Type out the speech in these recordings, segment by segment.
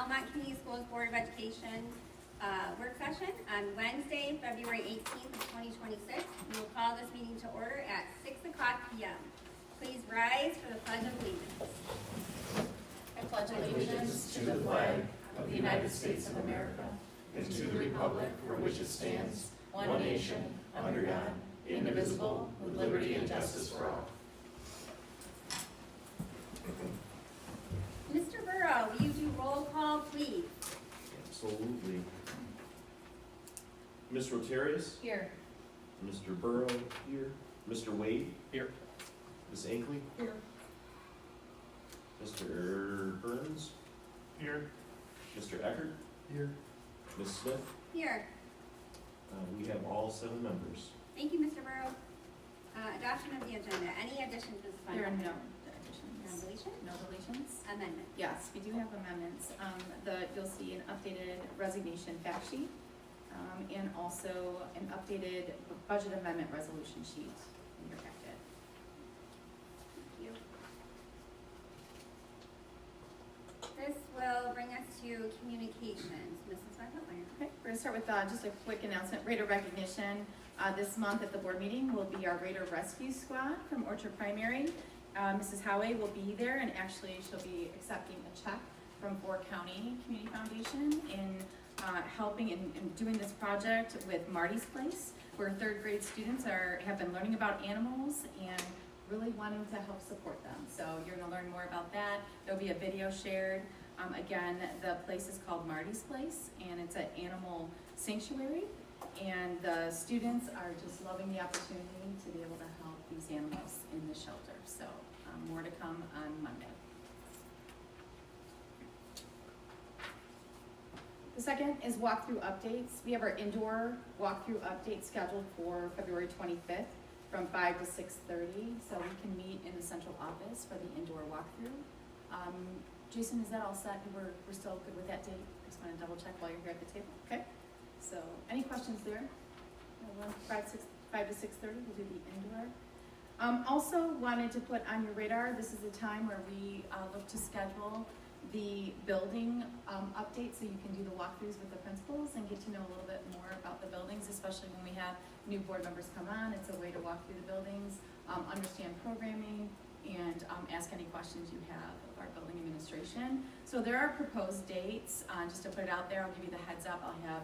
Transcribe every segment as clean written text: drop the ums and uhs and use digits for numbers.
Almont Community Schools Board of Education work session on Wednesday, February 18th of 2026. We will call this meeting to order at 6 o'clock p.m. Please rise for the Pledge of Allegiance. I pledge allegiance to the flag of the United States of America and to the republic for which it stands, one nation, under God, indivisible, with liberty and justice for all. Mr. Burrow, will you do roll call, please? Absolutely. Ms. Rotarius? Here. Mr. Burrow here. Mr. Wade? Here. Ms. Ankley? Here. Mr. Burns? Here. Mr. Eckert? Here. Ms. Smith? Here. We have all 7 members. Thank you, Mr. Burrow. Adoption of the agenda. Any additions to this fund? There are no No additions. deletion? No deletions. Amendment. Yes, we do have amendments. You'll see an updated resignation fact sheet, and also an updated budget amendment resolution sheet in your packet. Thank you. This will bring us to communications. Mrs. Whitehead. Okay, we're gonna start with just a quick announcement. Raider recognition this month at the board meeting will be our Raider Rescue Squad from Orchard Primary. Mrs. Howe will be there, and actually she'll be accepting a check from Fort County Community Foundation in helping and doing this project with Marty's Place, where 3rd grade students have been learning about animals and really wanting to help support them. So you're gonna learn more about that. There'll be a video shared. Again, the place is called Marty's Place, and it's an animal sanctuary. And the students are just loving the opportunity to be able to help these animals in the shelter. So more to come on Monday. The second is walkthrough updates. We have our indoor walkthrough update scheduled for February 25th from 5 to 6:30. So we can meet in the central office for the indoor walkthrough. Jason, is that all set? We're still good with that date? I just want to double check while you're here at the table. Okay. So, any questions there? 5 to 6:30, we'll do the indoor. Also wanted to put on your radar, this is the time where we look to schedule the building update, so you can do the walkthroughs with the principals and get to know a little bit more about the buildings, especially when we have new board members come on. It's a way to walk through the buildings, understand programming, and ask any questions you have of our building administration. So there are proposed dates, just to put it out there, I'll give you the heads up. I'll have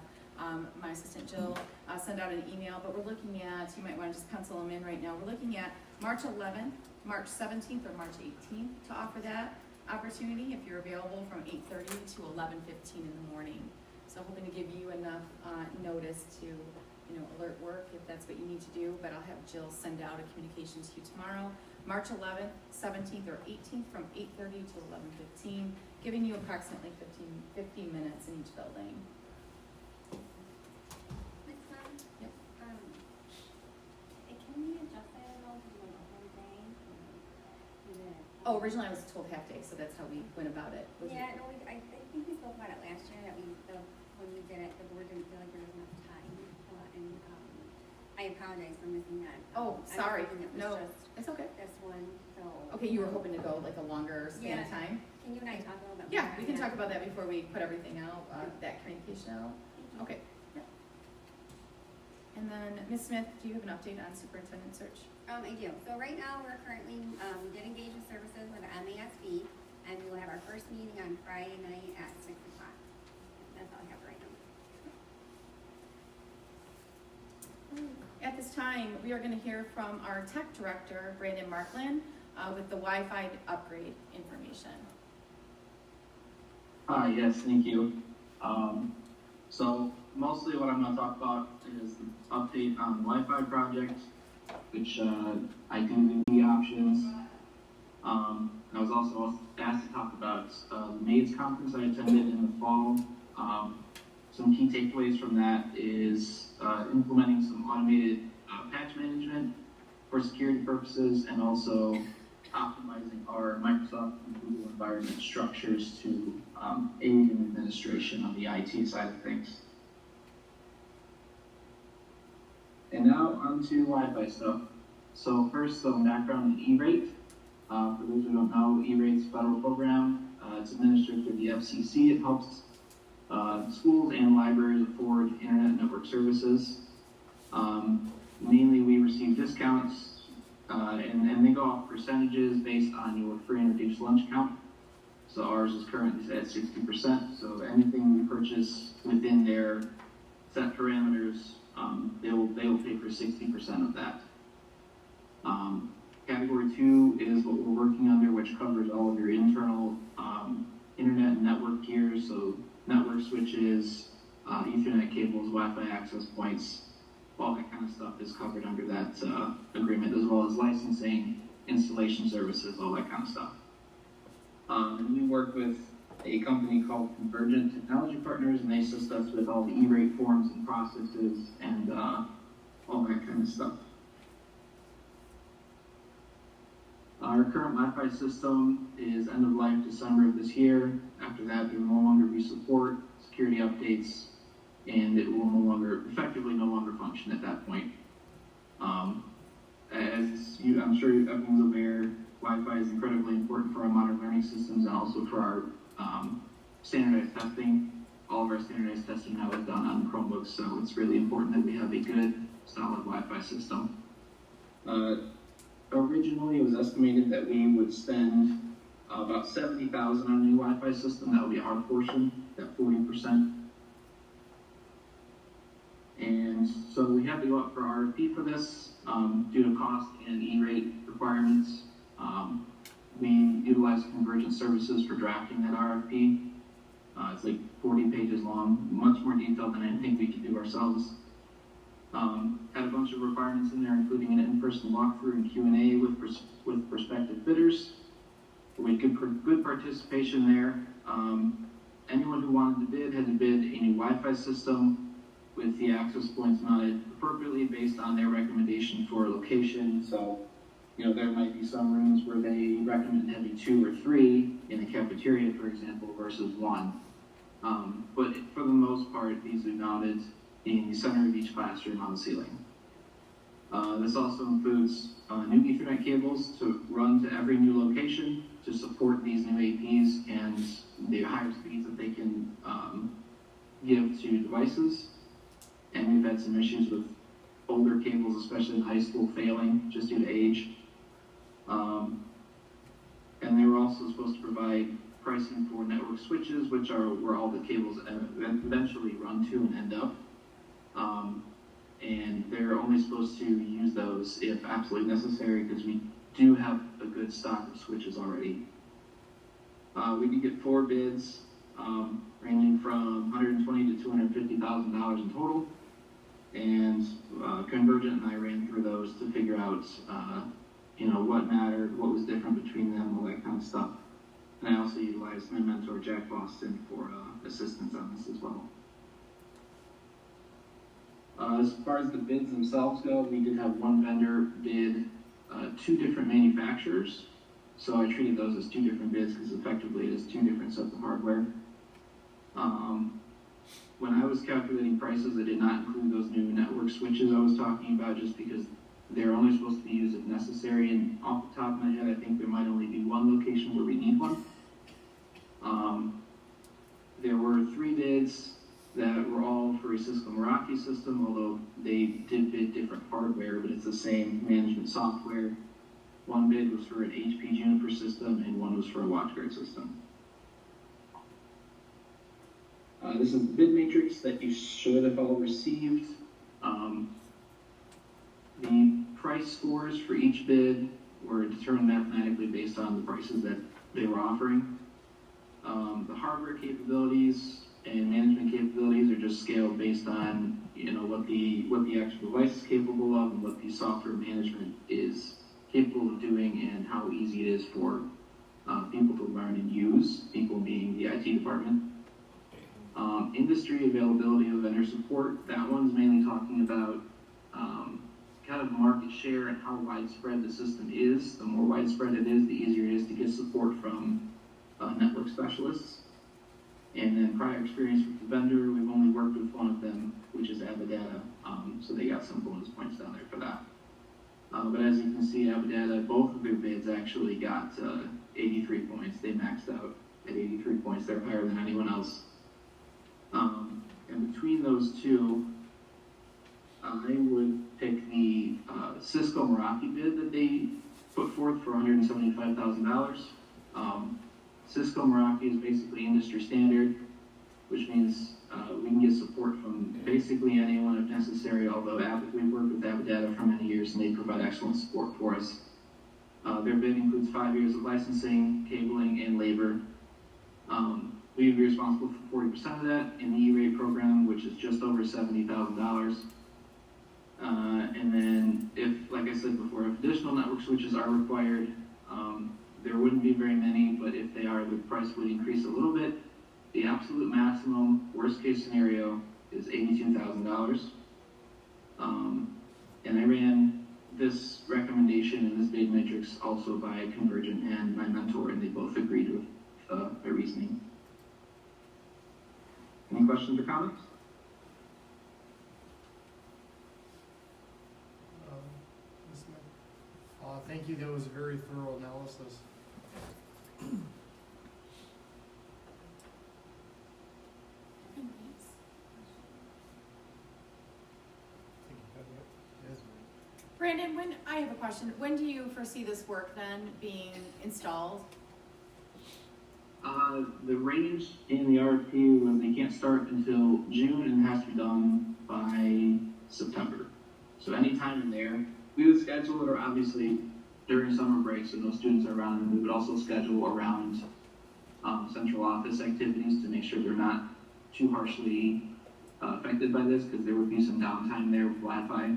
my assistant Jill send out an email, but we're looking at, you might want to just pencil them in right now, we're looking at March 11th, March 17th, or March 18th to offer that opportunity if you're available from 8:30 to 11:15 in the morning. So hoping to give you enough notice to alert work if that's what you need to do, but I'll have Jill send out a communication to you tomorrow. March 11th, 17th, or 18th from 8:30 to 11:15, giving you approximately 15 minutes in each building. Ms. Mom? Yep. Can we adjust that at all to like a whole day? Oh, originally I was told half day, so that's how we went about it. Yeah, no, I think we spoke about it last year, that when we did it, the board didn't feel like there was enough time. And I apologize for missing that. Oh, sorry. I was thinking it was No, just it's okay. this one, so. Okay, you were hoping to go like a longer span of Yeah. time? Can you and I talk a little bit more? Yeah, we can on talk that? about that before we put everything out, that communication out. Thank you. Okay. Yeah. And then, Ms. Smith, do you have an update on superintendent search? I do. So right now, we're currently, we did engage in services with MASB, and we will have our first meeting on Friday night at 6 o'clock. That's all I have right now. At this time, we are going to hear from our tech director, Brandon Markland, with the Wi-Fi upgrade information. Hi, yes, thank you. So mostly what I'm going to talk about is the update on the Wi-Fi project, which I do the options. I was also asked to talk about the MAIDS conference I attended in the fall. Some key takeaways from that is implementing some automated patch management for security purposes, and also optimizing our Microsoft and Google environment structures to aid in administration on the IT side of things. And now onto Wi-Fi stuff. So first, some background on E-rate. For those who don't know, E-rate's a federal program It's administered through the FCC. It helps schools and libraries afford internet network services. Mainly, we receive discounts, and they go off percentages based on your free and reduced lunch count. So ours is currently at 60%. So anything we purchase within their set parameters, they will pay for 60% of that. Category 2 is what we're working under, which covers all of your internal internet and network gear, so network switches, Ethernet cables, Wi-Fi access points, all that kind of stuff is covered under that agreement, as well as licensing, installation services, all that kind of stuff. And we work with a company called Convergent Technology Partners, and they assist us with all the E-rate forms and processes and all that kind of stuff. Our current Wi-Fi system is end of life December of this year. After that, there will no longer be support, security updates, and it will effectively no longer function at that point. I'm sure everyone's aware, Wi-Fi is incredibly important for our modern learning systems and also for our standardized testing. All of our standardized testing now is done on Chromebooks, so it's really important that we have a good, solid Wi-Fi system. Originally, it was estimated that we would spend about $70,000 on a new Wi-Fi system. That would be our portion, that 40%. And so we had to go out for RFP for this due to cost and E-rate requirements. We utilized Convergent Services for drafting that RFP. It's like 40 pages long, much more detailed than anything we could do ourselves. Had a bunch of requirements in there, including an in-person walkthrough and Q&A with prospective bidders. We had good participation there. Anyone who wanted to bid had to bid a new Wi-Fi system with the access points mounted appropriately based on their recommendation for location. So, there might be some rooms where they recommend having 2 or 3 in the cafeteria, for example, versus 1. But for the most part, these are mounted in the center of each classroom on the ceiling. This also includes new Ethernet cables to run to every new location to support these new APs and the higher speeds that they can give to devices. And we've had some issues with older cables, especially in high school, failing just due to age. And they were also supposed to provide pricing for network switches, which are where all the cables eventually run to and end up. And they're only supposed to use those if absolutely necessary, because we do have a good stock of switches already. We did get 4 bids, ranging from $120,000 to $250,000 in total. And Convergent and I ran through those to figure out, what mattered, what was different between them, all that kind of stuff. And I also utilized my mentor, Jack Boston, for assistance on this as well. As far as the bids themselves go, we did have one vendor bid 2 different manufacturers. So I treated those as 2 different bids because effectively it is 2 different sets of hardware. When I was calculating prices, I did not include those new network switches I was talking about just because they're only supposed to be used if necessary. And off the top of my head, I think there might only be 1 location where we need one. There were 3 bids that were all for a Cisco Meraki system, although they did bid different hardware, but it's the same management software. 1 bid was for an HP Juniper system, and 1 was for a WatchGuard system. This is the bid matrix that you should have all received. The price scores for each bid were determined mathematically based on the prices that they were offering. The hardware capabilities and management capabilities are just scaled based on what the actual device is capable of and what the software management is capable of doing and how easy it is for people to learn and use, people being the IT department. Industry availability of vendor support, that one's mainly talking about kind of market share and how widespread the system is. The more widespread it is, the easier it is to get support from network specialists. And then prior experience with the vendor, we've only worked with one of them, which is Abadata, so they got some bonus points down there for that. But as you can see, Abadata, both of their bids actually got 83 points. They maxed out at 83 points. They're higher than anyone else. And between those two, I would pick the Cisco Meraki bid that they put forth for $175,000. Cisco Meraki is basically industry standard, which means we can get support from basically anyone if necessary, although we've worked with Abbott for many years and they provide excellent support for us. Their bid includes 5 years of licensing, cabling, and labor. We would be responsible for 40% of that in the E-rate program, which is just over $70,000. And then if, like I said before, if additional network switches are required, there wouldn't be very many, but if they are, the price would increase a little bit. The absolute maximum, worst case scenario, is $82,000. And I ran this recommendation and this bid matrix also by Convergent and my mentor, and they both agreed with my reasoning. Any questions or comments? Ms. Smith? Thank you, that was a very thorough analysis. Brandon, I have a question. When do you foresee this work then being installed? The range in the RFP was they can't start until June and it has to be done by September. So anytime in there, we would schedule it, or obviously during summer break, so no students are around, and we would also schedule around central office activities to make sure they're not too harshly affected by this, because there would be some downtime there with Wi-Fi.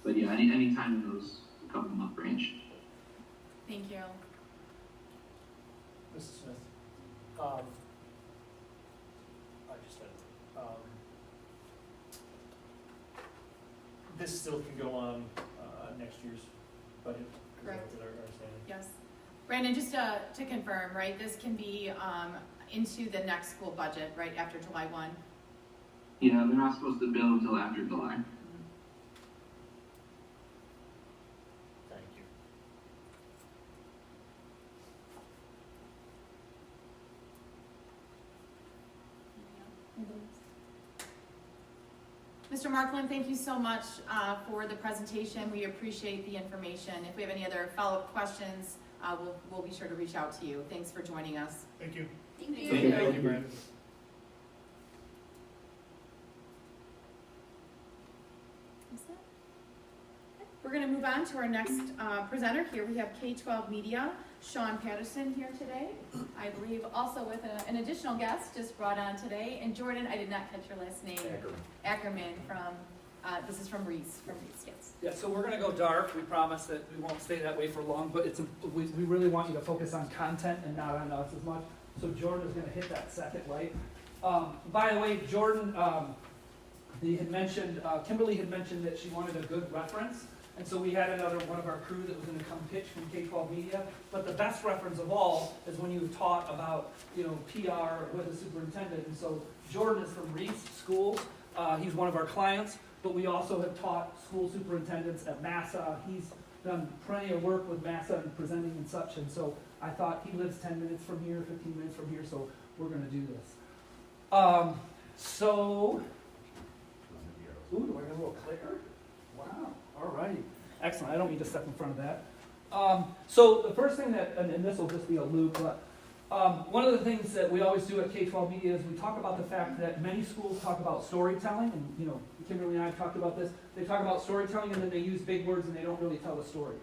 But yeah, any time in those couple month range. Thank you. Mrs. Smith, this still can go on next year's budget. Correct. Is that our understanding? Yes. Brandon, just to confirm, right, this can be into the next school budget, right, after July 1? Yeah, they're not supposed to bill until after July. Thank you. Mr. Markland, thank you so much for the presentation. We appreciate the information. If we have any other follow-up questions, we'll be sure to reach out to you. Thanks for joining us. Thank you. Thank you. Thank you. Thank you, Brandon. We're going to move on to our next presenter. Here we have K-12 Media, Sean Patterson here today. I believe also with an additional guest just brought on today. And Jordan, I did not catch your last name. Ackerman from, this is from Reese, yes. Yeah, so we're gonna go dark. We promise that we won't stay that way for long, but we really want you to focus on content and not on us as much. So Jordan is gonna hit that second light. By the way, Jordan, he had mentioned, Kimberly had mentioned that she wanted a good reference. And so we had another one of our crew that was going to come pitch from K-12 Media. But the best reference of all is when you taught about, PR with the superintendent. And so Jordan is from Reese Schools. He's one of our clients, but we also have taught school superintendents at Massa. He's done plenty of work with Massa and presenting and such. And so I thought he lives 10 minutes from here, 15 minutes from here, so we're going to do this. Ooh, do I have a little clicker? Wow. All right. Excellent. I don't need to step in front of that. So the first thing that, and this will just be a loop, but one of the things that we always do at K-12 Media is we talk about the fact that many schools talk about storytelling, and Kimberly and I have talked about this. They talk about storytelling and then they use big words and they don't really tell the story.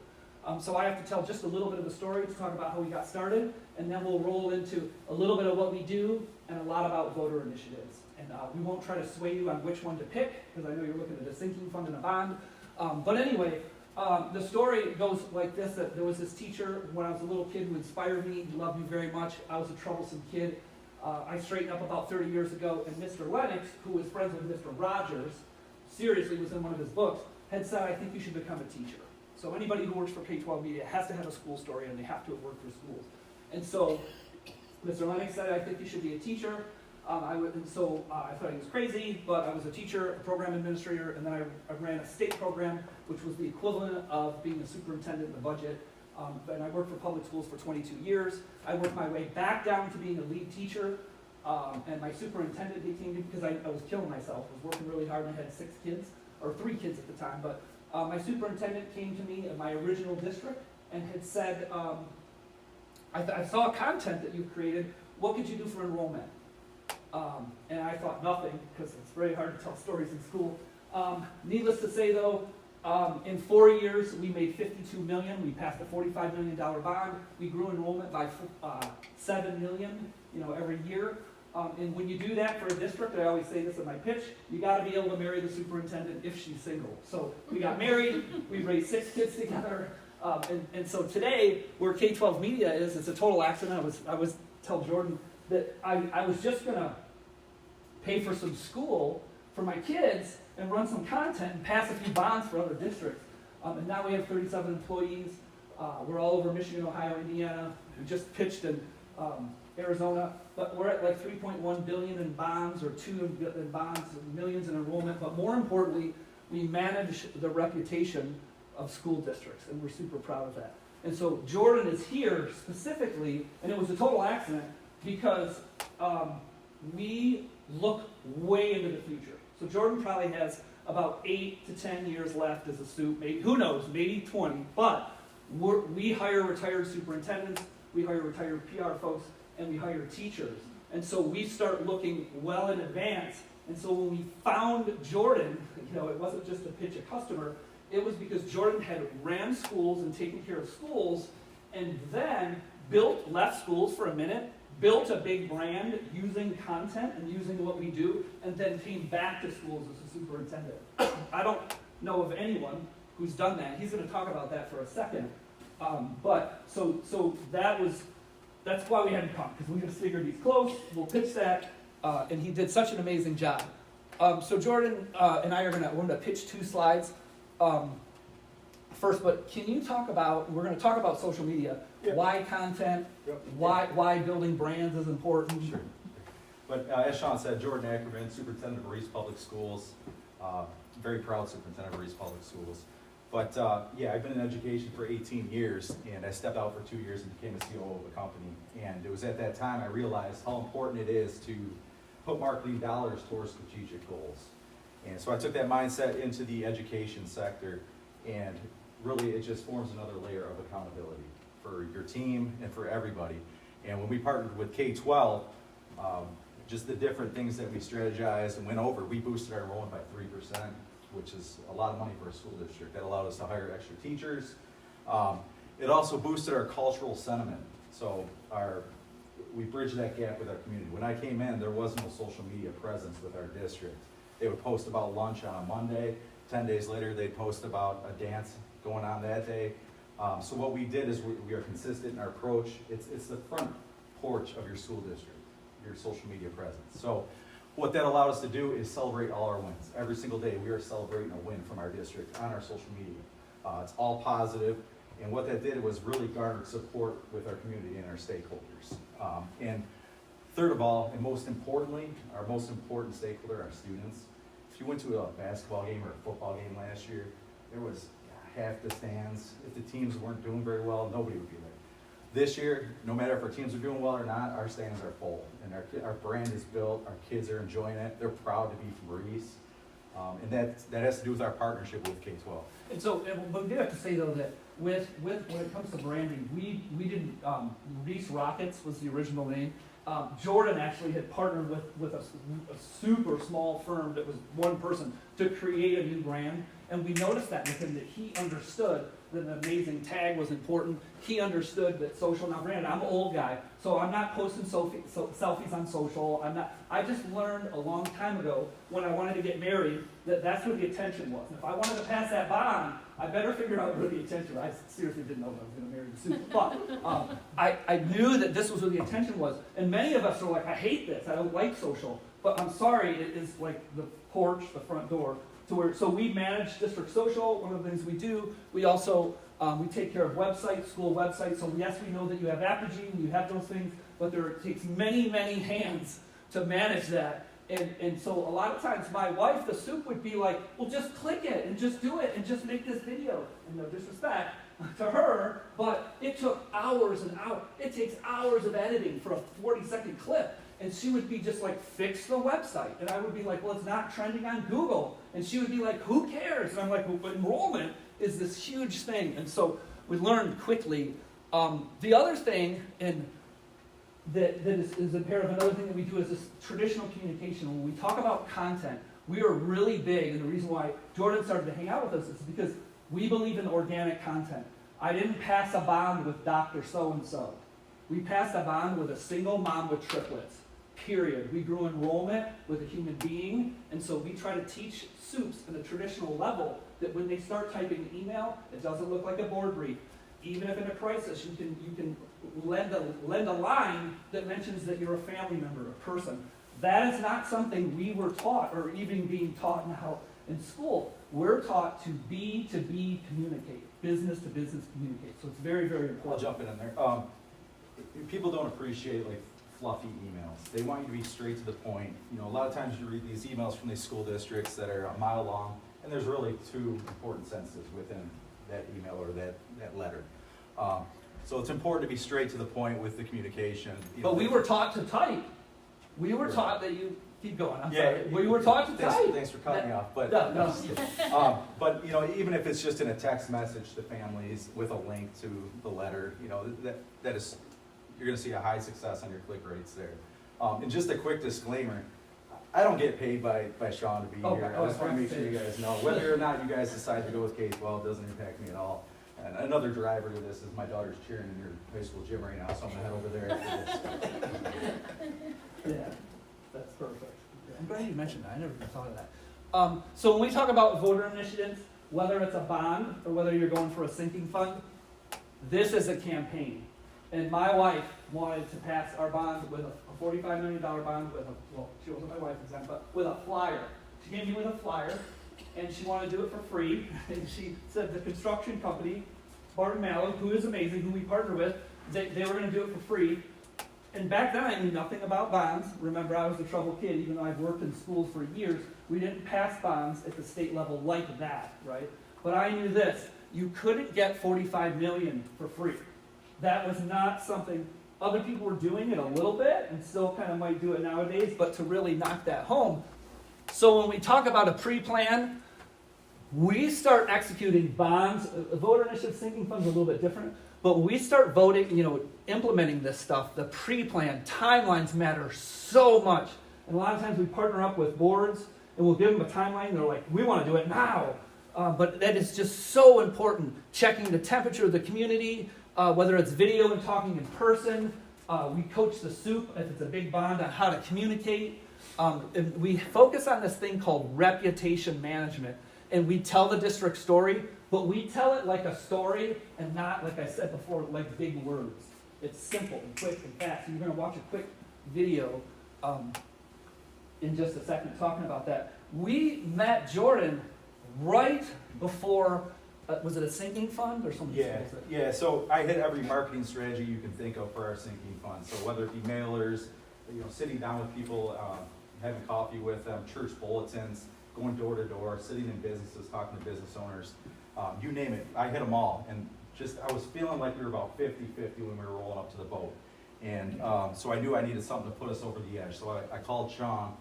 So I have to tell just a little bit of the story to talk about how we got started, and then we'll roll into a little bit of what we do and a lot about voter initiatives. And we won't try to sway you on which one to pick, because I know you're looking at a sinking fund and a bond. But anyway, the story goes like this, that there was this teacher when I was a little kid who inspired me. He loved me very much. I was a troublesome kid. I straightened up about 30 years ago, and Mr. Lennox, who was friends with Mr. Rogers, seriously was in one of his books, had said, I think you should become a teacher. So anybody who works for K-12 Media has to have a school story, and they have to have worked for schools. And so Mr. Lennox said, I think you should be a teacher. I thought he was crazy, but I was a teacher, a program administrator, and then I ran a state program, which was the equivalent of being a superintendent in the budget and I worked for public schools for 22 years. I worked my way back down to being a lead teacher, and my superintendent came to me because I was killing myself. I was working really hard, and I had 6 kids, or 3 kids at the time, but my superintendent came to me in my original district and had said, I saw content that you created, what could you do for enrollment? And I thought nothing, because it's very hard to tell stories in school. Needless to say though, in 4 years, we made $52 million. We passed a $45 million bond. We grew enrollment by 7 million, every year. And when you do that for a district, I always say this in my pitch, you got to be able to marry the superintendent if she's single. So we got married. We raised 6 kids together. And so today, where K-12 media is, it's a total accident. I was tell Jordan that I was just gonna pay for some school for my kids and run some content and pass a few bonds for other districts. And now we have 37 employees. We're all over Michigan, Ohio, Indiana. We just pitched in Arizona, but we're at like 3.1 billion in bonds, or 2 in bonds, millions in enrollment. But more importantly, we manage the reputation of school districts, and we're super proud of that. And so Jordan is here specifically, and it was a total accident because we look way into the future. So Jordan probably has about 8 to 10 years left as a student, maybe, who knows, maybe 20, but we hire retired superintendents, we hire retired PR folks, and we hire teachers. And so we start looking well in advance. And so when we found Jordan, it wasn't just to pitch a customer, it was because Jordan had ran schools and taken care of schools, and then left schools for a minute, built a big brand using content and using what we do, and then came back to schools as a superintendent. I don't know of anyone who's done that. He's going to talk about that for a second. But that's why we had him come, because we just figured he's close, we'll pitch that, and he did such an amazing job. So Jordan and I we're going to pitch 2 slides. First, but can you talk about, we're going to talk about social media, why content, why building brands is important? Sure. But as Sean said, Jordan Ackerman, superintendent of Reese Public Schools, very proud superintendent of Reese Public Schools. But I've been in education for 18 years, and I stepped out for 2 years and became a COO of a company. And it was at that time I realized how important it is to put marketing dollars towards strategic goals. And so I took that mindset into the education sector, and really it just forms another layer of accountability for your team and for everybody. And when we partnered with K-12, just the different things that we strategized and went over, we boosted our enrollment by 3%, which is a lot of money for a school district. That allowed us to hire extra teachers. It also boosted our cultural sentiment. So we bridged that gap with our community. When I came in, there was no social media presence with our district. They would post about lunch on a Monday. 10 days later, they'd post about a dance going on that day. So what we did is we are consistent in our approach. It's the front porch of your school district, your social media presence. So what that allowed us to do is celebrate all our wins. Every single day, we are celebrating a win from our district on our social media. It's all positive. And what that did was really garnered support with our community and our stakeholders. And third of all, and most importantly, our most important stakeholder, our students. If you went to a basketball game or a football game last year, there was half the stands. If the teams weren't doing very well, nobody would be there. This year, no matter if our teams are doing well or not, our stands are full. And our brand is built, our kids are enjoying it, they're proud to be from Reese. And that has to do with our partnership with K-12. And so, but we do have to say though that with when it comes to branding, we didn't, Reese Rockets was the original name. Jordan actually had partnered with a super small firm that was one person to create a new brand. And we noticed that with him, that he understood that an amazing tag was important. He understood that social, now granted, I'm an old guy, so I'm not posting selfies on social. I just learned a long time ago when I wanted to get married that that's where the attention was. And if I wanted to pass that bond, I better figure out where the attention was. I seriously didn't know that I was going to marry the super. But I knew that this was where the attention was. And many of us are like, I hate this, I don't like social. But I'm sorry, it is like the porch, the front door. So we manage district social. One of the things we do, we also we take care of websites, school websites. So yes, we know that you have Apogee, you have those things, but it takes many, many hands to manage that. And so a lot of times my wife, the soup, would be like, well, just click it and just do it and just make this video. And no disrespect to her, but it took hours and hours. It takes hours of editing for a 40-second clip. And she would be just like, fix the website. And I would be like, well, it's not trending on Google. And she would be like, who cares? And I'm like, well, but enrollment is this huge thing. And so we learned quickly. The other thing, and that is imperative, another thing that we do is this traditional communication. When we talk about content, we are really big, and the reason why Jordan started to hang out with us is because we believe in organic content. I didn't pass a bond with Dr. So-and-so. We passed a bond with a single mom with triplets, period. We grew enrollment with a human being, and so we try to teach soups at a traditional level that when they start typing an email, it doesn't look like a board brief. Even if in a crisis, you can lend a line that mentions that you're a family member, a person. That is not something we were taught or even being taught now in school. We're taught to be communicate, business to business communicate. So it's very, very I'll important. jump in there. People don't appreciate like fluffy emails. They want you to be straight to the point. You know, a lot of times you read these emails from these school districts that are a mile long, and there's really two important sentences within that email or that letter. So it's important to be straight to the point with the communication. But we were taught to type. We were Right. taught that you keep going. I'm Yeah, sorry. We were taught to type. Thanks for cutting me off. But No. but you know, even if it's just in a text message to families with a link to the letter, you know, that is, you're going to see a high success on your click rates there. And just a quick disclaimer, I don't get paid by Sean to be here. I just want to make sure you guys know, whether or not you guys decide to go with K-12 doesn't impact me at all. And another driver to this is my daughter's cheering in your high school gym right now, so I'm going to head over there after this. Yeah, that's perfect. I'm glad you mentioned that. I never even thought of that. So when we talk about voter initiatives, whether it's a bond or whether you're going for a sinking fund, this is a campaign. And my wife wanted to pass our bond with a $45 million bond with well, she wasn't my wife at the time, but with a flyer. She came to me with a flyer, and she wanted to do it for free. And she said the construction company, Barton Mallow, who is amazing, who we partner with, they were going to do it for free. And back then I knew nothing about bonds. Remember, I was a troubled kid, even though I've worked in schools for years. We didn't pass bonds at the state level like that, right? But I knew this, you couldn't get $45 million for free. That was not something, other people were doing it a little bit, and still kind of might do it nowadays, but to really knock that home. So when we talk about a pre-plan, we start executing bonds. A voter initiative sinking fund is a little bit different, but when we start implementing this stuff, the pre-plan timelines matter so much. And a lot of times we partner up with boards, and we'll give them a timeline. They're like, we want to do it now. But that is just so important. Checking the temperature of the community, whether it's video and talking in person. We coach the soup, if it's a big bond, on how to communicate. And we focus on this thing called reputation management. And we tell the district story, but we tell it like a story and not, like I said before, like big words. It's simple and quick and fast. And you're going to watch a quick video in just a second talking about that. We met Jordan right before, was it a sinking fund or something? Yeah, so I hit every marketing strategy you can think of for our sinking fund. So whether it be mailers, sitting down with people, having coffee with them, church bulletins, going door to door, sitting in businesses, talking to business owners, you name it. I hit them all. And I was feeling like we were about 50-50 when we were rolling up to the boat. And so I knew I needed something to put us over the edge. So I called Sean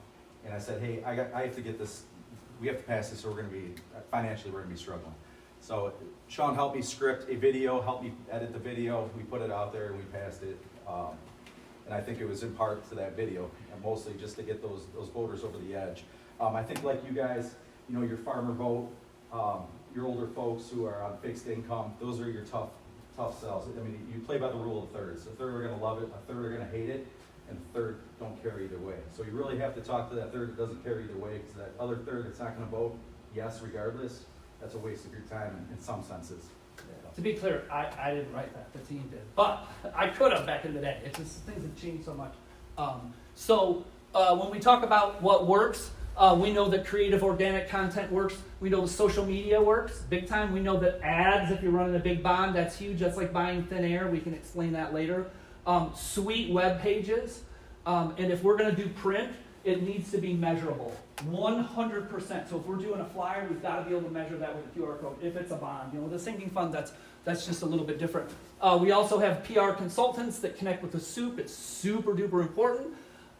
and I said, hey, I have to get this, we have to pass this, or we're going to be, financially, we're going to be struggling. So Sean helped me script a video, helped me edit the video. We put it out there and we passed it. And I think it was in part to that video, and mostly just to get those voters over the edge. I think like you guys, your farmer vote, your older folks who are on fixed income, those are your tough sells. I mean, you play by the rule of thirds. A third are going to love it, a third are going to hate it, and a third don't care either way. So you really have to talk to that third that doesn't care either way, because that other third that's not going to vote yes regardless, that's a waste of your time in some senses. To be clear, I didn't write that, the team did. But I could have back in the day. It's just things have changed so much. When we talk about what works, we know that creative organic content works. We know social media works big time. We know that ads, if you're running a big bond, that's huge. That's like buying thin air. We can explain that later. Sweet web pages. And if we're going to do print, it needs to be measurable, 100%. So if we're doing a flyer, we've got to be able to measure that with a QR code. If it's a bond, the sinking fund, that's just a little bit different. We also have PR consultants that connect with the soup. It's super duper important,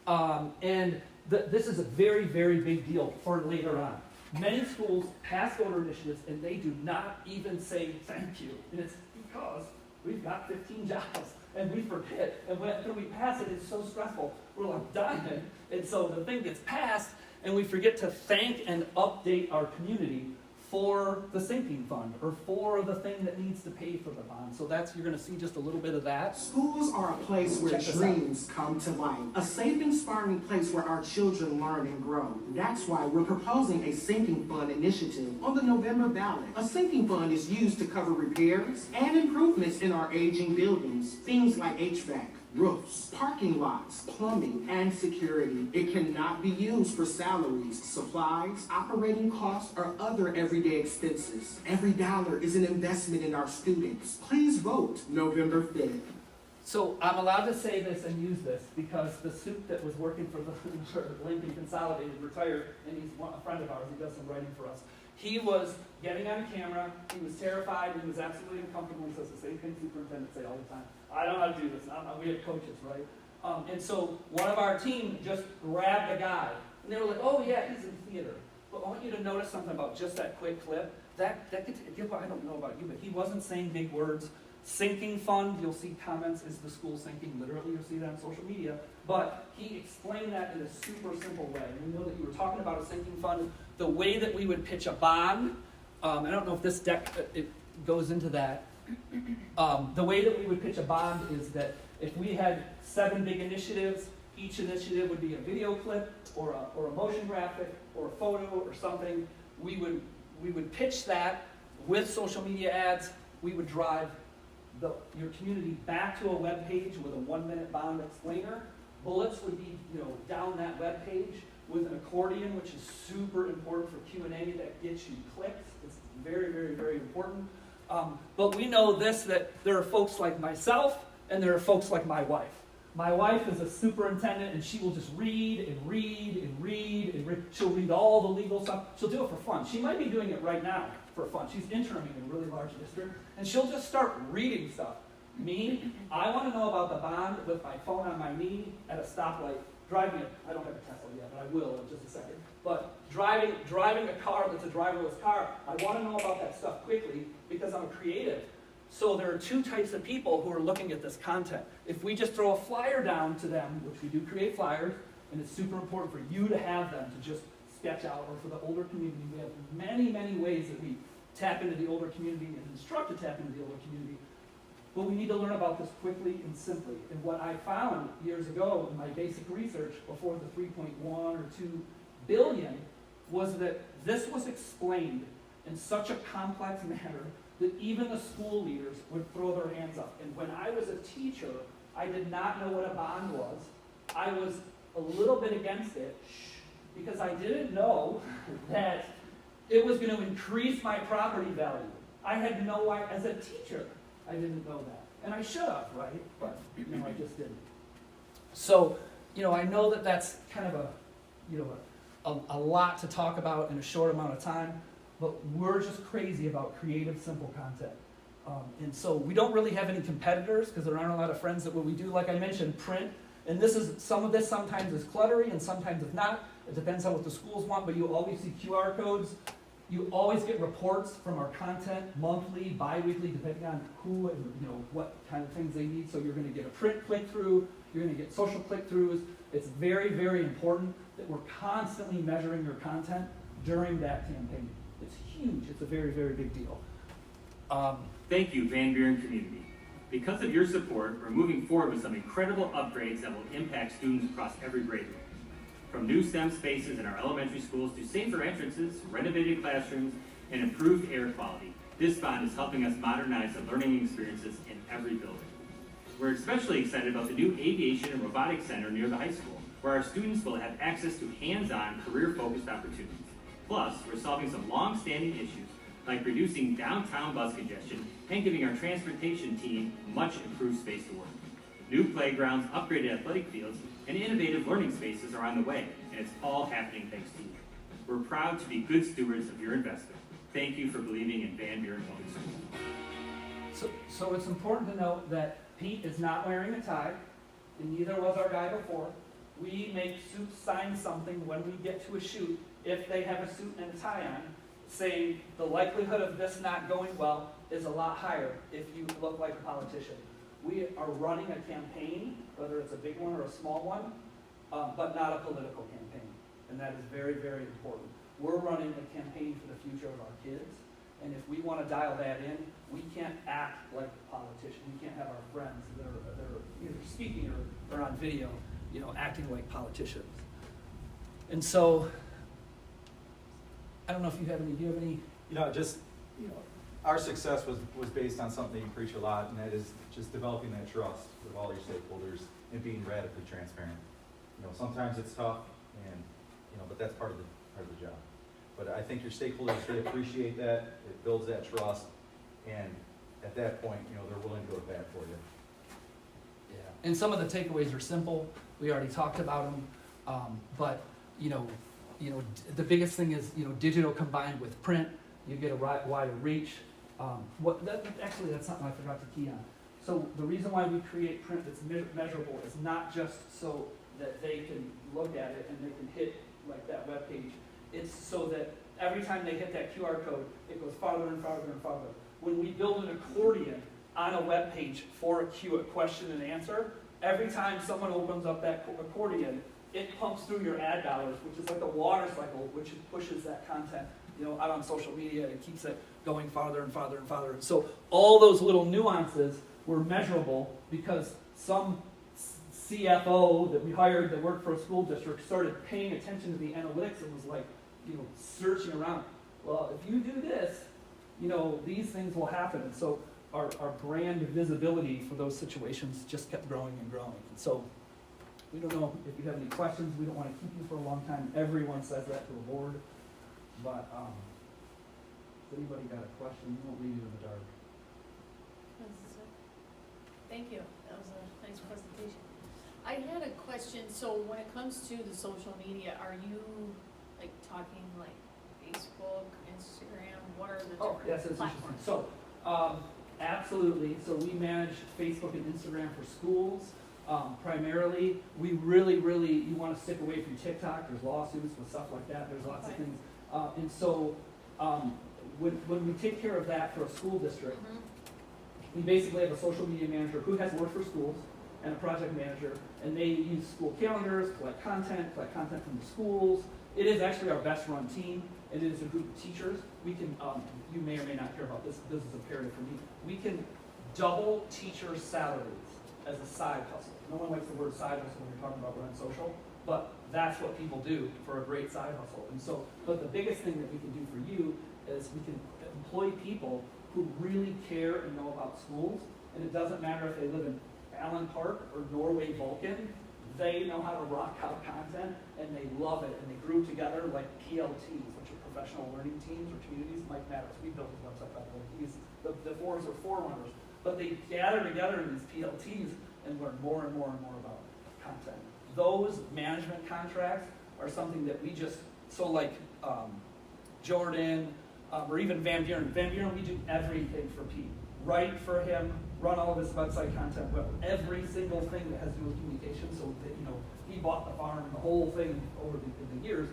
and this is a very, very big deal for later on. Many schools pass voter initiatives and they do not even say thank you, and it's because we've got 15 jobs. And we forget, and when we pass it, it's so stressful. We're like dying, and so the thing gets passed, and we forget to thank and update our community for the sinking fund, or for the thing that needs to pay for the bond. So you're gonna see just a little bit of that. Schools are a place where Check this dreams come to life. A safe, inspiring place where our children learn and grow. That's why we're proposing a sinking fund initiative on the November ballot. A sinking fund is used to cover repairs and improvements in our aging buildings. Things like HVAC, roofs, parking lots, plumbing, and security. It cannot be used for salaries, supplies, operating costs, or other everyday expenses. Every dollar is an investment in our students. Please vote November 5th. So I'm allowed to say this and use this because the soup that was working for Lincoln Consolidated retired, and he's a friend of ours. He does some writing for us. He was getting on camera. He was terrified. He was absolutely uncomfortable. He says the same thing superintendents say all the time. I don't know how to do this. We have coaches, right? And so one of our team just grabbed a guy, and they were like, "Oh yeah, he's in theater." But I want you to notice something about just that quick clip. That could, I don't know about you, but he wasn't saying big words. Sinking fund, you'll see comments, is the school sinking? Literally, you'll see that on social media. But he explained that in a super simple way. And we know that you were talking about a sinking fund. The way that we would pitch a bond, I don't know if this deck it goes into that. The way that we would pitch a bond is that if we had 7 big initiatives, each initiative would be a video clip or a motion graphic or a photo or something. We would pitch that with social media ads. We would drive your community back to a web page with a 1-minute bond explainer. Bullets would be down that web page with an accordion, which is super important for Q&A that gets you clicks. It's very, very, very important. But we know that there are folks like myself and there are folks like my wife. My wife is a superintendent and she will just read and read and read and read. She'll read all the legal stuff. She'll do it for fun. She might be doing it right now for fun. She's interning in a really large district and she'll just start reading stuff. Me, I want to know about the bond with my phone on my knee at a stoplight. I don't have a Tesla yet, but I will in just a second. But driving a car that's a driverless car, I want to know about that stuff quickly because I'm a creative. So there are 2 types of people who are looking at this content. If we just throw a flyer down to them, which we do create flyers, and it's super important for you to have them to just sketch out, or for the older community, we have many, many ways that we tap into the older community and instruct to tap into the older community. But we need to learn about this quickly and simply. And what I found years ago in my basic research before the 3.1 or 2 billion was that this was explained in such a complex manner that even the school leaders would throw their hands up. And when I was a teacher, I did not know what a bond was. I was a little bit against it because I didn't know that it was going to increase my property value. I had no idea, as a teacher, I didn't know that. And I should have, right? But, I just didn't. So, I know that that's kind of a lot to talk about in a short amount of time, but we're just crazy about creative, simple content. And so we don't really have any competitors because there aren't a lot of friends that what we do, like I mentioned, print. And some of this sometimes is cluttery and sometimes it's not. It depends on what the schools want, but you always see QR codes. You always get reports from our content monthly, bi-weekly, depending on who and what kind of things they need. So you're going to get a print click-through, you're going to get social click-throughs. It's very, very important that we're constantly measuring your content during that campaign. It's huge. It's a very, very big deal. Thank you, Van Buren community. Because of your support, we're moving forward with some incredible upgrades that will impact students across every grade level. From new STEM spaces in our elementary schools to safer entrances, renovated classrooms, and improved air quality, this bond is helping us modernize the learning experiences in every building. We're especially excited about the new Aviation and Robotics Center near the high school, where our students will have access to hands-on, career-focused opportunities. Plus, we're solving some long-standing issues, like reducing downtown bus congestion and giving our transportation team much improved space to work. New playgrounds, upgraded athletic fields, and innovative learning spaces are on the way, and it's all happening thanks to you. We're proud to be good stewards of your investment. Thank you for believing in Van Buren Public Schools. So it's important to note that Pete is not wearing a tie, and neither was our guy before. We make suits sign something when we get to a shoot, if they have a suit and a tie on, saying the likelihood of this not going well is a lot higher if you look like a politician. We are running a campaign, whether it's a big one or a small one, but not a political campaign. And that is very, very important. We're running a campaign for the future of our kids. And if we want to dial that in, we can't act like a politician. We can't have our friends that are either speaking or on video, acting like politicians. And so, I don't know if you have any, do you have any? Our success was based on something you preach a lot, and that is just developing that trust with all your stakeholders and being radically transparent. Sometimes it's tough, and but that's part of the job. But I think your stakeholders, they appreciate that. It builds that trust, and at that point, they're willing to go to bat for you. Yeah. And some of the takeaways are simple. We already talked about them, but the biggest thing is digital combined with print. You get a wider reach. That's something I forgot to key on. So the reason why we create print that's measurable is not just so that they can look at it and they can hit like that web page. It's so that every time they hit that QR code, it goes farther and farther and farther. When we build an accordion on a web page for a question and answer, every time someone opens up that accordion, it pumps through your ad dollars, which is like a water cycle, which pushes that content out on social media and keeps it going farther and farther and farther. So all those little nuances were measurable because some CFO that we hired that worked for a school district started paying attention to the analytics and was like, searching around. Well, if you do this, these things will happen. And so our brand visibility for those situations just kept growing and growing. And so we don't know if you have any questions. We don't want to keep you for a long time. Everyone says that to the board. But if anybody got a question, we won't leave you in the dark. Thank you. That was a nice presentation. I had a question. So when it comes to the social media, are you talking like Facebook, Instagram? What are the different Yes, that's platforms? interesting. So absolutely. So we manage Facebook and Instagram for schools. Primarily, we really, you want to stick away from TikTok. There's lawsuits with stuff like that. There's lots of things. And so when we take care of that for a school district, we basically have a social media manager who has worked for schools and a project manager, and they use school calendars, collect content from the schools. It is actually our best run team, and it is a group of teachers. We can, you may or may not care about this, this is imperative for me. We can double teachers' salaries as a side hustle. No one likes the word side hustle when you're talking about running social, but that's what people do for a great side hustle. And so, but the biggest thing that we can do for you is we can employ people who really care and know about schools, and it doesn't matter if they live in Allen Park or Norway Vulcan, they know how to rock out content, and they love it, and they grew together like PLTs, which are professional learning teams or communities. Mike Maddox, we built his website, by the way. The fours are forerunners, but they gather together in these PLTs and learn more and more and more about content. Those management contracts are something that we just, so like Jordan, or even Van Buren. Van Buren, we do everything for Pete. Write for him, run all of his website content, well, every single thing that has to do with communication. So that, he bought the farm and the whole thing over the years.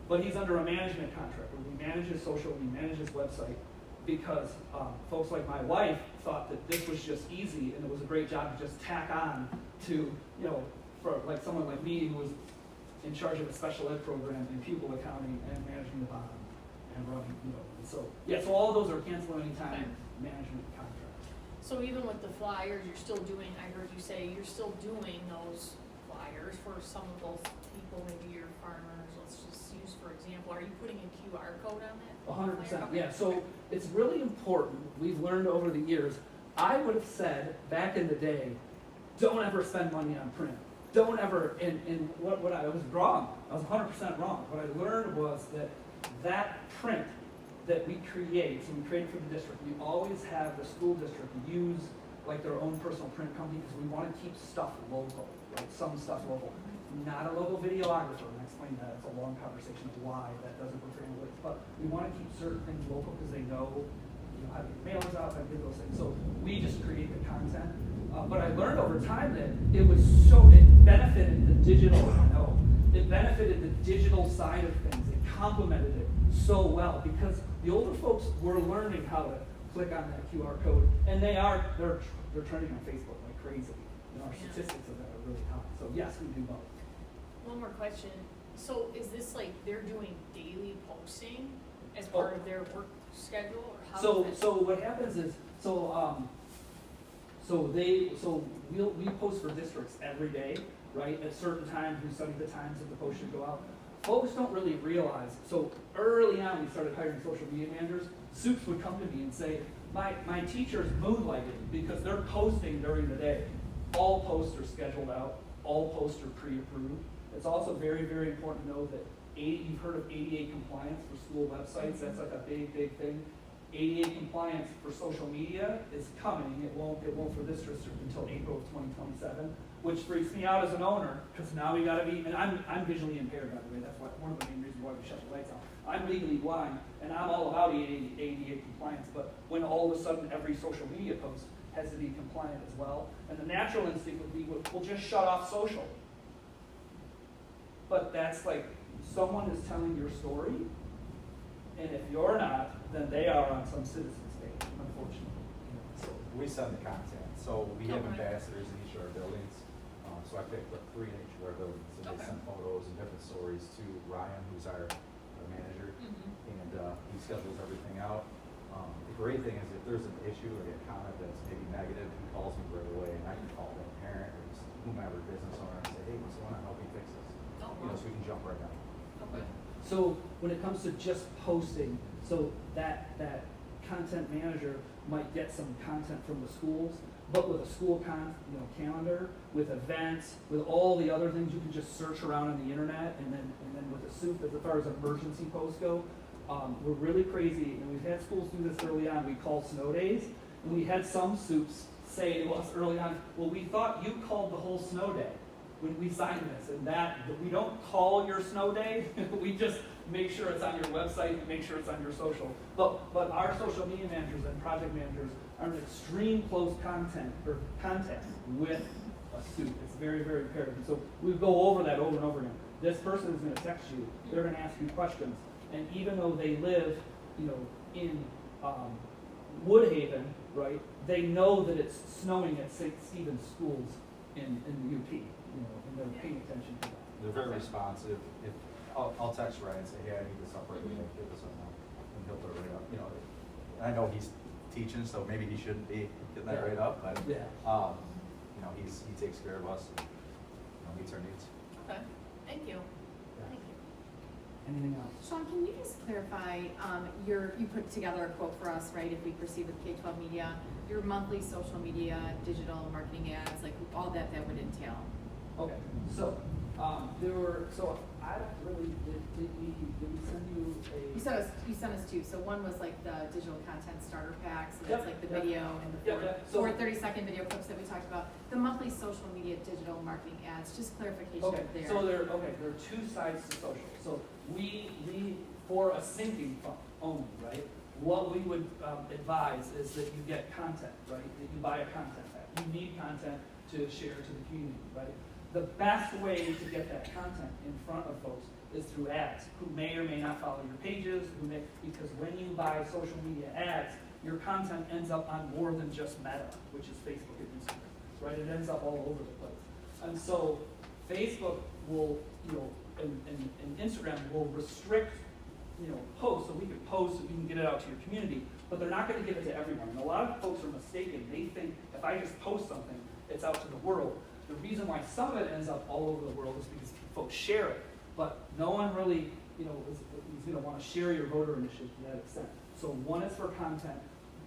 But he's under a management contract where we manage his social, we manage his website, because folks like my wife thought that this was just easy and it was a great job to just tack on to, for like someone like me who was in charge of a special ed program and pupil accounting and managing the bond and running, So all of those are cancel anytime management contracts. So even with the flyers, you're still doing, I heard you say, you're still doing those flyers for some of those people, maybe your farmers, let's just use for example. Are you putting a QR code on that? 100%, yeah. So it's really important. We've learned over the years. I would have said back in the day, don't ever spend money on print. Don't ever, and what I was wrong. I was 100% wrong. What I learned was that print that we create, so we create it for the district, we always have the school district use like their own personal print company, because we want to keep stuff local, right? Some stuff local. Not a local videographer, and I explained that, it's a long conversation of why that doesn't work for analytics, but we want to keep certain things local because they know, how to get mailers out, how to get those things. So we just create the content. But I learned over time that it benefited the digital, it benefited the digital side of things. It complemented it so well because the older folks were learning how to click on that QR code, and they're trending on Facebook like crazy. Our statistics of that are really high. So yes, we do both. One more question. So is this like they're doing daily posting as part of their work schedule, or how? So what happens is we post for districts every day, right? At certain times, we study the times that the post should go out. Folks don't really realize. So early on, we started hiring social media managers. Soups would come to me and say, my teacher's moonlighted because they're posting during the day. All posts are scheduled out. All posts are pre-approved. It's also very, very important to know that you've heard of ADA compliance for school websites. That's like a big, big thing. ADA compliance for social media is coming. It won't for this district until April of 2027, which freaks me out as an owner because now we got to be. And I'm visually impaired, by the way. That's one of the main reasons why we shut the lights on. I'm legally blind, and I'm all about ADA compliance. But when all of a sudden every social media post has to be compliant as well, and the natural instinct would be we'll just shut off social. But that's like someone is telling your story, and if you're not, then they are on some citizen's page, unfortunately. So we send the content. So we have Okay. ambassadors in each of our buildings. So I picked up 3 in each of our buildings, and they Okay. send photos and different stories to Ryan, who's our manager, and he schedules everything out. The great thing is if there's an issue or a comment that's maybe negative, he calls me right away, and I can call that parent or just whomever business owner and say, hey, what's going on? Help me fix this. So we can jump right down. Okay. So when it comes to just posting, so that content manager might get some content from the schools, but with a school calendar, with events, with all the other things you can just search around on the internet, and then with the soup, as far as emergency posts go, we're really crazy, and we've had schools do this early on. We call snow days, and we had some soups say to us early on, well, we thought you called the whole snow day when we signed this, and that we don't call your snow day, we just make sure it's on your website and make sure it's on your social. But our social media managers and project managers are in extreme close contact with a soup. It's very, very imperative. And so we go over that over and over again. This person is going to text you. They're going to ask you questions. And even though they live, in Woodhaven, right, they know that it's snowing at St. Stephen's schools in the UP, and they're paying attention to that. They're very responsive. If I'll text Ryan and say, hey, I need this up right away, give this up now, and he'll put it right up. I know he's teaching, so maybe he shouldn't be getting that right up, but Yeah. he takes care of us and meets our needs. Okay. Thank you. Yeah. Thank you. Anything else? Sean, can you just clarify, you put together a quote for us, right, if we proceed with K-12 media, your monthly social media, digital marketing ads, like all that would entail? Okay, so, I don't really, did we send you a? You sent us 2, so one was like the digital content starter pack, so Yep, that's like the yep. video and the Yep, so- 4 30-second video clips that we talked about. The monthly social media digital marketing ads, just clarification Okay, there. so there are 2 sides to social. So we for a sinking fund only, right? What we would advise is that you get content, right? That you buy a content pack. You need content to share to the community, right? The best way to get that content in front of folks is through ads, who may or may not follow your pages, because when you buy social media ads, your content ends up on more than just Meta, which is Facebook and Instagram, right? It ends up all over the place. And so Facebook will, and Instagram will restrict, posts, so we can post, so we can get it out to your community, but they're not going to give it to everyone. And a lot of folks are mistaken. They think if I just post something, it's out to the world. The reason why some of it ends up all over the world is because folks share it, but no one really, is going to want to share your voter initiative to that extent. So one is for content,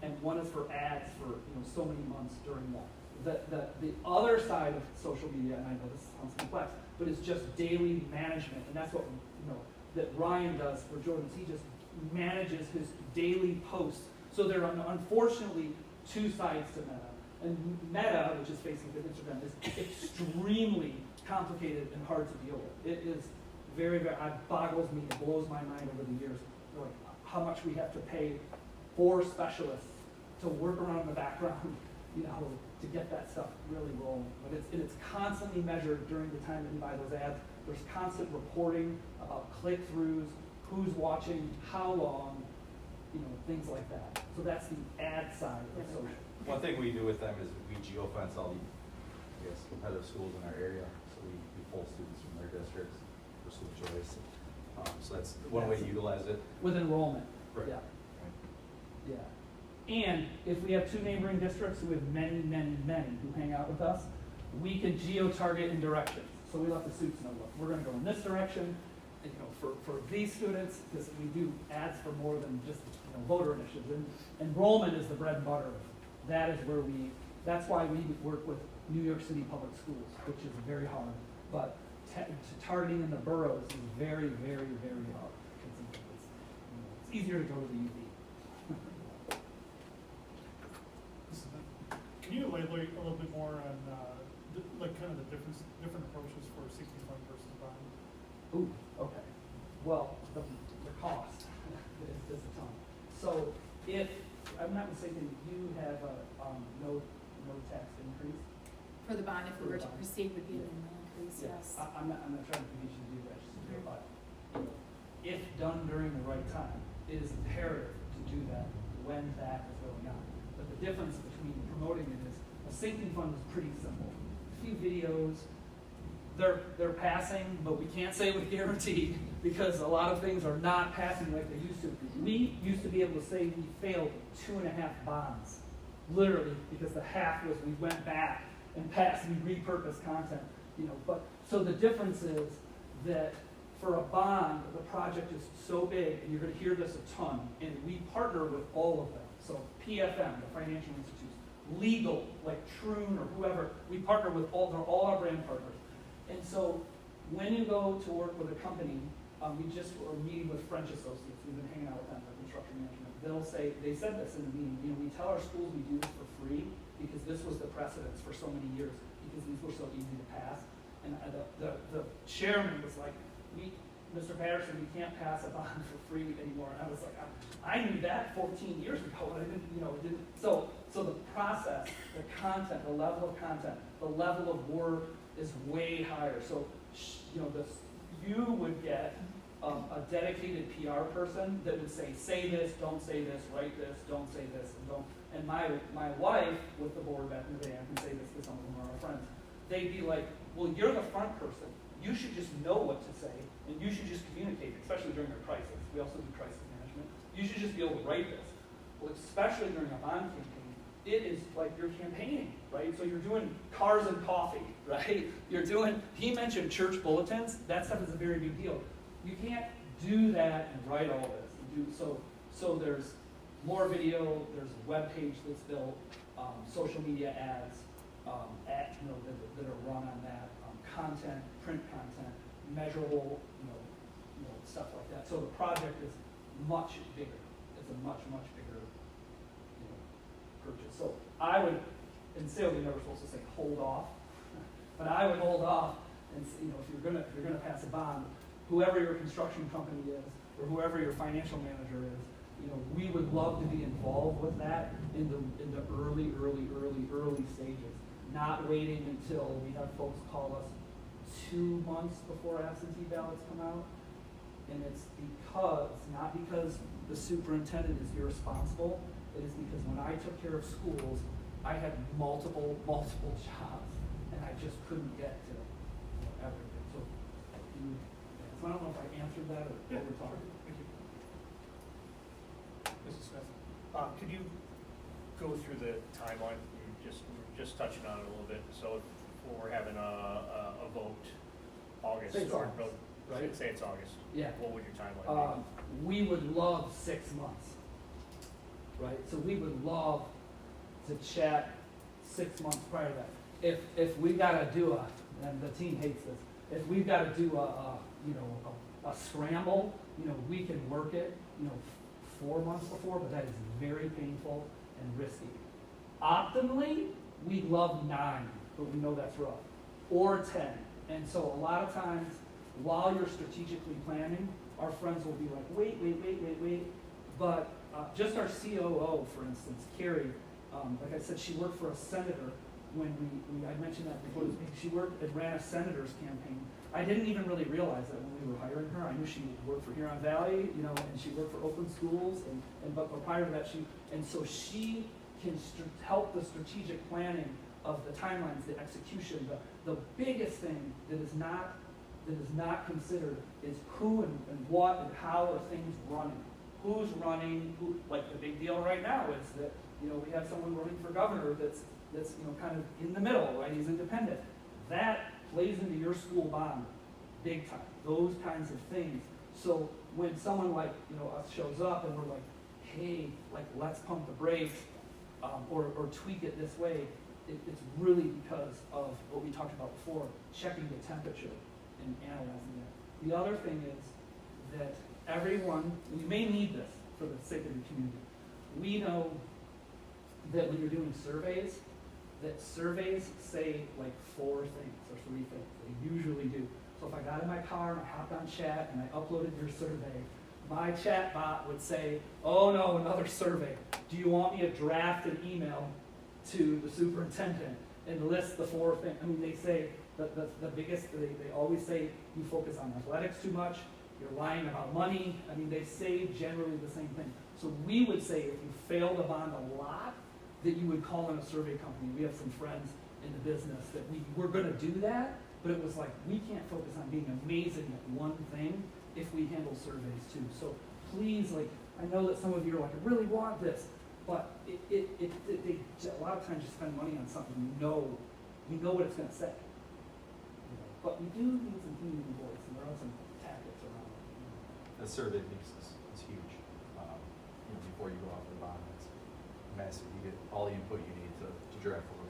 and one is for ads for so many months during that. The other side of social media, and I know this sounds complex, but it's just daily management, and that's what that Ryan does for Jordan's. He just manages his daily posts. So there are unfortunately 2 sides to Meta. And Meta, which is Facebook and Instagram, is extremely complicated and hard to deal with. It is very, very, it boggles me, it blows my mind over the years, like how much we have to pay for specialists to work around in the background, you know, to get that stuff really rolling. But it's constantly measured during the time that you buy those ads. There's constant reporting about click-throughs, who's watching, how long, you know, things like that. So that's the ad side of social. One thing we do with them is we geofence all the, I guess, competitive schools in our area. So we pull students from their districts for school choice. So that's one way to utilize it. With enrollment. Right. Yeah. Yeah. And if we have two neighboring districts who have many, many, many who hang out with us, we can geo-target in directions. So we let the students know, look, we're going to go in this direction, you know, for these students, because we do ads for more than just, you know, voter initiatives. And enrollment is the bread and butter. That is where that's why we work with New York City Public Schools, which is very hard. But targeting in the boroughs is very, very, very hard. It's easier to go to the UV. Can you elaborate a little bit more on, like, kind of the different approaches for sinking fund versus bond? Ooh, okay. Well, the cost is a ton. So if I'm not mistaken, you have a no tax increase. For the bond, if we were to Bond. proceed, would be a minimal increase, yes. I'm not trying to convince you to do that, but if done during the right time, it is imperative to do that when that is going on. But the difference between promoting it is a sinking fund is pretty simple. A few videos, they're passing, but we can't say with guarantee because a lot of things are not passing like they used to. We used to be able to say we failed 2.5 bonds, literally, because the half was we went back and passed, we repurposed content, you know. But so the difference is that for a bond, the project is so big, and you're going to hear this a ton, and we partner with all of them. So PFM, the financial institutes, legal, like Troon or whoever, we partner with all, they're all our brand partners. And so when you go to work with a company, we just were meeting with French Associates, we've been hanging out with them for construction management. They'll say, they said this in the meeting, you know, we tell our schools we do this for free because this was the precedence for so many years, because these were so easy to pass. And the chairman was like, Mr. Patterson, we can't pass a bond for free anymore. And I was like, I knew that 14 years ago, but I didn't, you know, it didn't. So the process, the content, the level of content, the level of work is way higher. So, you know, you would get a dedicated PR person that would say this, don't say this, write this, don't say this, and don't. And my wife, with the board back in the day, I can say this because some of them are our friends, they'd be like, well, you're the front person. You should just know what to say, and you should just communicate, especially during a crisis. We also do crisis management. You should just be able to write this. Well, especially during a bond campaign, it is like you're campaigning, right? So you're doing cars and coffee, right? He mentioned church bulletins. That stuff is a very big deal. You can't do that and write all this. So there's more video, there's a web page that's built, social media ads, that are run on that, content, print content, measurable, stuff like that. So the project is much bigger. It's a much, much bigger, purchase. So I would, in sales, you're never supposed to say hold off, but I would hold off and if you're gonna pass a bond, whoever your construction company is or whoever your financial manager is, we would love to be involved with that in the early stages. Not waiting until we have folks call us 2 months before absentee ballots come out. And it's not because the superintendent is irresponsible, it is because when I took care of schools, I had multiple jobs, and I just couldn't get to everything. So I don't know if I answered that or what we're talking about. Thank you. Mrs. Smith, could you go through the timeline? We were just touching on it a little bit. So if we're having a vote August, Say it's or August, right? Say it's August. Yeah. What would your timeline be? We would love 6 months, right? So we would love to chat 6 months prior to that. If we gotta do and the team hates this, if we've gotta do a scramble, we can work it, 4 months before, but that is very painful and risky. Optimally, we love 9, but we know that's rough, or 10. And so a lot of times, while you're strategically planning, our friends will be like, wait. But just our COO, for instance, Carrie, like I said, she worked for a senator when I mentioned that before this meeting. She worked and ran a senator's campaign. I didn't even really realize that when we were hiring her. I knew she worked for Huron Valley, and she worked for Oakland Schools, but prior to that, so she can help the strategic planning of the timelines, the execution. The biggest thing that is not considered is who and what and how are things running. Who's running? Like the big deal right now is that we have someone running for governor that's kind of in the middle, right? He's independent. That plays into your school bond big time. Those kinds of things. So when someone like us shows up and we're like, hey, like let's pump the brakes or tweak it this way, it's really because of what we talked about before, checking the temperature and analyzing it. The other thing is that everyone, you may need this for the sake of the community. We know that when you're doing surveys, that surveys say like 4 things or 3 things. They usually do. So if I got in my car and I hopped on chat and I uploaded your survey, my chat bot would say, oh no, another survey. Do you want me to draft an email to the superintendent and list the 4 things? I mean, they say the biggest, they always say you focus on athletics too much, you're lying about money. I mean, they say generally the same thing. So we would say if you fail to bond a lot, that you would call in a survey company. We have some friends in the business that we're going to do that, but it was like, we can't focus on being amazing at one thing if we handle surveys too. So please, like, I know that some of you are like, I really want this, but they a lot of times you spend money on something you know what it's going to say. But we do need some community voice, and there are some tactics around it. The survey piece is huge. Before you go off the bond, it's massive. You get all the input you need to draft a work.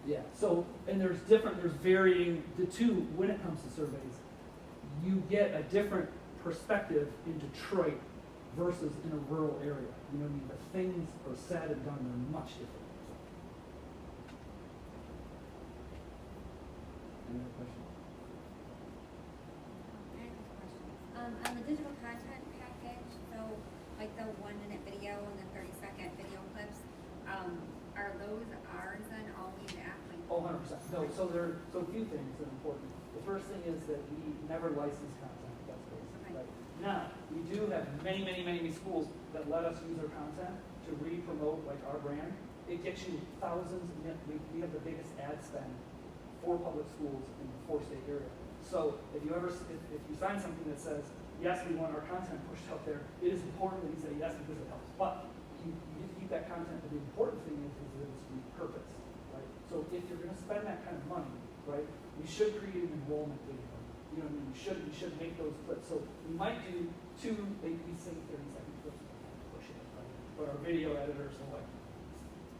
Yeah, so, and there's varying, when it comes to surveys, you get a different perspective in Detroit versus in a rural area. You know what I mean? The things are said and done are much different. Any other questions? I have a question. On the digital content package, so like the 1-minute video and the 30-second video clips, are those ours then always at like? Oh, 100%. No, so a few things that are important. The first thing is that we never license content. That's basic, right? Now, we do have many schools that let us use their content to re-promote like our brand. It gets you thousands. We have the biggest ad spend for public schools in the 4-state area. So if you sign something that says, yes, we want our content pushed out there, it is important that you say yes because it helps. But you keep that content, but the important thing is that it's repurposed, right? So if you're going to spend that kind of money, right, we should create an enrollment video. You know what I mean? We should make those clips. So we might do 2, we say 30-second clips, push it, right? But our video editors are like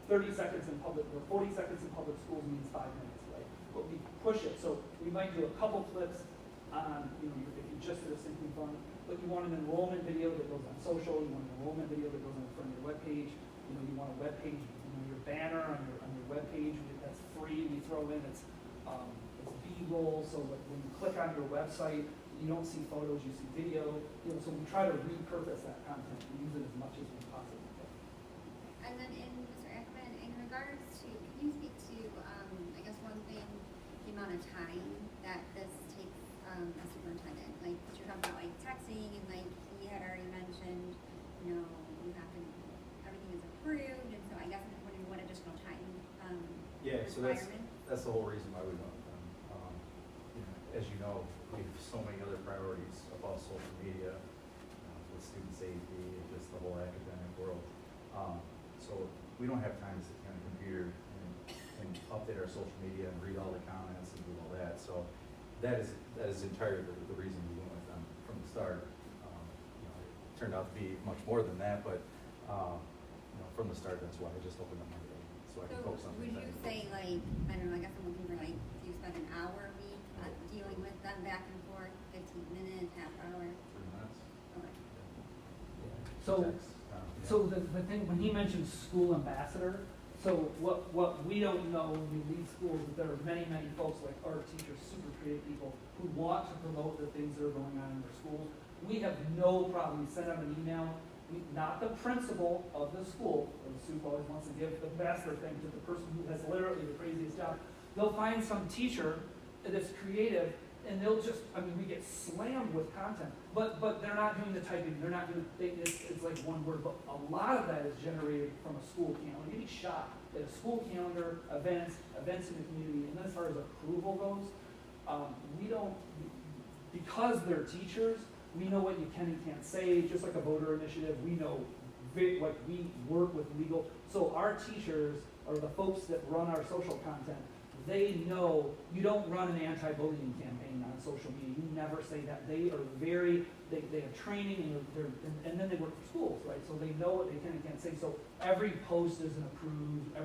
30 seconds in public, or 40 seconds in public schools means 5 minutes, right? But we push it. So we might do a couple clips on, if you just did a sinking fund, but you want an enrollment video that goes on social, you want an enrollment video that goes on the front of your webpage, you want a webpage, your banner on your webpage, that's free, we throw in, it's B-roll, so that when you click on your website, you don't see photos, you see video, so we try to repurpose that content and use it as much as we possibly can. And then Mr. Ackerman, in regards to, can you speak to, I guess one thing, the amount of time that this takes a superintendent? Like, you're talking about like texting, and like he had already mentioned, you have to, everything is approved, and so I guess I'm wondering what additional time Yeah, so requirement? that's the whole reason why we went with them. As you know, we have so many other priorities above social media, with student safety and just the whole academic world. So we don't have time to sit behind a computer and update our social media and read all the comments and do all that. So that is entirely the reason we went with them from the start. It turned out to be much more than that, but from the start, that's why I just opened up my day so I can focus on would things. you say like, I don't know, I guess I'm looking for like, do you spend an hour a week dealing with them back and forth, 15 minutes, half hour? 3 minutes. Okay. So, Text, so the thing, when he mentioned school ambassador, So what we don't know when we leave schools is there are many, many folks like art teachers, super creative people who want to promote the things that are going on in their schools. We have no problem. We send out an email. Not the principal of the school, or the soup always wants to give the master thing to the person who has literally the craziest job. They'll find some teacher that's creative, and they'll just, I mean, we get slammed with content, but they're not doing the typing, they're not doing, it's like one word, but a lot of that is generated from a school calendar. You'd be shocked at a school calendar, events in the community, and then as far as approval goes, we don't, because they're teachers, we know what you can and can't say, just like a voter initiative, we know what we work with legal. So our teachers, or the folks that run our social content, they know you don't run an anti-bullying campaign on social media. You never say that. They are they have training and then they work for schools, right? So they know what they can and can't say. So every post isn't approved,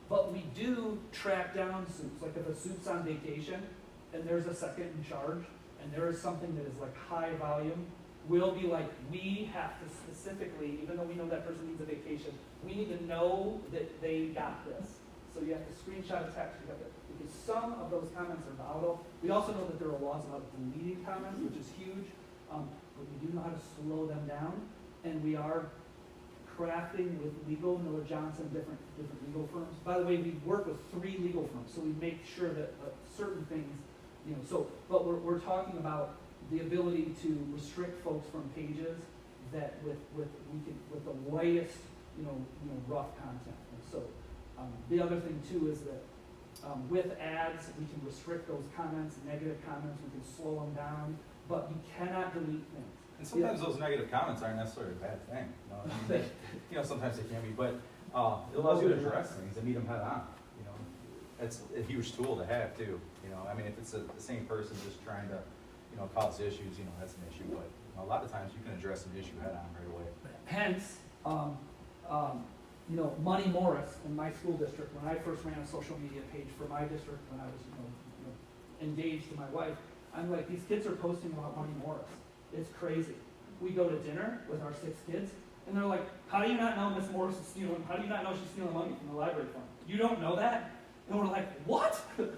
but we do track down suits. Like if a suit's on vacation and there's a second in charge and there is something that is like high volume, we'll be like, we have to specifically, even though we know that person needs a vacation, we need to know that they got this. So you have to screenshot a text, because some of those comments are volatile. We also know that there are laws about deleting comments, which is huge, but we do know how to slow them down, and we are crafting with legal, Miller Johnson, different legal firms. By the way, we work with 3 legal firms, so we make sure that certain things, but we're talking about the ability to restrict folks from pages that with the lightest, rough content. And so the other thing too is that with ads, we can restrict those comments, negative comments, we can slow them down, but you cannot delete things. And sometimes those negative comments aren't necessarily a bad thing. Sometimes they can be, but it allows you to address things and meet them head on. It's a huge tool to have too. If it's the same person just trying to, cause issues, that's an issue. But a lot of times you can address an issue head on right away. Hence, Money Morris in my school district, when I first ran a social media page for my district, when I was, engaged to my wife, I'm like, these kids are posting about Money Morris. It's crazy. We go to dinner with our 6 kids, and they're like, how do you not know Miss Morris is stealing? How do you not know she's stealing money from the library fund? You don't know that? And we're like, what?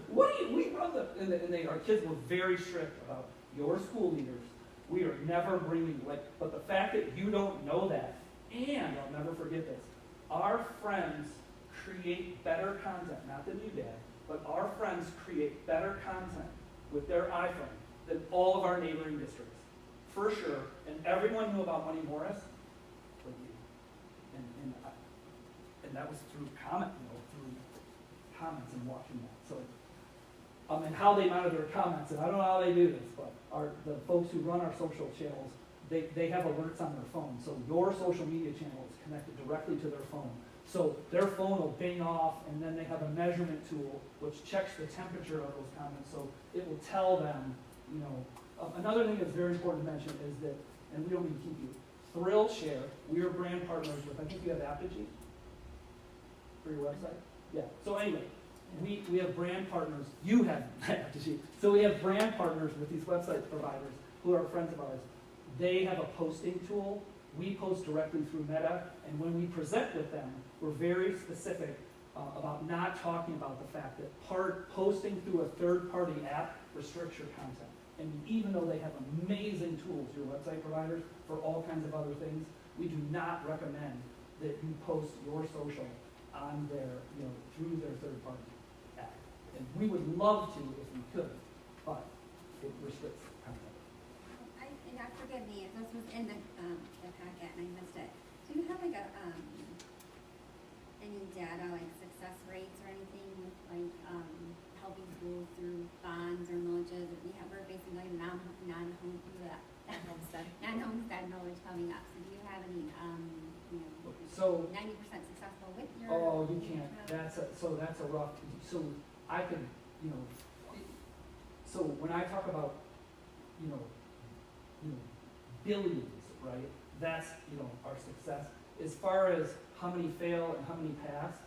What do you, we run the, and our kids were very strict about your school leaders. We are never bringing, but the fact that you don't know that, and I'll never forget this, our friends create better content, not than you did, but our friends create better content with their iPhone than all of our neighboring districts, for sure. And everyone knew about Money Morris, but you. And that was through comments and watching that. So, and how they monitor comments, and I don't know how they do this, but the folks who run our social channels, they have alerts on their phone. So your social media channel is connected directly to their phone. So their phone will bing off, and then they have a measurement tool which checks the temperature of those comments. So it will tell them, another thing that's very important to mention is that, and we don't mean to keep you, Thrill Share, we are brand partners with, I think you have Apogee for your website? Yeah. So anyway, we have brand partners. You have Apogee. So we have brand partners with these website providers who are friends of ours. They have a posting tool. We post directly through Meta, and when we present with them, we're very specific about not talking about the fact that posting through a third-party app restricts your content. And even though they have amazing tools, your website providers, for all kinds of other things, we do not recommend that you post your social on their, through their third-party app. And we would love to if we could, but it restricts content. And forgive me, if this was in the packet and I missed it. Do you have any data, like success rates or anything, like helping schools through bonds or millages? We're basically non-homestead millage coming up. So do you have any, 90% successful with your? Oh, you can't. That's a rough. So I can, So when I talk about, billions, right? That's, our success. As far as how many fail and how many pass,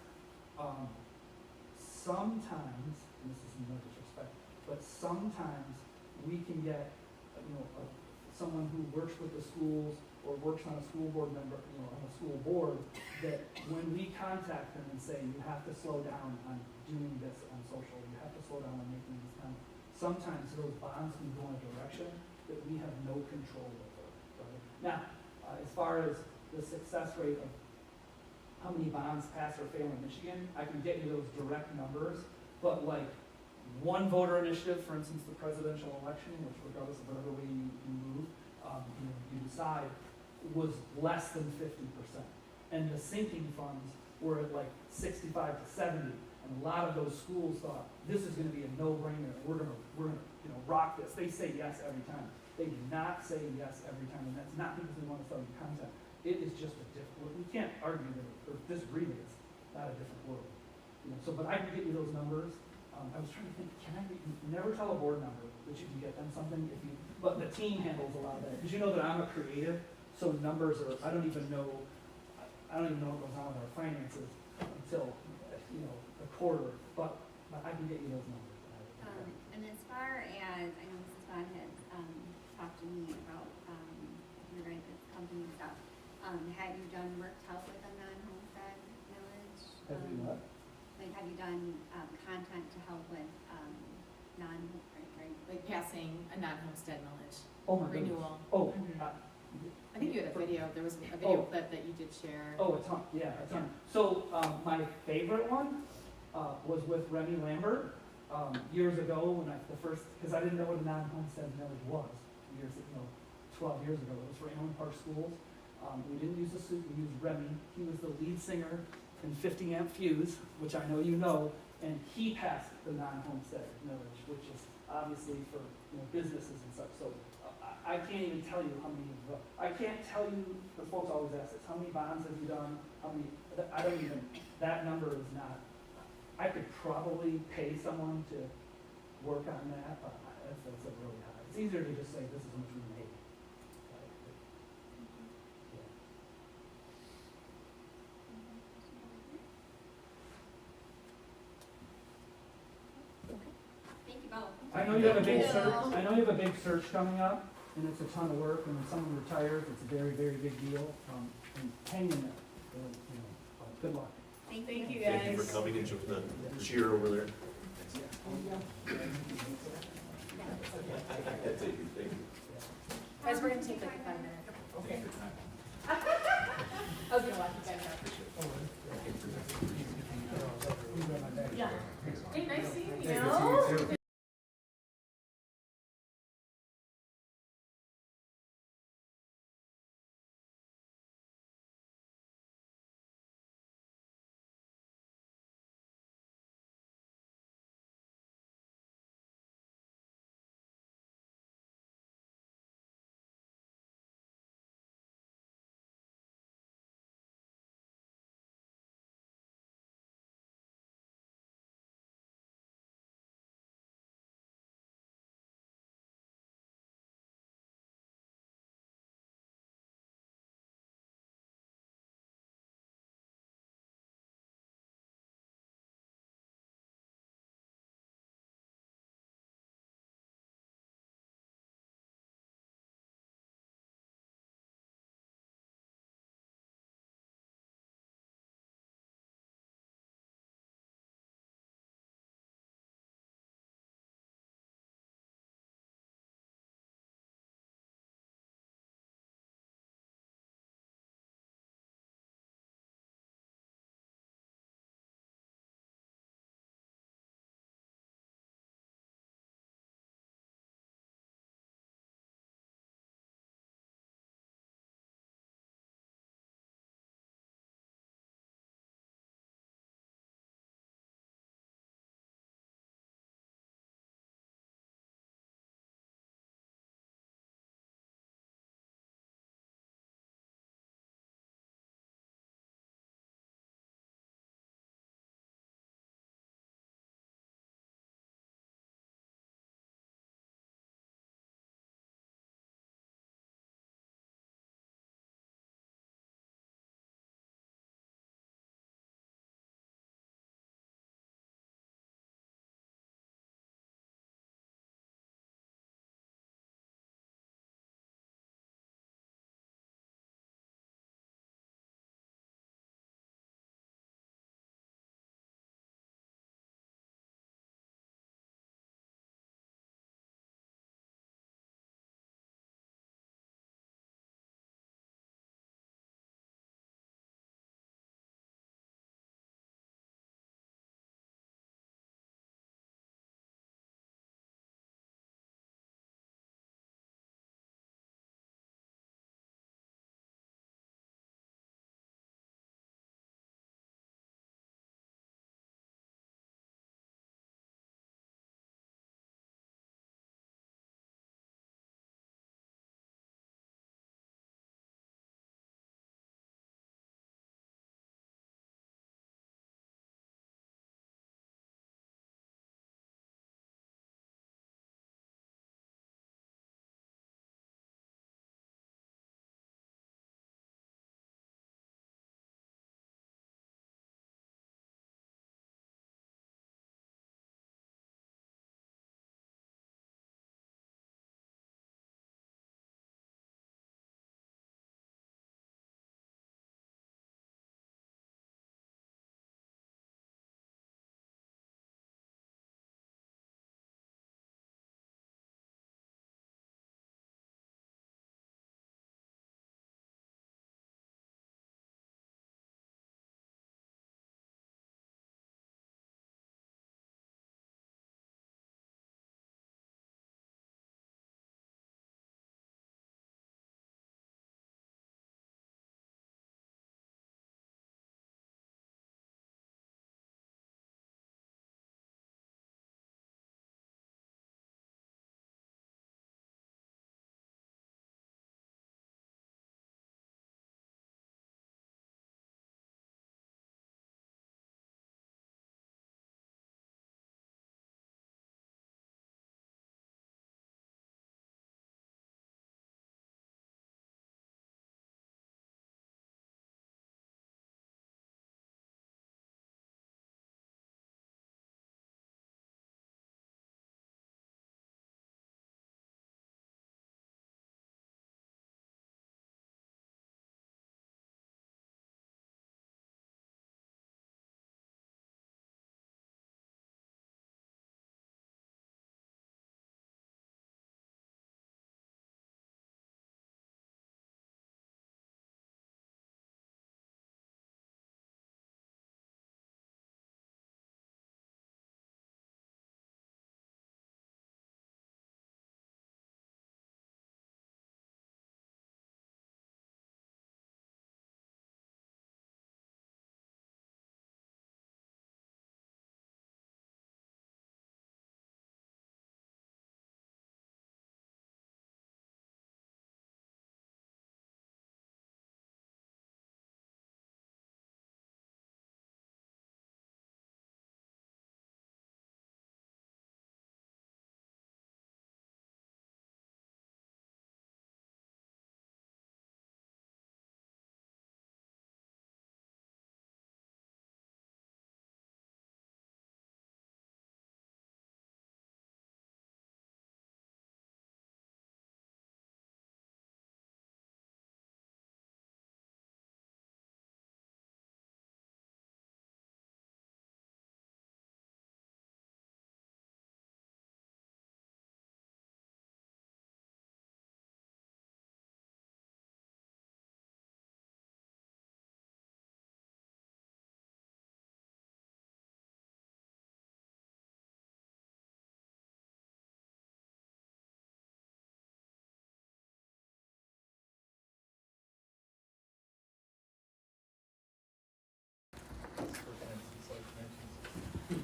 sometimes, and this is no disrespect, but sometimes we can get, someone who works with the schools or works on a school board member, on a school board, that when we contact them and say, you have to slow down on doing this on social, you have to slow down on making these comments, sometimes those bonds can go in a direction that we have no control over. Right? Now, as far as the success rate of how many bonds pass or fail in Michigan, I can get you those direct numbers, but like one voter initiative, for instance, the presidential election, which regardless of whatever way you move, you decide, was less than 50%. And the sinking funds were at like 65 to 70. And a lot of those schools thought, this is gonna be a no-brainer, we're gonna rock this. They say yes every time. They do not say yes every time, and that's not because we want to sell you content. It is just a different, we can't argue that or disagree that it's not a different world. So, but I can get you those numbers. I was trying to think, never tell a board member that you can get them something but the team handles a lot of that. Because you know that I'm a creative, so numbers are, I don't even know what goes on with our finances until, a quarter, but I can get you those numbers. And as far as, I know Mrs. Vaughn had, talked to me about, your guys' company stuff. Have you done work to help with a non-homestead millage? Have we what? Like, have you done, content to help with, Like passing a non-homestead millage Oh my goodness. renewal. Oh, I think you had a video, there was a video clip that you did share. Oh, a ton, yeah, a ton. So, my favorite one, was with Remy Lambert, years ago when because I didn't know what a non-homestead millage was, 12 years ago. It was for Almont Park Schools. We didn't use a suit, we used Remy. He was the lead singer in 50 Amp Fuse, which I know you know, and he passed the non-homestead millage, which is obviously for businesses and such. So I can't even tell you how many. I can't tell you. The folks always ask this: how many bonds have you done? How many? I don't even. That number is not. I could probably pay someone to work on that, but that's a really high. It's easier to just say this is how much we made. Thank you both. I know you have a big Thank you. search. I know you have a big search coming up, and it's a ton of work. And when someone retires, it's a very, very big deal. And hang in there. Good luck. Thank you Thank you guys. for coming and joining the cheer over there. That's it, thank you. Guys, we're gonna take like a 5-minute. Okay. I was gonna walk you guys out. Yeah. Hey, nice seeing you. Thank you.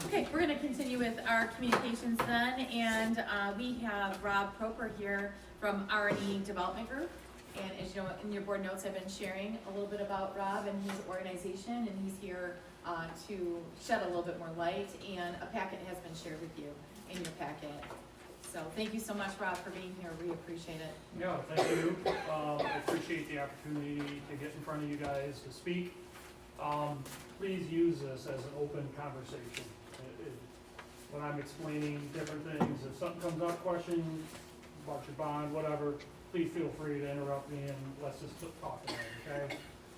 Okay, we're gonna continue with our communications then, and we have Rob Proper here from R&E Development Group. And as you know, in your board notes, I've been sharing a little bit about Rob and his organization, and he's here to shed a little bit more light, and a packet has been shared with you in your packet. So thank you so much, Rob, for being here. We appreciate it. Yeah, thank you. I appreciate the opportunity to get in front of you guys to speak. Please use this as an open conversation. When I'm explaining different things, if something comes up, question about your bond, whatever, please feel free to interrupt me and let's just talk about it,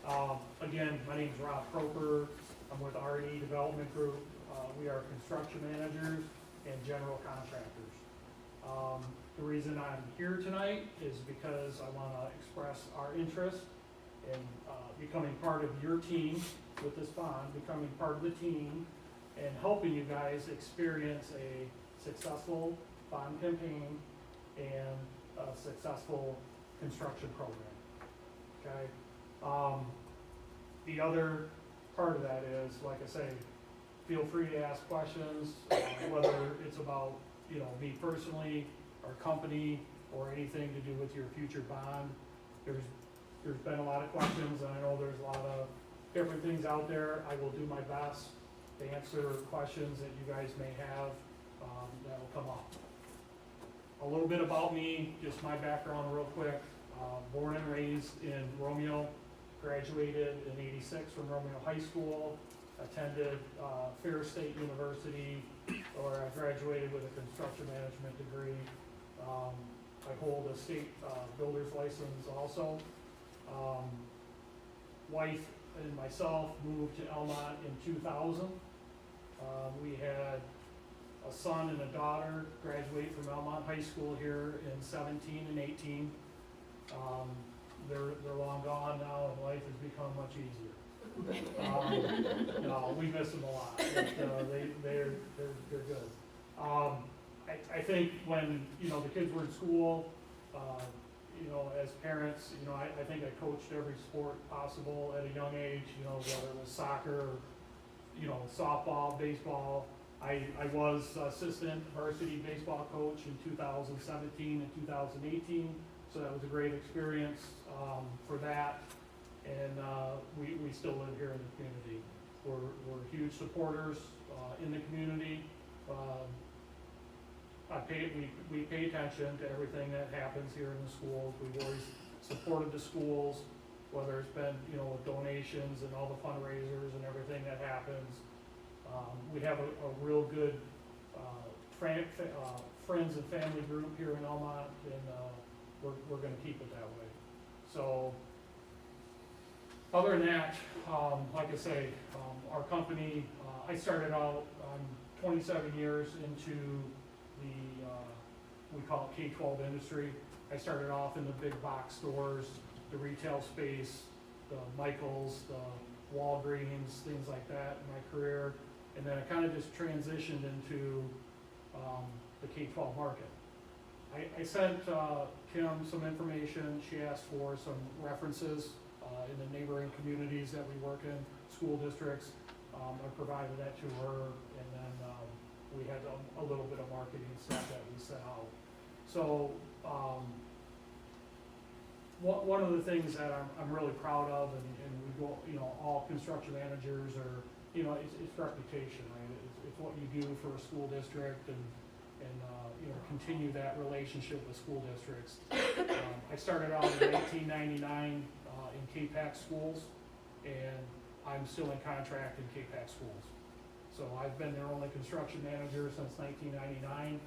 okay? Again, my name's Rob Proper. I'm with R&E Development Group. We are construction managers and general contractors. The reason I'm here tonight is because I want to express our interest in becoming part of your team with this bond, becoming part of the team, and helping you guys experience a successful bond campaign and a successful construction program. Okay? The other part of that is, like I say, feel free to ask questions, whether it's about, you know, me personally, our company, or anything to do with your future bond. There's been a lot of questions, and I know there's a lot of different things out there. I will do my best to answer questions that you guys may have that will come up. A little bit about me, just my background real quick. Born and raised in Romeo, graduated in '86 from Romeo High School, attended Fair State University, where I graduated with a construction management degree. I hold a state builder's license also. Wife and myself moved to Almont in 2000. We had a son and a daughter graduate from Almont High School here in 17 and 18. They're long gone now, and life has become much easier. No, we miss them a lot. But, they're good. I think when, you know, the kids were in school, you know, as parents, you know, I think I coached every sport possible at a young age, you know, whether it was soccer, or, you know, softball, baseball. I was assistant varsity baseball coach in 2017 and 2018, so that was a great experience for that. And we still live here in the community. We're huge supporters in the community. We pay attention to everything that happens here in the schools. We've always supported the schools, whether it's been, you know, with donations and all the fundraisers and everything that happens. We have a real good friends and family group here in Almont, and we're going to keep it that way. So, other than that, like I say, our company, I started out 27 years into the, we call it K-12 industry. I started off in the big box stores, the retail space, the Michaels, the Walgreens, things like that in my career. And then I kind of just transitioned into the K-12 market. I sent Kim some information. She asked for some references in the neighboring communities that we work in, school districts. I provided that to her, and then we had a little bit of marketing stuff that we sent out. So one of the things that I'm really proud of, and we go, you know, all construction managers are, you know, it's reputation, right? It's what you do for a school district, and you know, continue that relationship with school districts. I started out in 1999 in K-PAC schools, and I'm still in contract in K-PAC schools. So I've been their only construction manager since 1999.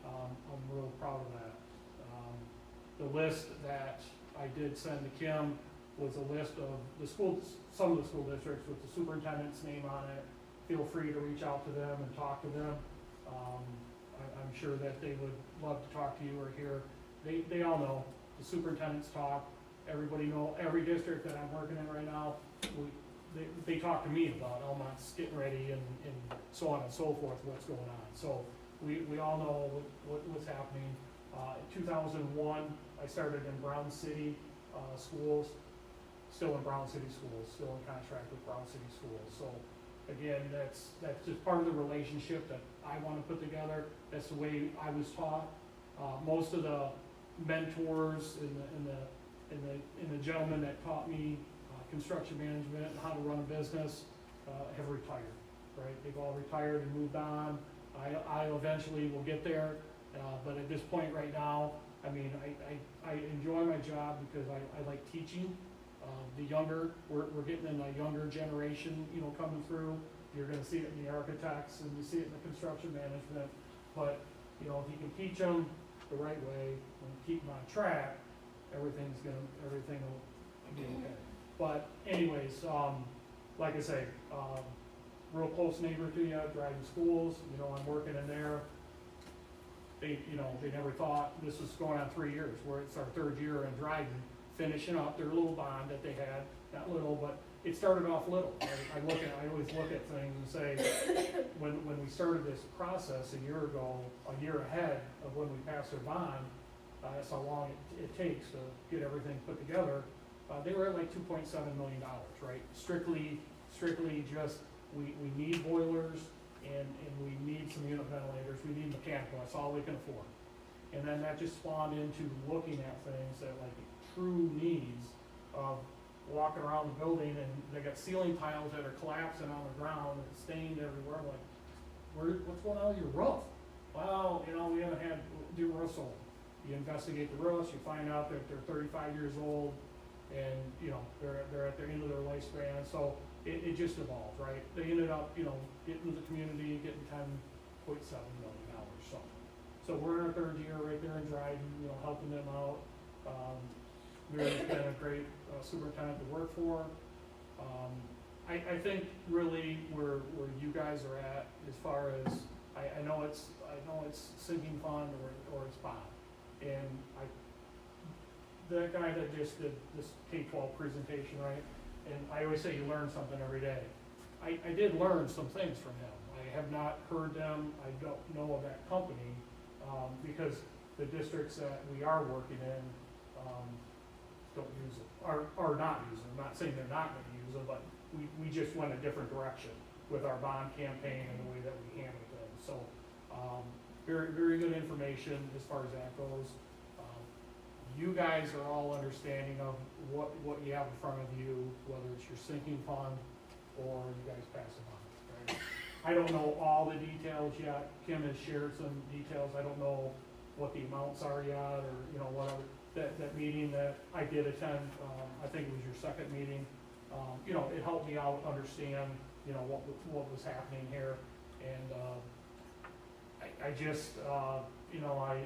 I'm real proud of that. The list that I did send to Kim was a list of the schools, some of the school districts with the superintendent's name on it. Feel free to reach out to them and talk to them. I'm sure that they would love to talk to you or hear. They all know the superintendents talk. Everybody know, every district that I'm working in right now, they talk to me about Almont's getting ready and so on and so forth, what's going on. So we all know what's happening. In 2001, I started in Brown City schools, still in Brown City schools, still in contract with Brown City schools. So again, that's just part of the relationship that I wanna put together, that's the way I was taught. Most of the mentors and the gentlemen that taught me, construction management and how to run a business, have retired, right? They've all retired and moved on. I eventually will get there, but at this point right now, I mean, I enjoy my job because I like teaching. The younger, we're getting in a younger generation, you know, coming through. You're gonna see it in the architects and you see it in the construction management. But, you know, if you can teach them the right way and keep them on track, everything will be okay. But anyways, like I say, real close neighbor to you, driving schools, you know, I'm working in there. They never thought, this was going on 3 years, where it's our 3rd year in driving, finishing up their little bond that they had, not little, but it started off little. I always look at things and say, when we started this process a year ago, a year ahead of when we passed our bond, that's how long it takes to get everything put together. They were at like $2.7 million, right? Strictly just, we need boilers and we need some unit ventilators, we need mechanical, that's all we can afford. And then that just spawned into looking at things that like true needs of walking around the building and they got ceiling tiles that are collapsing on the ground and stained everywhere. I'm like, what's going on with your roof? Well, you know, we haven't had new roofs sold. You investigate the roofs, you find out that they're 35 years old and, you know, they're at the end of their lifespan. So it just evolved, right? They ended up, you know, getting the community, getting $10.7 million. So we're in our 3rd year right there in Dryden, you know, helping them out. Mary's been a great superintendent to work for. I think really where you guys are at, as far as I know it's sinking fund or it's bond, and that guy that just did this K-12 presentation, right? And I always say you learn something every day. I did learn some things from him. I have not heard them. I don't know of that company because the districts that we are working in don't use it, are not using it. I'm not saying they're not going to use it, but we just went a different direction with our bond campaign and the way that we handle things. So very, very good information as far as that goes. You guys are all understanding of what you have in front of you, whether it's your sinking fund or you guys pass a bond, right? I don't know all the details yet. Kim has shared some details. I don't know what the amounts are yet, or, you know, whatever. That meeting that I did attend, I think it was your 2nd meeting, you know, it helped me out understand, you know, what was happening here. And I just, you know,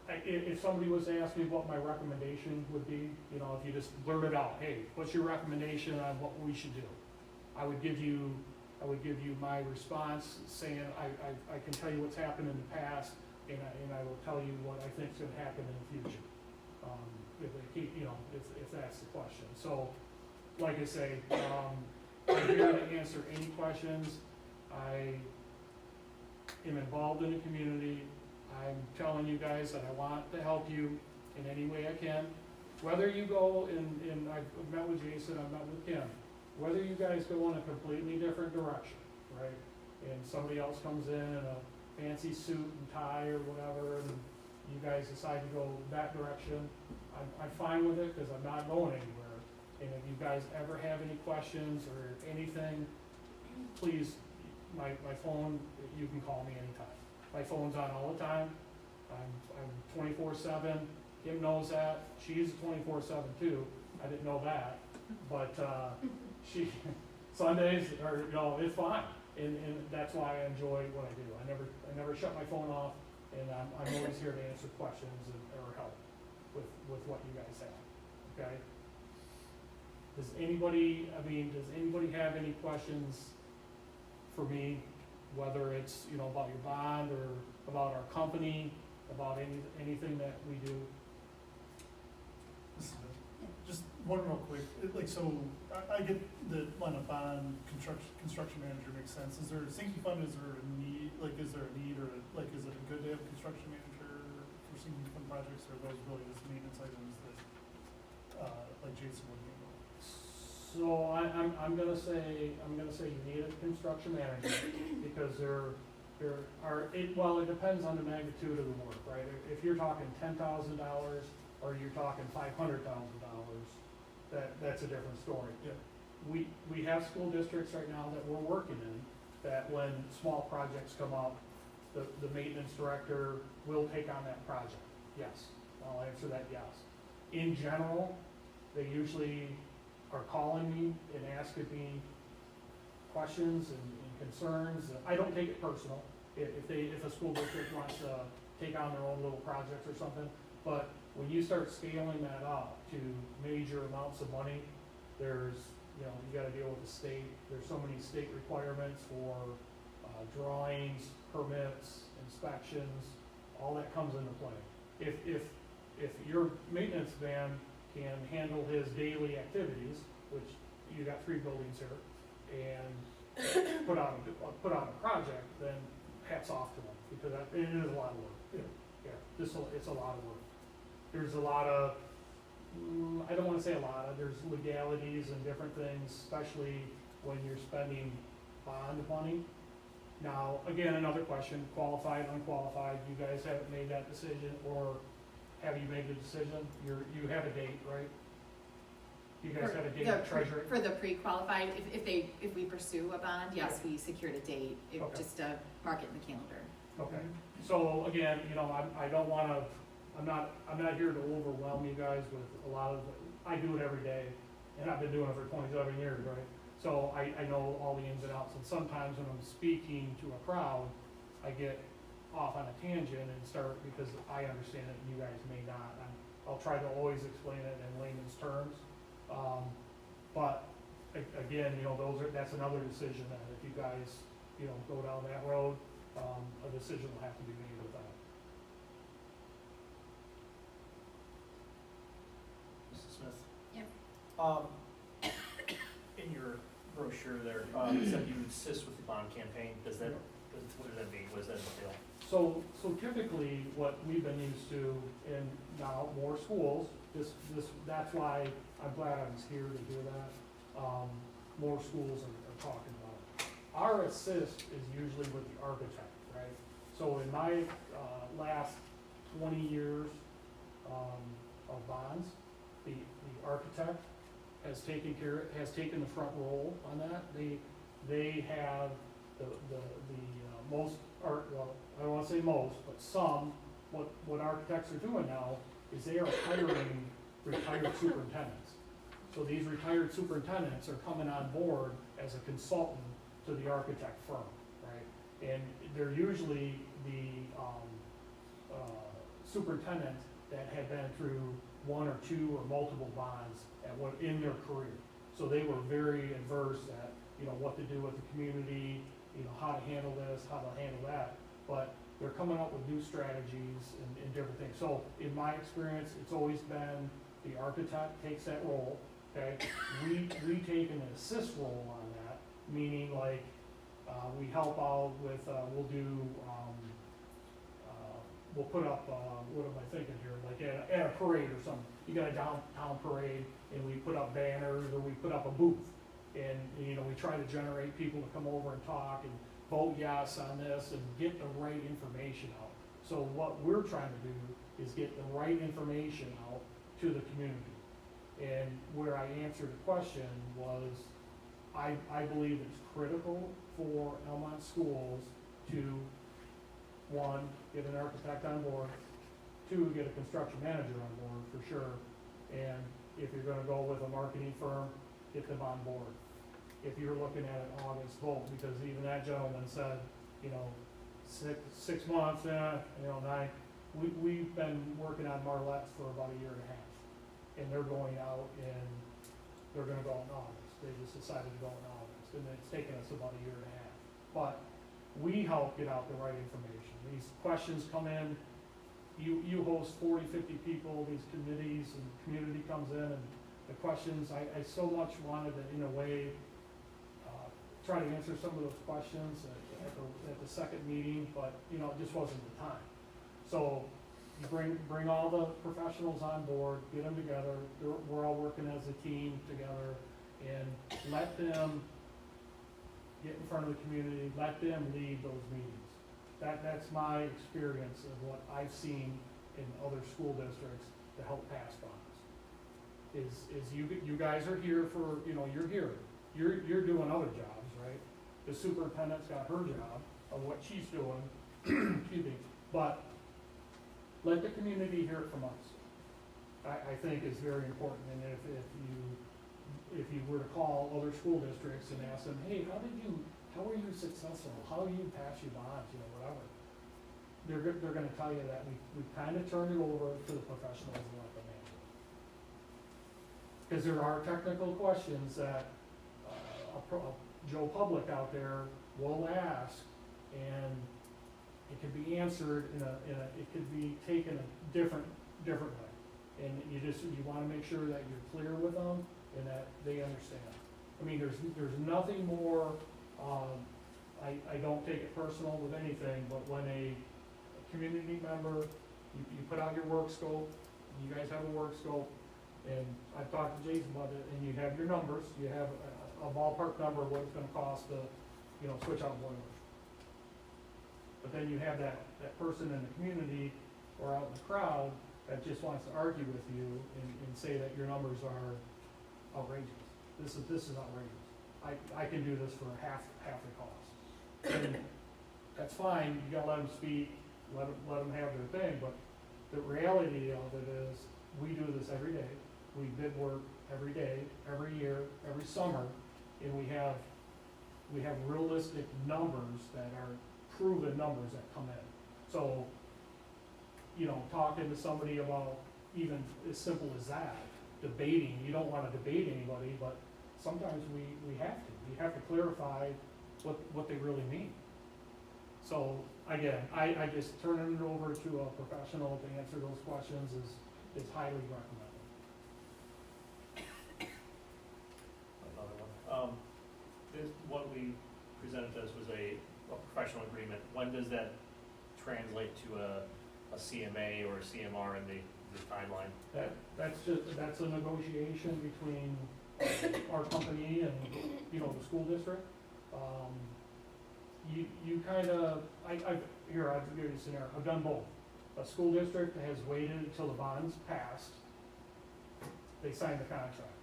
if somebody was to ask me what my recommendation would be, you know, if you just blurted out, hey, what's your recommendation on what we should do? I would give you my response saying, I can tell you what's happened in the past, and I will tell you what I think is gonna happen in the future. If that's the question. So, like I say, I'm here to answer any questions. I am involved in the community. I'm telling you guys that I want to help you in any way I can. Whether you go and I've met with Jason, I've met with Kim, whether you guys go in a completely different direction, right? And somebody else comes in a fancy suit and tie or whatever, and you guys decide to go that direction, I'm fine with it because I'm not going anywhere. And if you guys ever have any questions or anything, please, my phone, you can call me anytime. My phone's on all the time. I'm 24/7. Kim knows that. She's 24/7 too. I didn't know that, but she Sundays are, you know, it's fine, and that's why I enjoy what I do. I never shut my phone off, and I'm always here to answer questions or help with what you guys have. Okay. Does anybody have any questions for me? Whether it's, you know, about your bond or about our company, about anything that we do. Just one real quick, so I get the on a bond construction manager makes sense. Is there a sinking fund? Is there a need? Is there a need, or is it good to have a construction manager for sinking fund projects, or are those really just maintenance items that like Jason would handle? So I'm gonna say you need a construction manager, because it depends on the magnitude of the work, right? If you're talking $10,000, or you're talking $500,000, that's a different story. Yeah. We have school districts right now that we're working in, that when small projects come up, the maintenance director will take on that project. Yes, I'll answer that yes. In general, they usually are calling me and asking me questions and concerns. I don't take it personal if a school district wants to take on their own little project or something, but when you start scaling that up to major amounts of money, there's, you gotta deal with the state. There's so many state requirements for drawings, permits, inspections, all that comes into play. If your maintenance man can handle his daily activities, which you got 3 buildings here, and put out a project, then hats off to them, because it is a lot of work. It's a lot of work. There's a lot of, I don't wanna say a lot of, there's legalities and different things, especially when you're spending bond money. Now, again, another question, qualified, unqualified, you guys haven't made that decision, or have you made the decision? You have a date, right? You guys have a date at Treasury? For the pre-qualified, if we pursue a bond, yes, we secured a date, Okay. just to mark it in the calendar. Okay, so again, I don't wanna, I'm not here to overwhelm you guys with a lot of, I do it every day, and I've been doing it for 27 years, right? So I know all the ins and outs, and sometimes when I'm speaking to a crowd, I get off on a tangent and start, because I understand it and you guys may not. I'll try to always explain it in layman's terms. But again, that's another decision that if you guys, go down that road, a decision will have to be made with that. Mrs. Smith? Yep. In your brochure there, it said you assist with the bond campaign. What does that mean? What does that entail? So typically, what we've been used to in now more schools, that's why I'm glad I was here to do that. More schools are talking about it. Our assist is usually with the architect, right? So in my last 20 years of bonds, the architect has taken the front role on that. They have the most, or well, I don't want to say most, but some. What architects are doing now is they are hiring retired superintendents. So these retired superintendents are coming on board as a consultant to the architect firm, right? And they're usually the superintendent that had been through 1 or 2 or multiple bonds in their career. So they were very adverse at, what to do with the community, how to handle this, how to handle that. But they're coming up with new strategies and different things. So in my experience, it's always been the architect takes that role, okay? We take an assist role on that, meaning like, we help out with, we'll put up, what am I thinking here, like at a parade or something. You got a downtown parade, and we put up banners, or we put up a booth. And, we try to generate people to come over and talk and vote yes on this and get the right information out. So what we're trying to do is get the right information out to the community. And where I answered the question was, I believe it's critical for Almont schools to, 1, get an architect on board, 2, get a construction manager on board for sure, and if you're gonna go with a marketing firm, get them on board. If you're looking at an August vote, because even that gentleman said, 6 months, 9, we've been working on Marlette's for about a year and a half, and they're going out and they're gonna go in August. They just decided to go in August, and it's taken us about a year and a half. But we help get out the right information. These questions come in, you host 40, 50 people, these committees, and the community comes in, and the questions, I so much wanted to, in a way, try to answer some of those questions at the second meeting, but, it just wasn't the time. So you bring all the professionals on board, get them together, we're all working as a team together, and let them get in front of the community, let them lead those meetings. That's my experience of what I've seen in other school districts to help pass bonds. Is you guys are here for, you're here, you're doing other jobs, right? The superintendent's got her job of what she's doing, excuse me, but let the community hear it from us. I think is very important, and if you were to call other school districts and ask them, hey, how were you successful? How do you pass your bonds, whatever? They're gonna tell you that we kind of turned it over to the professionals and let them answer. Because there are technical questions that Joe Public out there will ask, and it can be answered it could be taken a different way. And you wanna make sure that you're clear with them and that they understand. I mean, there's nothing more, I don't take it personal with anything, but when a community member, you put out your work scope, you guys have a work scope, and I've talked to Jason about it, and you have your numbers, you have a ballpark number of what it's gonna cost to, switch out boilers. But then you have that person in the community or out in the crowd that just wants to argue with you and say that your numbers are outrageous. This is outrageous. I can do this for half the cost. And that's fine, you gotta let them speak, let them have their thing, but the reality of it is, we do this every day. We bid work every day, every year, every summer, and we have realistic numbers that are proven numbers that come in. So, talking to somebody about even as simple as that, debating, you don't wanna debate anybody, but sometimes we have to. We have to clarify what they really mean. So, again, I just turning it over to a professional to answer those questions is highly recommended. Another one. What we presented to us was a professional agreement. When does that translate to a CMA or a CMR in the timeline? That's a negotiation between our company and, the school district. You kind of, I'll give you a scenario. I've done both. A school district has waited until the bonds passed, they sign the contract.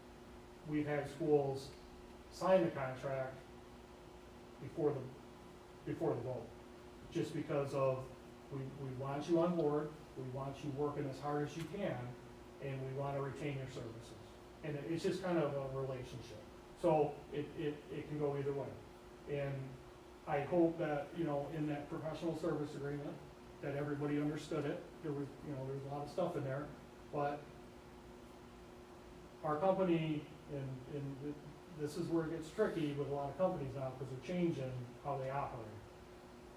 We've had schools sign the contract before the vote, just because of, we want you on board, we want you working as hard as you can, and we want to retain your services. And it's just kind of a relationship. So it can go either way. And I hope that, in that professional service agreement, that everybody understood it. There was, there's a lot of stuff in there, but our company, and this is where it gets tricky with a lot of companies now, because they're changing how they operate.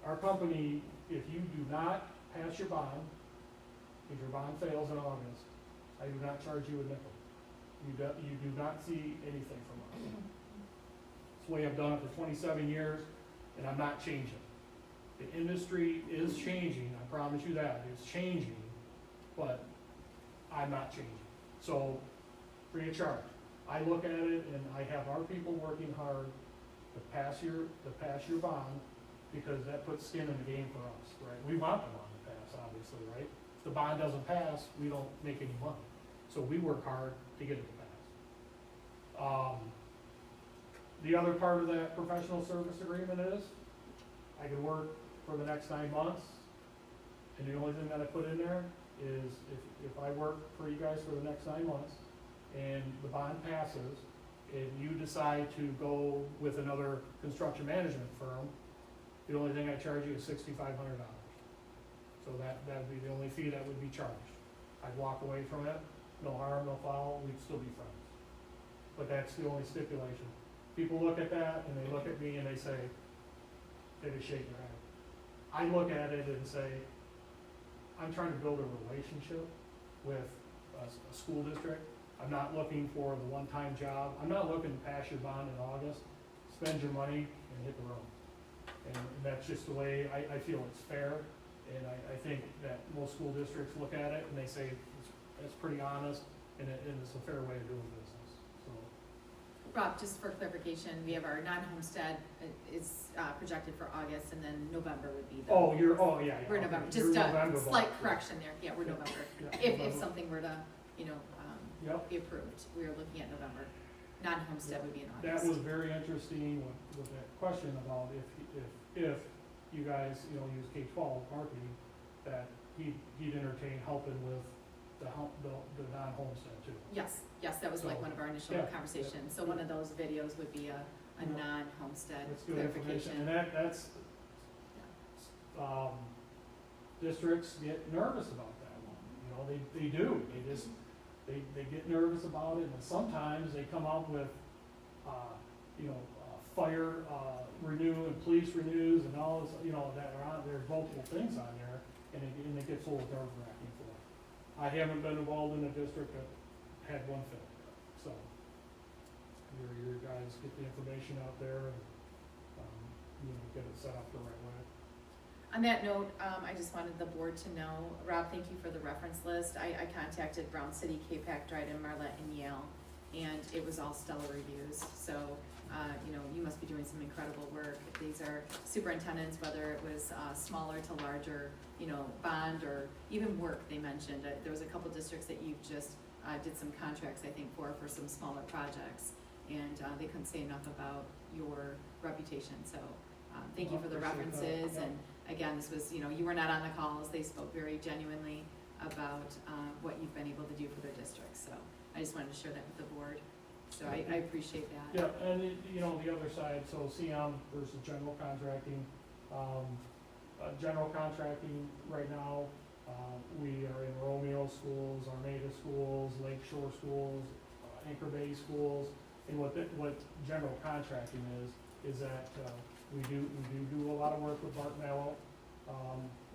Our company, if you do not pass your bond, if your bond fails in August, I do not charge you a nickel. You do not see anything from us. It's the way I've done it for 27 years, and I'm not changing. The industry is changing, I promise you that, it's changing, but I'm not changing. So, free of charge. I look at it and I have our people working hard to pass your bond, because that puts skin in the game for us, right? We want the bond to pass, obviously, right? If the bond doesn't pass, we don't make any money. So we work hard to get it to pass. The other part of that professional service agreement is, I can work for the next 9 months, and the only thing that I put in there is if I work for you guys for the next 9 months, and the bond passes, and you decide to go with another construction management firm, the only thing I charge you is $6,500. So that'd be the only fee that would be charged. I'd walk away from it, no harm, no foul, we'd still be friends. But that's the only stipulation. People look at that, and they look at me, and they say, they just shake their head. I look at it and say, I'm trying to build a relationship with a school district. I'm not looking for the one-time job. I'm not looking to pass your bond in August, spend your money, and hit the road. And that's just the way I feel it's fair, and I think that most school districts look at it and they say, that's pretty honest, and it's a fair way of doing business, so. Rob, just for clarification, we have our non-homestead is projected for August, and then November would be the. Oh, yeah, yeah. We're okay, November, you're just a November slight block. correction there, yeah, we're Yeah. November. Yeah, If November. something were to, you know, Yep. be approved, we are looking at November. Non-homestead would be in That August. was very interesting with that question about if you guys, you know, use K-12 marketing, that he'd entertain helping with the non-homestead too. Yes, that was like So, one of our initial yeah, conversations, yeah. so one of those videos would be a Yeah. non-homestead That's good information, clarification. and that's, districts get nervous about that one, you know, they do, they get nervous about it, and sometimes they come out with, fire, renew and police renews and all this, you know, that are on, there's multiple things on there, and it gets a little nerve wracking for them. I haven't been involved in a district that had one failure, so your guys get the information out there and, get it set up the right way. On that note, I just wanted the board to know, Rob, thank you for the reference list. I contacted Brown City, K-Pac, Dryden, Marlette, and Yale, and it was all stellar reviews. So, you must be doing some incredible work. These are superintendents, whether it was smaller to larger, bond or even work they mentioned. There was a couple districts that you just did some contracts, I think, for some smaller projects. And they couldn't say enough about your reputation. So thank you for the Appreciate that. references. Yeah. And again, this was, you were not on the calls. They spoke very genuinely about what you've been able to do for their district. So I just wanted to share that with the board. So I appreciate that. Yeah, and the other side, so CM versus general contracting. General contracting right now, we are in Romeo schools, Armada schools, Lake Shore schools, Anchor Bay schools. And what general contracting is that we do a lot of work with Bart Mallow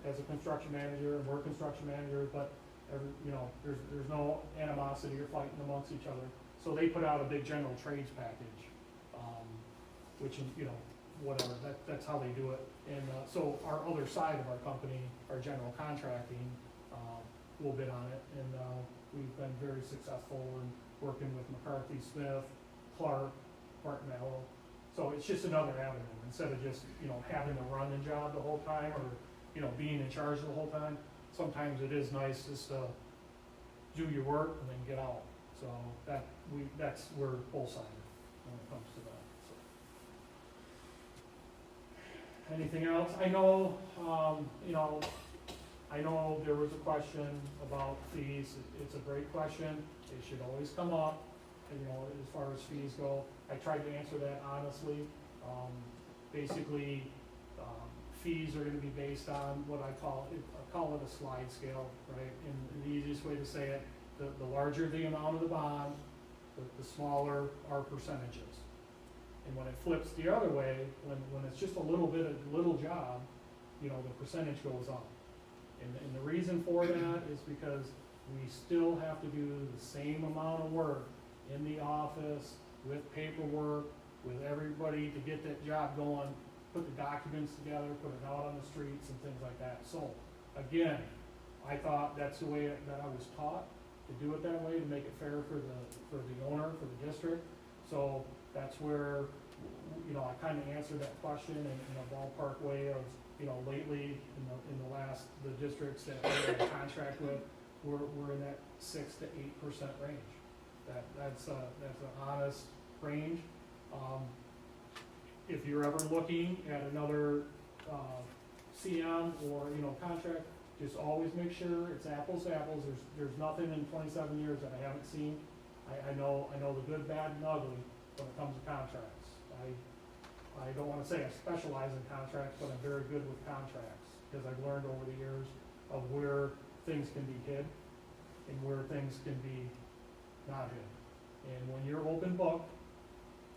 as a construction manager, and we're construction managers, but there's no animosity or fighting amongst each other. So they put out a big general trades package, which is, whatever, that's how they do it. And so our other side of our company, our general contracting, will bid on it. And we've been very successful in working with McCarthy, Smith, Clark, Bart Mallow. So it's just another avenue, instead of just, having to run the job the whole time, or, being in charge the whole time. Sometimes it is nice just to do your work and then get out. So that's where both sides when it comes to that. So. Anything else? I know, I know there was a question about fees. It's a great question. It should always come up, as far as fees go. I tried to answer that honestly. Basically, fees are gonna be based on what I call it a slide scale, right? And the easiest way to say it, the larger the amount of the bond, the smaller our percentages. And when it flips the other way, when it's just a little job, the percentage goes up. And the reason for that is because we still have to do the same amount of work in the office, with paperwork, with everybody to get that job going, put the documents together, put it out on the streets and things like that. So, again, I thought that's the way that I was taught, to do it that way, to make it fair for the owner, for the district. So that's where, I kind of answered that question in a ballpark way of, lately, the districts that we're in contract with, we're in that 6 to 8% range. That's an honest range. If you're ever looking at another CM or contract, just always make sure it's apples to apples. There's nothing in 27 years that I haven't seen. I know the good, bad, and ugly when it comes to contracts. I don't want to say I specialize in contracts, but I'm very good with contracts, because I've learned over the years of where things can be hid and where things can be not hid. And when you're open book,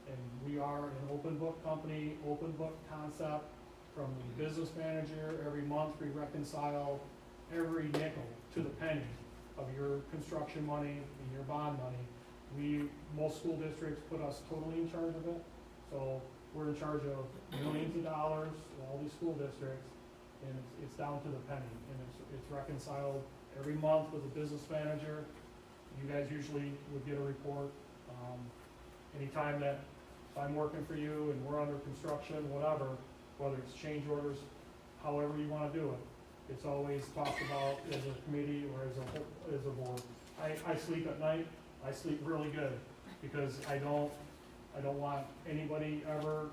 and we are an open book company, open book concept, from the business manager, every month we reconcile every nickel to the penny of your construction money and your bond money. Most school districts put us totally in charge of it, so we're in charge of millions of dollars, all these school districts, and it's down to the penny, and it's reconciled every month with the business manager. You guys usually would get a report, anytime that if I'm working for you and we're under construction, whatever, whether it's change orders, however you wanna do it, it's always talked about as a committee or as a board. I sleep at night, I sleep really good, because I don't want anybody ever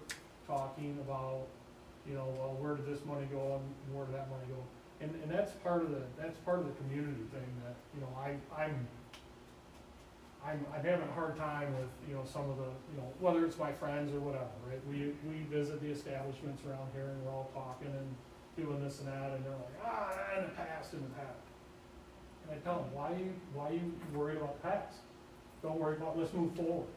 talking about, well, where did this money go and where did that money go? And that's part of the community thing that, I'm having a hard time with, some of the, whether it's my friends or whatever, right? We visit the establishments around here and we're all talking and doing this and that, and they're like, in the past. And I tell them, why are you worried about the past? Don't worry about, let's move forward.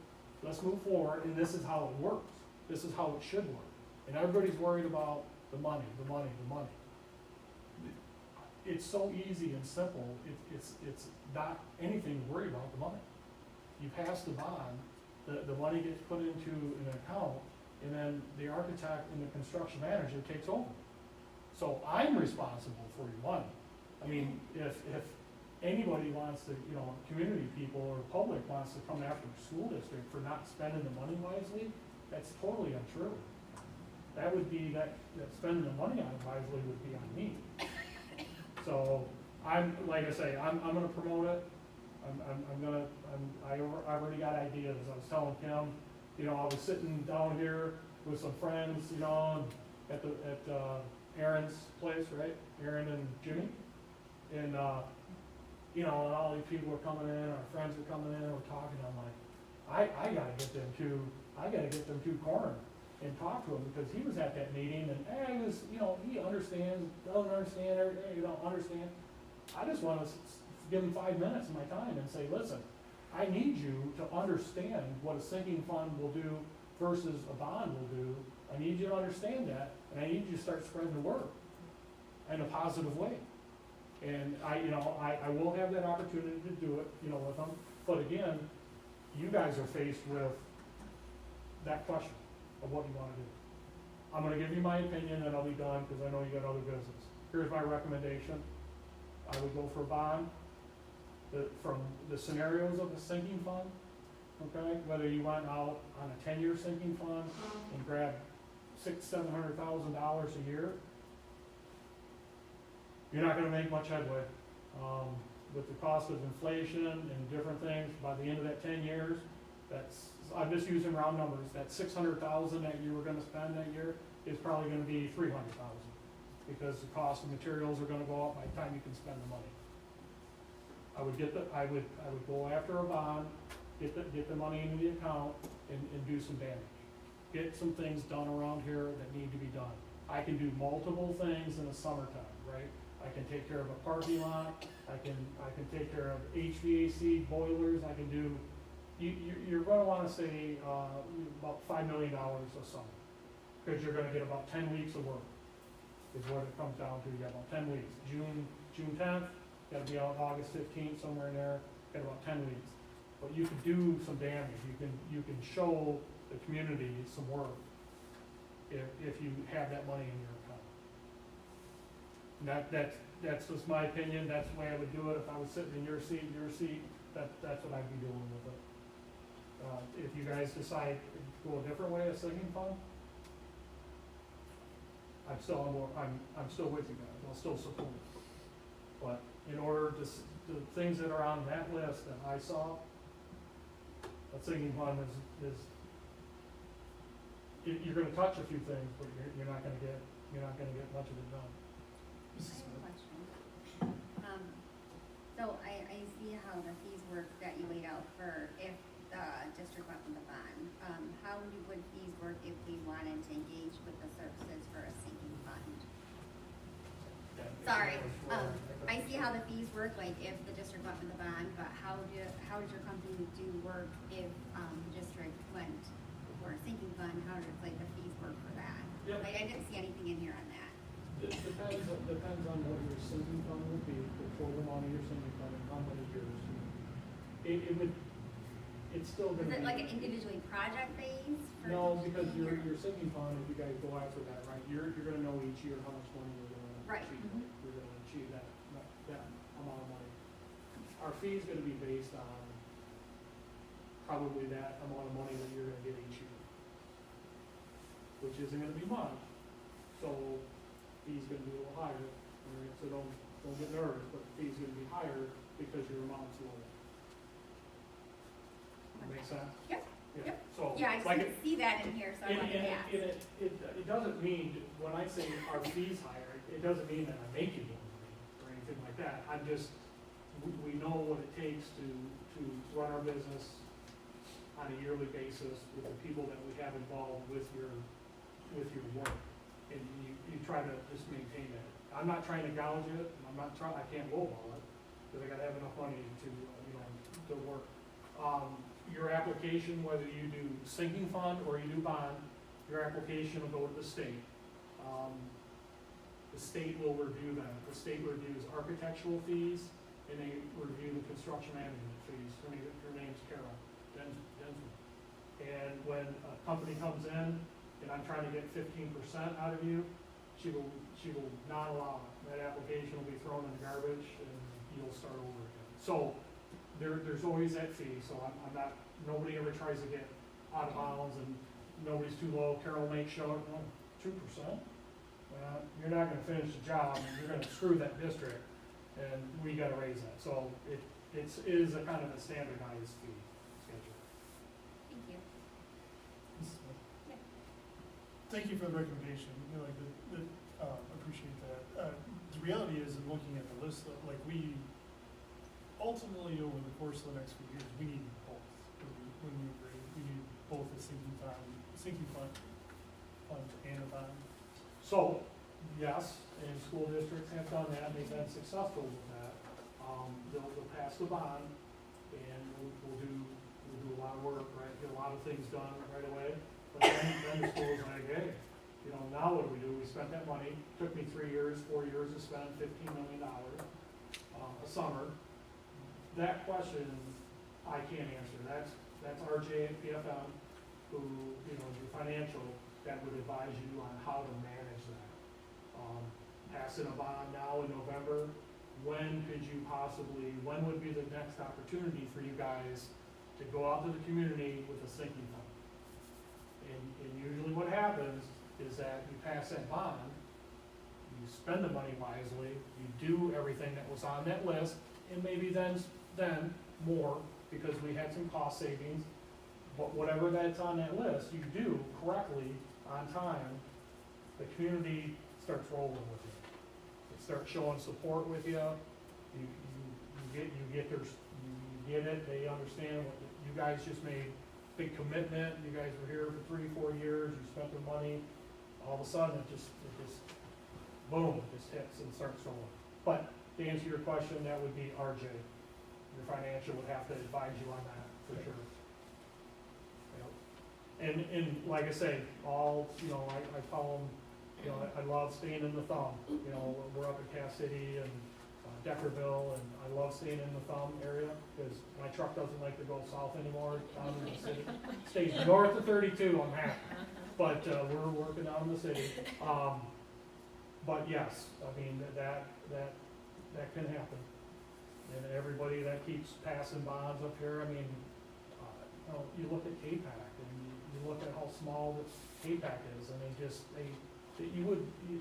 Let's move forward, and this is how it works. This is how it should work. And everybody's worried about the money. It's so easy and simple, it's not anything to worry about the money. You pass the bond, the money gets put into an account, and then the architect and the construction manager takes over. So I'm responsible for your money. I mean, if anybody wants to, community people or public wants to come after the school district for not spending the money wisely, that's totally untrue. That would be, that spending the money on it wisely would be on me. So like I say, I'm gonna promote it. I've already got ideas. I was telling Kim, I was sitting down here with some friends, and at Aaron's place, right? Aaron and Jimmy. And, and all these people were coming in, our friends were coming in, we're talking. I'm like, I gotta get them to Corner and talk to him, because he was at that meeting and, he was, he understands, doesn't understand, everything, you don't understand. I just want to give him 5 minutes of my time and say, listen, I need you to understand what a sinking fund will do versus a bond will do. I need you to understand that, and I need you to start spreading the word in a positive way. And I will have that opportunity to do it, with them. But again, you guys are faced with that question of what you want to do. I'm going to give you my opinion, and I'll be done, because I know you got other business. Here's my recommendation. I would go for a bond. From the scenarios of the sinking fund, okay, whether you went out on a 10-year sinking fund and grab $600,000-700,000 a year, you're not going to make much headway. With the cost of inflation and different things, by the end of that 10 years, I'm just using round numbers, that $600,000 that you were going to spend that year is probably going to be $300,000, because the cost of materials are going to go up by the time you can spend the money. I would go after a bond, get the money into the account, and do some damage. Get some things done around here that need to be done. I can do multiple things in the summertime, right? I can take care of a parking lot, I can take care of HVAC, boilers, I can do, you're gonna wanna say, about $5 million a summer. Because you're gonna get about 10 weeks of work, is what it comes down to. You got about 10 weeks. June 10th, gotta be out August 15th, somewhere in there, got about 10 weeks. But you can do some damage, you can show the community some work if you have that money in your account. And that's just my opinion, that's the way I would do it. If I was sitting in your seat, that's what I'd be doing with it. If you guys decide to go a different way, a sinking fund, I'm still with you guys, I'll still support it. But in order to, the things that are on that list that I saw, a sinking fund is you're gonna touch a few things, but you're not gonna get much of it done. I have a question. So I see how the fees work that you laid out for if the district went with the bond. How would fees work if we wanted to engage with the services for a sinking fund? Sorry, I see how the fees work, like if the district went with the bond, but how does your company do work if the district went for a sinking fund? How does the fees work for that? Yep. Like I didn't see anything in here on that. It depends on what your sinking fund would be, the total amount of your sinking fund and how many years. It's still gonna be. Is it like an individually project based? No, because your sinking fund, if you guys go after that, right, you're gonna know each year how much money you're gonna Right. achieve. You're gonna achieve that amount of money. Our fee's gonna be based on probably that amount of money that you're gonna get each year. Which isn't gonna be much, so fee's gonna be a little higher, all right, so don't get nervous, but the fee's gonna be higher because your amount's lower. Make sense? Yep. Yeah, Yep. so, Yeah, I just like didn't see that in here, so I and, wanted to and, ask. and it doesn't mean, when I say our fees higher, it doesn't mean that I'm making more money or anything like that. I'm just, we know what it takes to run our business on a yearly basis with the people that we have involved with your work. And you try to just maintain that. I'm not trying to gouge it, and I can't lowball it, because I gotta have enough money to work. Your application, whether you do sinking fund or you do bond, your application will go to the state. The state will review them. The state reviews architectural fees, and they review the construction management fees. Her name's Carol Densmore. And when a company comes in, and I'm trying to get 15% out of you, she will not allow it. That application will be thrown in the garbage, and you'll start over again. So, there's always that fee, so I'm not, nobody ever tries to get out of bounds, and nobody's too low. Carol makes sure, 2%? Well, you're not gonna finish the job, and you're gonna screw that district, and we gotta raise that. So it is a kind of a standardized fee schedule. Thank you. Yeah. Thank you for the recommendation, appreciate that. The reality is, in looking at the list, like we, ultimately, over the course of the next few years, we need both. When we agree, we need both the sinking fund and a bond. So, yes, and school districts have done that, and they've been successful with that. They'll pass the bond, and we'll do a lot of work, right, get a lot of things done right away. But then the school's like, hey, now what do? We spent that money, took me 4 years to spend $15 million a summer. That question, I can't answer. That's RJ at PFM, who, is your financial, that would advise you on how to manage that. Passing a bond now in November, when would be the next opportunity for you guys to go out to the community with a sinking fund? And usually what happens is that you pass that bond, you spend the money wisely, you do everything that was on that list, and maybe then more, because we had some cost savings, but whatever that's on that list, you do correctly, on time, the community starts rolling with you. It starts showing support with you, you get it, they understand what, you guys just made big commitment, you guys were here for 3-4 years, you spent the money, all of a sudden it just boom, it just hits and starts rolling. But to answer your question, that would be RJ. Your financial would have to advise you on that, for sure. Yep. And like I say, I call them, I love staying in the thumb. We're up at Cass City and Deckerville, and I love staying in the thumb area, because my truck doesn't like to go south anymore, down in the city. Stays north of 32, I'm happy. But, we're working out in the city. But yes, I mean, that can happen. And everybody that keeps passing bonds up here, I mean, you look at K-PAC, and you look at how small this K-PAC is, and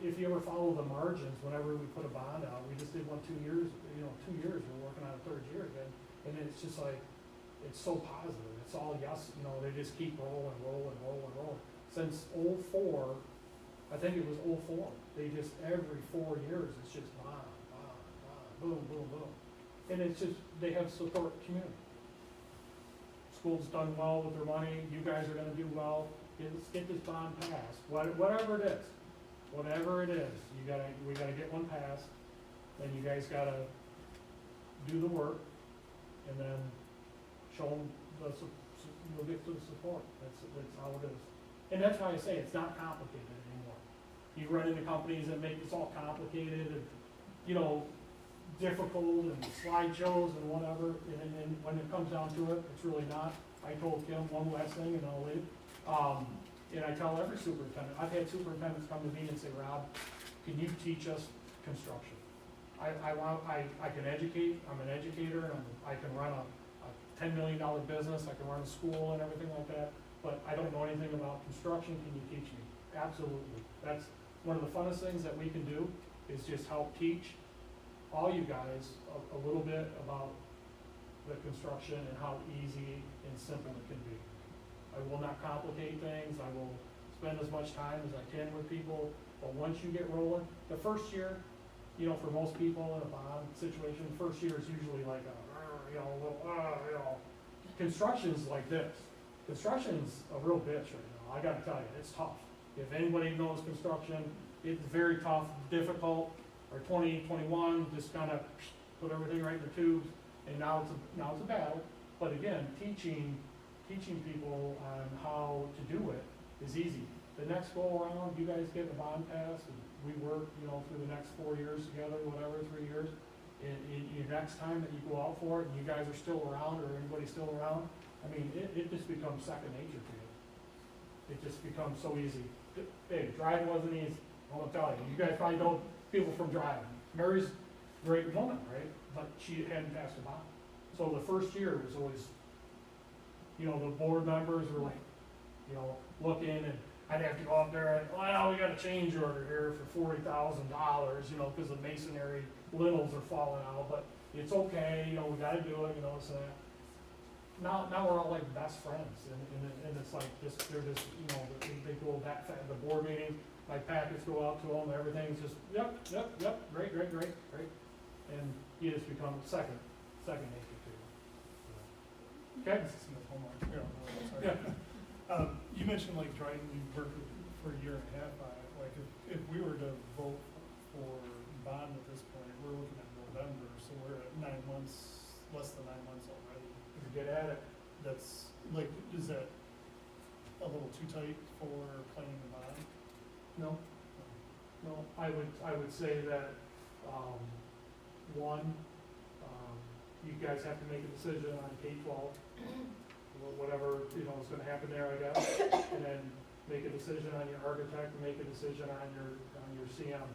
if you ever follow the margins, whenever we put a bond out, we just did one 2 years, 2 years, we're working on a third year again, and it's just like, it's so positive, it's all yes, they just keep rolling. Since '04, I think it was '04, they just, every 4 years, it's just bond, boom. And it's just, they have support community. School's done well with their money, you guys are gonna do well, let's get this bond passed, whatever it is, we gotta get one passed, then you guys gotta do the work, and then show them you'll get to the support, that's how it is. And that's why I say it's not complicated anymore. You run into companies that make this all complicated and, difficult and slideshows and whatever, and when it comes down to it, it's really not. I told Kim one last thing and I'll leave. And I tell every superintendent, I've had superintendents come to me and say, Rob, can you teach us construction? I can educate, I'm an educator, and I can run a $10 million business, I can run a school and everything like that, but I don't know anything about construction, can you teach me? Absolutely. That's one of the funnest things that we can do, is just help teach all you guys a little bit about the construction and how easy and simple it can be. I will not complicate things, I will spend as much time as I can with people, but once you get rolling, the first year, you know, for most people in a bond situation, the first year is usually like a, you know, a little, you know. Construction's like this. Construction's a real bitch right now, I gotta tell you, it's tough. If anybody knows construction, it's very tough, difficult. Or 2021, just kind of put everything right in the tubes, and now it's a battle. But again, teaching people on how to do it is easy. The next go around, you guys get the bond passed, and we work, you know, through the next 4 years together, whatever, 3 years. And your next time that you go out for it, and you guys are still around, or anybody's still around, I mean, it just becomes second nature to you. It just becomes so easy. Hey, driving wasn't easy, I'm gonna tell you. You guys probably know people from driving. Mary's a great woman, right? But she hadn't passed a bond. So the first year was always, you know, the board members were like, you know, looking, and I'd have to go up there and, well, we got a change order here for $40,000, you know, because the masonry lintels are falling out, but it's okay, you know, we gotta do it, you know, so that. Now we're all like best friends, and it's like this, they're just, you know, they go back at the board meeting, my packets go out to them, everything's just, yep, great, and you just become second nature to you. Okay? This is Smith, hold on. Yeah, no, sorry. Yeah. You mentioned like Dryden, you worked for a year and a half on it, like if we were to vote for bond at this point, we're looking at November, so we're at 9 months, less than 9 months already. If you get at it, That's, like, is that a little too tight for planning the bond? no, I would say that, one, you guys have to make a decision on K-12, whatever, you know, is gonna happen there, I guess, and then make a decision on your architect, make a decision on your CM.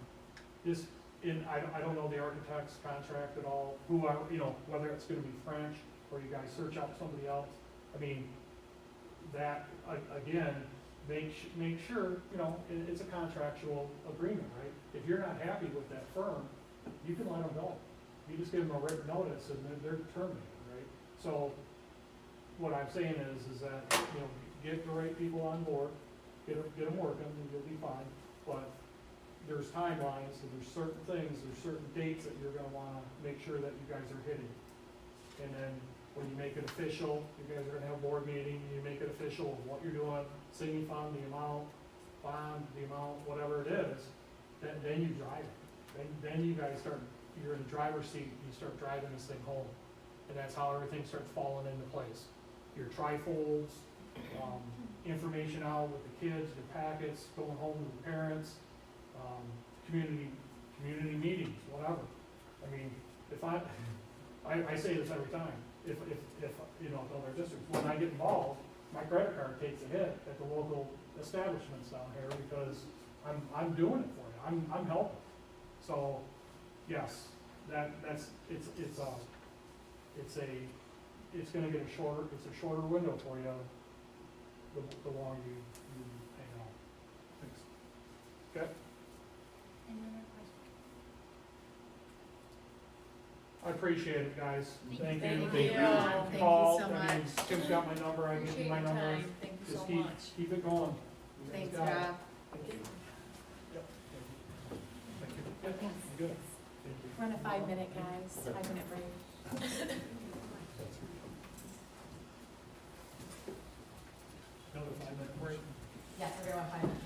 I don't know the architect's contract at all, you know, whether it's gonna be French, or you guys search out somebody else. I mean, that, again, make sure, you know, it's a contractual agreement, right? If you're not happy with that firm, you can let them go. You just give them a written notice and they're terminated, right? So what I'm saying is that, you know, get the right people on board, get them working, and you'll be fine. But there's timelines, and there's certain things, there's certain dates that you're gonna wanna make sure that you guys are hitting. And then when you make it official, you guys are gonna have a board meeting, you make it official of what you're doing, sinking fund, the amount, bond, the amount, whatever it is, then you drive it. Then you guys start, you're in the driver's seat, you start driving this thing home. And that's how everything starts falling into place. Your trifolds, information out with the kids, your packets, going home to the parents, community meetings, whatever. I mean, if I say this every time, if, you know, other districts, when I get involved, my credit card takes a hit at the local establishments down here because I'm doing it for you, I'm helping. So, yes, it's gonna get it's a shorter window for you, the longer you hang on. Thanks. Okay? Any other questions? I appreciate it, guys. Thank you. Thank you. Thank you Paul, so I mean, much. Tim's got my number, I give Appreciate you my your number. time. Thank you Just so much. keep it going. You guys Thanks, got it. Rob. Yep. Thank you. Yes. Good. Thank you. Run a 5-minute, guys, 5-minute break. Another 5-minute break. Yes, we're going 5 minutes.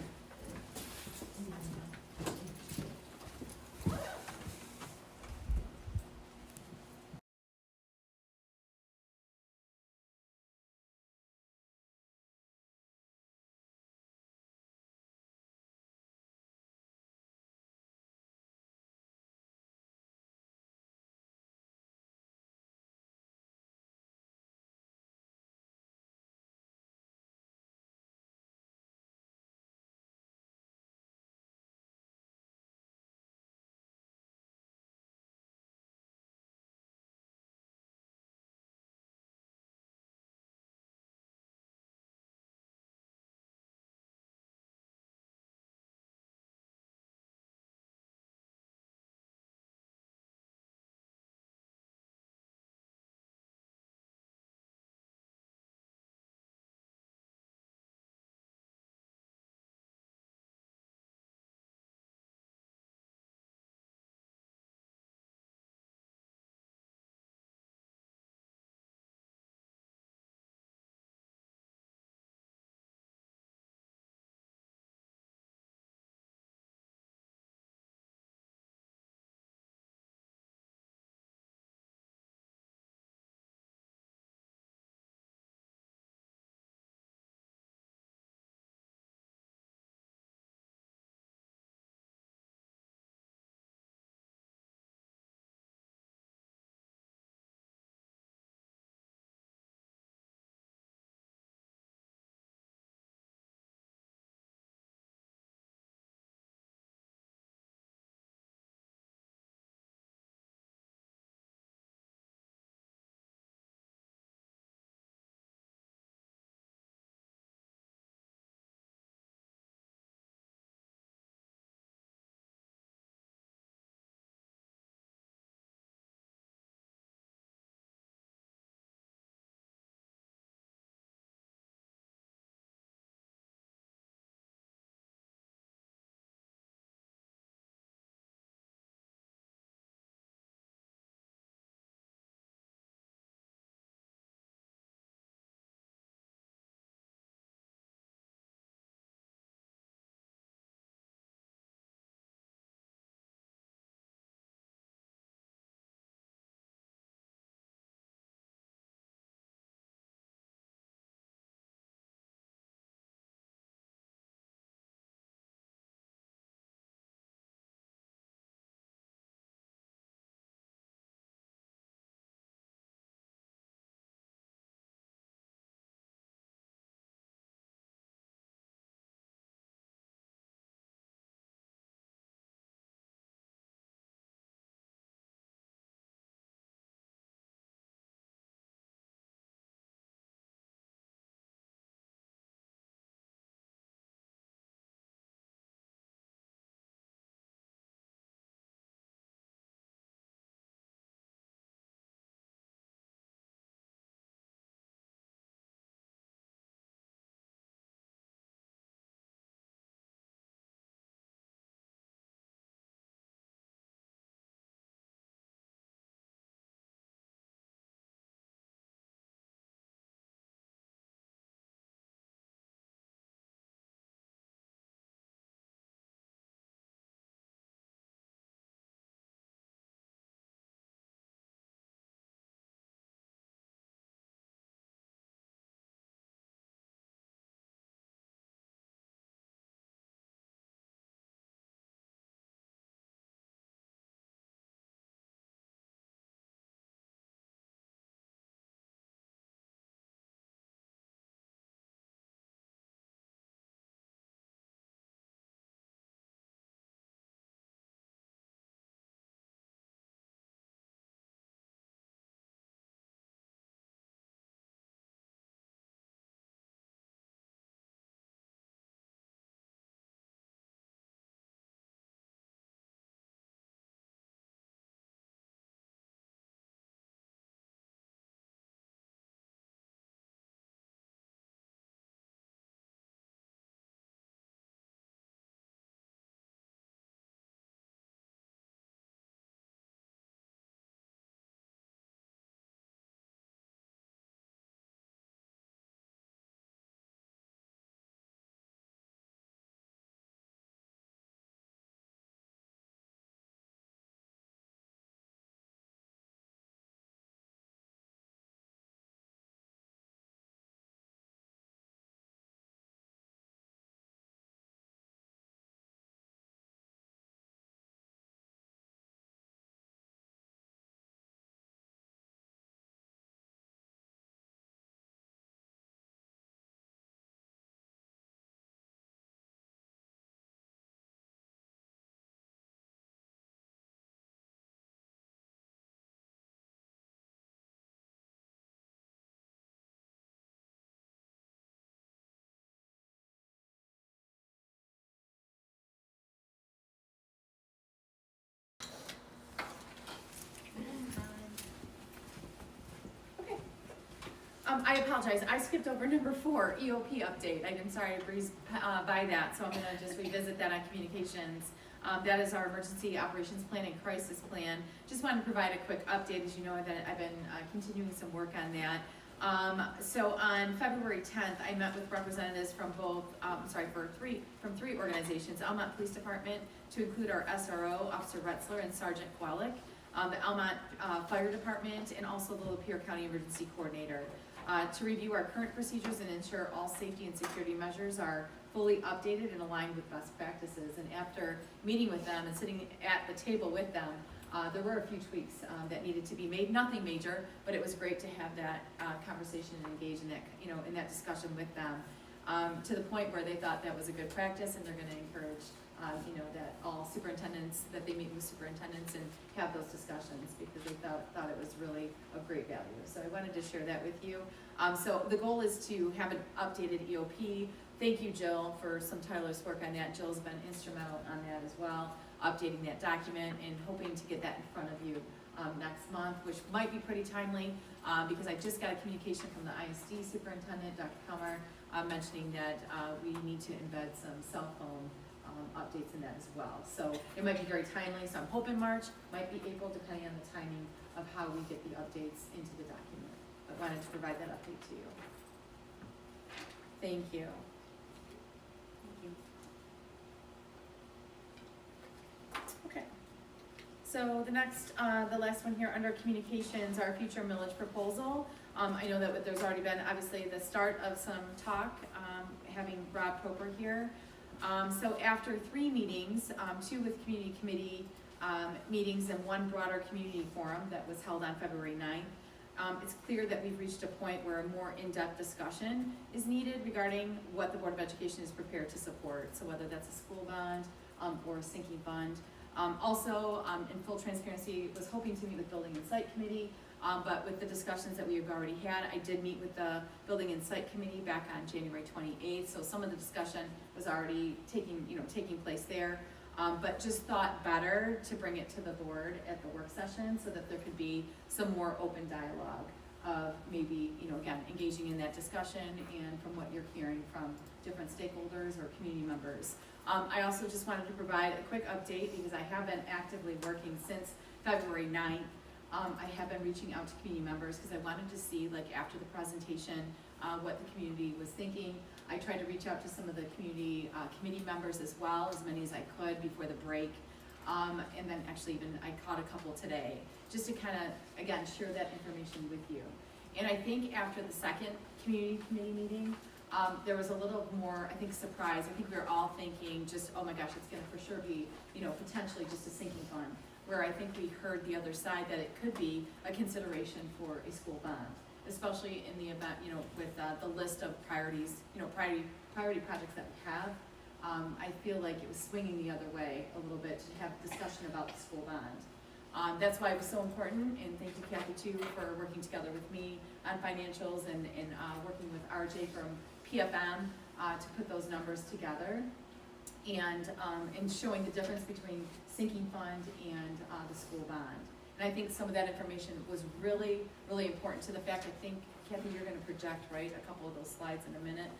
I apologize, I skipped over number 4, EOP update. I'm sorry, I breezed by that, so I'm gonna just revisit that on communications. That is our emergency operations plan and crisis plan. Just wanted to provide a quick update. As you know, I've been continuing some work on that. So on February 10th, I met with representatives from both, from three organizations: Almont Police Department, to include our SRO, Officer Retzler, and Sergeant Kwalik, the Almont Fire Department, and also the Lapeer County Emergency Coordinator, to review our current procedures and ensure all safety and security measures are fully updated and aligned with best practices. And after meeting with them and sitting at the table with them, there were a few tweaks that needed to be made. Nothing major, but it was great to have that conversation and engage in that, in that discussion with them, to the point where they thought that was a good practice, and they're going to encourage, that all superintendents, that they meet with superintendents and have those discussions, because they thought it was really of great value. So I wanted to share that with you. So the goal is to have an updated EOP. Thank you, Jill, for some tireless work on that. Jill's been instrumental on that as well, updating that document and hoping to get that in front of you next month, which might be pretty timely, because I just got a communication from the ISD superintendent, Dr. Helmer, mentioning that we need to embed some cell phone updates in that as well. So it might be very timely, so I'm hoping March, might be April, depending on the timing of how we get the updates into the document. But wanted to provide that update to you. Thank you. Okay. So the next, the last one here under communications, our future millage proposal. I know that there's already been obviously the start of some talk, having Rob Proper here. So after 3 meetings, 2 with community committee meetings and 1 broader community forum that was held on February 9th, it's clear that we've reached a point where a more in-depth discussion is needed regarding what the Board of Education is prepared to support. So whether that's a school bond or a sinking fund. Also, in full transparency, was hoping to meet with Building and Site Committee, but with the discussions that we have already had, I did meet with the Building and Site Committee back on January 28th, so some of the discussion was already taking place there, but just thought better to bring it to the board at the work session so that there could be some more open dialogue of maybe, again, engaging in that discussion and from what you're hearing from different stakeholders or community members. I also just wanted to provide a quick update because I have been actively working since February 9th. I have been reaching out to community members because I wanted to see, after the presentation, what the community was thinking. I tried to reach out to some of the community committee members as well, as many as I could before the break. And then actually even I caught a couple today, just to kind of, again, share that information with you. And I think after the second community committee meeting, there was a little more, I think, surprise. I think we were all thinking just, oh my gosh, it's gonna for sure be, potentially just a sinking fund. Where I think we heard the other side that it could be a consideration for a school bond, especially in the event, with the list of priorities, priority projects that we have. I feel like it was swinging the other way a little bit to have discussion about the school bond. That's why it was so important, and thank you, Kathy, too, for working together with me on financials and working with RJ from PFM to put those numbers together, and showing the difference between sinking fund and the school bond. And I think some of that information was really, really important to the fact, I think, Kathy, you're gonna project, right, a couple of those slides in a minute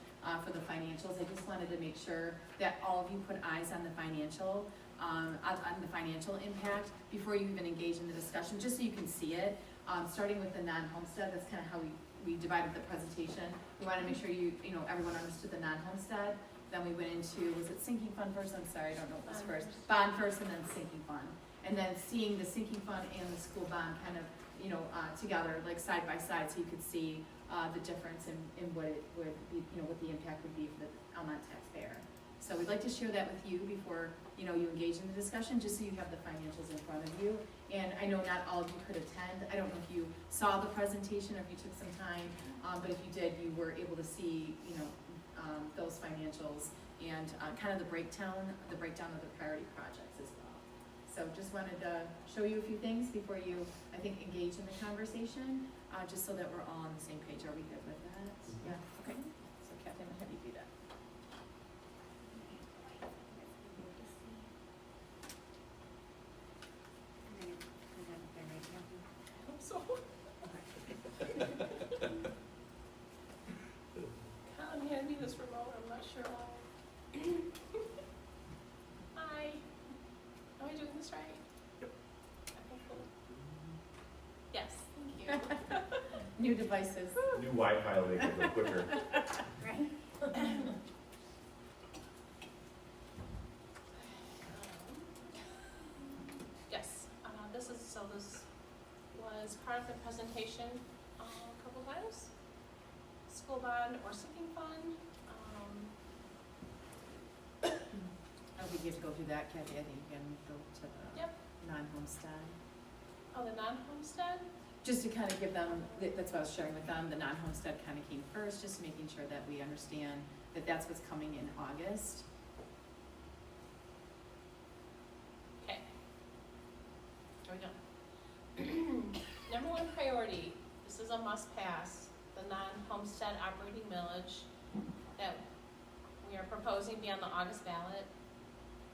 for the financials. I just wanted to make sure that all of you put eyes on the financial impact before you even engage in the discussion, just so you can see it. Starting with the non-homestead, that's kind of how we divided the presentation. We wanted to make sure everyone understood the non-homestead. Then we went into, was it sinking fund first? I'm sorry, I don't know what was first. Bond first and then sinking fund. And then seeing the sinking fund and the school bond kind of, together, side by side, so you could see the difference in what it would be, what the impact would be for the Almont taxpayer. So we'd like to share that with you before, you engage in the discussion, just so you have the financials in front of you. And I know not all of you could attend. I don't know if you saw the presentation or if you took some time, but if you did, you were able to see, those financials and kind of the breakdown of the priority projects as well. So just wanted to show you a few things before you, I think, engage in the conversation, just so that we're all on the same page. Are we good with that? Yeah, okay. So Kathy, I'm gonna have you do that. Hope so. New devices. New Wi-Fi will make it go quicker. Right? Yes, this was part of the presentation a couple times. School bond or sinking fund. We get to go through that, Kathy, I think you can go to the Yep. non-homestead. Oh, the non-homestead? Just to kind of give them, that's what I was sharing with them, the non-homestead kind of came first, just making sure that we understand that that's what's coming in August. Okay. There we go. Number one priority, this is a must-pass, the non-homestead operating millage that we are proposing to be on the August ballot.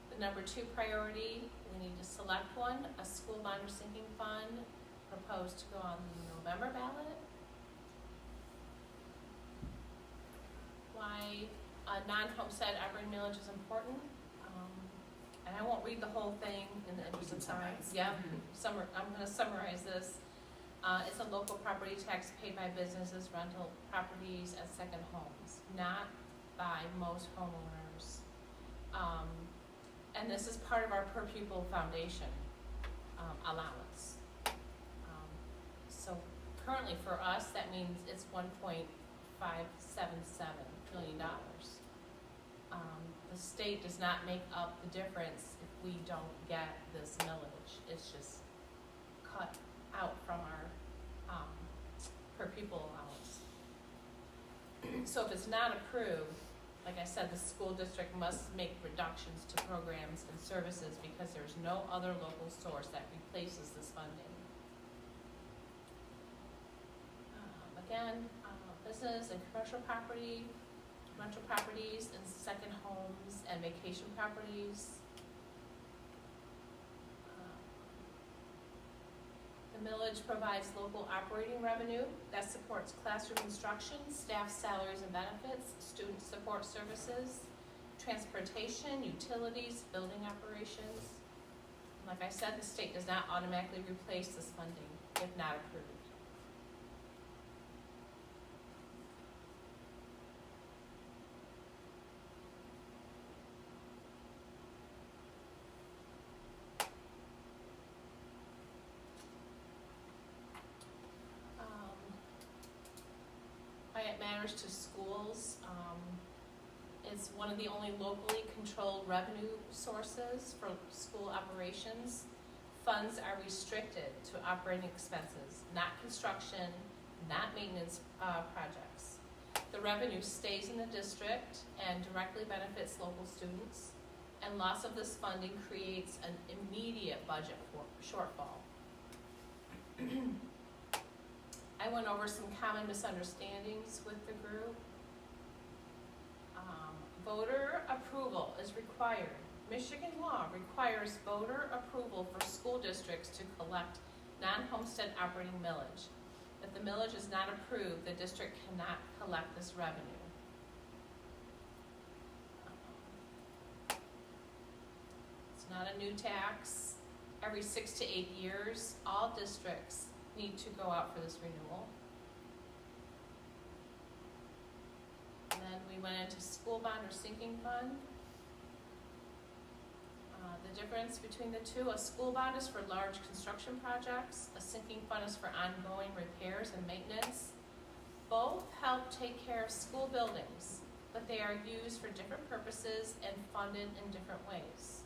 The number two priority, we need to select one, a school bond or sinking fund, proposed to go on the November ballot. Why a non-homestead operating millage is important, and I won't read the whole thing in the interest of time. Summarize. Yeah, I'm gonna summarize this. It's a local property tax paid by businesses, rental properties, and second homes, not by most homeowners. And this is part of our per pupil foundation allowance. So currently for us, that means it's $1.577 million. The state does not make up the difference if we don't get this millage. It's just cut out from our per pupil allowance. So if it's not approved, like I said, the school district must make reductions to programs and services because there's no other local source that replaces this funding. Business and commercial property, rental properties and second homes and vacation properties. The millage provides local operating revenue that supports classroom instruction, staff salaries and benefits, student support services, transportation, utilities, building operations. Like I said, the state does not automatically replace this funding if not approved. Why it matters to schools. It's one of the only locally controlled revenue sources for school operations. Funds are restricted to operating expenses, not construction, not maintenance projects. The revenue stays in the district and directly benefits local students, and loss of this funding creates an immediate budget shortfall. I went over some common misunderstandings with the group. Voter approval is required. Michigan law requires voter approval for school districts to collect non-homestead operating millage. If the millage is not approved, the district cannot collect this revenue. It's not a new tax. Every 6 to 8 years, all districts need to go out for this renewal. And then we went into school bond or sinking fund. The difference between the two, a school bond is for large construction projects, a sinking fund is for ongoing repairs and maintenance. Both help take care of school buildings, but they are used for different purposes and funded in different ways.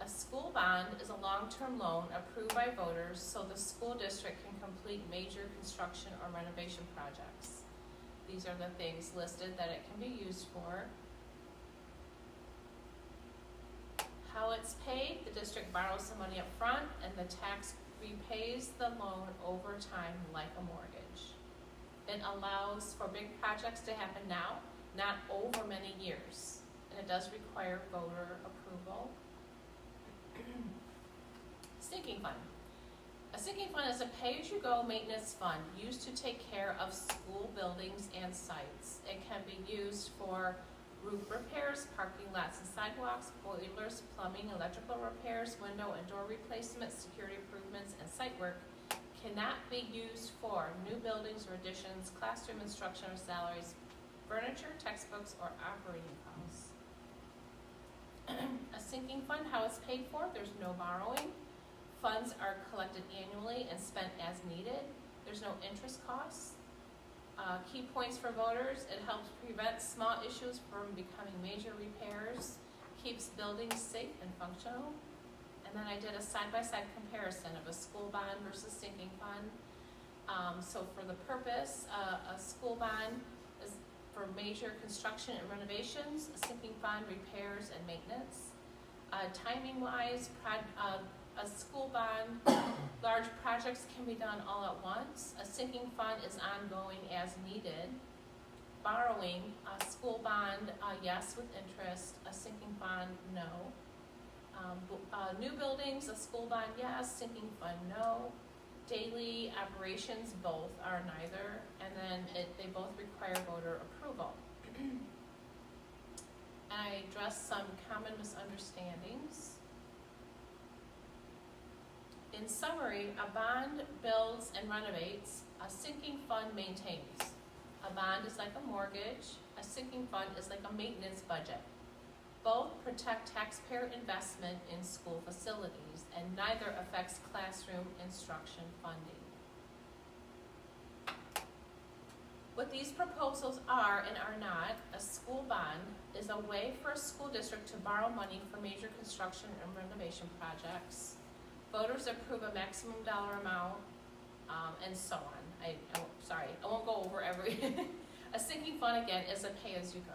A school bond is a long-term loan approved by voters so the school district can complete major construction or renovation projects. These are the things listed that it can be used for. How it's paid, the district borrows some money up front and the tax repays the loan over time like a mortgage. It allows for big projects to happen now, not over many years, and it does require voter approval. Sinking fund. A sinking fund is a pay-as-you-go maintenance fund used to take care of school buildings and sites. It can be used for roof repairs, parking lots and sidewalks, boilers, plumbing, electrical repairs, window and door replacements, security improvements, and site work cannot be used for new buildings or additions, classroom instruction or salaries, furniture, textbooks, or operating costs. A sinking fund, how it's paid for, there's no borrowing. Funds are collected annually and spent as needed. There's no interest costs. Key points for voters, it helps prevent small issues from becoming major repairs, keeps buildings safe and functional. And then I did a side-by-side comparison of a school bond versus sinking fund. So for the purpose, a school bond is for major construction and renovations, a sinking fund repairs and maintenance. Timing-wise, a school bond, large projects can be done all at once. A sinking fund is ongoing as needed. Borrowing, a school bond, yes, with interest. A sinking fund, no. New buildings, a school bond, yes. Sinking fund, no. Daily operations, both are neither. And then they both require voter approval. And I addressed some common misunderstandings. In summary, a bond builds and renovates, a sinking fund maintains. A bond is like a mortgage, a sinking fund is like a maintenance budget. Both protect taxpayer investment in school facilities, and neither affects classroom instruction funding. What these proposals are and are not, a school bond is a way for a school district to borrow money for major construction and renovation projects. Voters approve a maximum dollar amount, and so on. I won't go over every. A sinking fund, again, is a pay-as-you-go.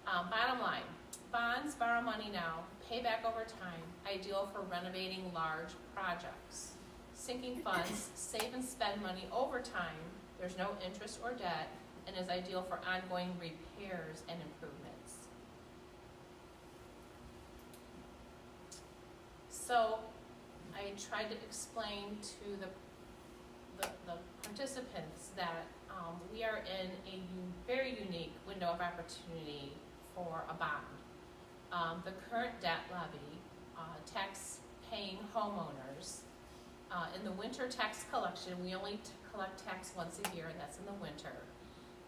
Bottom line, bonds borrow money now, pay back over time, ideal for renovating large projects. Sinking funds save and spend money over time, there's no interest or debt, and is ideal for ongoing repairs and improvements. So I tried to explain to the participants that we are in a very unique window of opportunity for a bond. The current debt levy, tax-paying homeowners, in the winter tax collection, we only collect tax once a year, and that's in the winter.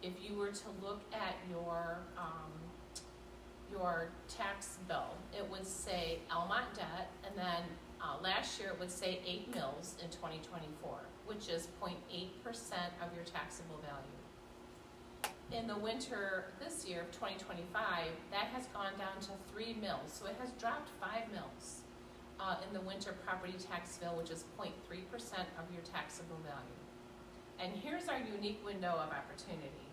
If you were to look at your tax bill, it would say Almont debt, and then last year it would say 8 mills in 2024, which is 0.8% of your taxable value. In the winter this year of 2025, that has gone down to 3 mills, so it has dropped 5 mills in the winter property tax bill, which is 0.3% of your taxable value. And here's our unique window of opportunity.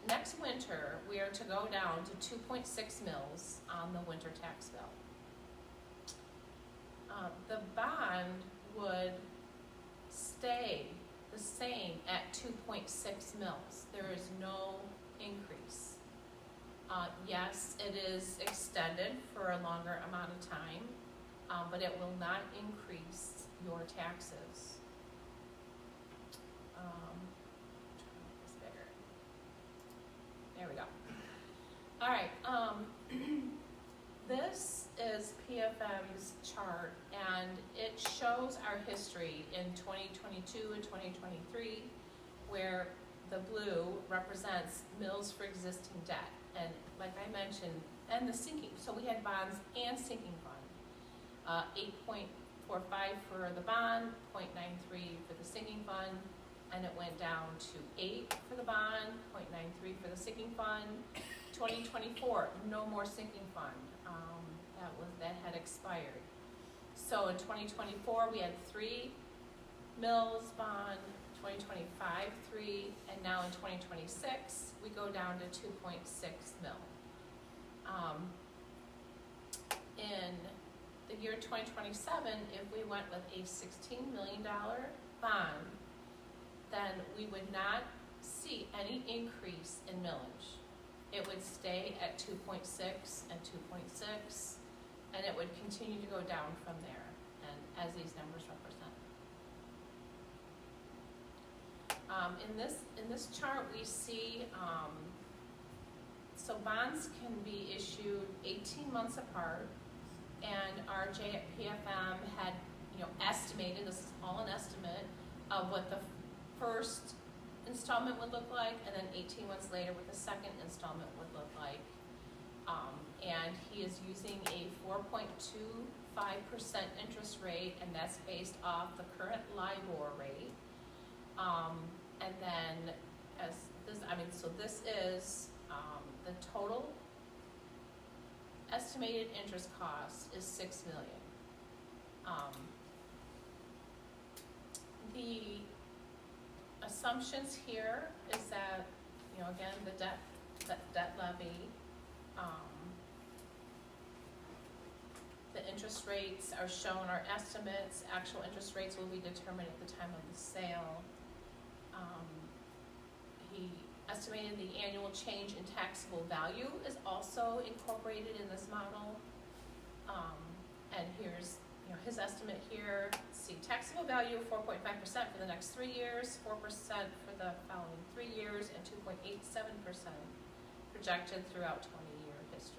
Next winter, we are to go down to 2.6 mills on the winter tax bill. The bond would stay the same at 2.6 mils. There is no increase. Yes, it is extended for a longer amount of time, but it will not increase your taxes. There we go. All right. This is PFM's chart, and it shows our history in 2022 and 2023, where the blue represents mills for existing debt. And like I mentioned, and the sinking. So we had bonds and sinking fund. 8.45 for the bond, 0.93 for the sinking fund, and it went down to 8 for the bond, 0.93 for the sinking fund. 2024, no more sinking fund. That had expired. So in 2024, we had 3 mills bond, 2025, 3, and now in 2026, we go down to 2.6 mil. In the year 2027, if we went with a $16 million bond, then we would not see any increase in millage. It would stay at 2.6 and 2.6, and it would continue to go down from there, and as these numbers represent. In this chart, we see so bonds can be issued 18 months apart, and RJ at PFM had, estimated, this is all an estimate, of what the first installment would look like, and then 18 months later what the second installment would look like. And he is using a 4.25% interest rate, and that's based off the current LIBOR rate. And then this is the total estimated interest cost is $6 million. The assumptions here is that, again, the debt levy, the interest rates are shown, our estimates, actual interest rates will be determined at the time of the sale. He estimated the annual change in taxable value is also incorporated in this model. And here's his estimate here. See, taxable value of 4.5% for the next 3 years, 4% for the following 3 years, and 2.87% projected throughout 20-year history.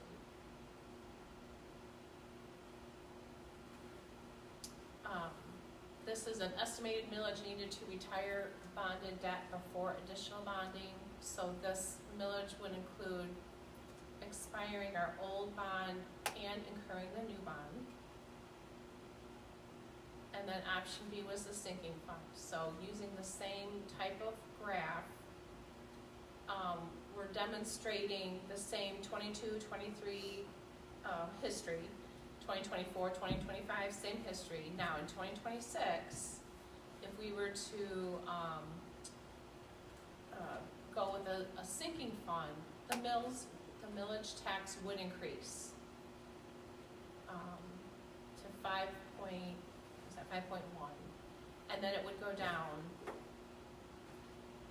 This is an estimated millage needed to retire bonded debt before additional bonding. So this millage would include expiring our old bond and incurring the new bond. And then option B was the sinking fund. So using the same type of graph, we're demonstrating the same 22, 23 history, 2024, 2025, same history. Now in 2026, if we were to go with a sinking fund, the millage tax would increase to 5.1, and then it would go down,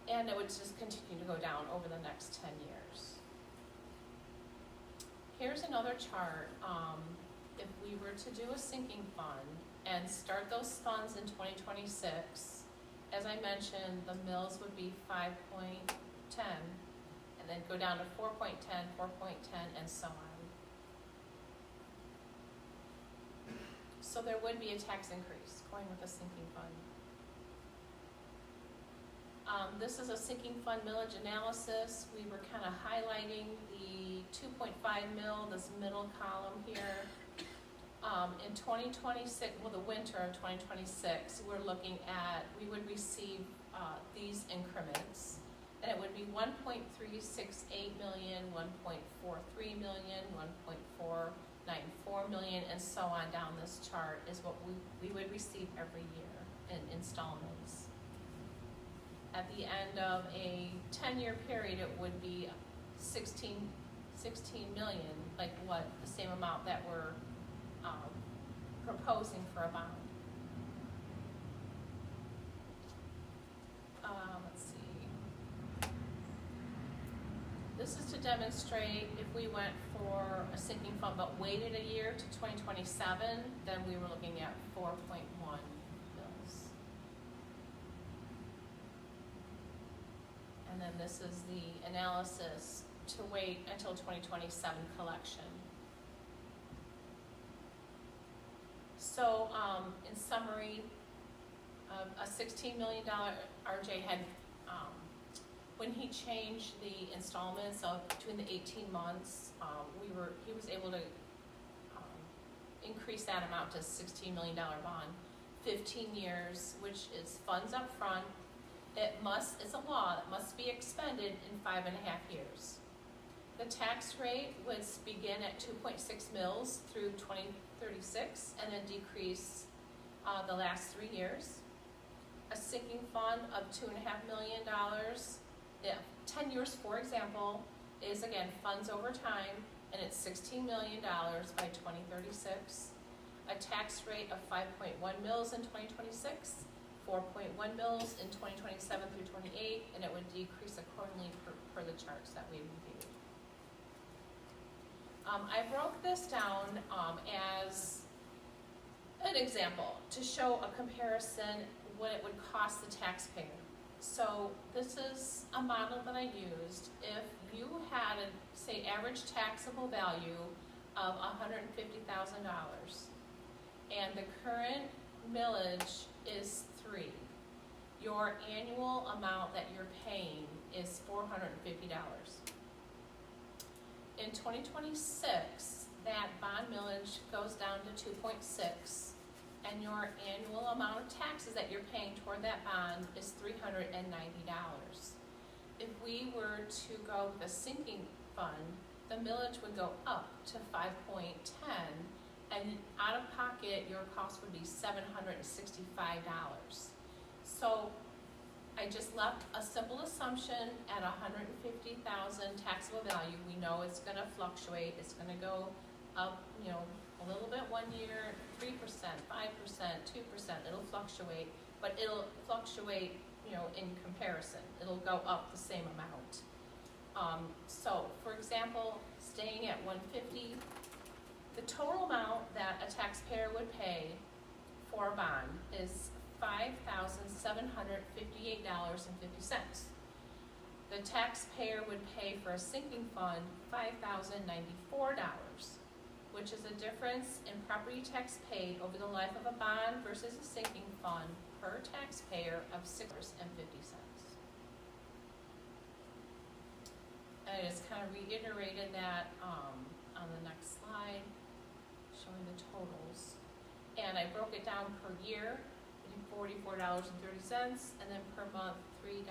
and it would just continue to go down over the next 10 years. Here's another chart. If we were to do a sinking fund and start those funds in 2026, as I mentioned, the mills would be 5.10, and then go down to 4.10, 4.10, and so on. So there would be a tax increase going with a sinking fund. This is a sinking fund millage analysis. We were kind of highlighting the 2.5 mil, this middle column here. In 2026, well, the winter of 2026, we're looking at, we would receive these increments, and it would be 1.368 million, 1.43 million, 1.494 million, and so on down this chart is what we would receive every year in installments. At the end of a 10-year period, it would be 16 million, like what the same amount that we're proposing for a bond. Let's see. This is to demonstrate if we went for a sinking fund but waited a year to 2027, then we were looking at 4.1 mils. And then this is the analysis to wait until 2027 collection. So, in summary, a $16 million RJ had, when he changed the installments of between the 18 months, he was able to increase that amount to $16 million bond, 15 years, which is funds up front. It's a law, it must be expended in 5.5 years. The tax rate would begin at 2.6 mils through 2036 and then decrease the last 3 years. A sinking fund of $2.5 million, 10 years, for example, is again funds over time, and it's $16 million by 2036. A tax rate of 5.1 mils in 2026, 4.1 mils in 2027 through 28, and it would decrease accordingly per the charts that we reviewed. I broke this down as an example to show a comparison what it would cost the taxpayer. So this is a model that I used. If you had a, say, average taxable value of $150,000. And the current millage is 3. Your annual amount that you're paying is $450. In 2026, that bond millage goes down to 2.6, and your annual amount of taxes that you're paying toward that bond is $390. If we were to go with a sinking fund, the millage would go up to 5.10, and out of pocket, your cost would be $765. So I just left a simple assumption at 150,000 taxable value. We know it's gonna fluctuate, it's gonna go up, a little bit one year, 3%, 5%, 2%, it'll fluctuate, but it'll fluctuate, in comparison. It'll go up the same amount. So, for example, staying at 150, the total amount that a taxpayer would pay for a bond is $5,758.50. The taxpayer would pay for a sinking fund $5,094, which is a difference in property tax paid over the life of a bond versus a sinking fund per taxpayer of $6.50. And I just kind of reiterated that on the next slide, showing the totals. And I broke it down per year, $44.30, and then per month, $3.69.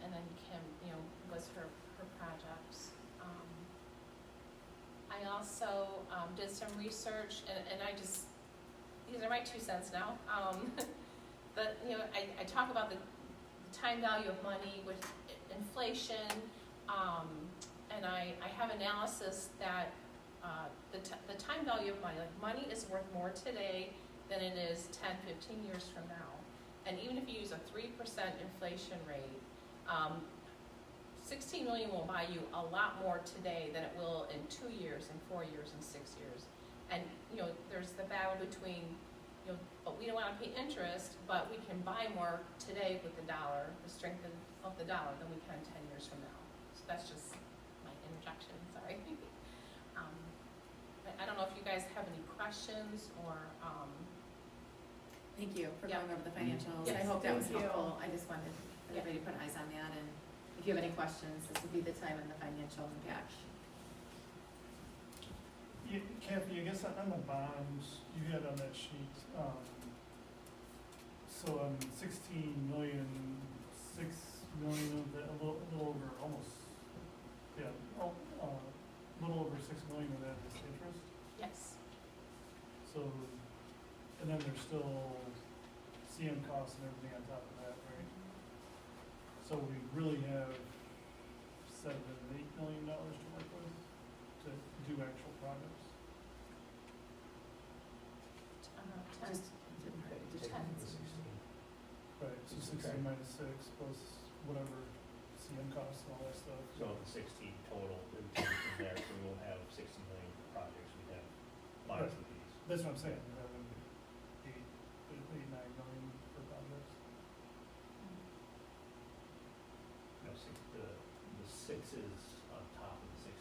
And then Kim, was her projects. I also did some research, and I just, these are my 2 cents now. I talk about the time value of money with inflation, and I have analysis that the time value of money is worth more today than it is 10, 15 years from now. And even if you use a 3% inflation rate, 16 million will buy you a lot more today than it will in 2 years, and 4 years, and 6 years. And there's the battle between, we don't want to pay interest, but we can buy more today with the dollar, the strength of the dollar, than we can 10 years from now. So that's just my interjection. Sorry. But I don't know if you guys have any questions or. Thank you for going over the financials. Yes, I hope that was thank you. helpful. I just wanted everybody to put eyes on that, and if you have any questions, this would be the time in the financial impact. Yeah, Kathy, I guess on the bonds, you had on that sheet, so 16 million, 6 million of that, a little over, almost, yeah, a little over 6 million of that is interest. Yes. So, and then there's still CM costs and everything on top of that, right? So we really have $7 to $8 million to work with to do actual projects. Just 10. Right, so 16 minus 6 plus whatever CM costs and all that stuff. So the 16 total, in there, so we won't have 60 million projects, we have lots of these. That's what I'm saying, we're having 8, 9 million per project. The 6 is on top of the 16.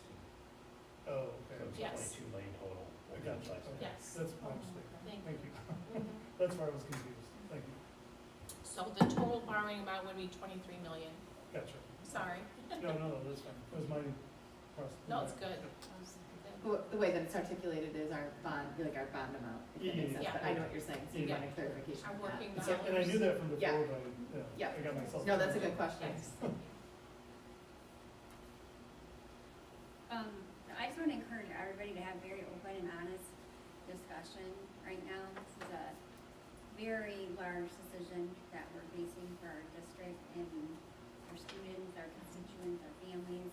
Oh, So okay. it's Yes. 22 million total. I got you. Okay. Yes. That's my mistake. Thank you. Mhm. That's where I was confused. Thank you. So the total borrowing amount would be 23 million. Gotcha. Sorry. No, that's fine. That was my question. No, it's good. The way that it's articulated is our bond, our bond amount, if that makes sense, Yeah. but I know what you're saying, so you Yeah. want a clarification Our on that. working And I knew that from Yeah. before, but Yeah. I got myself. No, that's a good question. Yes. I just want to encourage everybody to have very open and honest discussion right now. This is a very large decision that we're facing for our district and our students, our constituents, our families,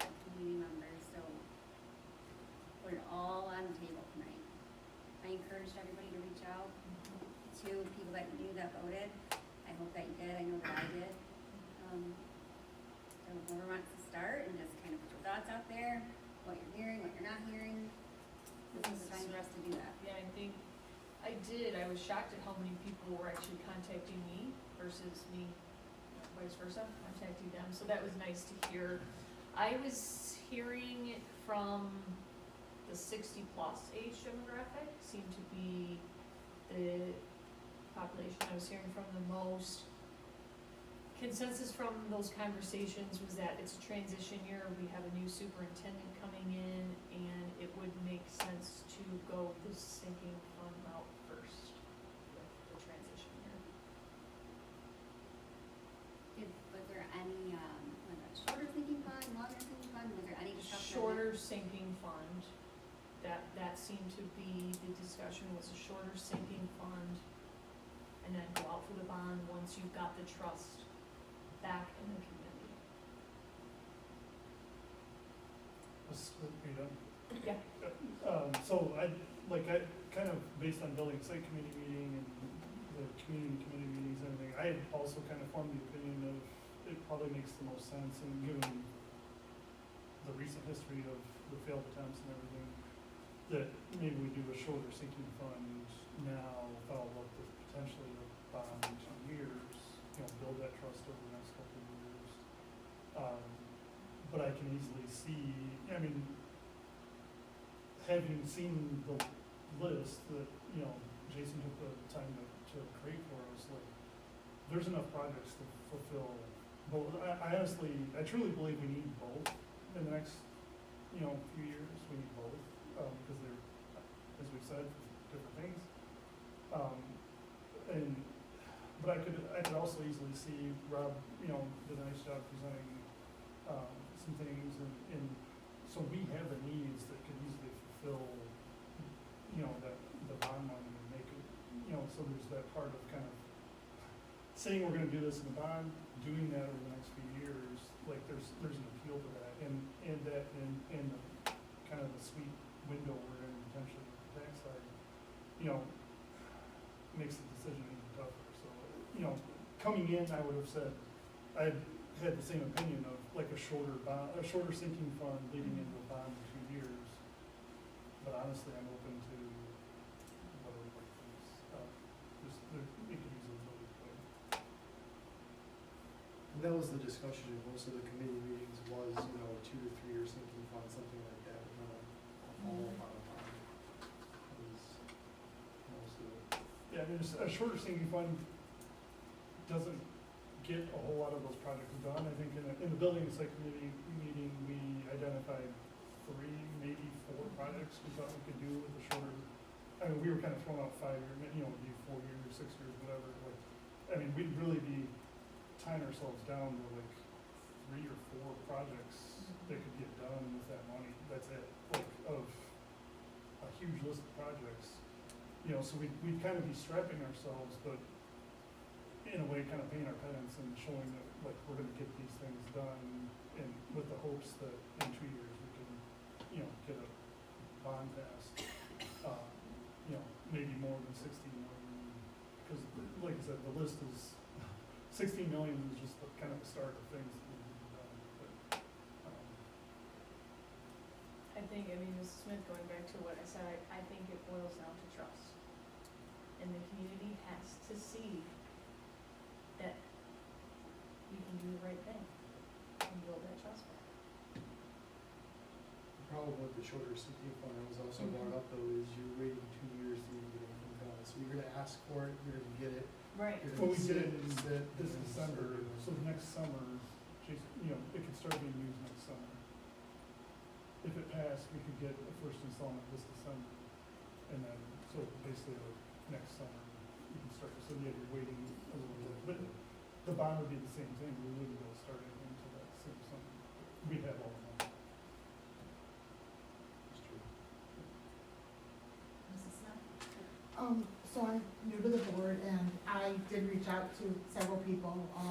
our community members, so put it all on the table tonight. I encouraged everybody to reach out to people that you knew that voted. I hope that you did, I know that I did. So whoever wants to start and just kind of put your thoughts out there, what you're hearing, what you're not hearing, this is the time for us to do that. Yeah, I think I did. I was shocked at how many people were actually contacting me versus me vice versa, contacting them, so that was nice to hear. I was hearing from the 60-plus age demographic seemed to be the population I was hearing from the most. Consensus from those conversations was that it's a transition year, we have a new superintendent coming in, and it would make sense to go the sinking fund route first with the transition year. Was there any, shorter thinking fund, longer thinking fund, was there any discussion? Shorter sinking fund, that seemed to be, the discussion was a shorter sinking fund, and then go out for the bond once you've got the trust back in the community. A split, you know? Yeah. So I kind of, based on building site committee meeting and the community meetings and everything, I had also kind of formed the opinion of it probably makes the most sense, and given the recent history of the failed attempts and everything, that maybe we do a shorter sinking fund now, followed up with potentially a bond in 2 years, build that trust over the next couple of years. But I can easily see, having seen the list that, Jason took the time to create for us, there's enough projects to fulfill both. I honestly, I truly believe we need both in the next, few years. We need both, because they're, as we said, different things. But I could also easily see Rob, did a nice job presenting, some things, and so we have the needs that could easily fulfill, that, the bond money and make it, so there's that part of kind of saying we're gonna do this in the bond, doing that over the next few years, there's an appeal to that, and that, and the, kind of the sweet window we're in potentially on the tax side, makes the decision even tougher. So, coming in, I would have said, I had the same opinion of a shorter bond, a shorter sinking fund leading into a bond in 2 years. But honestly, I'm open to whatever things, it could easily go either way. And that was the discussion in most of the committee meetings was, 2 to 3 year sinking fund, something like that, follow up on a bond. Was most of it. Yeah, a shorter sinking fund doesn't get a whole lot of those projects done. I think in the building site committee meeting, we identified 3, maybe 4 projects we thought we could do with a shorter, we were kind of throwing out 5 year, it'd be 4 years, 6 years, whatever. We'd really be tying ourselves down to 3 or 4 projects that could get done with that money. That's it, of a huge list of projects. So we'd kind of be strapping ourselves, but in a way kind of paying our penance and showing that we're gonna get these things done, and with the hopes that in 2 years we can, get a bond passed. Maybe more than 16 million, because like I said, the list is, 16 million is just kind of the start of things that need to be done, but, I think, Mrs. Smith, going back to what I said, I think it boils down to trust. And the community has to see that you can do the right thing and build that trust back. The problem with the shorter sinking fund that was also brought up though is you're waiting 2 years to even get anything done. So you're gonna ask for it, you're gonna get it. Right. You're well, gonna we did it sit, this and December, sit. so next summer, it could start being used next summer. If it passed, we could get a first installment this December, and then, so basically, next summer, you can start, so yeah, you're waiting a little bit, but the bond would be the same thing, we wouldn't be able to start anything until that same summer. We'd have all the money. It's true. Mrs. Smith? So I'm new to the board, and I did reach out to several people, a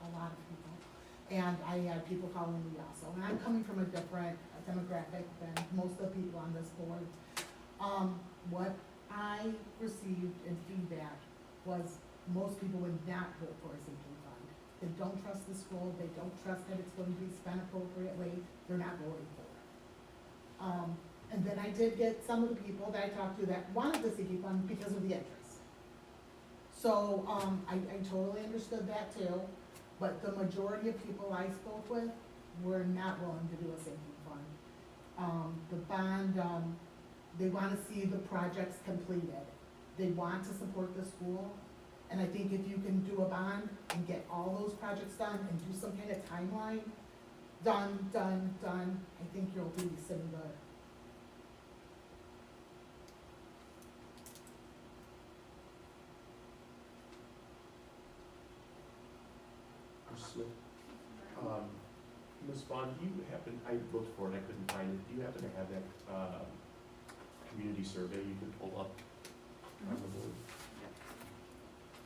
lot of people, and I had people calling me also. And I'm coming from a different demographic than most of the people on this board. What I received in feedback was most people would not vote for a sinking fund. They don't trust the school, they don't trust that it's going to be spent appropriately, they're not voting for it. And then I did get some of the people that I talked to that wanted the sinking fund because of the interest. So, I totally understood that too. But the majority of people I spoke with were not willing to do a sinking fund. The bond, they wanna see the projects completed. They want to support the school, and I think if you can do a bond and get all those projects done and do some kind of timeline, done, I think you'll be sitting good. Ms. Vaughn, do you happen, I looked for it, I couldn't find it, do you happen to have that, community survey you could pull up on the board?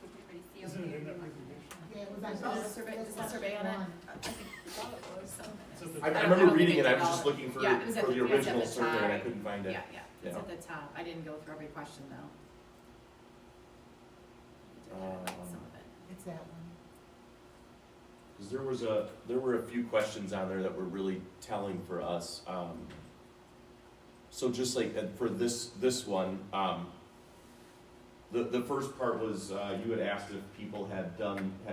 Everybody see Isn't it in okay? that presentation? Yeah, it was on. Oh, the survey, does the survey on it? One. I thought it was It's something. at the- I I remember don't reading think it, I it's was just all- looking for, yeah, it was at for the- the it was at original the survey and I top. couldn't find it. Yeah, it's Yeah. at the top. I didn't go through every question though. I did highlight some of it. It's that one. Because there were a few questions on there that were really telling for us. So just like for this one, the first part was, you had asked if people had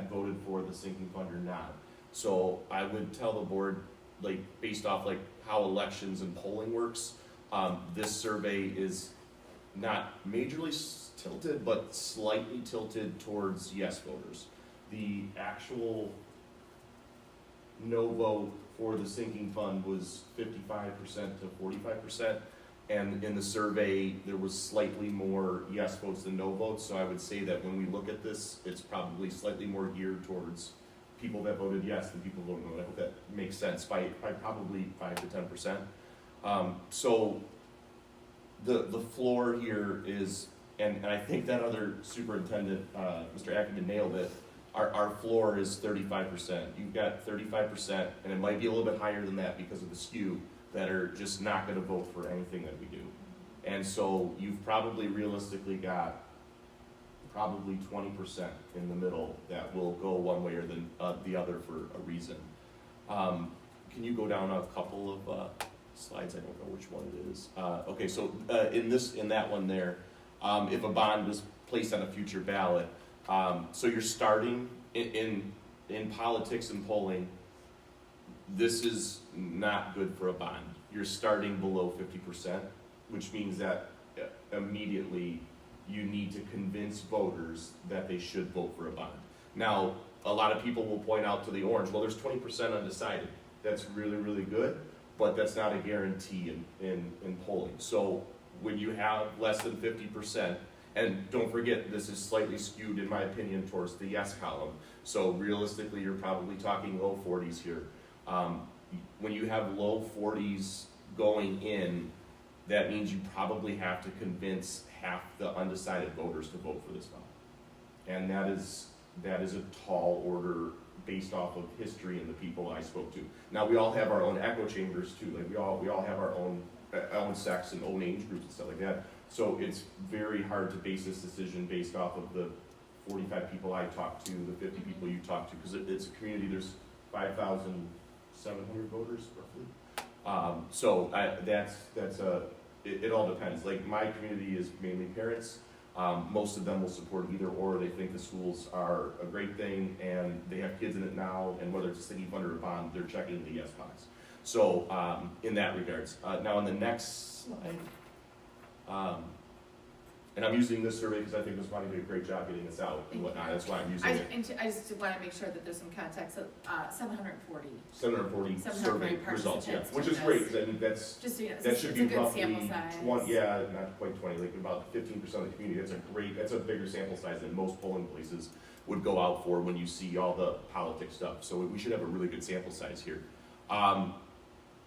voted for the sinking fund or not. So I would tell the board, like, based off like how elections and polling works, this survey is not majorly tilted, but slightly tilted towards yes voters. The actual no vote for the sinking fund was 55% to 45%. And in the survey, there was slightly more yes votes than no votes. So I would say that when we look at this, it's probably slightly more geared towards people that voted yes than people who voted no. I hope that makes sense by probably 5 to 10%. So the floor here is, and I think that other superintendent, Mr. Ackerman, nailed it. Our floor is 35%. You've got 35%, and it might be a little bit higher than that because of the skew, that are just not going to vote for anything that we do. And so you've probably realistically got probably 20% in the middle that will go one way or the other for a reason. Can you go down a couple of slides? I don't know which one it is. Okay, so in that one there, if a bond was placed on a future ballot, so you're starting in politics and polling, this is not good for a bond. You're starting below 50%, which means that immediately you need to convince voters that they should vote for a bond. Now, a lot of people will point out to the orange, well, there's 20% undecided. That's really, really good, but that's not a guarantee in polling. So when you have less than 50%, and don't forget, this is slightly skewed, in my opinion, towards the yes column. So realistically, you're probably talking low 40s here. When you have low 40s going in, that means you probably have to convince half the undecided voters to vote for this bond. And that is a tall order based off of history and the people I spoke to. Now, we all have our own echo chambers too. Like we all have our own sex and own age groups and stuff like that. So it's very hard to base this decision based off of the 45 people I talked to, the 50 people you talked to, because it's a community. There's 5,700 voters roughly. So it all depends. Like my community is mainly parents. Most of them will support either or. They think the schools are a great thing and they have kids in it now, and whether it's a sinking fund or a bond, they're checking the yes box. So in that regards. Now in the next slide, and I'm using this survey because I think Ms. Bonnie did a great job getting this out and whatnot. That's why I'm using it. I just want to make sure that there's some context. So, 740. 740 survey results, yeah, participants which is took great, this. because I think that's, Just so you know, that it's should a be good roughly sample size. 20, yeah, not quite 20, like about 15% of the community. That's a bigger sample size than most polling places would go out for when you see all the politics stuff. So we should have a really good sample size here.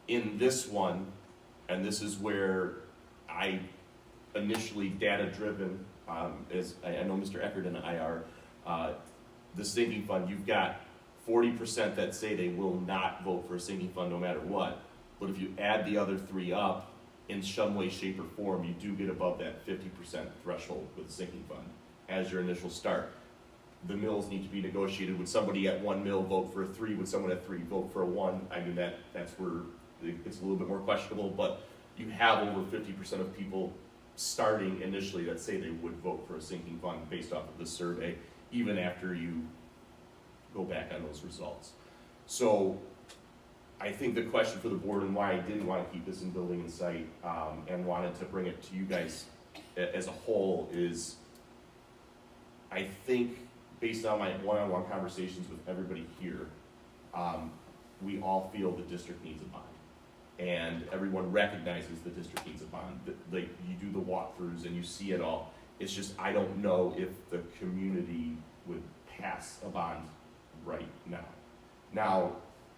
In this one, and this is where I initially data-driven, as I know Mr. Eckert and I are, the sinking fund, you've got 40% that say they will not vote for a sinking fund no matter what. But if you add the other three up in some way, shape, or form, you do get above that 50% threshold with the sinking fund as your initial start. The mills need to be negotiated. Would somebody at 1 mil vote for a 3? Would someone at 3 vote for a 1? I mean, that's where it's a little bit more questionable, but you have over 50% of people starting initially that say they would vote for a sinking fund based off of this survey, even after you go back on those results. So I think the question for the board and why I didn't want to keep this in building and site, and wanted to bring it to you guys as a whole is, I think based on my one-on-one conversations with everybody here, we all feel the district needs a bond. And everyone recognizes the district needs a bond. Like, you do the walkthroughs and you see it all. It's just, I don't know if the community would pass a bond right now. Now,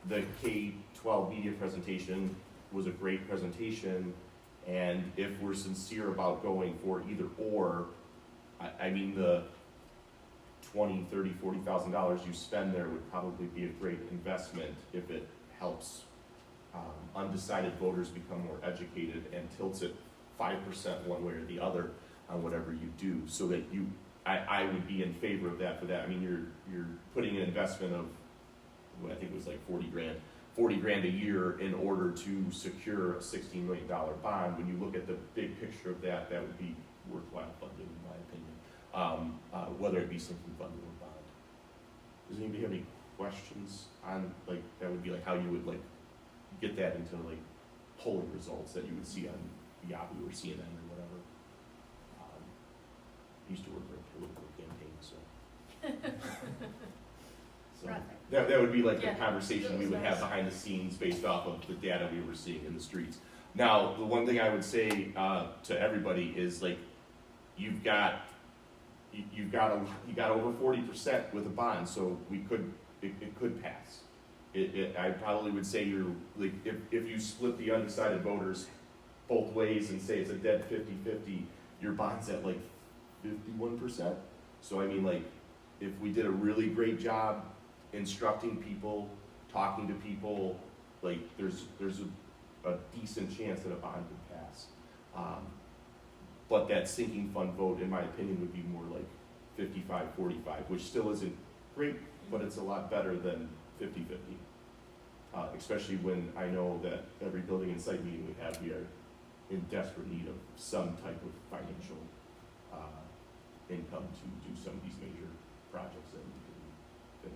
the K-12 media presentation was a great presentation, and if we're sincere about going for either or, I mean, the $20,000, $30,000, $40,000 you spend there would probably be a great investment if it helps undecided voters become more educated and tilts it 5% one way or the other on whatever you do, so that I would be in favor of that for that. I mean, you're putting an investment of, I think it was like $40 grand a year in order to secure a $16 million bond. When you look at the big picture of that, that would be worthwhile funding, in my opinion, whether it be sinking fund or bond. Does anybody have any questions on, like, that would be like how you would like get that into like polling results that you would see on Yahoo or CNN or whatever? I used to work for a political campaign, so that would be like the conversation we would have behind the scenes based off of the data we were seeing in the streets. Now, the one thing I would say to everybody is, like, you got over 40% with a bond, so it could pass. I probably would say you're like, if you split the undecided voters both ways and say it's a dead 50-50, your bond's at like 51%. So I mean, like, if we did a really great job instructing people, talking to people, like, there's a decent chance that a bond could pass. But that sinking fund vote, in my opinion, would be more like 55-45, which still isn't great, but it's a lot better than 50-50. Especially when I know that every building and site meeting we have, we are in desperate need of some type of financial income to do some of these major projects that we can fix.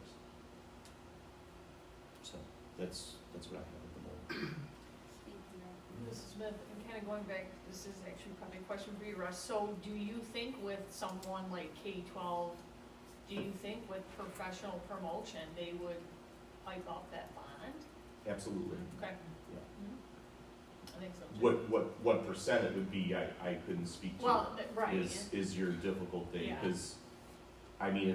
So that's what I have at the moment. Mrs. Smith, and kind of going back, this is actually probably a question for you, Russ. So do you think with someone like K-12, do you think with professional promotion, they would pipe up that bond? Absolutely. Okay. Yeah. I think so too. What percent it would be, I couldn't speak to. Well, right. Is your difficult thing, Yeah. because, I mean,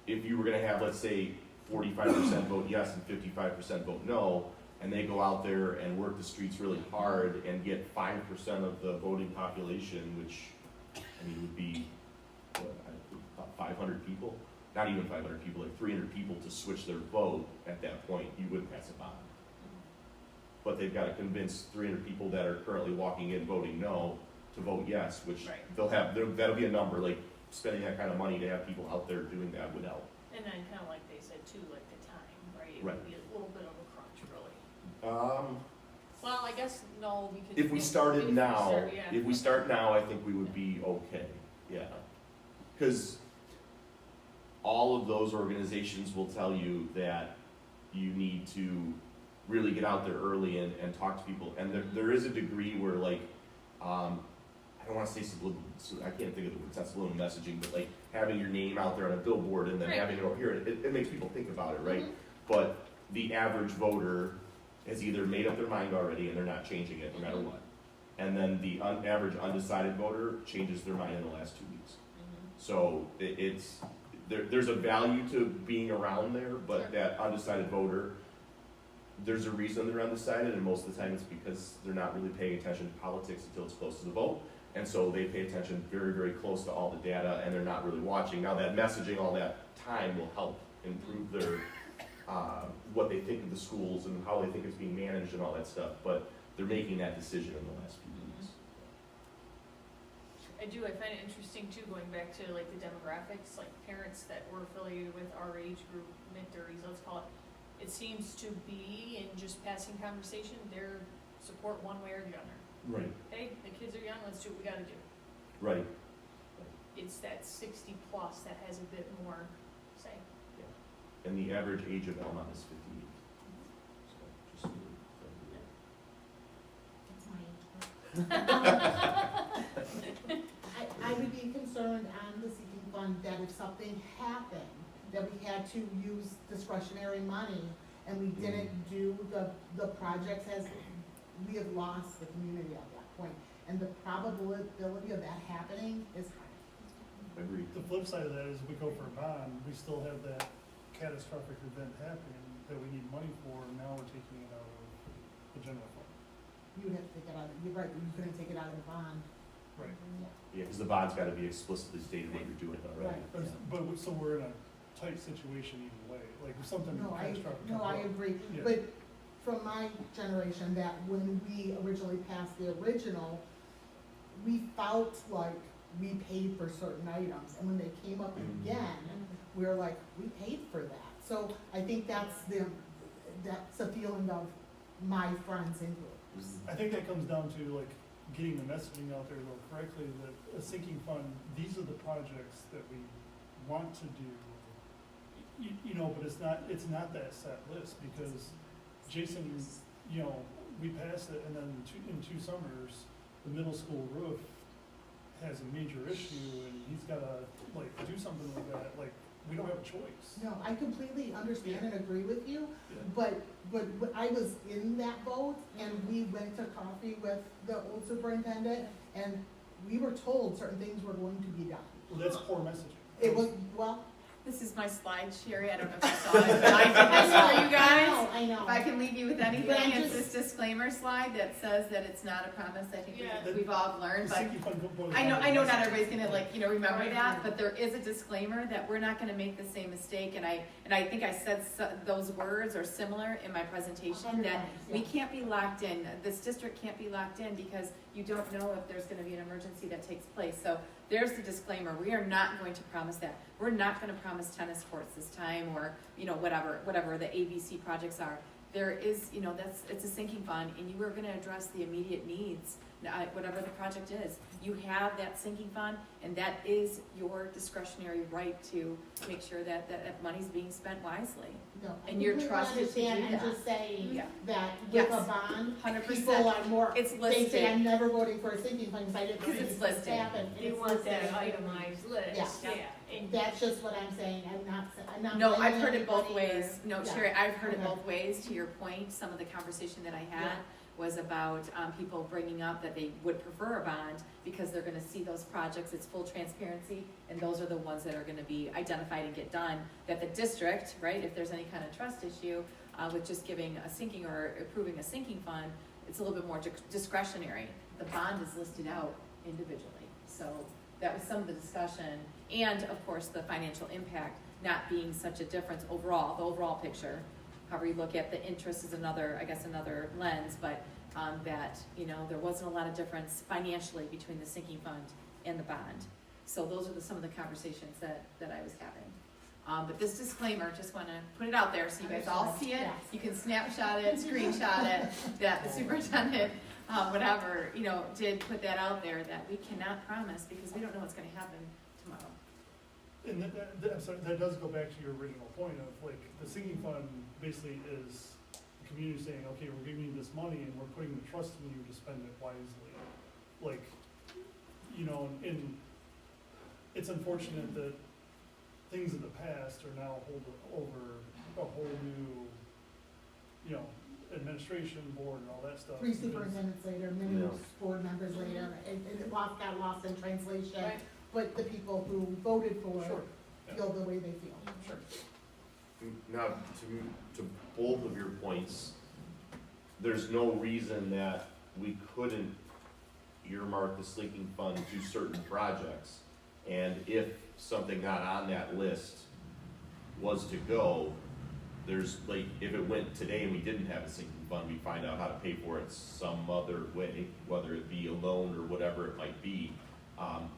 if you were gonna have, let's say, 45% vote yes and 55% vote no, and they go out there and work the streets really hard and get 5% of the voting population, which, I mean, would be, about 500 people? Not even 500 people, like 300 people to switch their vote. At that point, you would pass a bond. But they've got to convince 300 people that are currently walking in voting no to vote yes, which that'll be a number. Like, spending that kind of money to have people out there doing that would help. And then kind of like they said too, like the time, right? It Right. would be a little bit of a crunch, really. Well, I guess, no, we could. If we started now, yeah. if we start now, I think we would be okay. Yeah, because all of those organizations will tell you that you need to really get out there early and talk to people. And there is a degree where, like, I don't want to say subliminal, I can't think of the word, it's not subliminal messaging, but like having your name out there on a billboard and then having it over here, it makes people think about it, right? But the average voter has either made up their mind already and they're not changing it no matter what. And then the average undecided voter changes their mind in the last 2 weeks. So there's a value to being around there, but that undecided voter, there's a reason they're undecided, and most of the time it's because they're not really paying attention to politics until it's close to the vote. And so they pay attention very, very close to all the data, and they're not really watching. Now that messaging, all that time will help improve their, what they think of the schools and how they think it's being managed and all that stuff, but they're making that decision in the last few weeks. I find it interesting too, going back to like the demographics, like parents that were affiliated with our age group, mid-30s, let's call it. It seems to be, in just passing conversation, their support one way or the other. Right. Hey, the kids are young, let's do what we gotta do. Right. It's that 60 plus that has a bit more say. And the average age of Almont is 58. So, just That's my age. I would be concerned on the sinking fund that if something happened, that we had to use discretionary money and we didn't do the projects as, we have lost the community at that point. And the probability of that happening is high. Agreed. The flip side of that is if we go for a bond, we still have that catastrophic event happening that we need money for, and now we're taking it out of the general fund. You would have to take it out, you're right, you couldn't take it out of the bond. Right. Yeah. Yeah, because the bond's gotta be explicitly stated what you're doing already. Right. So we're in a tight situation either way, like if something No, catastrophic comes no, I up. agree, Yeah. but from my generation, that when we originally passed the original, we felt like we paid for certain items, and when they came up again, we were like, we paid for that. So I think that's the feeling of my friends and groups. I think that comes down to like getting the messaging out there though correctly, that a sinking fund, these are the projects that we want to do. You know, but it's not that set list, because Jason, you know, we passed it, and then in two summers, the middle school roof has a major issue, and he's gotta like do something with that, like, we don't have a choice. No, I completely understand and agree with you, Yeah. but I was in that boat, and we went to coffee with the old superintendent, and we were told certain things were going to be done. Well, that's poor messaging. It was, well, This is my slide, Sherry, I don't know if you saw it, but I did this for you guys. I know. If I can leave you with But I'm anything, it's just- this disclaimer slide that says that it's not a promise. I think Yeah. we've all learned, The but sinking fund boils I know down to not messaging. everybody's gonna like, remember Right. that, but there is a disclaimer that we're not gonna make the same mistake, and I think I said those words are similar in my presentation, that we can't be locked in, this district can't be locked in, because you don't know if there's gonna be an emergency that takes place, so there's the disclaimer, we are not going to promise that. We're not gonna promise tennis courts this time, or, whatever the ABC projects are. There is, it's a sinking fund, and you are gonna address the immediate needs, whatever the project is. You have that sinking fund, and that is your discretionary right to make sure that money's being spent wisely. No, I And you're completely trusted to understand. do I'm that. just saying Yeah. that with Yes. a bond, 100%. people are more, It's they listed. say, I'm never voting for a sinking fund, because I didn't Because see it's this listed. happen. and You it's want listed. that itemized list, Yeah. yeah. And That's just what I'm saying, I'm not. No, I've blaming heard it both anybody or- ways. No, yeah. Sherry, I've heard it Okay. both ways. To your point, some of the conversation that I had Yeah. was about people bringing up that they would prefer a bond because they're gonna see those projects, it's full transparency, and those are the ones that are gonna be identified and get done. That the district, right, if there's any kind of trust issue with just giving a sinking or approving a sinking fund, it's a little bit more discretionary. The bond is listed out individually. So that was some of the discussion, and of course, the financial impact not being such a difference overall, the overall picture. However you look at the interest is another lens, but that, there wasn't a lot of difference financially between the sinking fund and the bond. So those are some of the conversations that I was having. But this disclaimer, just wanna put it out there so you guys all see it. Yes. You can snapshot it, screenshot it, that the superintendent, did put that out there, that we cannot promise because we don't know what's gonna happen tomorrow. And I'm sorry, that does go back to your original point of, like, the sinking fund basically is the community saying, okay, we're giving you this money and we're putting the trust in you to spend it wisely. Like, and it's unfortunate that things in the past are now over a whole new, administration board and all that stuff. 3 because- superintendents later, many Yeah. board members later, it got lost in translation. Right. But the people who voted for Sure. it feel the way they feel. Sure. Now, to both of your points, there's no reason that we couldn't earmark the sinking fund to certain projects. And if something not on that list was to go, there's like, if it went today and we didn't have a sinking fund, we'd find out how to pay for it some other way, whether it be a loan or whatever it might be.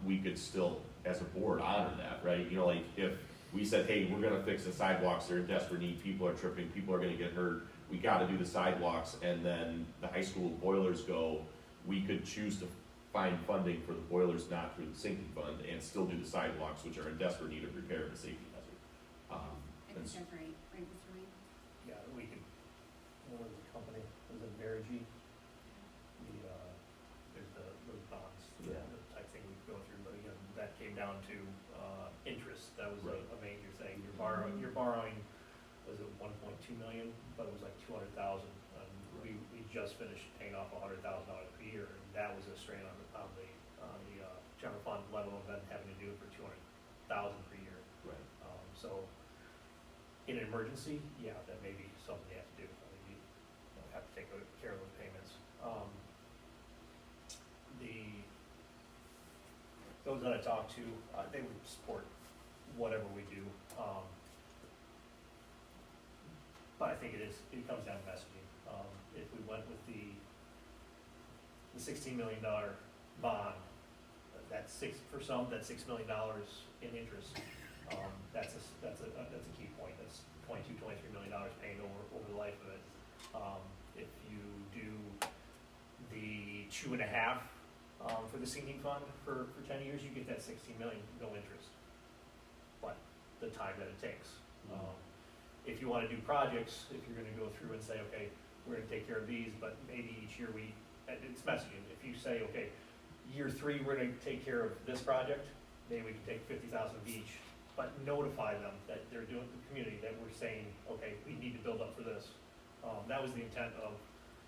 We could still, as a board, honor that, right? Like if we said, hey, we're gonna fix the sidewalks, they're in desperate need, people are tripping, people are gonna get hurt, we gotta do the sidewalks, and then the high school boilers go, we could choose to find funding for the boilers not through the sinking fund and still do the sidewalks, which are in desperate need of repair and safety hazard. I think that's right. yeah, we could, what was the company, was it Verigy? There's those bonds, the type thing we go through, but again, that came down to, interest, that was a major thing. You're borrowing, was it 1.2 million, but it was like 200,000. We just finished paying off $100,000 per year, and that was a strain on the general fund, let alone then having to do it for 200,000 per year. Right. So, in an emergency, yeah, that may be something you have to do. I mean, you have to take care of those payments. Those that I talked to, they would support whatever we do. But I think it comes down to messaging. If we went with the $16 million bond, that's for some, that's $6 million in interest. That's a key point. That's $23 million paid over the life of it. If you do the 2.5 for the sinking fund for 10 years, you get that 16 million, no interest. But the time that it takes. If you want to do projects, if you're going to go through and say, okay, we're going to take care of these, but maybe each year it's messaging. If you say, okay, year 3 we're going to take care of this project, maybe we can take 50,000 of each, but notify them that they're doing the community, that we're saying, okay, we need to build up for this. That was the intent of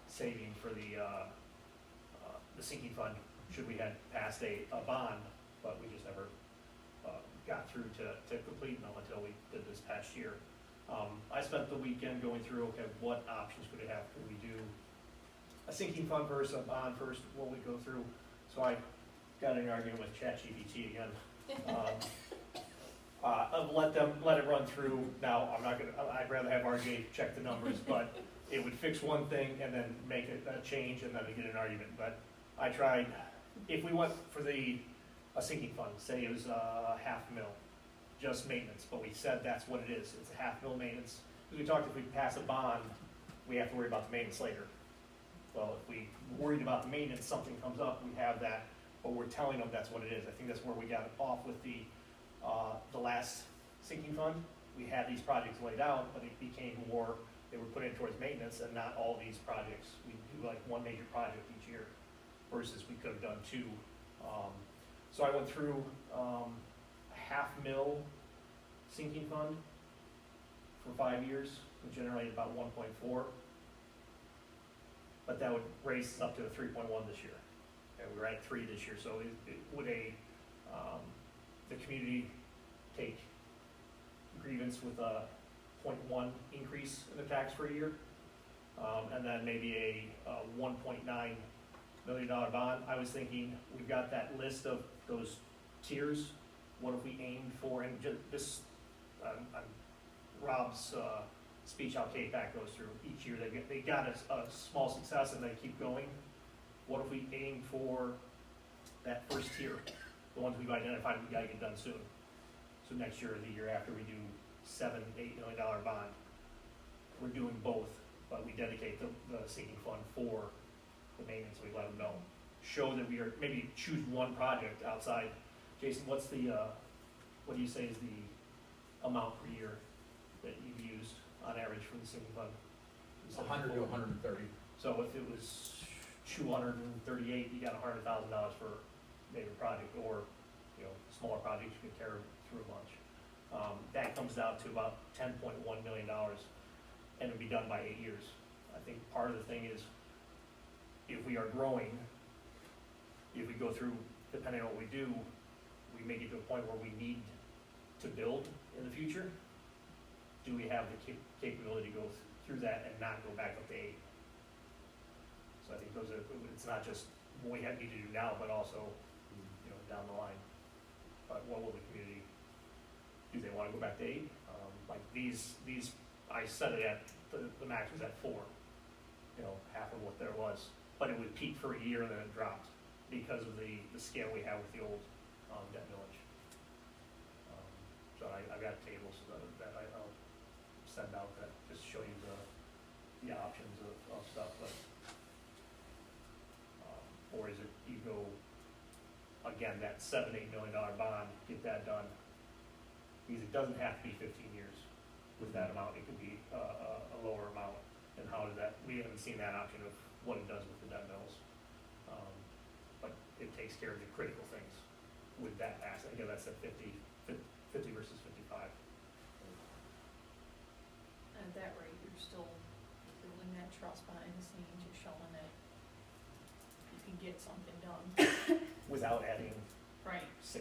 saving for the sinking fund, should we had passed a bond, but we just never got through to completing them until we did this past year. I spent the weekend going through, okay, what options could we have? Could we do a sinking fund first, a bond first, what we go through? So I got in an argument with ChatGPT again. Let it run through. Now, I'd rather have RJ check the numbers, but it would fix one thing and then make a change and then we get an argument. But I tried, if we went for a sinking fund, say it was $500,000, just maintenance, but we said that's what it is. It's $500,000 maintenance. Because we talked, if we pass a bond, we have to worry about the maintenance later. Well, if we worried about the maintenance, something comes up, we have that, but we're telling them that's what it is. I think that's where we got off with the last sinking fund. We had these projects laid out, but it became more, they were put in towards maintenance and not all these projects. We do like one major project each year versus we could have done 2. So I went through $500,000 sinking fund for 5 years, which generated about 1.4. But that would raise us up to a 3.1 this year. And we're at 3 this year, so would the community take grievance with a 0.1 increase in the tax for a year? And then maybe a $1.9 million bond. I was thinking, we've got that list of those tiers. What if we aimed for, and just this, Rob's speech, how K-PAC goes through each year, they got a small success and they keep going. What if we aim for that first tier, the ones we've identified we gotta get done soon? So next year or the year after, we do $7-8 million bond. We're doing both, but we dedicate the sinking fund for the maintenance. We let them know, show that we are, maybe choose one project outside. Jason, what's what do you say is the amount per year that you've used on average for the sinking fund? 100 to 130. So if it was 238, you got $100,000 for maybe a project, or smaller projects you could carry through a bunch. That comes out to about $10.1 million, and it'll be done by 8 years. I think part of the thing is, if we are growing, if we go through, depending on what we do, we may get to a point where we need to build in the future. Do we have the capability to go through that and not go back up to 8? So I think it's not just what we need to do now, but also, down the line. But what will the community, do they want to go back to 8? Like these, I set it at, the max was at 4, half of what there was. But it would peak for a year and then it dropped because of the scale we have with the old debt village. So I got tables that I'll send out that just show you the options of stuff. But or is it you go again that $7-8 million bond, get that done, because it doesn't have to be 15 years with that amount. It could be a lower amount, and how does that, we haven't seen that option of what it does with the debt mills. But it takes care of the critical things with that asset, again, that's at 50 versus 55. At that rate, you're still building that trust behind the scenes, you're showing that you can get something done. Without adding Right. $6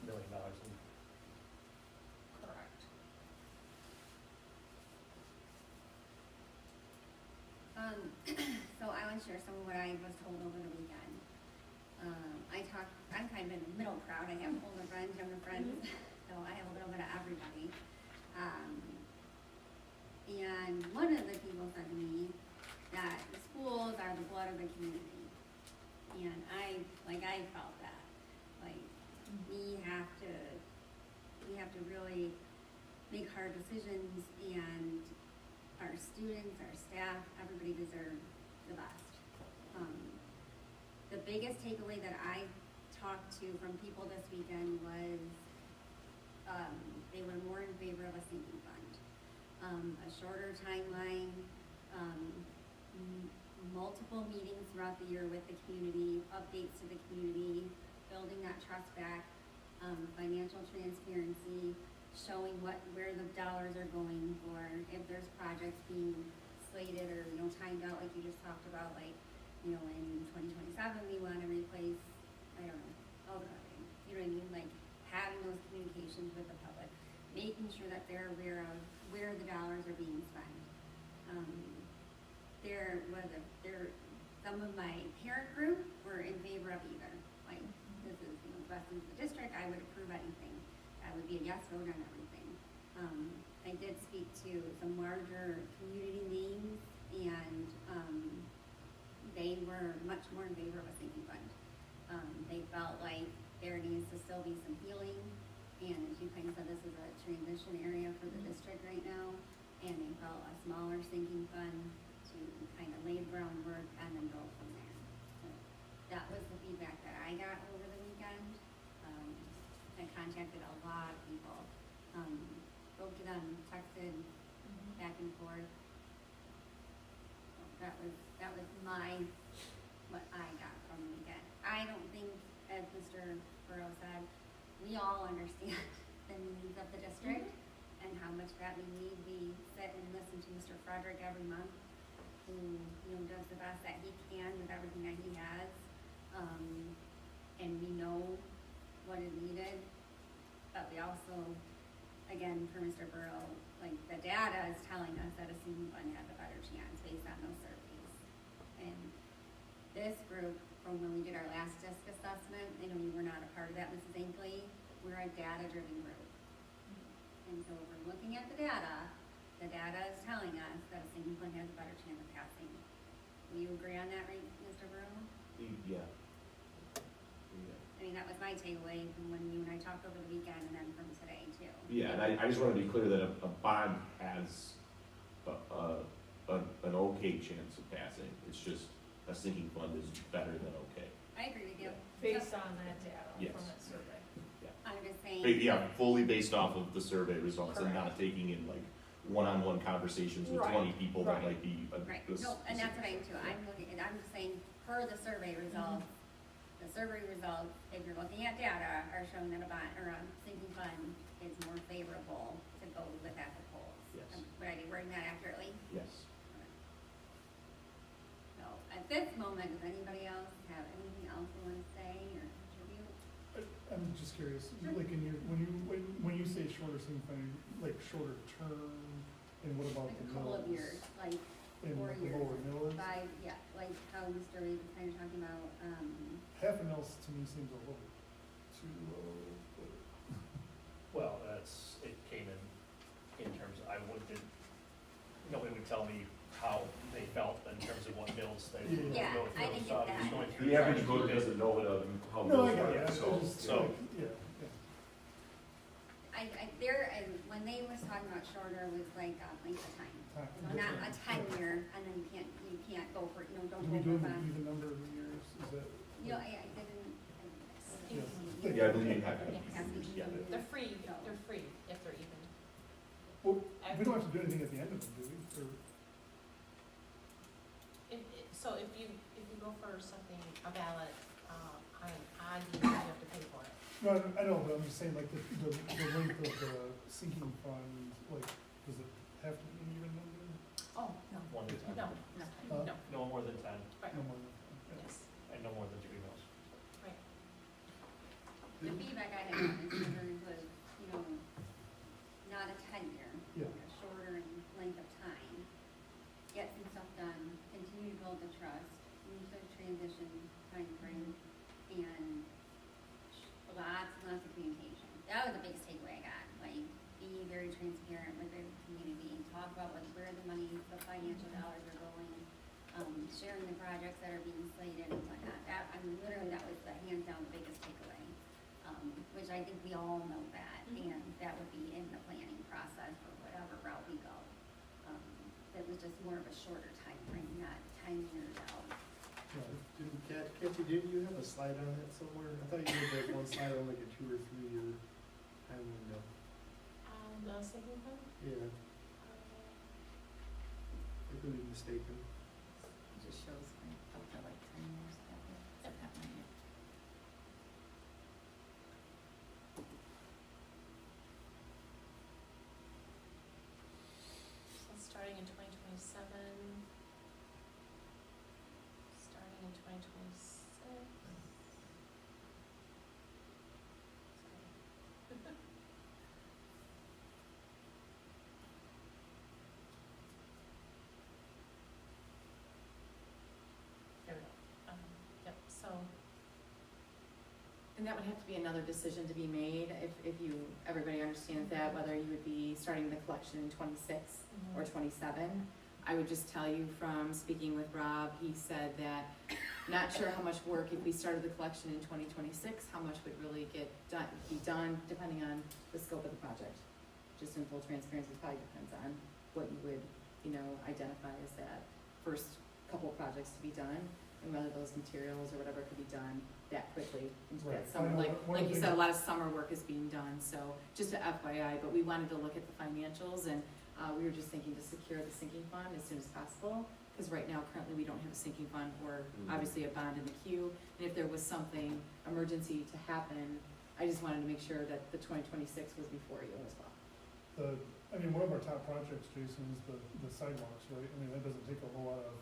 million in. Correct. So I want to share some of what I was told over the weekend. I'm kind of in the middle crowd. I have older friends, younger friends, so I have a little bit of everybody. And one of the people said to me that the schools are the blood of the community. And I felt that. Like, we have to really make hard decisions, and our students, our staff, everybody deserves the best. The biggest takeaway that I talked to from people this weekend was they were more in favor of a sinking fund. A shorter timeline, multiple meetings throughout the year with the community, updates to the community, building that trust back, financial transparency, showing where the dollars are going for, if there's projects being slated or, timed out, like you just talked about, like, in 2027, we want to replace, I don't know, all the things, you know what I mean? Like, having those communications with the public, making sure that they're aware of where the dollars are being spent. Some of my parent group were in favor of either. Like, this is, best in the district, I would approve anything. I would be a yes vote on everything. I did speak to some larger community names, and they were much more in favor of a sinking fund. They felt like there needs to still be some healing, and as you kind of said, this is a transition area for the district right now, and they felt a smaller sinking fund to kind of lay the groundwork and then go from there. So that was the feedback that I got over the weekend. I contacted a lot of people, spoke to them, texted back and forth. So that was what I got from the weekend. I don't think, as Mr. Burrow said, we all understand the needs of the district and how much that we need. We sit and listen to Mr. Frederick every month, who does the best that he can with everything that he has, and we know what is needed. But we also, again, for Mr. Burrow, like, the data is telling us that a sinking fund has a better chance based on those surveys. And this group, from when we did our last DISC assessment, I know you were not a part of that, Mrs. Ankley, we're a data-driven group. And so if we're looking at the data is telling us that a sinking fund has a better chance of passing. Will you agree on that, right, Mr. Burrow? Yeah. I mean, that was my takeaway from when you and I talked over the weekend, and then from today too. Yeah, and I just want to be clear that a bond has an okay chance of passing. It's just a sinking fund is better than okay. I agree with you. Based on that data Yes. from that survey. I'm just saying. Yeah, fully based off of the survey results and not taking in like one-on-one conversations with Right. 20 people that Right. might be. Right, no, and that's what I am too. I'm just saying, per the survey results, the survey results, if you're looking at data, are showing that a bond or a sinking fund is more favorable to go with asset polls. Yes. Would I be wording that accurately? Yes. So at this moment, does anybody else have anything else they want to say or contribute? I'm just curious, like when you say shorter sinking fund, like shorter term, and what about Like the a couple of mills? years, like And 4 the years. lower mills? 5, yeah, like how Mr. Reed was kind of talking about, Half a mil to me seems a little too low, but. Well, it came in terms of, nobody would tell me how they felt in terms of what bills they were going Yeah, through. I didn't So get I'm just that. going through The average trying to voter keep it- doesn't know how No, I bills get work, it, I so. just, So. like, yeah. and when they was talking about shorter was like length of time. Time. So not a 10-year, and then you can't go for, don't Do go we do for an fast. even number of years, is that? I didn't. Yeah. Yeah, I believe you have. Yeah. Yeah. They're free if they're even. Well, we don't have to do anything at the end of them, do we? Or, So if you go for something, a ballot, on an odd year, you have to pay for it. No, I know, but I'm just saying, like, the length of the sinking fund, like, does it have to be an even number? Oh, no, 1 to 10. no, Huh? no, No more than 10, right, No more than, yes, and no more than 3 mils. right. The feedback I had from the students was, you know, not a 10-year, Yeah. a shorter in length of time. Get some stuff done, continue to build the trust, move to a transition timeframe, and lots and lots of communication. That was the biggest takeaway I got, like, be very transparent with the community, talk about like where the money, the financial dollars are going, sharing the projects that are being slated and whatnot. That, I mean, literally, that was the hands down the biggest takeaway, which I think we all know that, and that would be in the planning process for whatever route we go. That was just more of a shorter time frame, not 10 years out. Kathy, did you have a slide on that somewhere? I thought you had that one slide on like a 2 or 3 year time window. The sinking fund? Yeah, I could be mistaken. It just shows like up to like 10 years. That might be. So starting in 2027, starting in 2026. There we go. Yep, so, And that would have to be another decision to be made, if you, everybody understands that, whether you would be starting the collection in 26 or 27. I would just tell you from speaking with Rob, he said that, not sure how much work, if we started the collection in 2026, how much would really be done, depending on the scope of the project. Just in full transparency, probably depends on what you would, identify as that first couple projects to be done, and whether those materials or whatever could be done that quickly into that Right. summer. I know Like you one said, a thing- lot of summer work is being done, so just a FYI, but we wanted to look at the financials, and we were just thinking to secure the sinking fund as soon as possible, because right now, currently, we don't have a sinking fund or obviously a bond in the queue, and if there was something emergency to happen, I just wanted to make sure that the 2026 was before you as well. One of our top projects, Jason, is the sidewalks, right? I mean, that doesn't take a whole lot of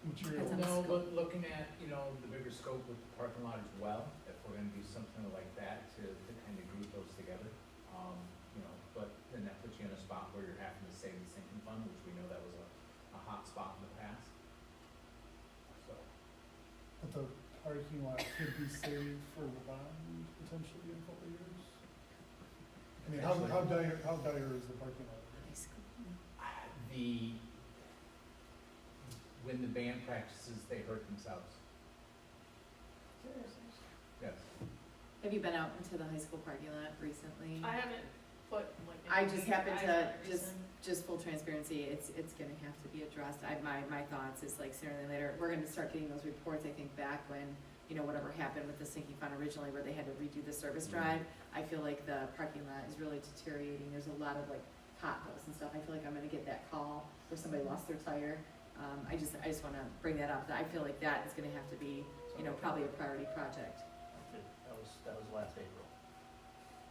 material. Depends on the No, looking at, the bigger scope with the parking lot as well, if we're gonna do something like that to kind of group those together. But then that puts you in a spot where you're having to save the sinking fund, which we know that was a hot spot in the past. So, But the parking lot could be saved for the bond potentially in a couple of years. I mean, how dire is the parking lot? when the band practices, they hurt themselves. Yes. Have you been out into the high school parking lot recently? I haven't put like. I just happened any to, eyes on it just full transparency, it's gonna have to be addressed. My thoughts is like sooner than later, we're gonna start getting those reports, I think, back when, whatever happened with the sinking fund originally, where they had to redo the service drive. I feel like the parking lot is really deteriorating, there's a lot of like potholes and stuff. I feel like I'm gonna get that call where somebody lost their tire. I just wanna bring that up, that I feel like that is gonna have to be, probably a priority project. That was last April.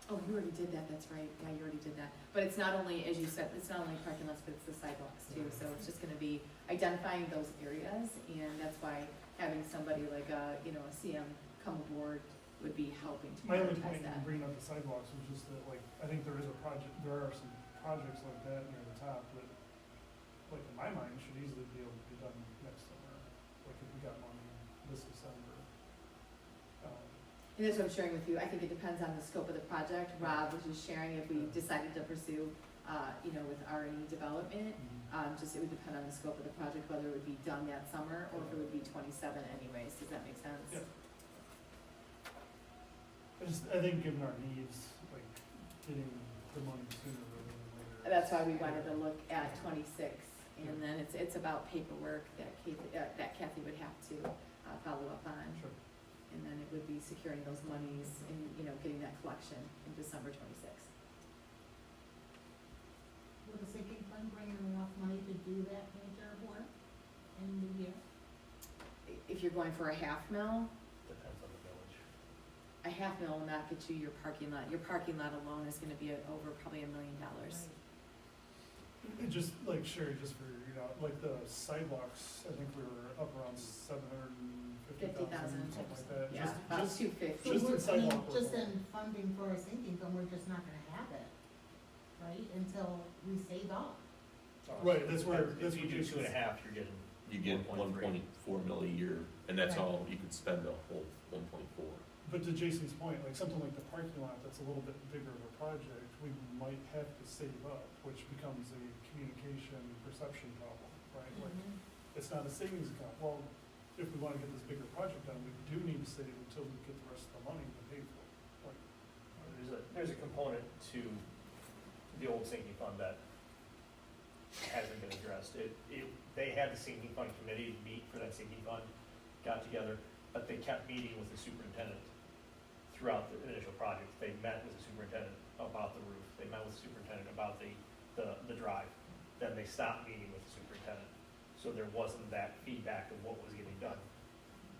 Oh, you already did that, that's right, yeah, you already did that. But it's not only, as you said, it's not only parking lots, but it's the sidewalks too, so it's just gonna be identifying those areas, and that's why having somebody like a CM come aboard would be helping to My only prioritize point in that. bringing up the sidewalks was just that, like, I think there are some projects like that near the top that, like, in my mind, should easily be able to be done next summer, like, if we got money this December. And that's what I'm sharing with you, I think it depends on the scope of the project. Rob was just sharing if we decided to pursue, with R&E development, just it would depend on the scope of the project, whether it would be done that summer or if it would be 27 anyways, does that make sense? Yeah. I think given our needs, like, getting the money sooner rather than later. That's why we wanted to look at 26, and then it's about paperwork that Kathy would have to follow up on. Sure. And then it would be securing those monies and, getting that collection in December 26. Will the sinking fund bring in enough money to do that major work? in the year? If you're going for a half mil, Depends on the village. a half mil will not get you your parking lot. Your parking lot alone is gonna be over probably $1 million. It just, like Sherry, just for, like the sidewalks, I think we were up around 750,000, 50,000, something like that. Yeah, Just- about just- 250. Just in I mean, sidewalk just work. in funding for a sinking fund, we're just not gonna have it, right, until we save up. Right, that's where- If that's you what do Jason's- 2.5, you're getting. You get 1.3. 1.4 mil a year, and that's Right. all, you could spend the whole 1.4. But to Jason's point, like something like the parking lot, that's a little bit bigger of a project, we might have to save up, which becomes a communication perception problem, right? Like, it's not a savings account. Well, if we wanna get this bigger project done, we do need to save until we get the rest of the money to pay for it. Like, There's a component to the old sinking fund that hasn't been addressed. They had the sinking fund committee meet for that sinking fund, got together, but they kept meeting with the superintendent throughout the initial project. They met with the superintendent about the roof, they met with the superintendent about the drive. Then they stopped meeting with the superintendent. So there wasn't that feedback of what was getting done.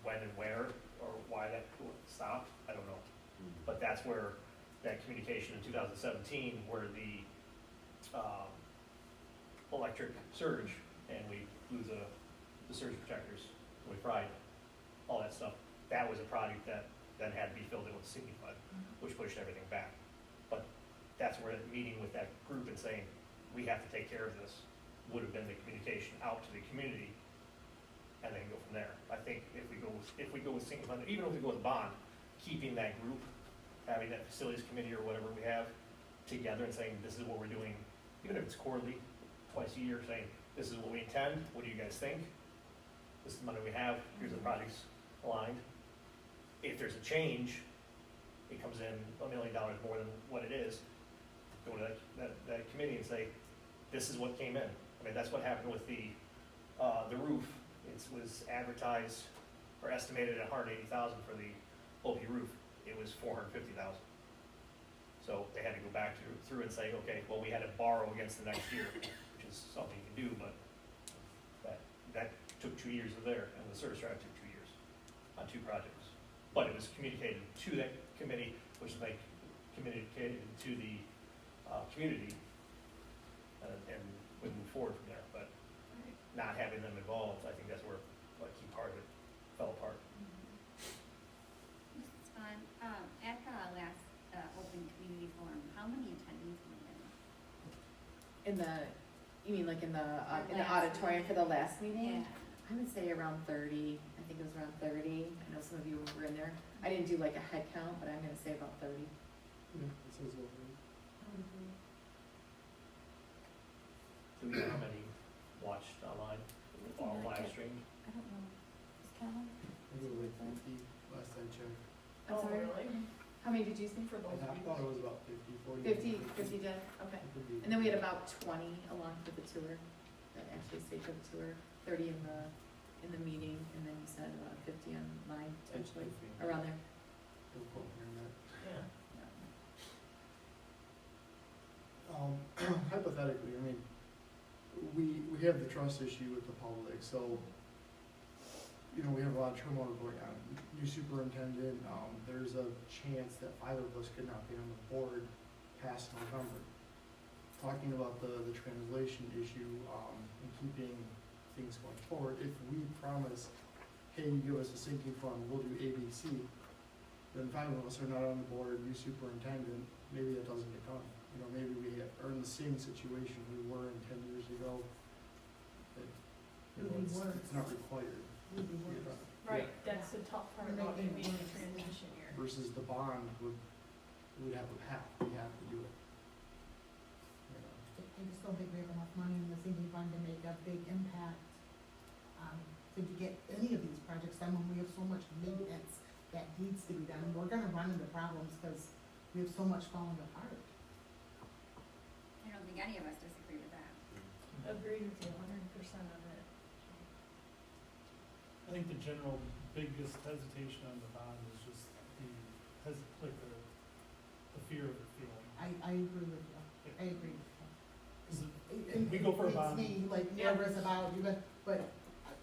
When and where, or why that stopped, I don't know. But that's where that communication in 2017, where the electric surge, and we blew the surge protectors, we fried all that stuff. That was a project that then had to be filled in with the sinking fund, which pushed everything back. But that's where meeting with that group and saying, we have to take care of this, would have been the communication out to the community, and then go from there. I think if we go with sinking fund, even if we go with bond, keeping that group, having that facilities committee or whatever we have together and saying, this is what we're doing, even if it's quarterly, twice a year, saying, this is what we intend, what do you guys think? This is the money we have, here's the projects aligned. If there's a change, it comes in $1 million more than what it is, go to that committee and say, this is what came in. I mean, that's what happened with the roof. It was advertised or estimated at $180,000 for the OP roof. It was $450,000. So they had to go back through and say, okay, well, we had to borrow against the next year, which is something you can do, but that took 2 years of there, and the service drive took 2 years on 2 projects. But it was communicated to that committee, which is like communicated to the community, and would move forward from there. But not having them involved, I think that's where a key part of it fell apart. This is fun. At the last open community forum, how many attendees were there? You mean like in the last auditorium for the last meeting? Yeah. I would say around 30. I think it was around 30. I know some of you were in there. I didn't do like a head count, but I'm gonna say about 30. yeah, it says over. Do we know how many watched online, all live streamed? I don't know. Is Calvin? I think it was like 50 last I checked. I'm sorry. How many did you see? For both I weeks? thought it was about 50, 40. 50 did? Okay. And then we had about 20 along for the tour, that actually stayed for the tour, 30 in the meeting, and then you said about 50 online potentially, around there. Don't quote me on that. Yeah. Hypothetically, I mean, we have the trust issue with the public, so, we have a lot of turmoil going on. New superintendent, there's a chance that 5 of us could not be on the board past November. Talking about the translation issue, and keeping things going forward, if we promise, hey, you give us a sinking fund, we'll do ABC, then 5 of us are not on the board, new superintendent, maybe that doesn't get done. Maybe we are in the same situation we were in 10 years ago. That, it's not required. Would be worse. Right, that's the tough part We're about it making being a it worse. transition year. Versus the bond would have a path, we have to do it. I just don't think we have enough money in the sinking fund to make a big impact, to get any of these projects done when we have so much maintenance that needs to be done. And we're gonna run into problems because we have so much falling apart. I don't think any of us disagree with that. Agreed with you 100% of it. I think the general biggest hesitation on the bond is just the fear of it feeling. I agree with you. I agree with you. Because It we go for a bond. makes me like nervous about you, but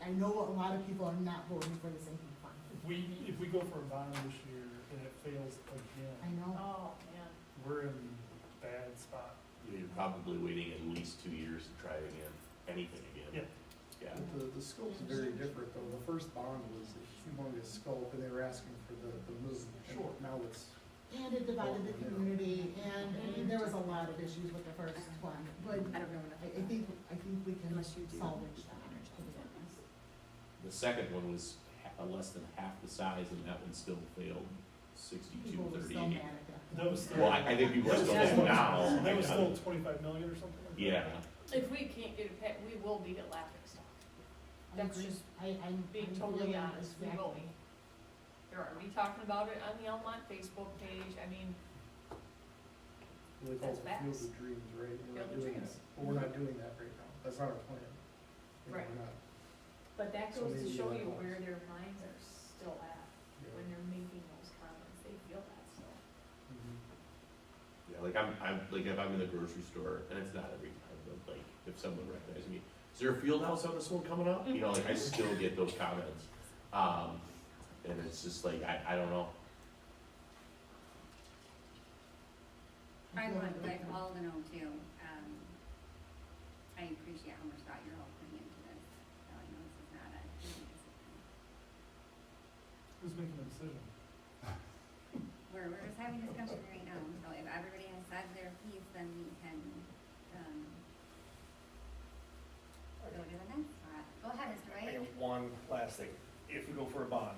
I know a lot of people are not voting for the sinking fund. If we go for a bond this year and it fails I again, know. Oh, man. we're in bad spot. You're probably waiting at least 2 years to try again, anything again. Yeah. But the scope's very different though. The first bond was a humongous scope and they were asking for the move. Sure. Now it's, And it divided the community, and I mean, there was a lot of issues with the first one, but I don't know enough. I think we can Unless you do. salvage that, to be honest. The second one was less than half the size, and that one still failed 62, People were 38. still mad at that. That was still. Well, I think people are still mad now. That was still 25 million or something like that? Yeah. If we can't get it passed, we will be a laughing stock. I That's agree. just I'm being I'm totally feeling honest, we will be. They're already talking about it on the Almont Facebook page, I mean, they call That's it Field fast. of Dreams, right? We're Field not of doing Dreams. that. But we're not doing that right now. That's not our plan. You know, Right. we're not. but that So goes to maybe show that you helps. where their minds are still at Yeah. when they're making those comments, they feel that still. Mhm. Yeah, like I'm like if I'm in the grocery store, and it's not every time, but like if someone recognizes me, is there a field house on this one coming up? You know, like I still get those comments. And it's just like, I don't know. I want you guys all to know too, I appreciate how much thought you're all putting into this. So I know this is not a easy decision. Who's making the decision? We're just having discussion right now, so if everybody has said their piece, then we can, go to the next spot. Go ahead, Mr. I Wright. got one last thing. If we go for a bond,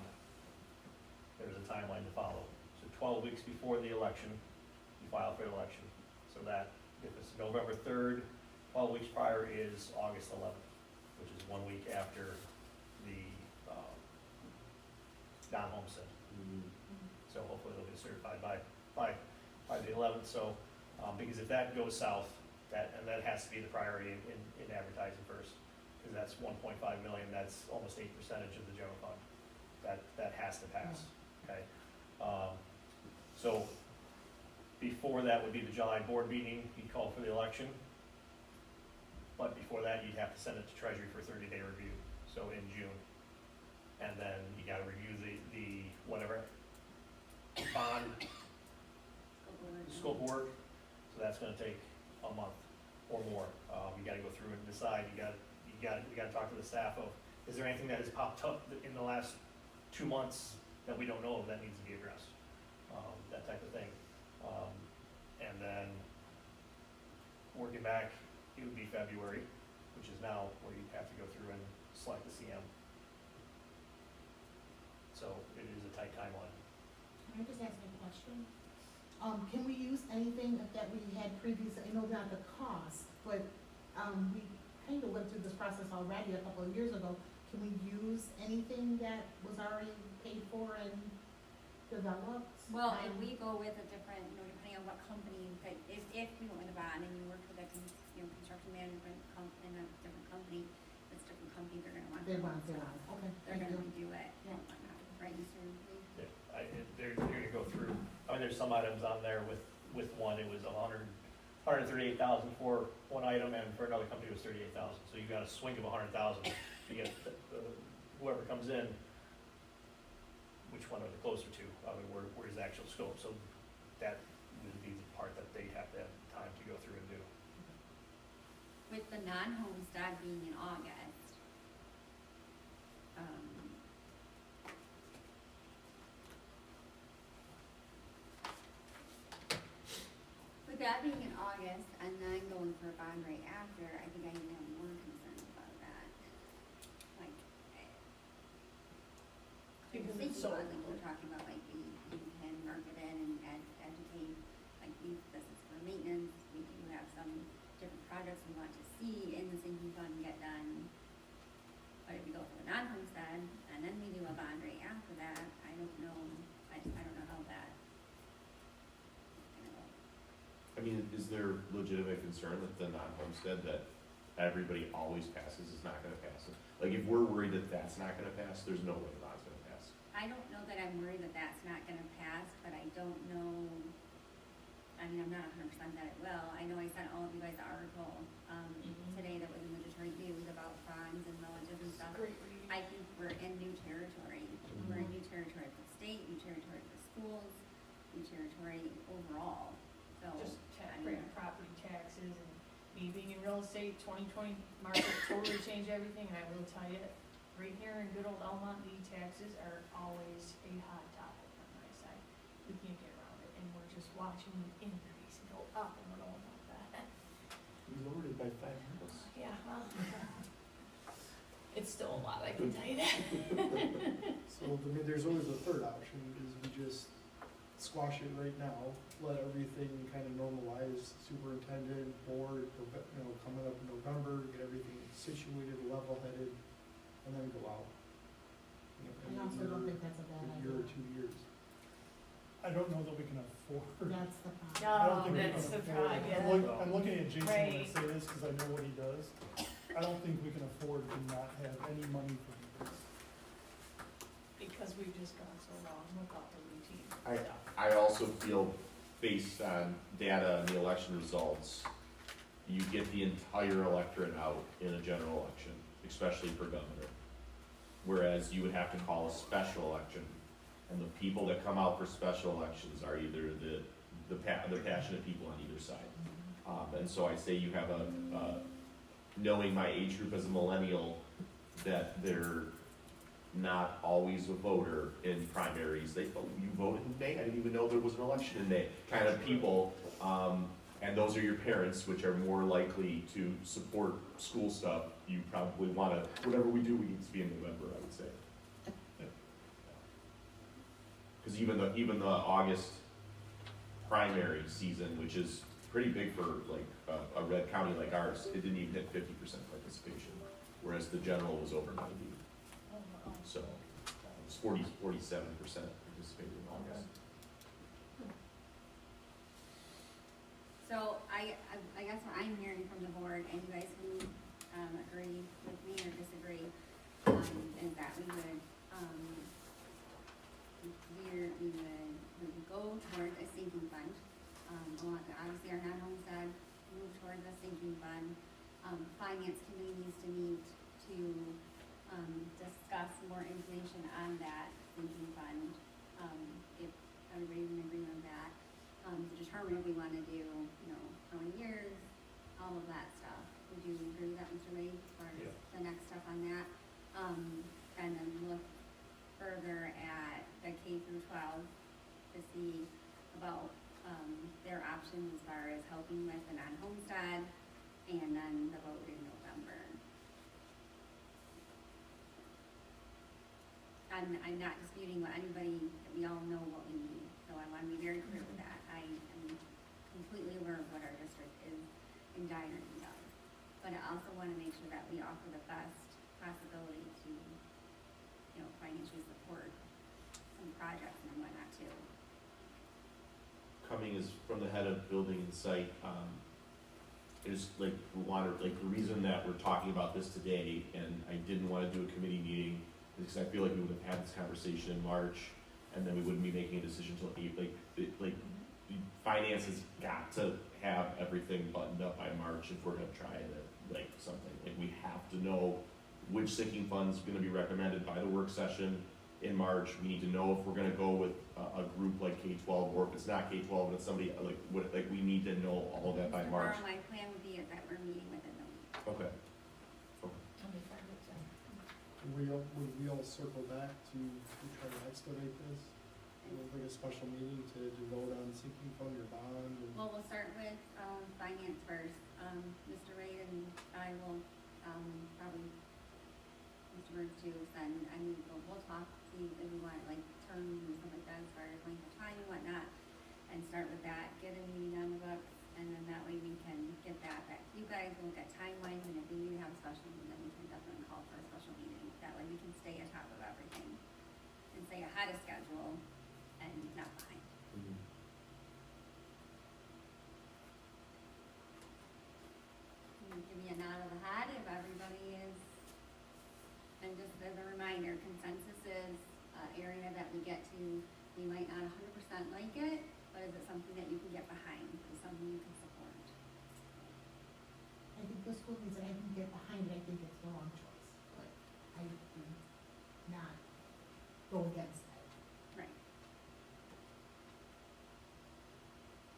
there's a timeline to follow. So 12 weeks before the election, you file for the election. So that, if it's November 3rd, 12 weeks prior is August 11th, which is 1 week after the non-homestead. So hopefully it'll be certified by the 11th. So, because if that goes south, and that has to be the priority in advertising first, because that's 1.5 million, that's almost 8% of the general fund. That has to pass, okay? So, before that would be the July board meeting, you'd call for the election. But before that, you'd have to send it to Treasury for 30-day review, so in June. And then you gotta review the whatever bond scope of work, so that's gonna take a month or more. You gotta go through and decide, you gotta talk to the staff of, is there anything that has popped up in the last 2 months that we don't know of that needs to be addressed? That type of thing. And then, working back, it would be February, which is now where you have to go through and select the CM. So, it is a tight timeline. Can I just ask a question? Can we use anything that we had previously, I know not the cost, but, we kind of went through this process already a couple of years ago. Can we use anything that was already paid for and developed? Well, and we go with a different, depending on what company, like, if we went with a bond and you work with a, construction management in a different company, it's a different company, they're gonna want. They want to, okay, They're thank gonna you. redo it and Yeah. whatnot, right, Mr. Lee? Yeah, you're gonna go through, there's some items on there with one, it was 138,000 for one item, and for another company it was 38,000, so you got a swing of 100,000. You get whoever comes in, which one are they closer to, where's the actual scope, so that would be the part that they have to have time to go through and do. With the non-homestead being in August, with that being in August and then going for a bond right after, I think I even have more concerns about that. Like, Because think it's so about, like, we're talking about, like, you can market it and educate, like, this is for maintenance, we do have some different projects we want to see in the sinking fund get done. But if we go for the non-homestead, and then we do a bond right after that, I don't know, I don't know how that is gonna go. I mean, is there legitimate concern that the non-homestead that everybody always passes is not gonna pass it? Like, if we're worried that that's not gonna pass, there's no way the bond's gonna pass. I don't know that I'm worried that that's not gonna pass, but I don't know, I mean, I'm not 100% that it will. I know I sent all of you guys the article, today that was in the Detroit News about bonds and villages and stuff. Great read. say 2020 market totally changed everything, and I will tell you, right here in good old Almont, the taxes are always a hot topic on my side. We can't get around it, and we're just watching the increase go up, and we're going up that. We lowered it by $5. Yeah, well, it's still a lot, I can tell you that. So, I mean, there's always a third option, is we just squash it right now, let everything kind of normalize, superintendent, board, coming up in November, get everything situated, level-headed, and then go out. I also don't think that's a bad A year or idea. 2 years. I don't know that we can afford. That's the problem. I don't No, think we can that's the afford- problem. I'm looking at Jason when I Right. say this, cause I know what he does. I don't think we can afford to not have any money for this. Because we've just gone so long without the routine I- stuff. I also feel, based on data and the election results, you get the entire electorate out in a general election, especially for governor. Whereas you would have to call a special election, and the people that come out for special elections are either the passionate people on either side. And so I say you have knowing my age group as a millennial, that they're not always a voter in primaries. They, oh, you voted in May? I didn't even know there was an election in May. Kind of people, and those are your parents, which are more likely to support school stuff. You probably want to, whatever we do, we need to be in November, I would say. Because even the August primary season, which is pretty big for like a red county like ours, it didn't even hit 50% participation, whereas the general was over 90. Oh, wow. So it was 47% participated in August. So I guess what I'm hearing from the board, and you guys can agree with me or disagree, is that we would go toward a sinking fund. Obviously, our non-homestead move towards a sinking fund. Finance committee needs to meet to discuss more information on that sinking fund. If everybody's in agreement with that, to determine if we want to do, how many years, all of that stuff. Would you agree with that, Mr. Lee, as far as the next step on that? And then look further at the K through 12 to see about their options as far as helping with the non-homestead, and then the vote in November. I'm not disputing what anybody, we all know what we need, so I want to be very clear with that. I am completely aware of what our district is in dire need of, but I also want to make sure that we offer the best possibility to, financially support some projects and whatnot too. Coming is from the head of building and site, is like the reason that we're talking about this today, and I didn't want to do a committee meeting, is because I feel like we would have had this conversation in March, and then we wouldn't be making a decision until April. Finance has got to have everything buttoned up by March if we're gonna try something. Like, we have to know which sinking fund's gonna be recommended by the work session in March. We need to know if we're gonna go with a group like K-12, or if it's not K-12 and it's somebody, we need to know all of that by March. Tomorrow, my plan would be that we're meeting within the week. Okay. I'll be fine with that. Would we all circle back to try to expedite this? Like a special meeting to vote on sinking fund or bond? Well, we'll start with, finance first. Mr. Ray and I will, probably, Mr. Bird too, then, we'll talk, see if we want, terms and stuff like that, as far as length of time and whatnot, and start with that, get a meeting on the books, and then that way we can get that back to you guys, we'll get timelines, and if we need to have a special meeting, then we can definitely call for a special meeting. That way we can stay on top of everything, and stay ahead of schedule, and not behind. Mhm. Can you give me a nod of the head if everybody is, and just as a reminder, consensus is an area that we get to, we might not 100% like it, but is it something that you can get behind, is something you can support? I think the school needs it, I can get behind it, I think it's the wrong choice, but I would not go against that. Right.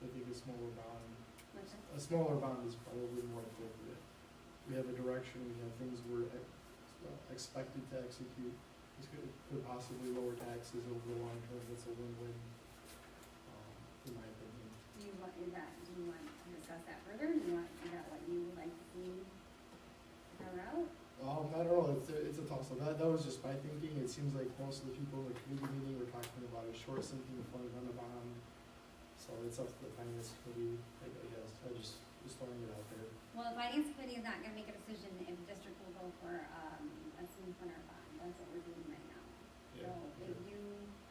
I think a smaller bond Which is, is probably more appropriate. direction, we have things we're expected to execute. This could possibly lower taxes over the long term, that's a win-win, in my opinion. Do you want to discuss that further? Do you want, is that what you would like to see her out? I don't know, it's a toss-up, that was just my thinking, it seems like most of the people in the committee meeting were talking about a short sinking fund on the bond, so it's up to the finance committee, I guess, I just throwing it out there. Well, the finance committee is not gonna make a decision if the district will go for, a single fund or bond, that's what we're doing right now. So if you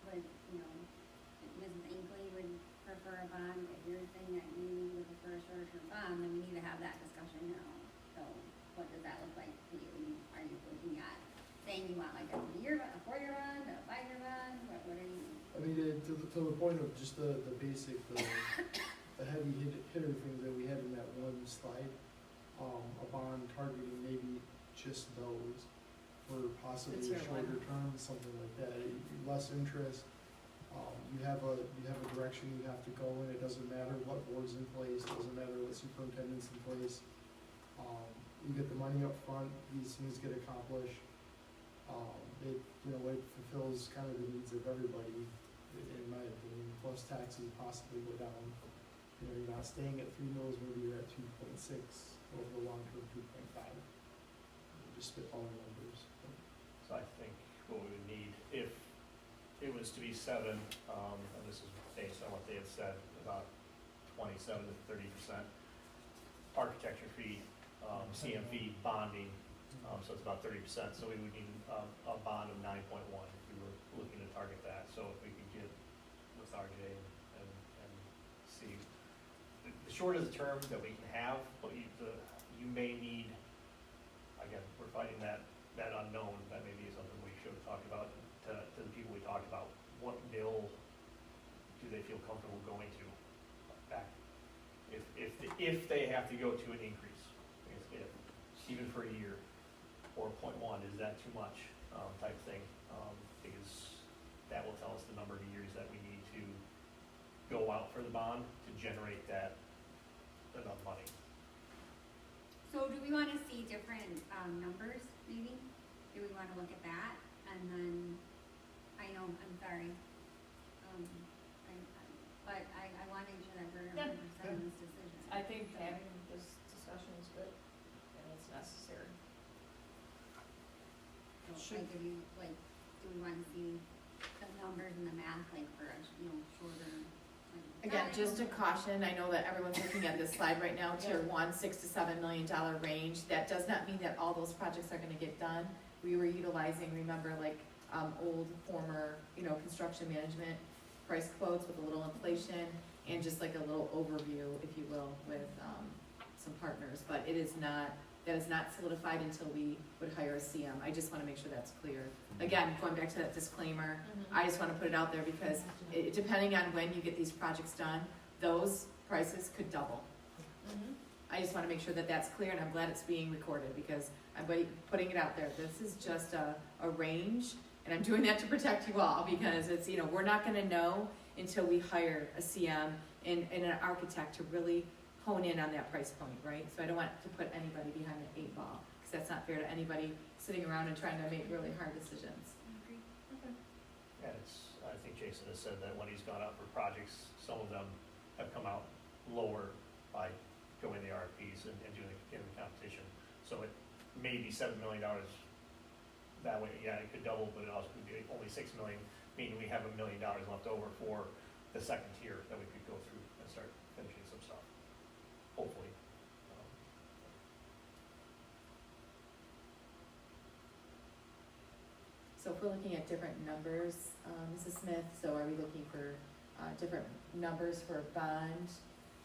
would, if Mrs. Inkley would prefer a bond, if you're saying that you would prefer a shorter-term bond, then we need to have that discussion now. So what does that look like to you? Are you looking at saying you want like a 4-year bond, a 5-year bond, what are you? I mean, to the point of just the basic, the heavy hitter things that we had in that one slide, a bond targeting maybe just those, or possibly a shorter term, something like that, less interest. You have a direction you have to go in, it doesn't matter what board's in place, it doesn't matter what superintendent's in place. You get the money up front, these things get accomplished. It fulfills kind of the needs of everybody, in my opinion, plus taxes possibly go down. You're not staying at 3 mils, maybe you're at 2.6, over the long term 2.5. Just spit all the numbers. So I think what we would need, if it was to be 7, and this is based on what they had said, about 27 to 30% architecture fee, CM fee, bonding, so it's about 30%, so we would need a bond of 9.1 if we were looking to target that. So if we could get with RJ and see, the short is the term that we can have, but you may need, again, we're fighting that unknown, that may be something we should have talked about to the people we talked about. What bill do they feel comfortable going to back, if they have to go to an increase, if even for a year, or 0.1, is that too much, type thing, because that will tell us the number of years that we need to go out for the bond to generate that enough money. So do we wanna see different, numbers, maybe? Do we wanna look at that? And then, I know, I'm sorry, but I wanna make sure that we're 100% in this decision. I think having this discussion is good, and it's necessary. So, like, do we wanna see the numbers and the math, like, for a, shorter, like. Again, just a caution, I know that everyone's looking at this slide right now, tier 1, $6 to $7 million range. That does not mean that all those projects are gonna get done. We were utilizing, remember, like, old, former, construction management price quotes with a little inflation and just like a little overview, if you will, with, some partners. But that is not solidified until we would hire a CM. I just wanna make sure that's clear. Again, going back to that disclaimer, I just wanna put it out there because depending on when you get these projects done, those prices could double. I just wanna make sure that that's clear, and I'm glad it's being recorded because I'm putting it out there. This is just a range, and I'm doing that to protect you all because it's, we're not gonna know until we hire a CM and an architect to really hone in on that price point, right? So I don't want to put anybody behind the 8 ball, because that's not fair to anybody sitting around and trying to make really hard decisions. And I think Jason has said that when he's gone out for projects, some of them have come out lower by going the RFPs and doing the competition. So it may be $7 million that way. Yeah, it could double, but it also could be only $6 million, meaning we have $1 million left over for the second tier that we could go through and start finishing some stuff, hopefully. So if we're looking at different numbers, Mrs. Smith, so are we looking for different numbers for a bond?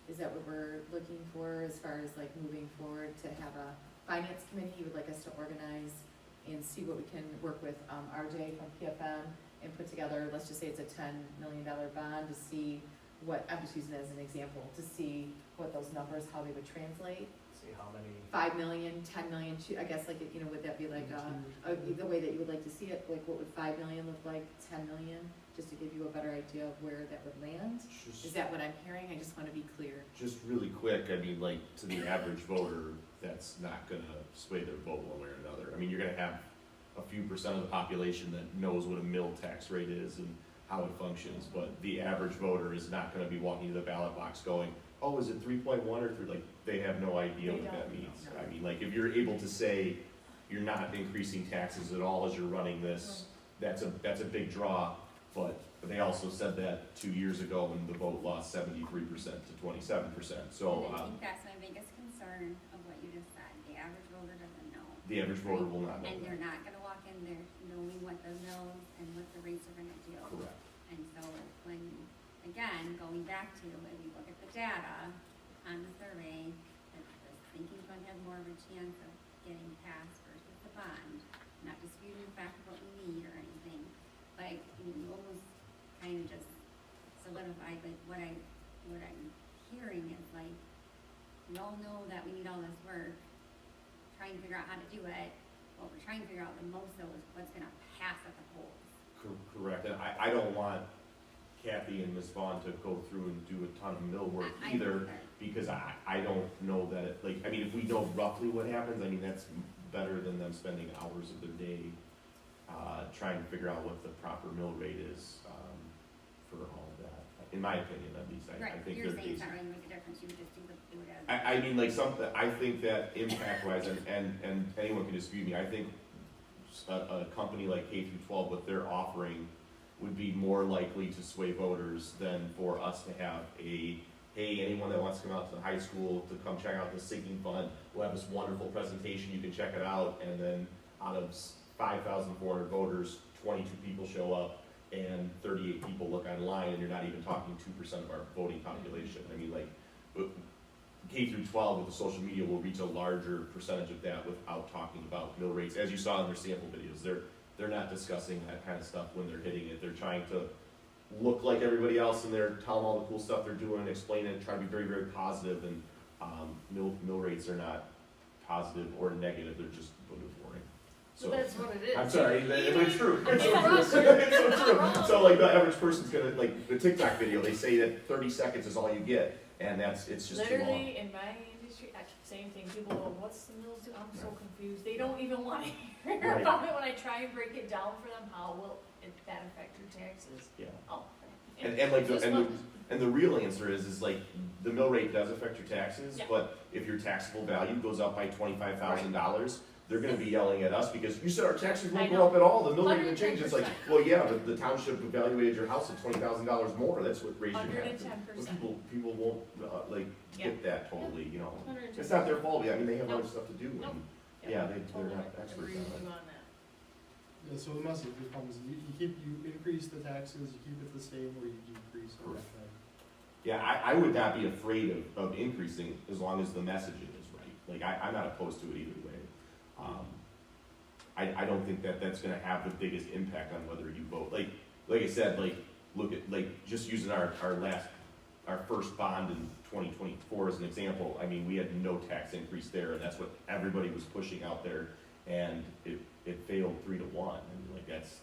Is that what we're looking for as far as like moving forward to have a finance committee you would like us to organize and see what we can work with RJ from PFM and put together, let's just say it's a $10 million bond to see what, I'm just using it as an example, to see what those numbers, how they would translate? See, say how many? 5 million, 10 million, I guess, like, you know, would that be like, the way that you would like to see it? Like, what would 5 million look like, 10 million? Just to give you a better idea of where that would land? Is that what I'm hearing? I just wanna be clear. Just really quick, I mean, like, to the average voter, that's not gonna sway their vote one way or another. I mean, you're gonna have a few percent of the population that knows what a mill tax rate is and how it functions, but the average voter is not gonna be walking to the ballot box going, oh, is it 3.1 or 3, like, they have no idea what that means. I mean, like, if you're able to say you're not increasing taxes at all as you're running this, that's a big draw, but they also said that 2 years ago when the vote lost 73% to 27%, so, And I think that's my biggest concern of what you just said, the average voter doesn't know. the average voter will not know And that. they're not gonna walk in there knowing what the mills and what the rates are gonna do. Correct. And so when, again, going back to, if you look at the data on the survey, that the sinking fund has more of a chance of getting passed versus the bond. Not disputing the fact of what we need or anything, but you almost kind of just solidified, like, what I'm hearing is like, we all know that we need all this work, trying to figure out how to do it. What we're trying to figure out the most though is what's gonna pass at the polls. Correct, and I don't want Kathy and Ms. Vaughn to go through and do a ton of mill work I either, know that. because I don't know that it, like, I mean, if we know roughly what happens, I mean, that's better than them spending hours of their day, trying to figure out what the proper mill rate is, for all of that, in my opinion at least, I Right, think you're their saying it's case. not really make a difference, you would just do it as. I mean, like, something, I think that impact wise, and anyone can dispute me, I think a company like K through 12, what they're offering would be more likely to sway voters than for us to have hey, anyone that wants to come out to the high school to come check out the sinking fund, we'll have this wonderful presentation, you can check it out, and then out of 5,400 voters, 22 people show up, and 38 people look online, and you're not even talking 2% of our voting population. I mean, like, K through 12 with the social media will reach a larger percentage of that without talking about mill rates. As you saw in their sample videos, they're not discussing that kind of stuff when they're hitting it. They're trying to look like everybody else, and they're telling all the cool stuff they're doing, explain it, try to be very, very positive. And mill rates are not positive or negative; they're just boring. So that's what it is. I'm sorry, but it's true. It's You're so wrong. true. It's so true. So like the average person's gonna, like the TikTok video, they say that 30 seconds is all you get, and it's just too long. Literally, in my industry, same thing, people go, what's the mills do? I'm so confused, they don't even wanna hear Right. about it when I try and break it down for them, how will that affect your taxes? Yeah. Oh. And like Just the real answer is like the mill rate does affect your taxes, Yeah. but if your taxable value goes up by $25,000, they're gonna be yelling at us because you said our taxes I won't go know. up at all, the mill rate didn't change. It's like, 110%. well, yeah, but the township evaluated your house at $20,000 more, that's what raised your taxes. 110%. But people won't, like, Yeah. get that totally, you know. 110%. It's not their fault, I mean, they have Nope. other stuff to do, Nope. and, Yep. yeah, they're Totally not experts agree on with it. you on that. Yeah, so the message becomes, you increase the taxes, you keep it the same, or you decrease over Correct. time. Yeah, I would not be afraid of increasing as long as the messaging is right. Like, I'm not opposed to it either way. I don't think that that's gonna have the biggest impact on whether you vote. Like I said, like, look at, like, just using our first bond in 2024 as an example, I mean, we had no tax increase there, and that's what everybody was pushing out there, and it failed 3-1. I mean, like, that's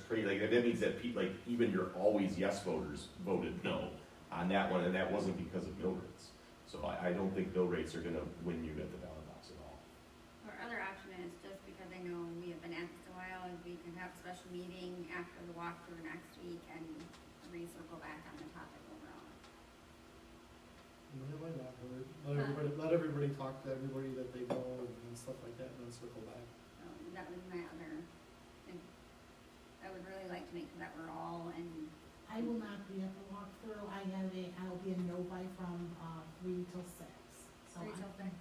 crazy. Like, that means that like, even your always yes voters voted no on that one, and that wasn't because of mill rates. So I don't think mill rates are gonna win you at the ballot box at all. Our other option is, just because I know we have been at this a while, is we can have a special meeting after the walkthrough next week and recircle back on the topic overall. It might not hurt. Let everybody talk to everybody that they know and stuff like that, and then circle back. So that was my other thing. I would really like to make sure that we're all in. I will not be at the walkthrough. I'll be in Novi from 3 till 6. So 3 till 6. I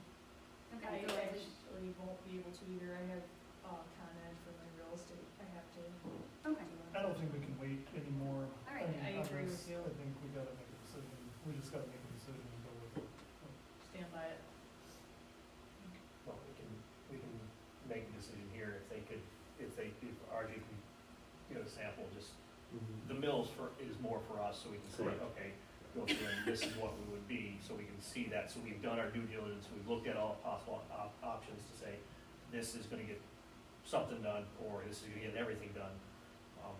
Okay, so actually won't be able to either, I have, Con Ed for my real estate, I have to. okay. I don't think we can wait anymore. All right, mean, I on agree this. with you. I think we gotta make a decision, we just gotta make a decision and go with it. Stand by it. Well, we can make a decision here if RJ can get a sample, just, the mills is more for us, so we can say, Correct. okay, go through and this is what we would be, so we can see that, so we've done our due diligence, we've looked at all possible options to say, this is gonna get something done, or this is gonna get everything done,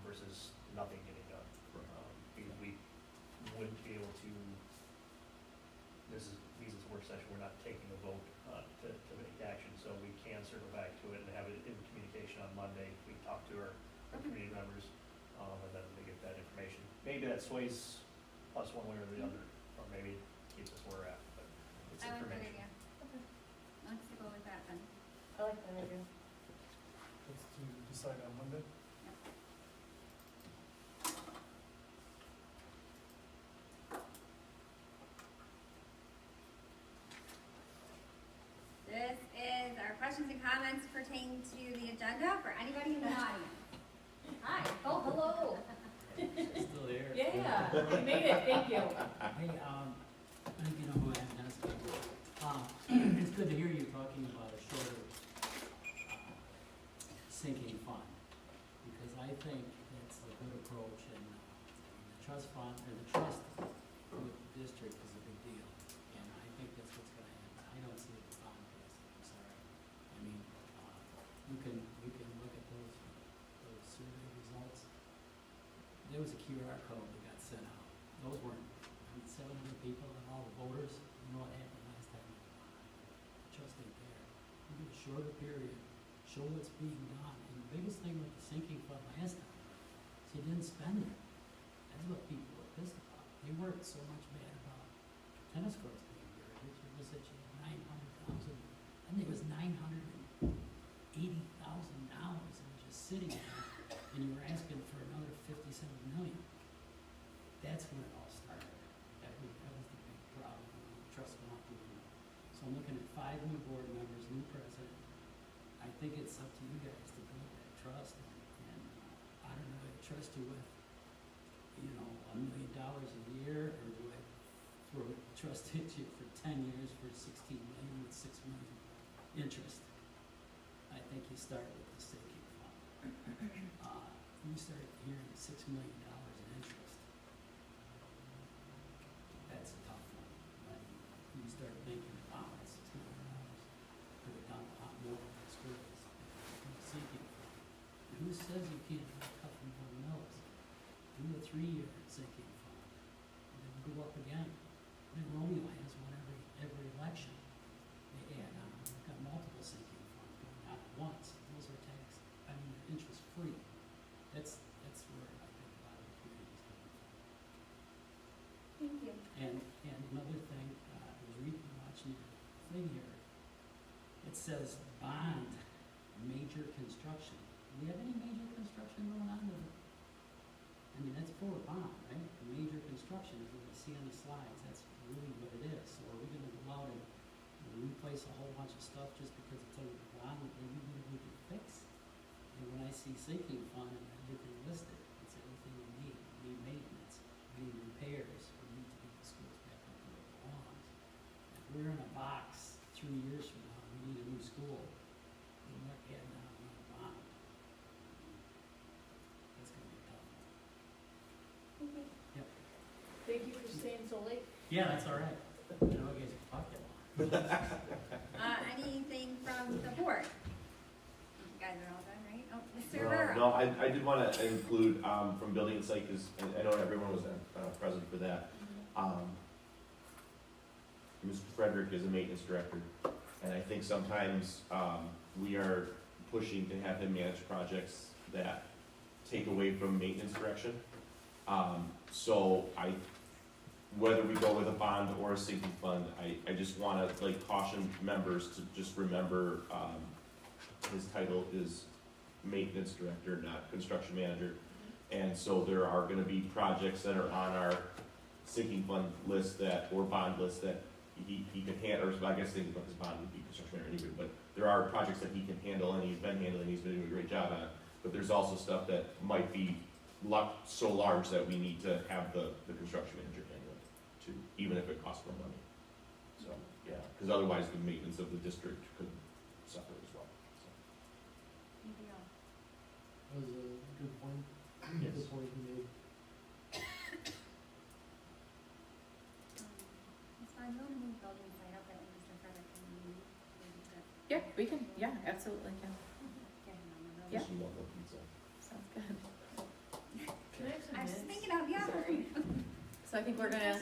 versus nothing getting done. Because we wouldn't be able to, because it's a work session, we're not taking a vote, to make action, so we can circle back to it and have it in communication on Monday, we talk to our community members, and then they get that information. Maybe that sways us one way or the other, or maybe keeps us where we're at, but it's I like that information. idea. Let's go with that then. I like that idea. That's to decide on Monday. This is our questions and comments pertaining to the agenda for anybody in the audience. Hi. Oh, hello. Still there? Yeah, you made it, thank you. Hey, I think you know who I am, Dennis. It's good to hear you talking about a shorter sinking fund, because I think that's a good approach, and the trust fund, or the trust with the district is a big deal, and I think that's what's gonna happen. I don't see the bond passing, I'm sorry. I mean, you can look at those survey results. There was a QR code that got sent out. Those weren't, 700 people and all the voters. You know what happened last time? Trust ain't there. You get a shorter period, show what's being done. And the biggest thing with the sinking fund last time is you didn't spend it. That's what people were pissed about. They weren't so much mad about tennis courts being buried. It was that you had 900,000. I think it was $980,000 and just sitting there, and you were asking for another 57 million. That's when it all started. That was the big problem. Trust not doing it. So I'm looking at 5 new board members, new president. I think it's up to you guys to build that trust, and I don't know, I trust you with, $1 million a year, or do I throw trust at you for 10 years for 16 million with 6 million interest? I think you start with the sinking fund. You start hearing $6 million in interest. That's a tough one. When you start thinking, wow, that's $6 million. Could have done a lot more in the schools. Sinking fund. And who says you can't do a couple more mills? Do a 3-year sinking fund. And then go up again. Then Romeo has one every election. They add on. We've got multiple sinking funds going out at once. Those are taxed, interest free. That's where I think a lot of the communities come from. Thank you. And another thing, I was watching your thing here. It says bond major construction. Do we have any major construction going on with it? That's for a bond, right? Major construction is what we see on the slides. That's really what it is. So are we gonna go out and replace a whole bunch of stuff just because it's under the bond that maybe we can fix? And when I see sinking fund and everything listed, it's everything we need. We need maintenance, we need repairs, we need to get the schools back up where it belongs. If we're in a box 3 years from now, we need a new school, we're not getting out of the bond. That's gonna be tough. Okay. Yep. Thank you for staying so late. Yeah, that's all right. I know you guys can talk that long. Anything from the board? You guys are all done, right? Oh, Mr. No, Rivera. no, I did want to include, from building and site, because I know everyone was present for that. Mr. Frederick is a maintenance director, and I think sometimes, we are pushing to have him manage projects that take away from maintenance direction. So whether we go with a bond or a sinking fund, I just wanna caution members to just remember, his title is maintenance director, not construction manager. And so there are gonna be projects that are on our sinking fund list or bond list that he can handle, or I guess sinking fund, his bond would be construction manager anyway, but there are projects that he can handle and he's been handling, he's been doing a great job on. But there's also stuff that might be so large that we need to have the construction manager handle it too, even if it costs more money. So, yeah, because otherwise the maintenance of the district could suffer as well. So. Anything else? That was a good point. Yes. Good point you made. Yeah, we can, yeah, absolutely can. Yeah. Just love the pizza. Sounds good. Can I have some I was just mints? thinking out the other. Sorry. So I think we're gonna,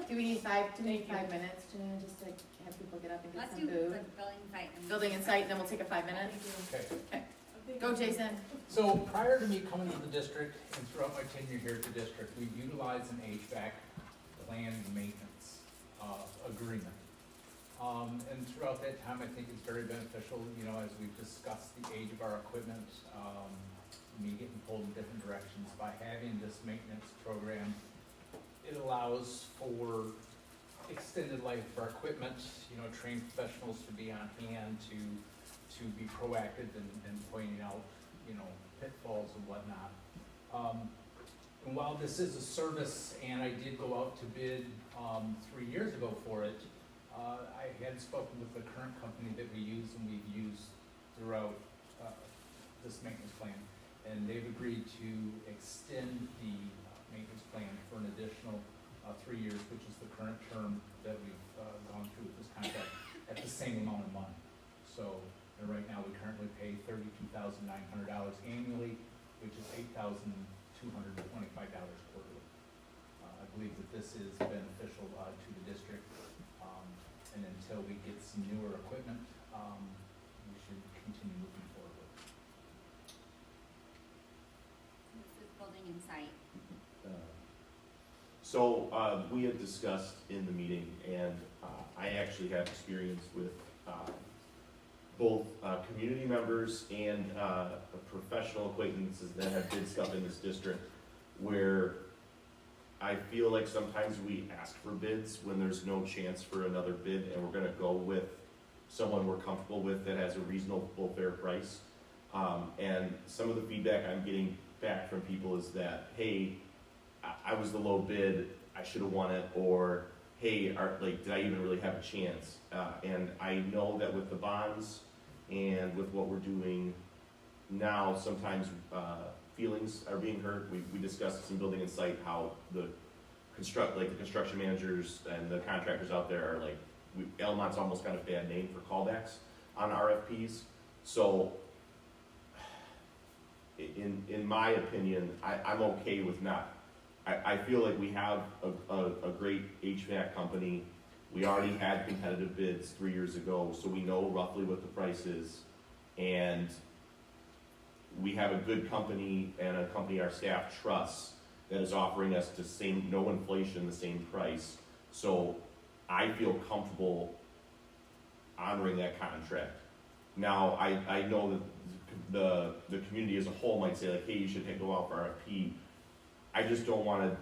do we need 5 minutes, Janine, just to have people get up and get Let's some do food? the building site. and- Building and site, and then we'll take a 5 minute. Okay. Go, Jason. So prior to me coming to the district and throughout my tenure here at the district, we utilized an HVAC plan and maintenance agreement. And throughout that time, I think it's very beneficial, you know, as we've discussed the age of our equipment, me getting pulled in different directions. By having this maintenance program, it allows for extended life of our equipment, you know, trained professionals to be on hand to be proactive in pointing out, you know, pitfalls and whatnot. And while this is a service, and I did go out to bid 3 years ago for it, I had spoken with the current company that we use and we've used throughout this maintenance plan. And they've agreed to extend the maintenance plan for an additional 3 years, which is the current term that we've gone through with this contract, at the same amount of money. So right now, we currently pay $32,900 annually, which is $8,225 quarterly. I believe that this is beneficial to the district, and until we get some newer equipment, we should continue moving forward. This is building and site. So, we had discussed in the meeting, and I actually have experience with both community members and professional acquaintances that have did stuff in this district, where I feel like sometimes we ask for bids when there's no chance for another bid, and we're gonna go with someone we're comfortable with that has a reasonable, fair price. And some of the feedback I'm getting back from people is that, hey, I was the low bid, I should have won it, or hey, did I even really have a chance? And I know that with the bonds and with what we're doing now, sometimes feelings are being hurt. We discussed this in building and site, how the construction managers and the contractors out there are Almont's almost got a bad name for callbacks on RFPs. So, in my opinion, I'm okay with not. I feel like we have a great HVAC company. We already had competitive bids 3 years ago, so we know roughly what the price is. And we have a good company and a company our staff trusts that is offering us no inflation, the same price. So I feel comfortable honoring that contract. Now, I know that the community as a whole might say hey, you should go out for RFP. I just don't want to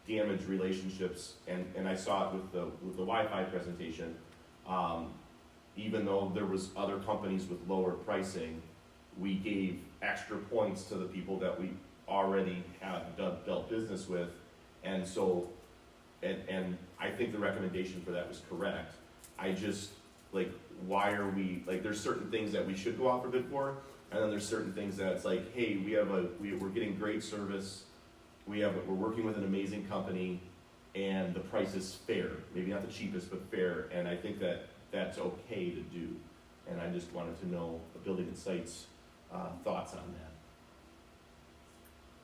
damage relationships, and I saw it with the Wi-Fi presentation. Even though there was other companies with lower pricing, we gave extra points to the people that we already have dealt business with, and so, and I think the recommendation for that was correct. I just why are we there's certain things that we should go out for bid for, and then there's certain things that it's hey, we're getting great service. We're working with an amazing company, and the price is fair. Maybe not the cheapest, but fair. And I think that that's okay to do. And I just wanted to know the building and sites thoughts on that.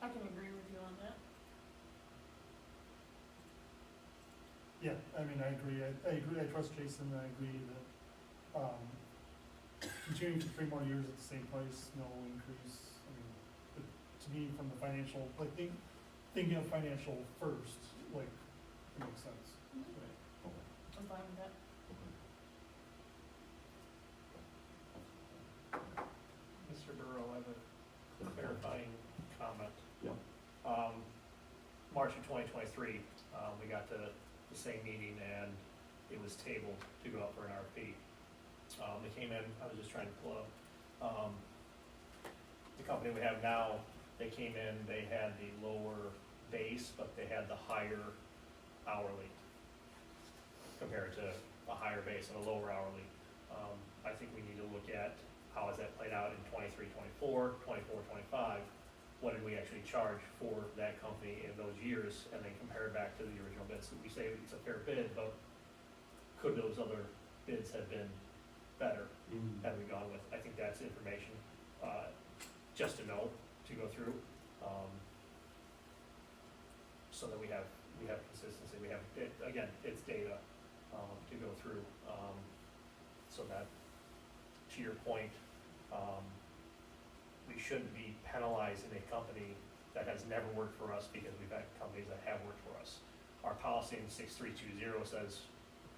I can agree with you on that. Yeah, I mean, I agree. I agree. I trust Jason. I agree that continuing for 3 more years at the same price, no increase. I mean, but to me, from the financial, thinking of financial first, it makes sense. I'm fine with that. Mr. Burrow, I have a clarifying comment. Yeah. March of 2023, we got to the same meeting and it was tabled to go out for an RFP. They came in, I was just trying to pull up. The company we have now, they came in, they had the lower base, but they had the higher hourly compared to a higher base and a lower hourly. I think we need to look at how has that played out in 23-24, 24-25. What did we actually charge for that company in those years, and then compare it back to the original bids. So we say it's a fair bid, but could those other bids have been better had we gone with. I think that's information, just to know, to go through, so that we have consistency, we have, again, it's data, to go through, so that, to your point, we shouldn't be penalizing a company that has never worked for us because we've had companies that have worked for us. Our policy in 6320 says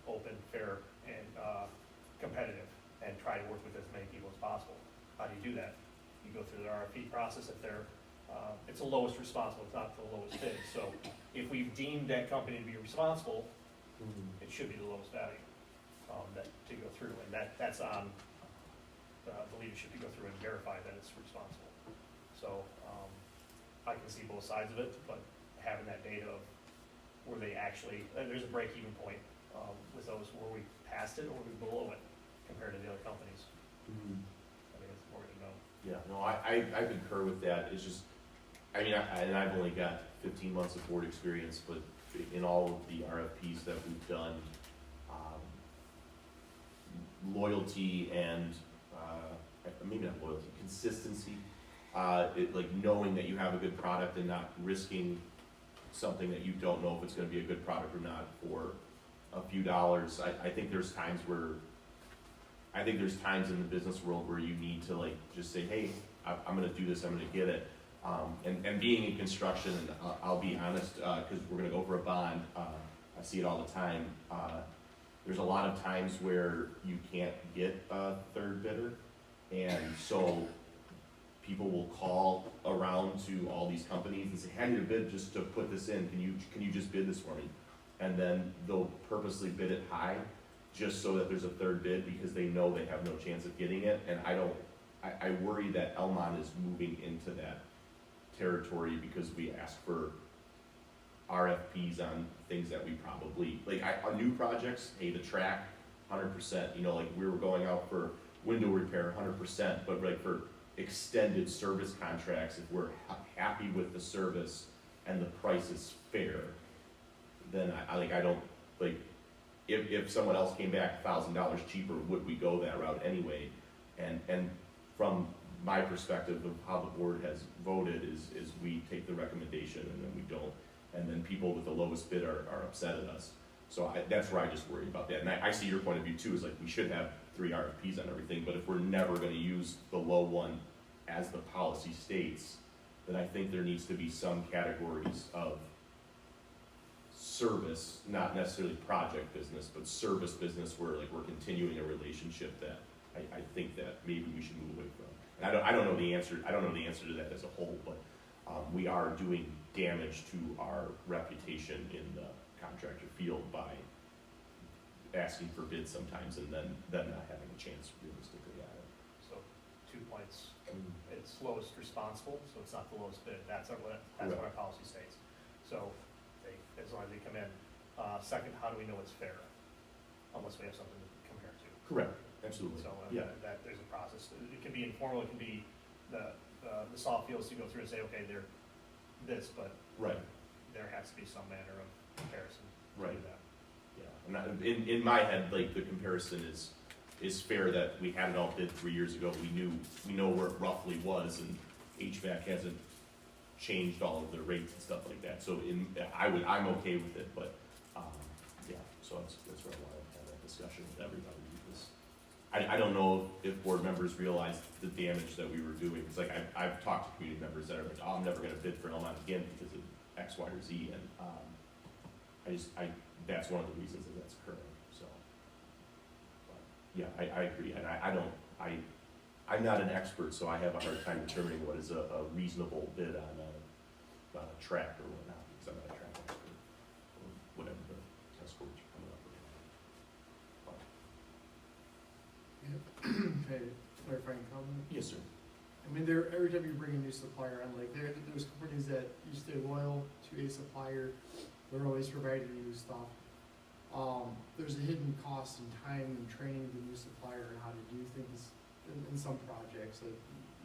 open, fair, and competitive, and try to work with as many people as possible. How do you do that? You go through the RFP process. If they're, it's the lowest responsible, it's not the lowest bid. So if we've deemed that company to be responsible, it should be the lowest value that to go through, and that's on the leadership to go through and verify that it's responsible. So I can see both sides of it, but having that data of were they actually, there's a break-even point with those, were we past it or were we below it compared to the other companies? I think it's important to know. Yeah, no, I concur with that. It's just, I mean, and I've only got 15 months of board experience, but in all of the RFPs that we've done, loyalty and, maybe not loyalty, consistency, like knowing that you have a good product and not risking something that you don't know if it's gonna be a good product or not for a few dollars. I think there's times in the business world where you need to like just say, hey, I'm gonna do this, I'm gonna get it. And being in construction, and I'll be honest, cause we're gonna go for a bond, I see it all the time. There's a lot of times where you can't get a third bidder, and so people will call around to all these companies and say, hey, I need a bid just to put this in, can you just bid this for me? And then they'll purposely bid it high, just so that there's a third bid, because they know they have no chance of getting it, and I worry that Almont is moving into that territory because we ask for RFPs on things that we probably, like, on new projects, hey, the track, 100%, you know, like, we were going out for window repair, 100%, but like for extended service contracts, if we're happy with the service and the price is fair, then I don't, like, if someone else came back $1,000 cheaper, would we go that route anyway? And from my perspective of how the board has voted is we take the recommendation and then we don't, and then people with the lowest bid are upset at us. So that's where I just worry about that. And I see your point of view too, is like we should have 3 RFPs on everything, but if we're never gonna use the low one as the policy states, then I think there needs to be some categories of service, not necessarily project business, but service business where like we're continuing a relationship that I think that maybe we should move away from. And I don't know the answer to that as a whole, but we are doing damage to our reputation in the contractor field by asking for bids sometimes and then them not having a chance realistically at it. So 2 points, it's lowest responsible, so it's not the lowest bid, that's what our policy states. So as long as they come in. Second, how do we know it's fair? Unless we have something to compare to. Correct, absolutely. So yeah. there's a process. It can be informal, it can be the soft fields to go through and say, okay, they're this, but right. There has to be some manner of comparison to Right. do that. Yeah, in my head, like the comparison is fair that we had it all bid 3 years ago. We know where it roughly was, and HVAC hasn't changed all of their rates and stuff like that. So I'm okay with it, but yeah. So that's where I want to have that discussion with everybody, because I don't know if board members realize the damage that we were doing. Because like I've talked to community members that are like, oh, I'm never going to bid for Almont again because of X, Y, or Z, and that's one of the reasons that that's occurring. So, but yeah, I agree, and I'm not an expert, so I have a hard time determining what is a reasonable bid on a track or whatnot, because I'm not a track expert, or whatever the test scores are coming up with. Okay, clarifying comment? Yes, sir. I mean, every time you bring a new supplier on, like there's companies that you stay loyal to a supplier, they're always providing you stuff. There's a hidden cost in time and training the new supplier and how to do things in some projects, like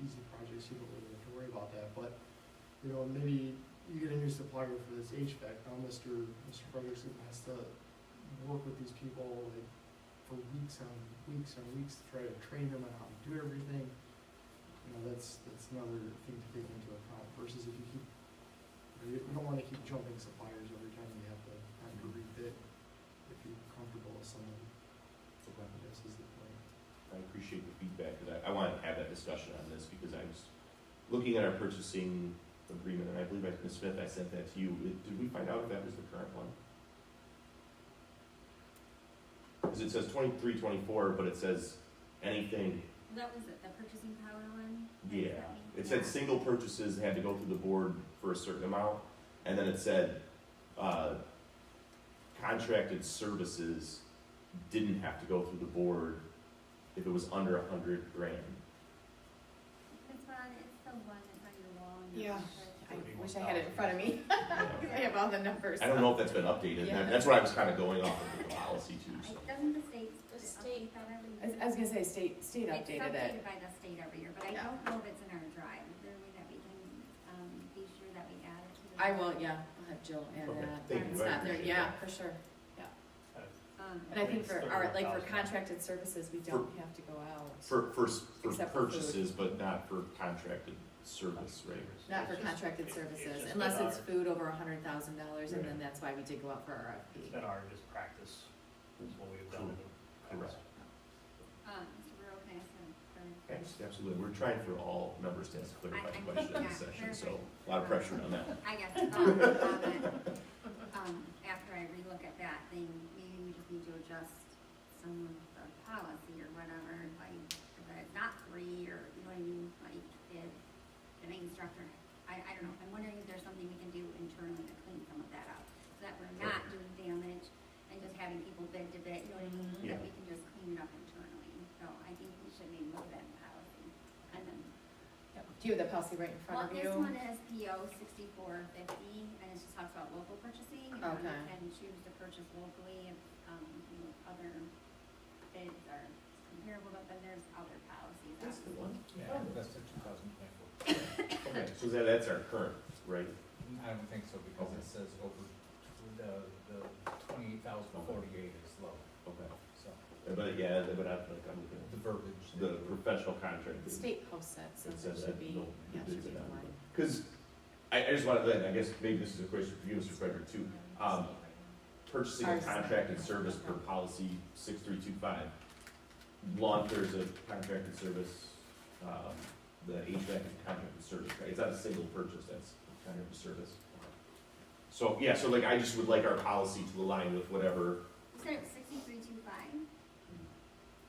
easy projects, you don't really have to worry about that. But you know, maybe you get a new supplier for this HVAC. Now, Mr. Ferguson has to work with these people, like for weeks on weeks to try to train them on how to do everything. You know, that's another thing to take into account versus if you keep, you don't wanna keep jumping suppliers every time you have to rebid if you're comfortable with someone. This is the point. I appreciate the feedback, because I wanted to have that discussion on this, because I was looking at our purchasing agreement, and I believe, Ms. Smith, I sent that to you. Did we find out if that was the current one? Because it says 23, 24, but it says anything, That was the purchasing power one? yeah. It said single purchases had to go through the board for a certain amount, and then it said, contracted services didn't have to go through the board if it was under $100,000. This one, it's the one that's on your wall. and Yeah. your- I wish I had it in front of me, because I have all the numbers. I don't know if that's been updated, Yeah. that's where I was kind of going off of the policy too, so. Doesn't the state state- update that every year? I was gonna say, state updated It's it. updated by the state every year, but I Yeah. don't know if it's in our drive. Is there a way that we can, be sure that we add it to the? I will, yeah, I'll have Jill add Okay, that. thank you, It's I not there, appreciate yeah, that. for sure. Um, And I think for our, like for 31,000. contracted services, we don't have to go out. For Except for food. purchases, but not for contracted service, right? Not for It's just- contracted it's services, just unless been it's our- food over $100,000, and then Right. that's why we did go out for It's RFP. been our just practice, is what we've done in the Correct. past. Mr. Burrow, can I ask a Absolutely, we're trying for all members to ask clarifying I- questions in yeah, this session, so clarifying. a lot of pressure on that. I guess, after I relook at that thing, maybe we just need to adjust some of the policy or whatever, like, that it's not free, or, you know what I mean, like, if an instructor, I don't know, I'm wondering if there's something we can do internally to clean some of that up, so that we're not doing damage and just having people bid to bid, you know what I mean, so Yeah. that we can just clean it up internally, so I think we should maybe look at that policy, and then Do you have the policy right in front of you? Well, this one is PO 6450, and it just talks about local purchasing. You know, Okay. you can choose to purchase locally if, you know, other bids are comparable, but then there's other policies. That's the one. Yeah, that's the 2024. Okay, so that's our current, right? I don't think so, because it says over, the 28,048 is low, Okay. so, But yeah, but I'm looking the verbiage. at the professional contract. The state posts it, so It it says should that, be, no, yeah, it should be in line. Because I just wanted to, I guess maybe this is a question for you, Mr. Frederick, too. Purchasing a Ours is- contracted service per policy 6325. Lawn care is a contracted service, the HVAC is a contracted service, right? It's not a single purchase, that's contracted service. So, yeah, so like, I just would like our policy to align with whatever, You said it was 6325?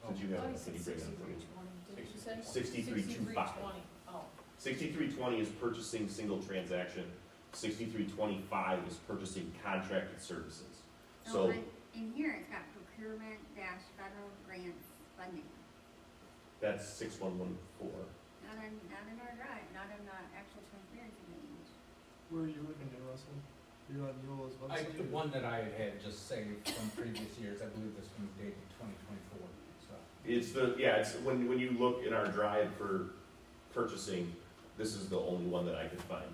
since you Oh, have, you can said you bring it up for me? 6320, didn't you say? 6325. 6320. Oh, 6320 is purchasing single transaction, 6325 is purchasing contracted services. So, In here, it's got procurement dash federal grants funding, that's 6114. not in our drive, not in the actual transparency page. Where are you looking at, Russell? You're on Neola's website? The one that I had just saved from previous years, I believe this one was dated 2024, so. It's it's when you look in our drive for purchasing, this is the only one that I could find.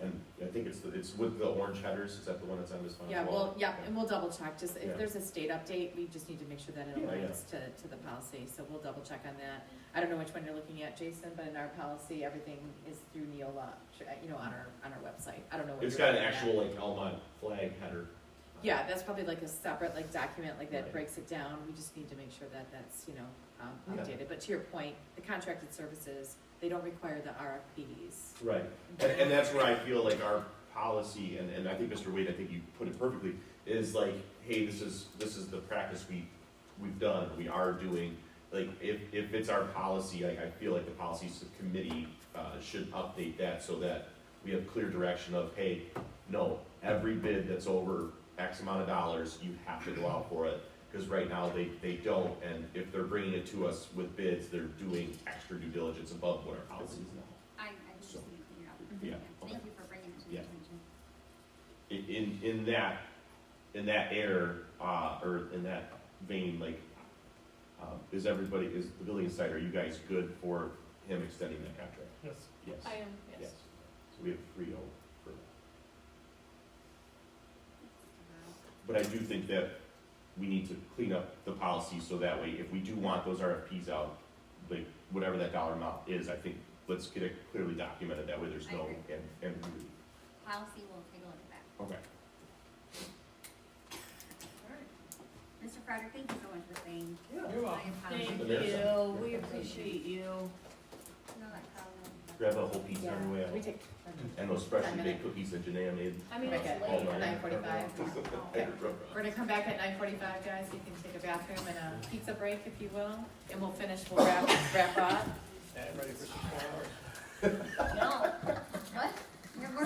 And I think it's with the orange headers, is that the one that's on this file? Yeah, well, yeah, and we'll double check, just Yeah. if there's a state update, we just need to make sure that it Yeah, yeah. aligns to the policy, so we'll double check on that. I don't know which one you're looking at, Jason, but in our policy, everything is through Neola, you know, on our website. I don't know what It's you're got an looking at. actual like Almont flag header. Yeah, that's probably like a separate like document like that Right. breaks it down. We just need to make sure that that's, you know, Yeah. updated. But to your point, the contracted services, they don't require the RFPs. Right, and that's where I feel like our policy, and I think Mr. Wade, I think you put it perfectly, is like, hey, this is the practice we've done, we are doing. Like, if it's our policy, I feel like the policy committee should update that so that we have clear direction of, hey, no, every bid that's over X amount of dollars, you have to go out for it. Because right now, they don't, and if they're bringing it to us with bids, they're doing extra due diligence above what our policy is now. I just So, need to clear up. yeah, Thank okay. you for bringing it to Yeah. my attention. In that air, or in that vein, like, is the building insider, are you guys good for him extending that contract? Yes. Yes. I am, yes. So we have 3-0 for that. But I do think that we need to clean up the policy so that way, if we do want those RFPs out, like, whatever that dollar amount is, I think, let's get it clearly documented, that way there's I no agree. ambiguity. Policy, we'll take a look at that. Okay. Mr. Frederick, thank you so much for saying. You're welcome. I apologize. Thank you, we appreciate you. No, that's how. Grab a whole pizza on your way out. We take. And those freshly baked cookies that Janaea made. I mean, Make it's it late. 9:45. Yeah. We're gonna come back at 9:45, guys, you can take a bathroom and a pizza break if you will, and we'll finish, we'll wrap up. And ready for 6 more hours. No. What? You're more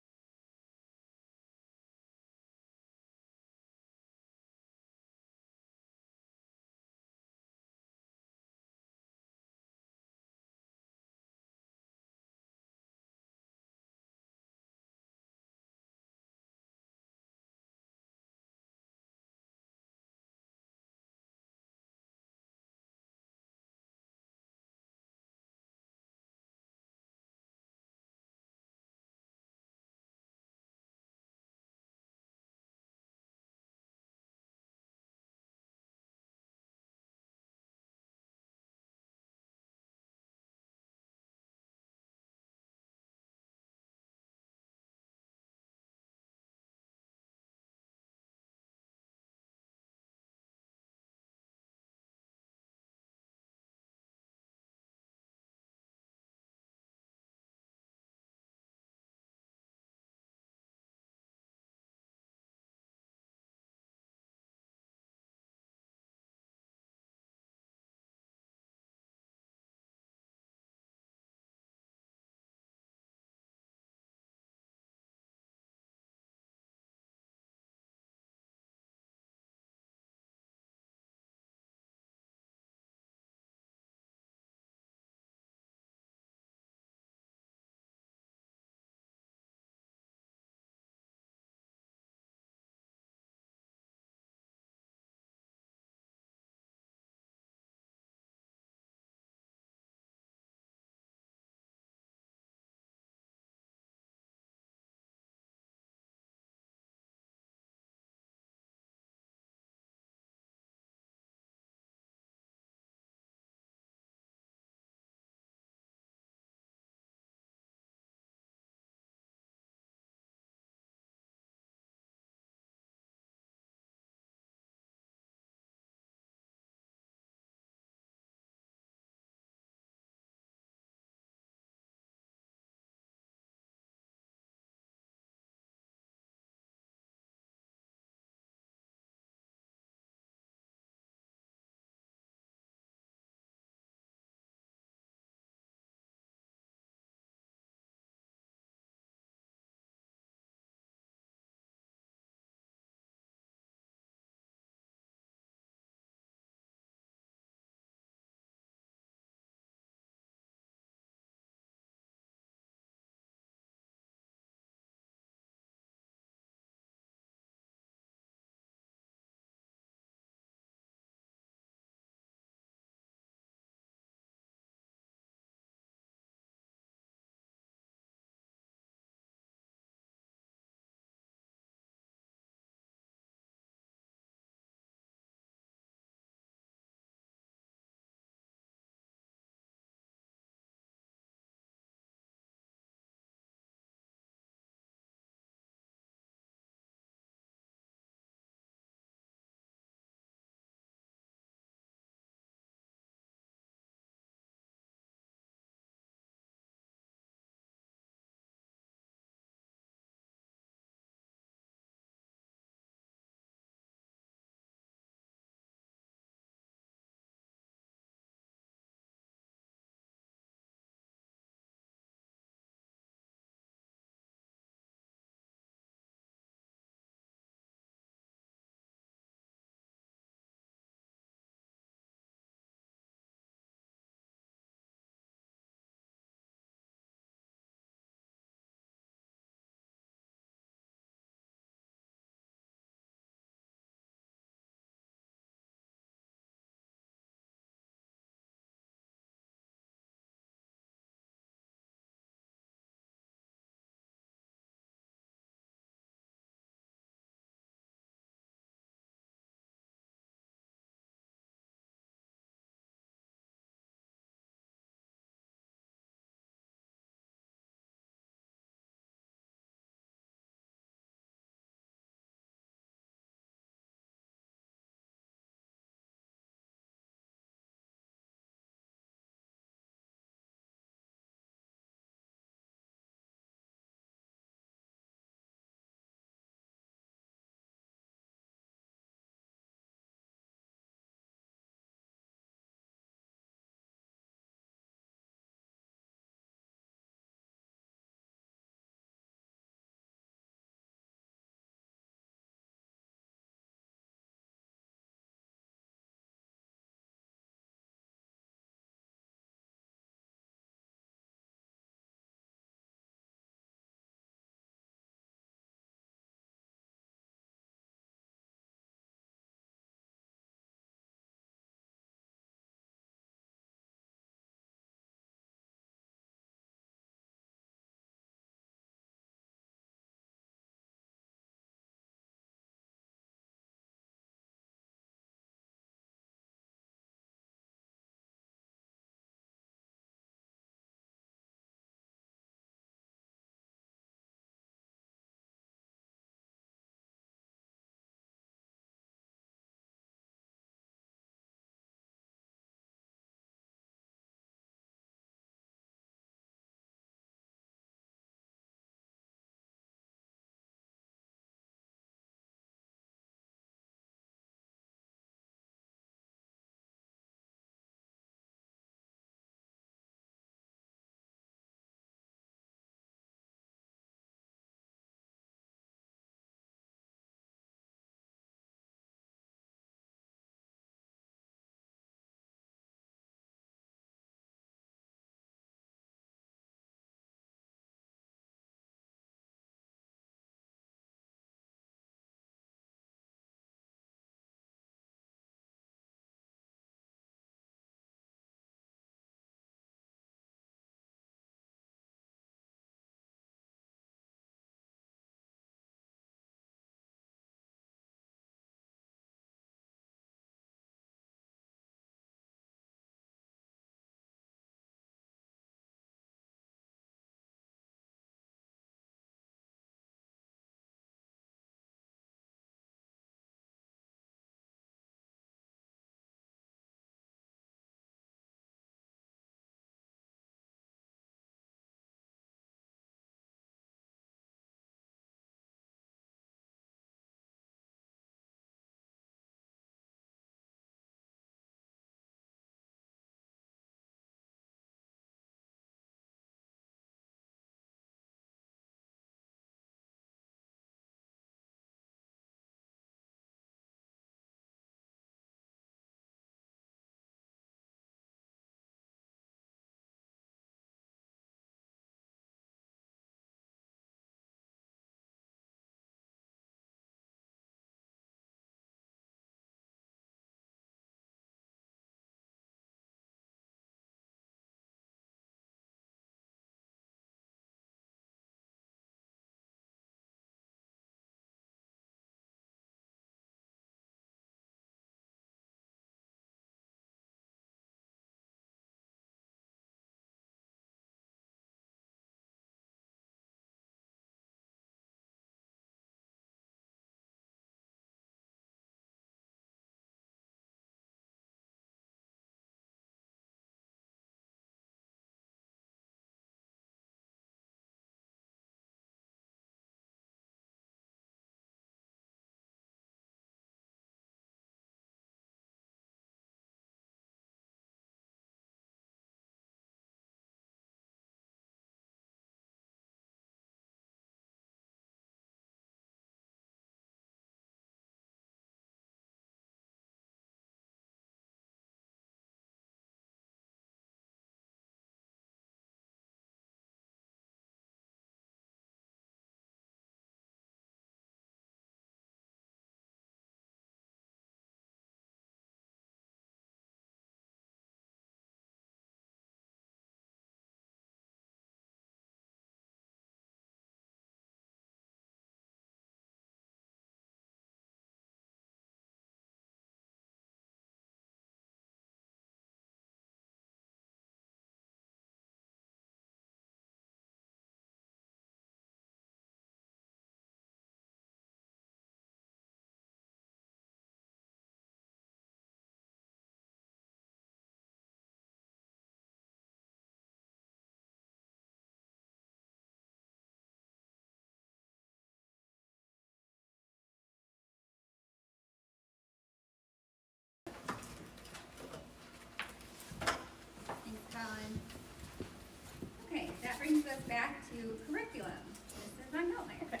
back to curriculum. Mr. Von Meltmeyer. Okay.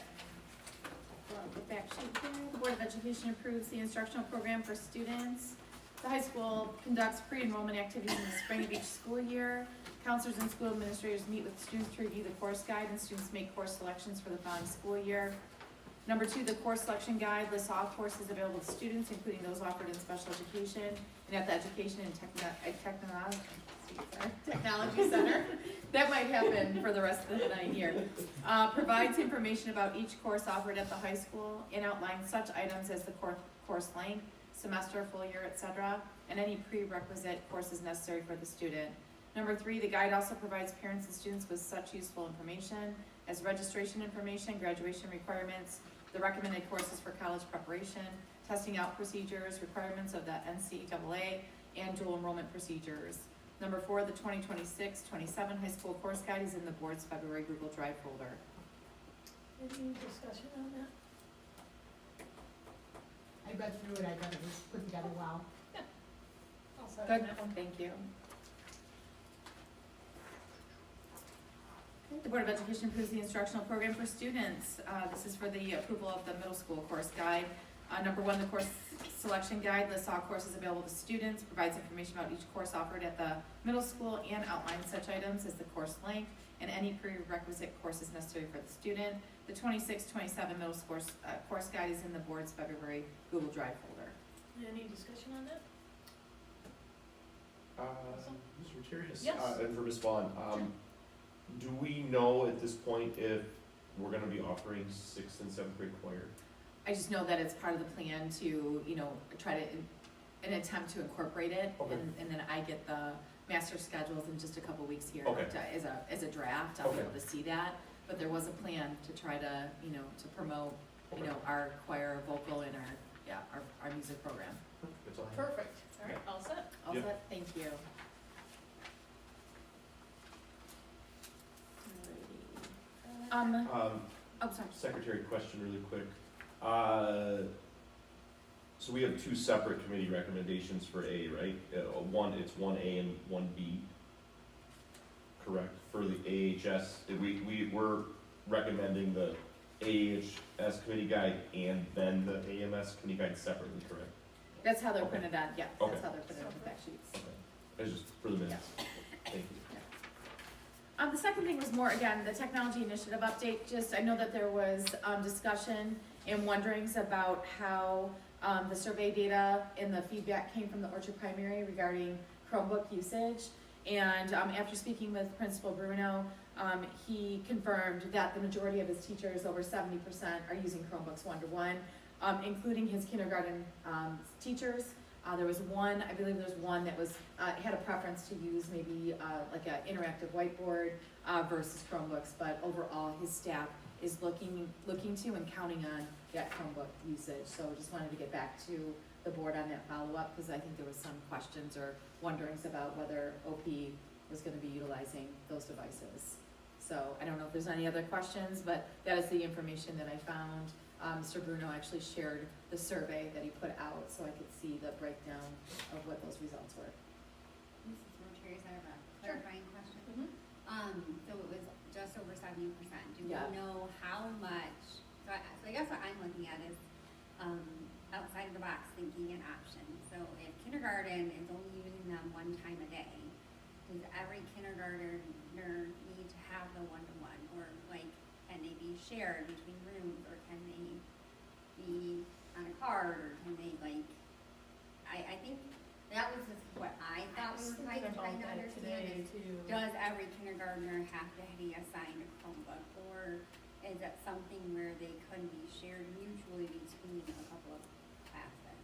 Well, the back sheet here. The Board of Education approves the instructional program for students. The high school conducts pre-enrollment activities in the spring of each school year. Counselors and school administrators meet with students to review the course guide, and students make course selections for the following school year. Number 2, the course selection guide lists all courses available to students, including those offered in special education and at the Education and Technology Center. That might happen for the rest of the 9 year. Provides information about each course offered at the high school and outlines such items as the course length, semester, full year, etc., and any prerequisite courses necessary for the student. Number 3, the guide also provides parents and students with such useful information as registration information, graduation requirements, the recommended courses for college preparation, testing out procedures, requirements of the NCAA, and dual enrollment procedures. Number 4, the 2026-27 high school course guide is in the board's February Google Drive folder. Any discussion on that? I read through it, I thought it was put together well. I'll second Good, that one. thank you. The Board of Education approves the instructional program for students. This is for the approval of the middle school course guide. Number 1, the course selection guide lists all courses available to students, provides information about each course offered at the middle school, and outlines such items as the course length and any prerequisite courses necessary for the student. The 26-27 middle school course guide is in the board's February Google Drive folder. Any discussion on that? Mr. Curious. Yes. And for Ms. Vaughn, do we know at this point if we're gonna be offering 6th and 7th grade choir? I just know that it's part of the plan to, try to, an attempt to incorporate it. Okay. And then I get the master schedules in just a couple weeks here. Okay. As a draft, I'll be Okay. able to see that. But there was a plan to try to, to promote, Okay. our choir, vocal, and our music program. That's all I have. Perfect, all right, all set. All Yep. set, thank you. Alrighty. Sorry. Secretary, question really quick. So we have 2 separate committee recommendations for A, right? It's 1A and 1B. Correct, for the AHS, we're recommending the AHS committee guide and then the AMS committee guide separately, correct? That's how they're Okay. printed on, yeah, Okay. that's how they're printed on the fact sheets. Okay, it's just for the minutes, thank you. The second thing was more, again, the technology initiative update. Just, I know that there was, discussion and wonderings about how, the survey data and the feedback came from the Orchard Primary regarding Chromebook usage. And, after speaking with Principal Bruno, he confirmed that the majority of his teachers, over 70%, are using Chromebooks one-to-one, including his kindergarten, teachers. There was one, I believe there was one that was, had a preference to use maybe, like an interactive whiteboard, versus Chromebooks, but overall, his staff is looking to and counting on that Chromebook usage. So just wanted to get back to the board on that follow-up, because I think there was some questions or wonderings about whether OP was gonna be utilizing those devices. So I don't know if there's any other questions, but that is the information that I found. Mr. Bruno actually shared the survey that he put out, so I could see the breakdown of what those results were. Mrs. Roterius, I have a clarifying question. Mhm. So it was just over 70%. Do we Yeah. know how much, so I guess what I'm looking at is, outside of the box thinking and options. So if kindergarten is only using them one time a day, does every kindergartner need to have the one-to-one? Or like, can they be shared between rooms, or can they be on a card, or can they I think that was just what I thought we were trying to understand is, too. does every kindergartner have to be assigned a Chromebook, or is it something where they could be shared mutually between a couple of classes?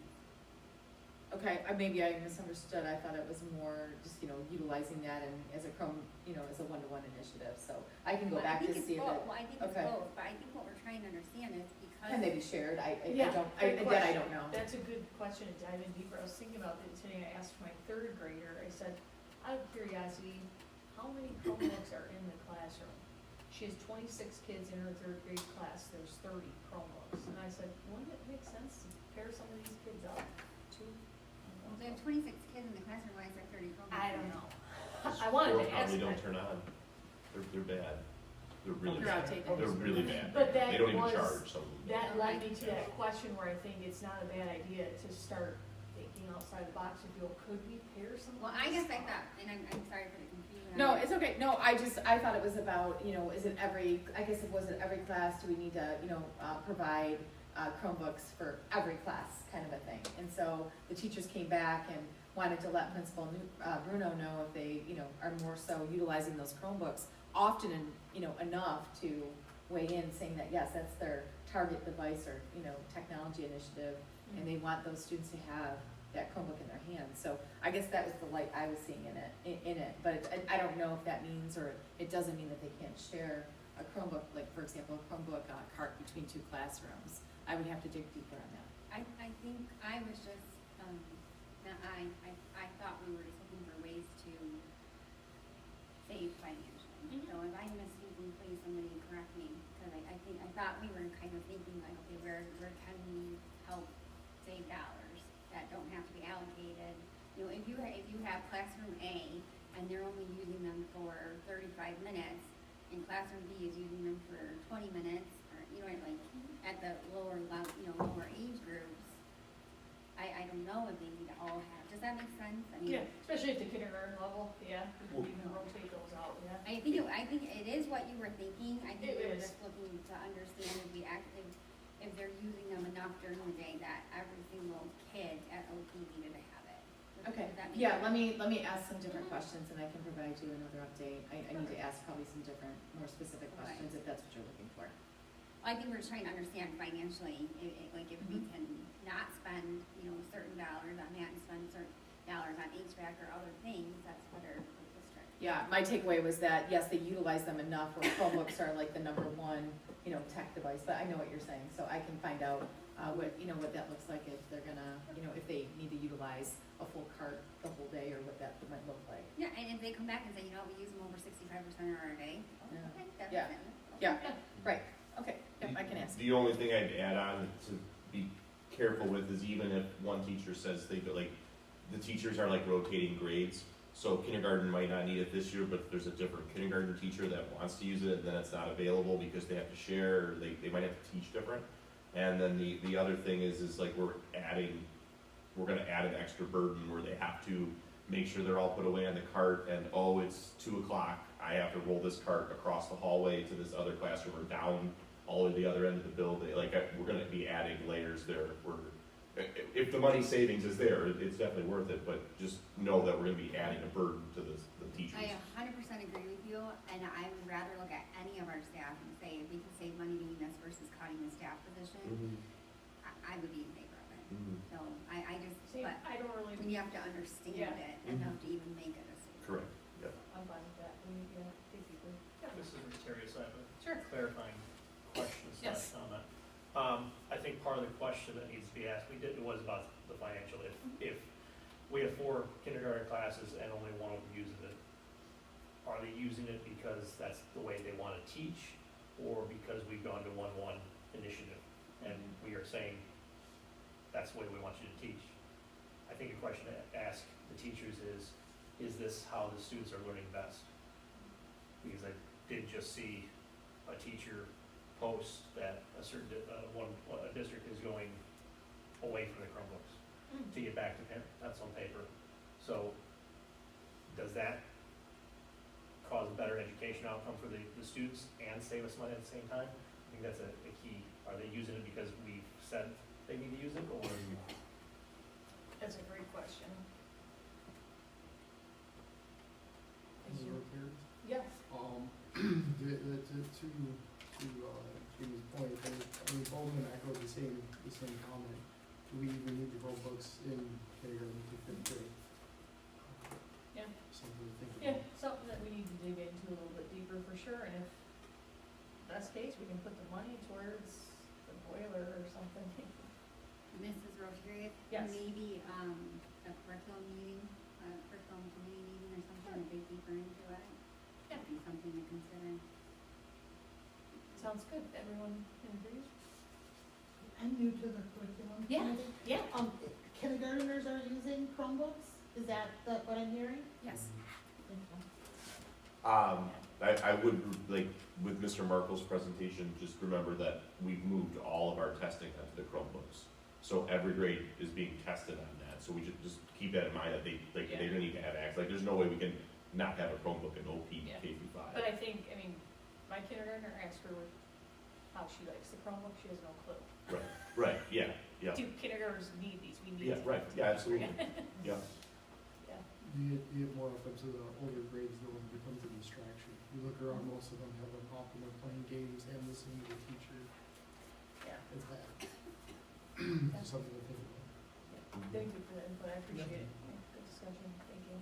Okay, maybe I misunderstood. I thought it was more just, utilizing that and as a as a one-to-one initiative. So I can go Well, back to see if it. Well, I think it's okay. both, but I think what we're trying to understand is because. Can they be shared? I Yeah, don't, great I question. don't know. That's a good question to dive in deeper. I was thinking about it today. I asked my 3rd grader, I said, out of curiosity, how many Chromebooks are in the classroom? She has 26 kids in her 3rd grade class, there's 30 Chromebooks. And I said, wouldn't it make sense to pair some of these kids up too? Well, they have 26 kids in the classroom, why is there 30 Chromebooks? I don't know. I wanted to ask They don't that. turn on, they're bad. They're really They're bad. outdated. They're really bad. But that They don't even was- charge some of them. That led me to that question where I think it's not a bad idea to start thinking outside the box and go, could we pair some? Well, I guess I thought, and I'm sorry for the confusion. No, it's okay. No, I thought it was about, is it every, I guess it wasn't every class, do we need to, provide Chromebooks for every class kind of a thing. And so the teachers came back and wanted to let Principal Bruno know if they, are more so utilizing those Chromebooks often and, enough to weigh in saying that, yes, that's their target device or, technology initiative. And they want those students to have that Chromebook in their hands. So I guess that was the light I was seeing in it. But I don't know if that means, or it doesn't mean that they can't share a Chromebook, like for example, a Chromebook cart between two classrooms. I would have to dig deeper on that. I think I was just, I thought we were just looking for ways to save financially. Mhm. So if I'm misspeaking, please somebody correct me, because I thought we were kind of thinking like, okay, where can we help save dollars that don't have to be allocated? If you have classroom A and they're only using them for 35 minutes, and classroom B is using them for 20 minutes, or, like, at the lower level, lower age groups, I don't know if they need to all have, does that make sense? I mean, Yeah, especially at the kindergarten level, yeah, we can even rotate those out, yeah. I think it is what you were thinking. I think It we were is. just looking to understand if they're using them enough during the day that every single kid at OP needed to have it. Okay, Does that make yeah, sense? let me ask some different questions and I can provide you another update. I need to ask probably some different, more specific Right. questions if that's what you're looking for. I think we're trying to understand financially, like if we Mhm. can not spend, certain dollars on that and spend certain dollars on HVAC or other things, that's better for the district. Yeah, my takeaway was that, yes, they utilize them enough where Chromebooks are like the number one, tech device, but I know what you're saying, so I can find out, what that looks like if they're gonna, if they need to utilize a full cart the whole day or what that might look like. Yeah, and if they come back and say, we use them over 65% of our day, Yeah. okay, that's Yeah. it. Yeah, right, okay, yep, I can ask. The only thing I'd add on to be careful with is even if one teacher says they go, like, the teachers are like rotating grades. So kindergarten might not need it this year, but if there's a different kindergarten teacher that wants to use it, then it's not available because they have to share, or they might have to teach different. And then the other thing is like we're gonna add an extra burden where they have to make sure they're all put away on the cart and, it's 2:00, I have to roll this cart across the hallway to this other classroom or down all the other end of the building. Like, we're gonna be adding layers there. If the money savings is there, it's definitely worth it, but just know that we're gonna be adding a burden to the teachers. I 100% agree with you, and I would rather look at any of our staff and say, if we can save money doing this versus cutting the staff position, Mhm. I would be in favor of it. Mhm. So, I just, See, but I don't really, you have to understand Yeah. it enough to even make a decision. Correct, yeah. I'm fine with that, basically. This is Terry, so I have a Sure. clarifying question Yes. comment. I think part of the question that needs to be asked, it was about the financial. If we have 4 kindergarten classes and only one of them uses it, are they using it because that's the way they want to teach, or because we've gone to 1-1 initiative and we are saying that's the way we want you to teach? I think a question to ask the teachers is this how the students are learning best? Because I did just see a teacher post that a certain, a district is going away from the Chromebooks to get back to pen, that's on paper. So, does that cause a better education outcome for the students and save us money at the same time? I think that's a key. Are they using it because we've said they need to use it, or? That's a great question. Yes. To Jamie's point, both of them echo the same comment. Do we even need the Chromebooks in kindergarten to 5th grade? Yeah. Something to think Yeah, about. something that we need to dig into a little bit deeper for sure, and if best case, we can put the money towards the boiler or something. Mrs. Rozier, Yes. maybe, a curriculum meeting, a curriculum committee meeting or something, to dig deeper into it. Yeah. Be something to consider. Sounds good, everyone agrees? I'm new to the curriculum. Yeah. committee. Yeah. Kindergartners are using Chromebooks, is that what I'm hearing? Yes. I would, like, with Mr. Markle's presentation, just remember that we've moved all of our testing onto the Chromebooks. So every grade is being tested on that, so we should just keep that in mind, that they need to have access, like, there's no way we can not have a Chromebook in OP Yeah. K through 5. But I think, I mean, my kindergartner asked her how she likes the Chromebook, she has no clue. Right, yeah, yeah. Do kindergartners need these? We need Yeah, them. right, yeah, absolutely, yeah. Yeah. You get more up into the older grades, though, it becomes a distraction. You look around, most of them have them off and they're playing games and listening to the teacher. Yeah. It's bad. Just something to think about. Thank you for the input, I appreciate it. Yeah, good discussion, thank you.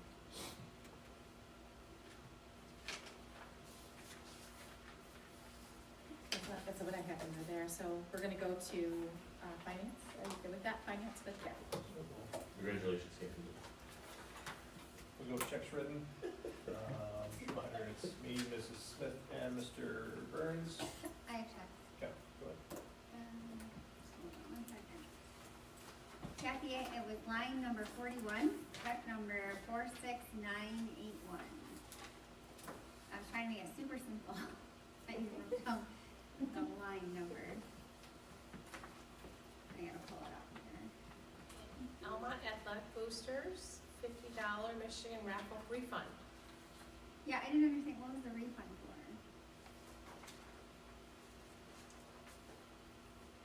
That's what I have under there, so we're gonna go to, finance, are you good with that, finance with Kathy? Congratulations, Kathy. We'll go checks written. Reminder, it's me, Mrs. Smith, and Mr. Burns. I have checked. Okay, go ahead. Hold on one second. Kathy, it was line number 41, check number 46981. I was trying to make it super simple. I didn't know the line number. I gotta pull it up here. Almont Athletic Boosters, $50 Michigan raffle refund. Yeah, I didn't understand, what was the refund for?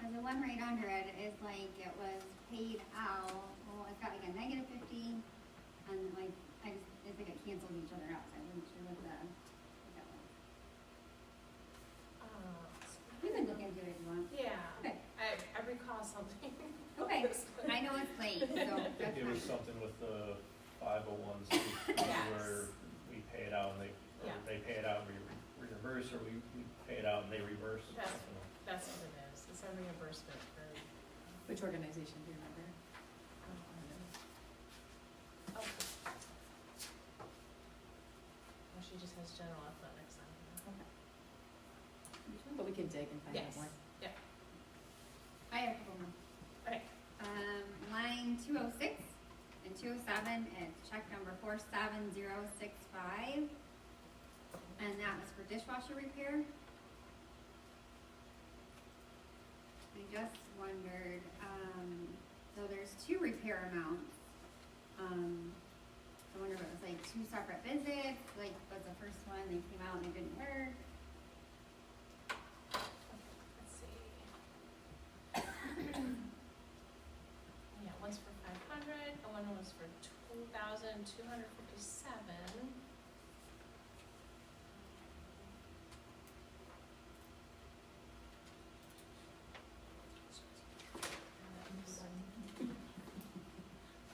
And the one right under it is like, it was paid out, well, it's got like a -50, and like, it's like it canceled each other out, so I wasn't sure what that was. You can look into it if you want. Yeah, Okay. I recall something. Okay, I know it's late, so that's It was fine. something with the 501s, where we pay it out and they, or Yeah. they pay it out and we reimburse, or we pay it out and they reimburse. That's what it is, it's a reimbursement for. Which organization do you remember? Oh. Well, she just has general athletics on here. But we can dig and find out Yes. more. Yeah. I have a couple more. Okay. Line 206 and 207 is check number 47065. And that was for dishwasher repair. I just wondered, so there's two repair amounts. I wonder if it was like two separate visits, like was the first one, they came out and it didn't work. Let's see. Yeah, one's for 500, and one was for 2,257.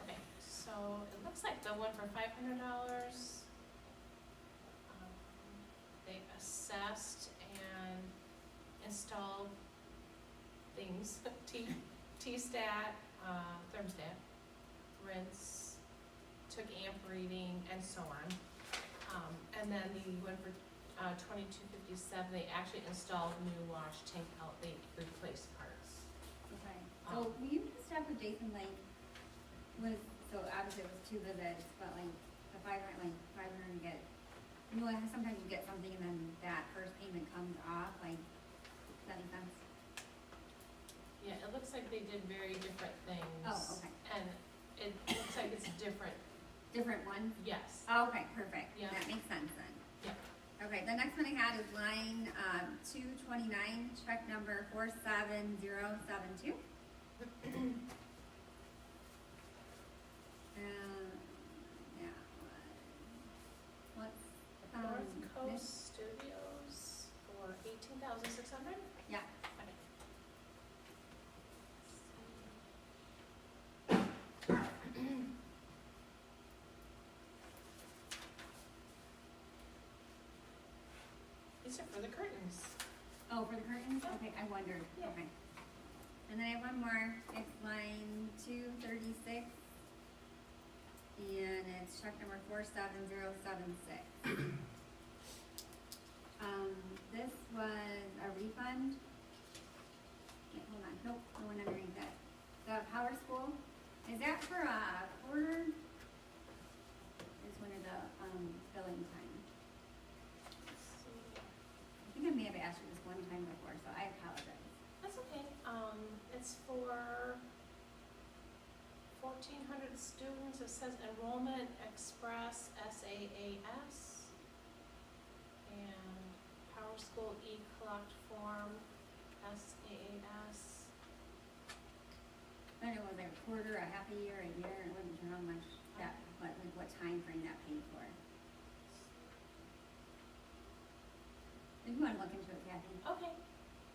Okay, so it looks like the one for $500, they assessed and installed things, T-stat, thermostat, rinse, took amp reading, and so on. And then the one for 2257, they actually installed new wash tank out, they replaced parts. Okay, so will you just have with Jason, like, was, so obviously it was two visits, but like, the 500, to get, you know, sometimes you get something and then that first payment comes off, like, does that make sense? Yeah, it looks like they did very different things. Oh, okay. And it looks like it's different, Different ones? yes. Oh, okay, perfect. Yeah. That makes sense then. Yeah. Okay, the next one I had is line, 229, check number 47072. Yeah, what's, North this- Coast Studios for 18,600? Yeah. Okay. These are for the curtains. Oh, for the curtains? Okay, I wondered. Yeah. Okay. And then I have one more. It's line 236. And it's check number 47076. This was a refund. Wait, hold on. Nope, no one underneath that. The Power School. Is that for a quarter? It's one of the billing time. 1,400 students. It says Enrollment Express, SAAS. And Power School E-Collect Form, SAAS. I don't know, was it a quarter, a half a year, a year, I wasn't sure how much that, what time frame that paid for. If you wanna look into it, Kathy, Okay.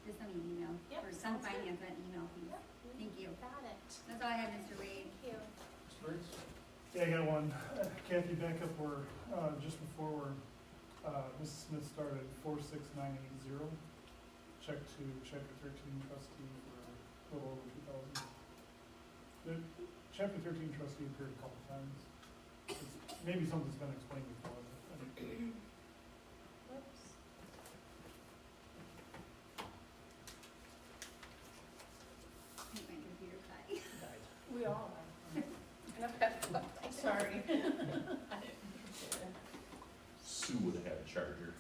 just send me an email, Yep, or some sounds good. finance that email, please. Yep. Thank you. Got it. That's all I have, Mr. Wade. Thank you. Yeah, I got one. Kathy, back up where, just before where, Mrs. Smith started, 46980. Check to chapter 13 trustee for a little over 2,000. The chapter 13 trustee appeared a couple times. Maybe something's been explained before. Whoops. I think my computer's dying. We all are. And I've got, I'm sorry. I didn't appreciate it. Sue would have had a charger.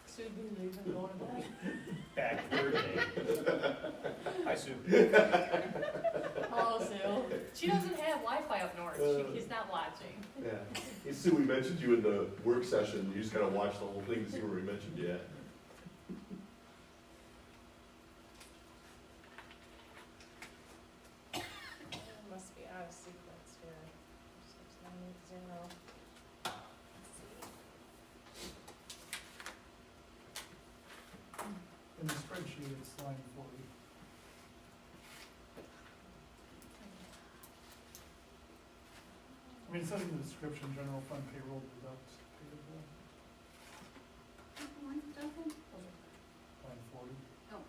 Sue'd be leaving, going to bed. Back Thursday. Hi, Sue. Oh, Sue. She doesn't have Wi-Fi up north. She's not watching. Yeah. Hey, Sue, we mentioned you in the work session. You just gotta watch the whole thing to see where we mentioned you at. Must be out of sequence here. 6980. Let's see. In the spreadsheet, it's line 40. I mean, it says in the description, general fund payroll deduct payable, One dozen? line 40. Oh.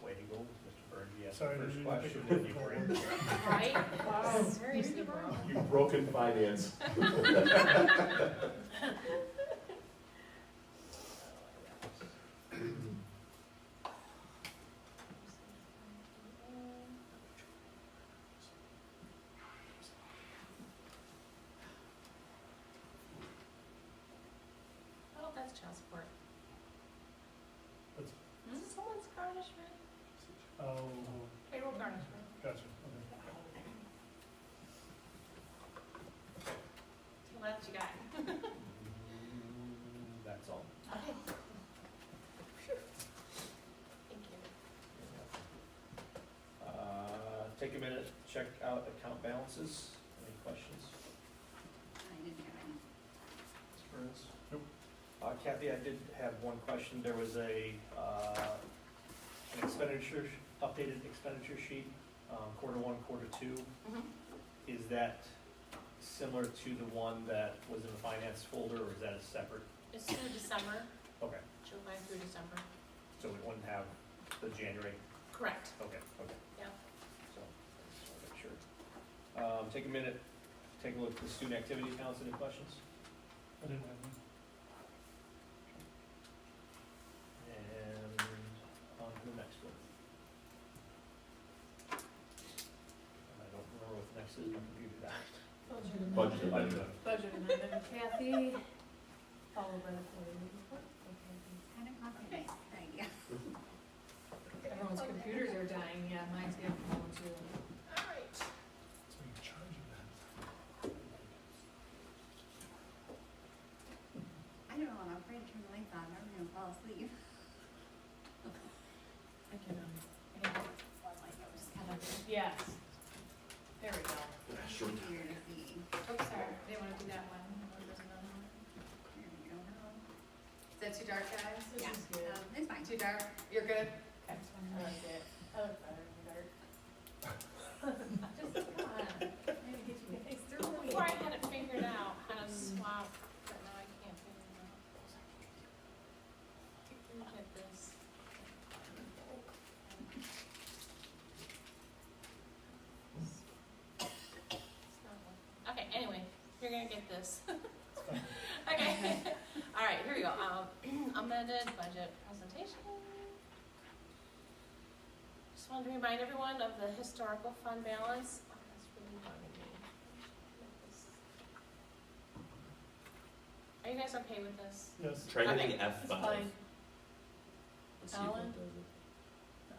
Way to go, Mr. Burns. You asked Sorry, the first didn't question, pick and you up were the in. Right? Wow. Seriously, bro. You've broken finance. Oh, that's child support. That's, Someone's garnishment. oh, Payroll garnishment. gotcha, okay. What else you got? That's all. Okay. Thank you. Take a minute, check out account balances. Any questions? I didn't have any. Mr. Burns? Nope. Kathy, I did have one question. There was an expenditure, updated expenditure sheet, quarter one, quarter two. Mhm. Is that similar to the one that was in the finance folder, or is that a separate? It's through December, Okay, July through December. so we wouldn't have the January, Correct. okay. Yep. So, just want to make sure. Take a minute, take a look at the student activity accounts. Any questions? I didn't have any. And on to the next one. I don't remember what the next is, my computer died. Budget Budget. Budget amendment, Kathy, followed by the quarterly report. Okay. 10 o'clock at night, there you go. Everyone's computers are dying, yeah, mine's getting cold too. All right. So you charge you that. I don't know, I'm afraid to turn the lights on, I'm gonna fall asleep. I can, well, my nose kind of, yes. There we go. Sure. Easier to see. Oops, sorry, they wanna do that one, there's another one. There we go. Is that too dark, guys? This Yeah, is good. it's fine. Too dark? You're good? Okay. I like it. I look better in the dark. Just, come on. Maybe get you guys through it. Before I had it figured out how to swap, but now I can't figure it out. Look at this. Okay, anyway, you're gonna get this. Okay, all right, here we go. Amended budget presentation. Just wanted to remind everyone of the historical fund balance. Oh, that's really bugging me. you guys okay with this? Yes. Try hitting Okay, F5. It's fine. Let's see if Alan? it does it.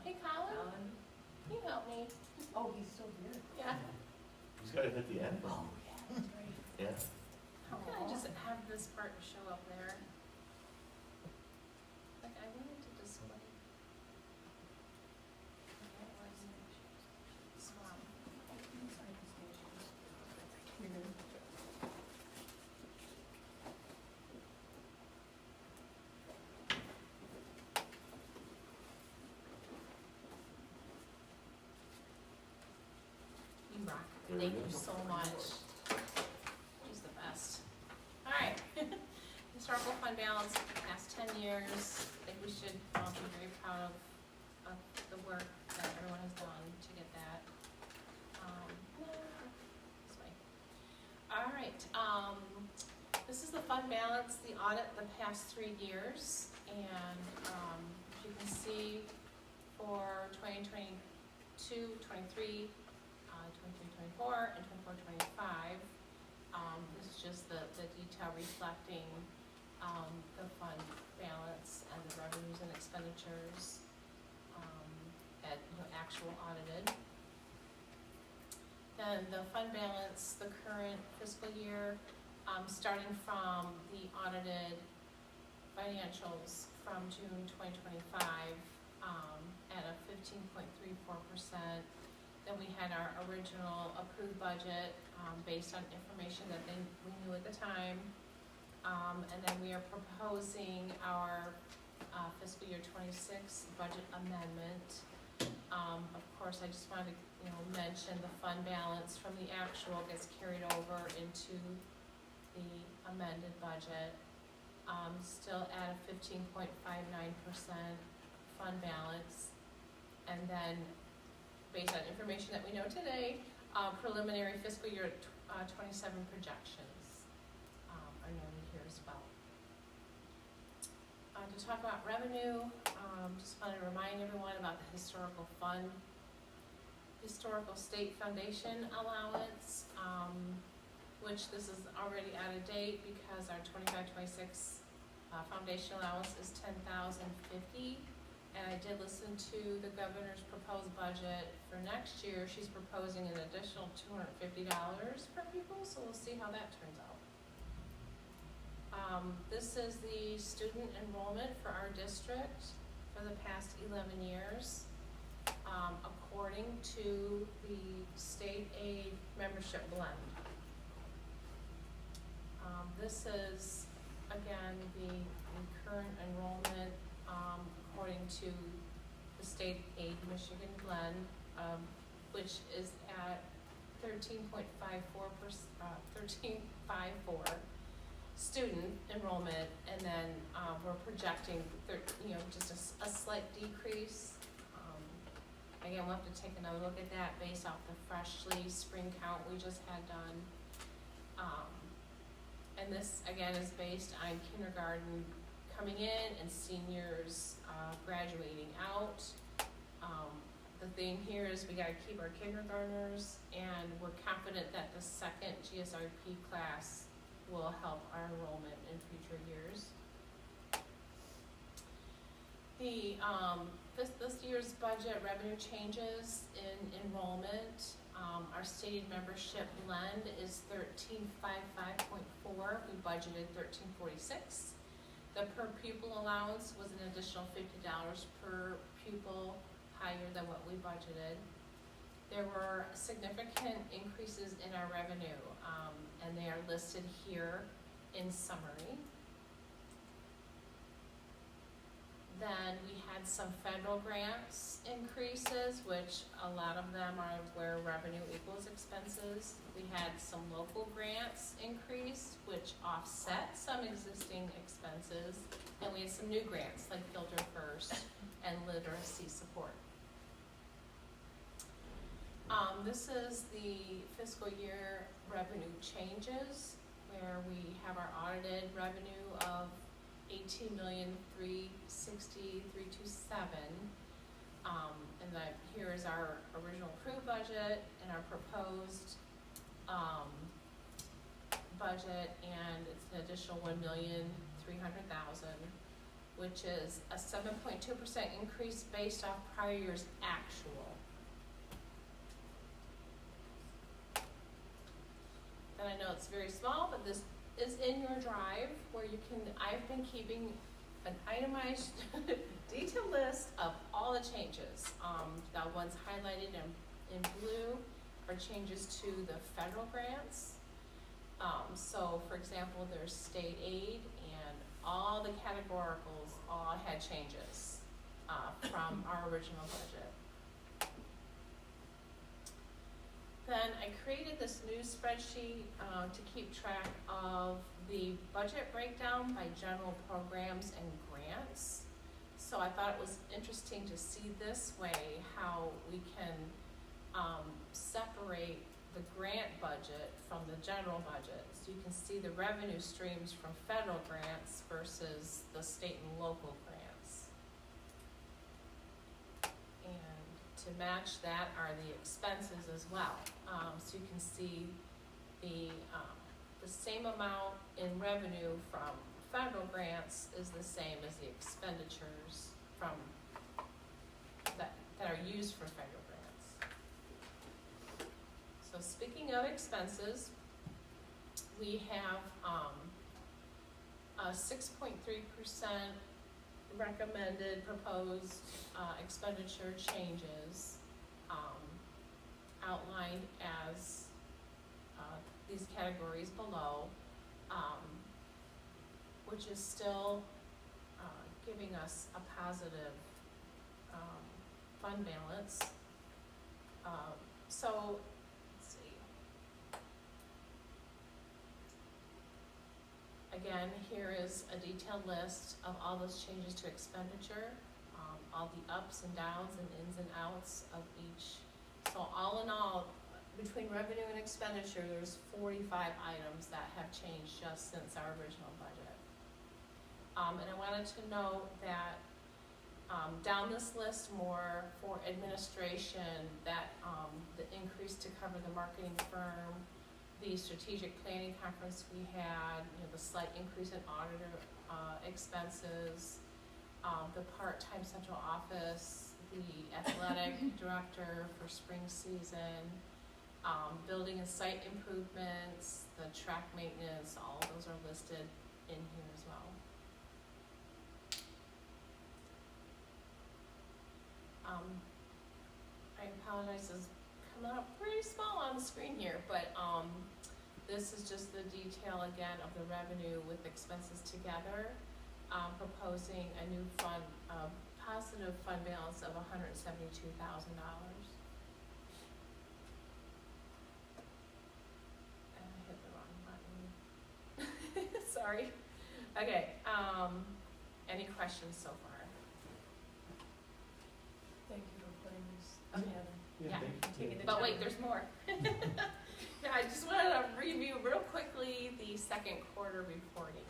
Hey Colin, can you help me? Oh, he's still here. Yeah. You just gotta hit the end button. Oh, yeah, that's right. Yeah. How can I just have this part show up there? Like, I wanted to display. Okay, where's it? Swap. You're good. You rock. There we Thank go. you so much. She's the best. All right. Historical fund balance for the past 10 years. I think we should all be very proud of the work that everyone has done to get that. This way. All right. This is the fund balance, the audit the past 3 years. And as you can see, for 2022, 23, 23-24 and 24-25. This is just the detail reflecting the fund balance and the revenues and expenditures at actual audited. Then the fund balance, the current fiscal year, starting from the audited financials from June 2025 at a 15.34%. Then we had our original approved budget based on information that we knew at the time. And then we are proposing our fiscal year 26 budget amendment. Of course, I just wanted to mention the fund balance from the actual gets carried over into the amended budget. Still at a 15.59% fund balance. And then based on information that we know today, preliminary fiscal year 27 projections are noted here as well. To talk about revenue, just want to remind everyone about the historical state foundation allowance, which this is already out of date because our 25-26 foundation allowance is $10,050. And I did listen to the governor's proposed budget for next year. She's proposing an additional $250 per pupil, so we'll see how that turns out. This is the student enrollment for our district for the past 11 years, according to the state aid membership blend. This is, again, the current enrollment according to the state aid Michigan blend, which is at 13.54 student enrollment, and then we're projecting just a slight decrease. Again, we'll have to take another look at that based off the freshly spring count we just had done. And this again is based on kindergarten coming in and seniors graduating out. The thing here is we got to keep our kindergartners, and we're confident that the second GSRP class will help our enrollment in future years. The this year's budget revenue changes in enrollment. Our stated membership blend is 1355.4. We budgeted 1346. The per pupil allowance was an additional $50 per pupil, higher than what we budgeted. There were significant increases in our revenue, and they are listed here in summary. Then we had some federal grants increases, which a lot of them are where revenue equals expenses. We had some local grants increase, which offset some existing expenses. And we had some new grants like Filter First and literacy support. This is the fiscal year revenue changes, where we have our audited revenue of $18,360,327, and that here is our original approved budget and our proposed budget, and it's an additional $1,300,000, which is a 7.2% increase based off prior year's actual. And I know it's very small, but this is in your drive where you can, I've been keeping an itemized detailed list of all the changes. The ones highlighted in blue are changes to the federal grants. So for example, there's state aid, and all the categoricals all had changes from our original budget. Then I created this new spreadsheet to keep track of the budget breakdown by general programs and grants. So I thought it was interesting to see this way how we can separate the grant budget from the general budget. So you can see the revenue streams from federal grants versus the state and local grants. And to match that are the expenses as well. So you can see the same amount in revenue from federal grants is the same as the expenditures from that are used for federal grants. So speaking of expenses, we have a 6.3% recommended proposed expenditure changes outlined as these categories below, which is still giving us a positive fund balance. So let's see. Again, here is a detailed list of all those changes to expenditure, all the ups and downs and ins and outs of each. So all in all, between revenue and expenditure, there's 45 items that have changed just since our original budget. And I wanted to note that down this list more for administration, that the increase to cover the marketing firm, the strategic planning conference we had, the slight increase in auditor expenses, the part-time central office, the athletic director for spring season, building and site improvements, the track maintenance, all of those are listed in here as well. I apologize, it's coming up pretty small on the screen here, but this is just the detail again of the revenue with expenses together, proposing a new fund, positive fund balance of $172,000. And I hit the wrong button. Sorry. Okay, any questions so far? Thank you for putting this together. Yeah, Taking the but time. wait, there's more. Yeah, I just wanted to review real quickly the second quarter reporting.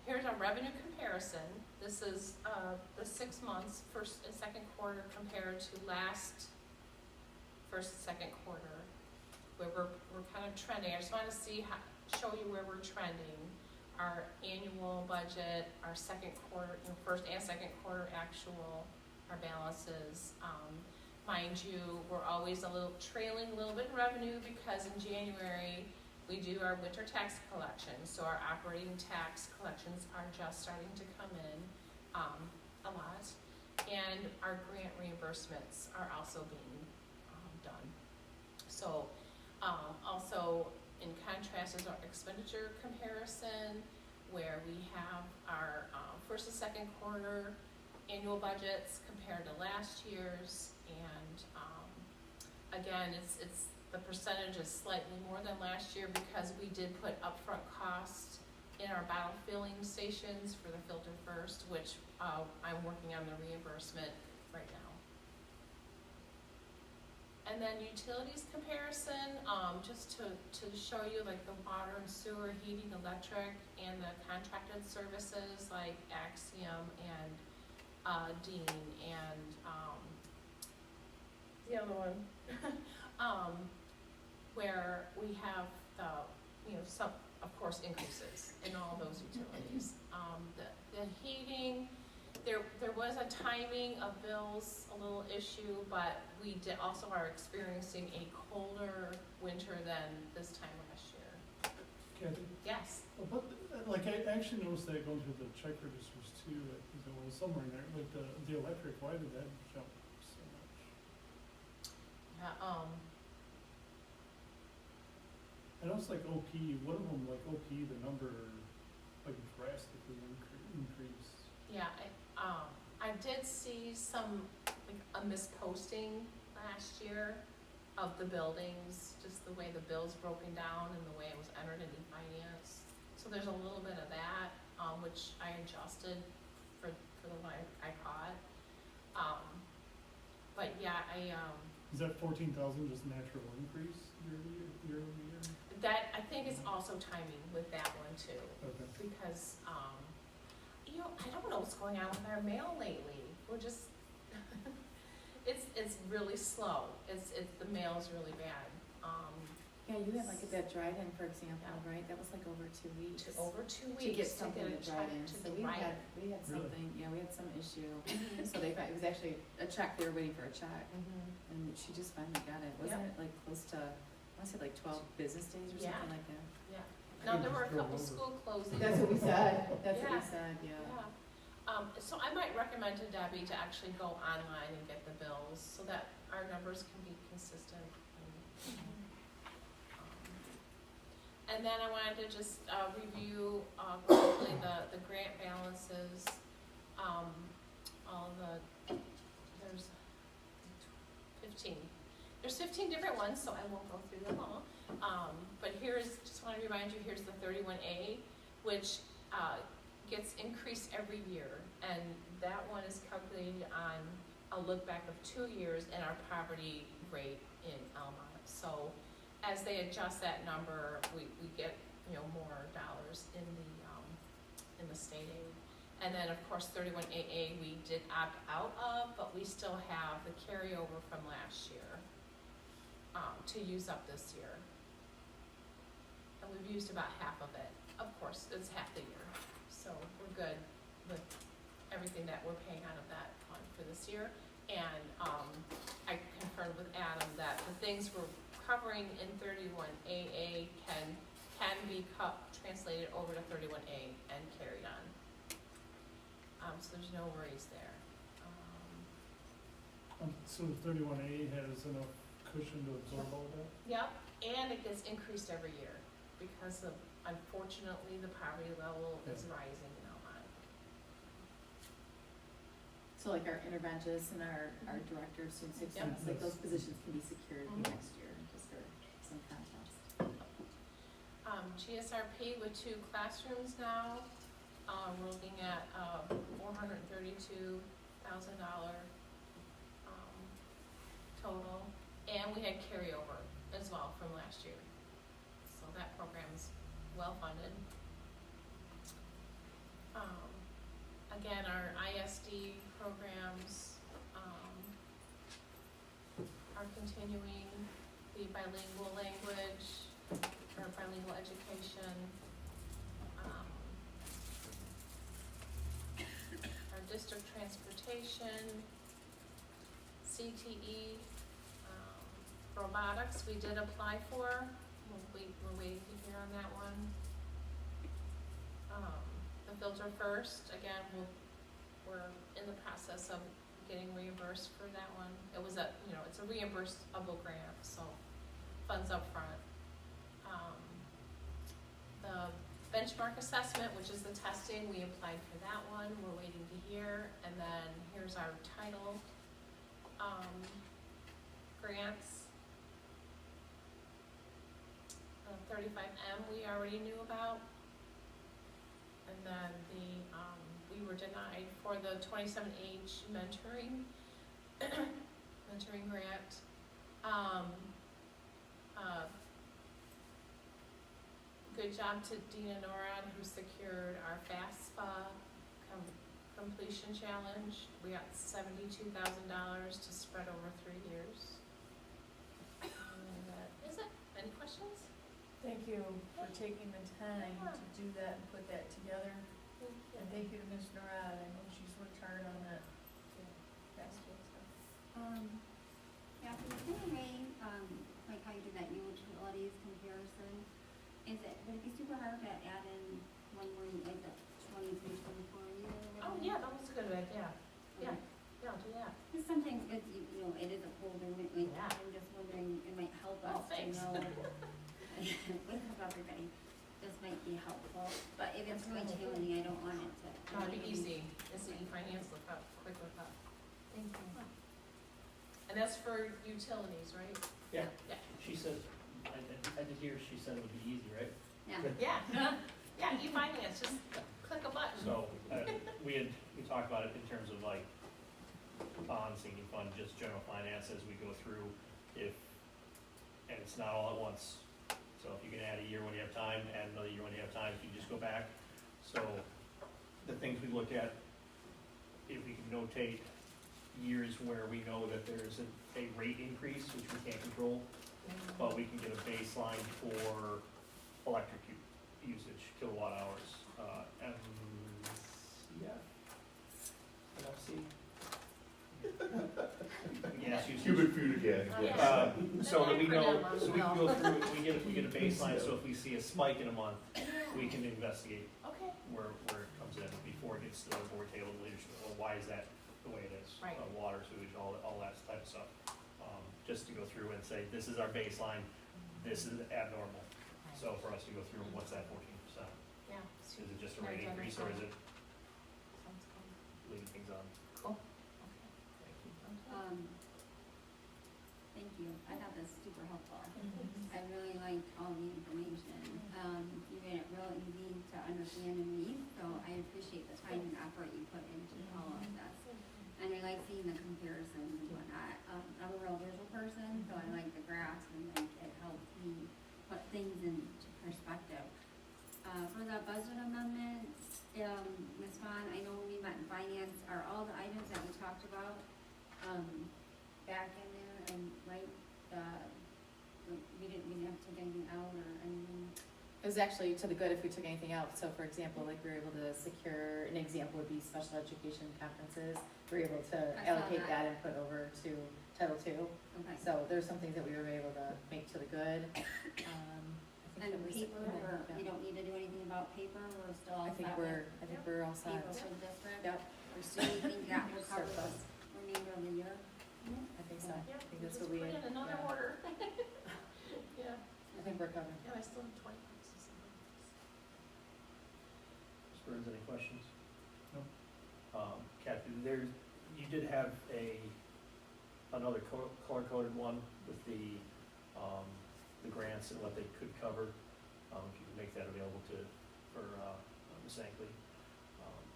Here's our revenue comparison. This is the 6 months, first and second quarter compared to last first and second quarter, where we're kind of trending. I just want to show you where we're trending. Our annual budget, our second quarter, first and second quarter actual, our balances. Mind you, we're always trailing a little bit in revenue because in January we do our winter tax collection, so our operating tax collections are just starting to come in a lot, and our grant reimbursements are also being done. So also in contrast is our expenditure comparison, where we have our first and second quarter annual budgets compared to last year's, and again, it's the percentage is slightly more than last year because we did put upfront costs in our bottle filling stations for the Filter First, which I'm working on the reimbursement right now. And then utilities comparison, just to show you like the water and sewer, heating, electric, and the contracted services like Axiom and Dean and the other one, where we have the some, of course, increases in all those utilities. The heating, there was a timing of bills, a little issue, but we also are experiencing a colder winter than this time last year. Kathy, Yes. but, like, I actually noticed that going through the check registers too, I think there was somewhere in there, like, the electric, why did that jump so much? Yeah, I know it's like OP, one of them, like OP, the number, like drastically increased. yeah, I did see some, like, a misposting last year of the buildings, just the way the bill's broken down and the way it was entered into finance. So there's a little bit of that, which I adjusted for the one I caught. But yeah, Is that 14,000 just natural increase year over year? that, I think is also timing with that one too. Okay. Because, you know, I don't know what's going on with our mail lately. We're just, it's really slow. The mail's really bad. Yeah, you had like that drive-in, for example, right? That was like over 2 weeks. Over 2 To weeks get something to to get a check drive in, to so the we right. had something, yeah, we had some issue. So they, it was actually a check, they were waiting for a check, and she just finally got it. Wasn't it like close to, I wanna say like 12 business days or Yeah. something like that? Yeah. Now, there were a couple school closings. That's what we said, that's what we Yeah. said, yeah. So I might recommend to Debbie to actually go online and get the bills so that our numbers can be consistent. And then I wanted to just review quickly the grant balances. There's 15. There's 15 different ones, so I won't go through them all. But just want to remind you, here's the 31A, which gets increased every year. And that one is calculated on a look back of 2 years and our poverty rate in Almont. So as they adjust that number, we get, more dollars in the state aid. And then, of course, 31AA we did opt out of, but we still have the carryover from last year to use up this year. And we've used about half of it. Of course, it's half the year. So we're good with everything that we're paying out of that fund for this year. And I confirmed with Adam that the things we're covering in 31AA can be translated over to 31A and carried on. So there's no worries there. So 31A has enough cushion to absorb all that? Yep, and it gets increased every year because of, unfortunately, the poverty level is rising in Almont. So like our interventionists and our director of student success, like those positions can be secured next year, just for some context. GSRP with 2 classrooms now, we're looking at $432,000 total, and we had carryover as well from last year. So that program's well funded. Again, our ISD programs are continuing the bilingual language or bilingual education. Our district transportation, CTE, robotics we did apply for. We're waiting to hear on that one. The Filter First, again, we're in the process of getting reimbursed for that one. It was it's a reimbursable grant, so funds up front. The benchmark assessment, which is the testing, we applied for that one. We're waiting to hear. And then here's our title grants. 35M we already knew about. And then we were denied for the 27H mentoring grant. Good job to Dina Norad, who secured our FAFSA completion challenge. We got $72,000 to spread over 3 years. And that is it. Any questions? Thank thank you for taking the time to do that and put that together. And thank you to Ms. Narad, I know she's worked hard on that. Basketball stuff. Kathy, is there a way, like how you did that utilities comparison, would it be super hard to add in one more, like the 23, 24 year? or Oh, whatever? yeah, that was a good idea. Yeah, Okay. yeah, I'll do that. Because sometimes it's, you know, it is a folder, like, Yeah. I'm just wondering, it might help Oh, us to thanks. know. With everybody, this might be helpful, but if it's really challenging, I don't want it to. No, it'd be easy. It's an e-finance lookup, quick lookup. Thank you. And that's for utilities, right? Yeah, Yeah. she said, I did hear she said it would be easy, right? Yeah. Yeah, yeah, e-finance, just click a button. So, we talked about it in terms of like bond sinking fund, just general finance as we go through, and it's not all at once. So if you can add a year when you have time, add another year when you have time, if you just go back. So the things we look at, if we can notate years where we know that there's a rate increase, which we can't control, but we can get a baseline for electric usage, kilowatt hours, NFC. Gas usage. Cubic feet again. Yeah. So that we know, Acronym so we as can well. go through, we get a baseline, so if we see a spike in a month, we can investigate Okay, where it comes in before it gets to the board table, the leadership, well, why is that the way it is? Right. Water, sewage, all that type of stuff. Just to go through and say, this is our baseline, this is abnormal. So for us to go through, what's that 14%? yeah. Is it just a rate increase, or is it Sounds good. leaving things on? Cool. Thank you. Thank you, I thought this was super helpful. Mhm. I really liked all the information. You made it real easy to understand and read, so I appreciate the time and effort you put into all of this. And I like seeing the comparisons and whatnot. I'm a real visual person, so I like the graphs and like it helps me put things into perspective. For the budget amendment, Ms. Vaughn, I know when we met in finance, are all the items that we talked about, back in there and right, we didn't have to take anything out or anything? It was actually to the good if we took anything out. So for example, like we were able to secure, an example would be special education conferences. We were able to I saw allocate that. that and put over to Title II. Okay. So there's some things that we were able to make to the good. And paper, we don't need to do anything about paper, we're still all I set think with we're all set. paper for the district? Yep, Or so you think that will cover the Surplus. remainder of the year? I think so. Yeah, I think we that's just what we, put in another yeah. order. Yeah, I think we're covered. yeah, I still have 20 bucks or something. Ms. Burns, any questions? No. Kathy, you did have another color-coded one with the grants and what they could cover. If you could make that available for Ms. Ankley,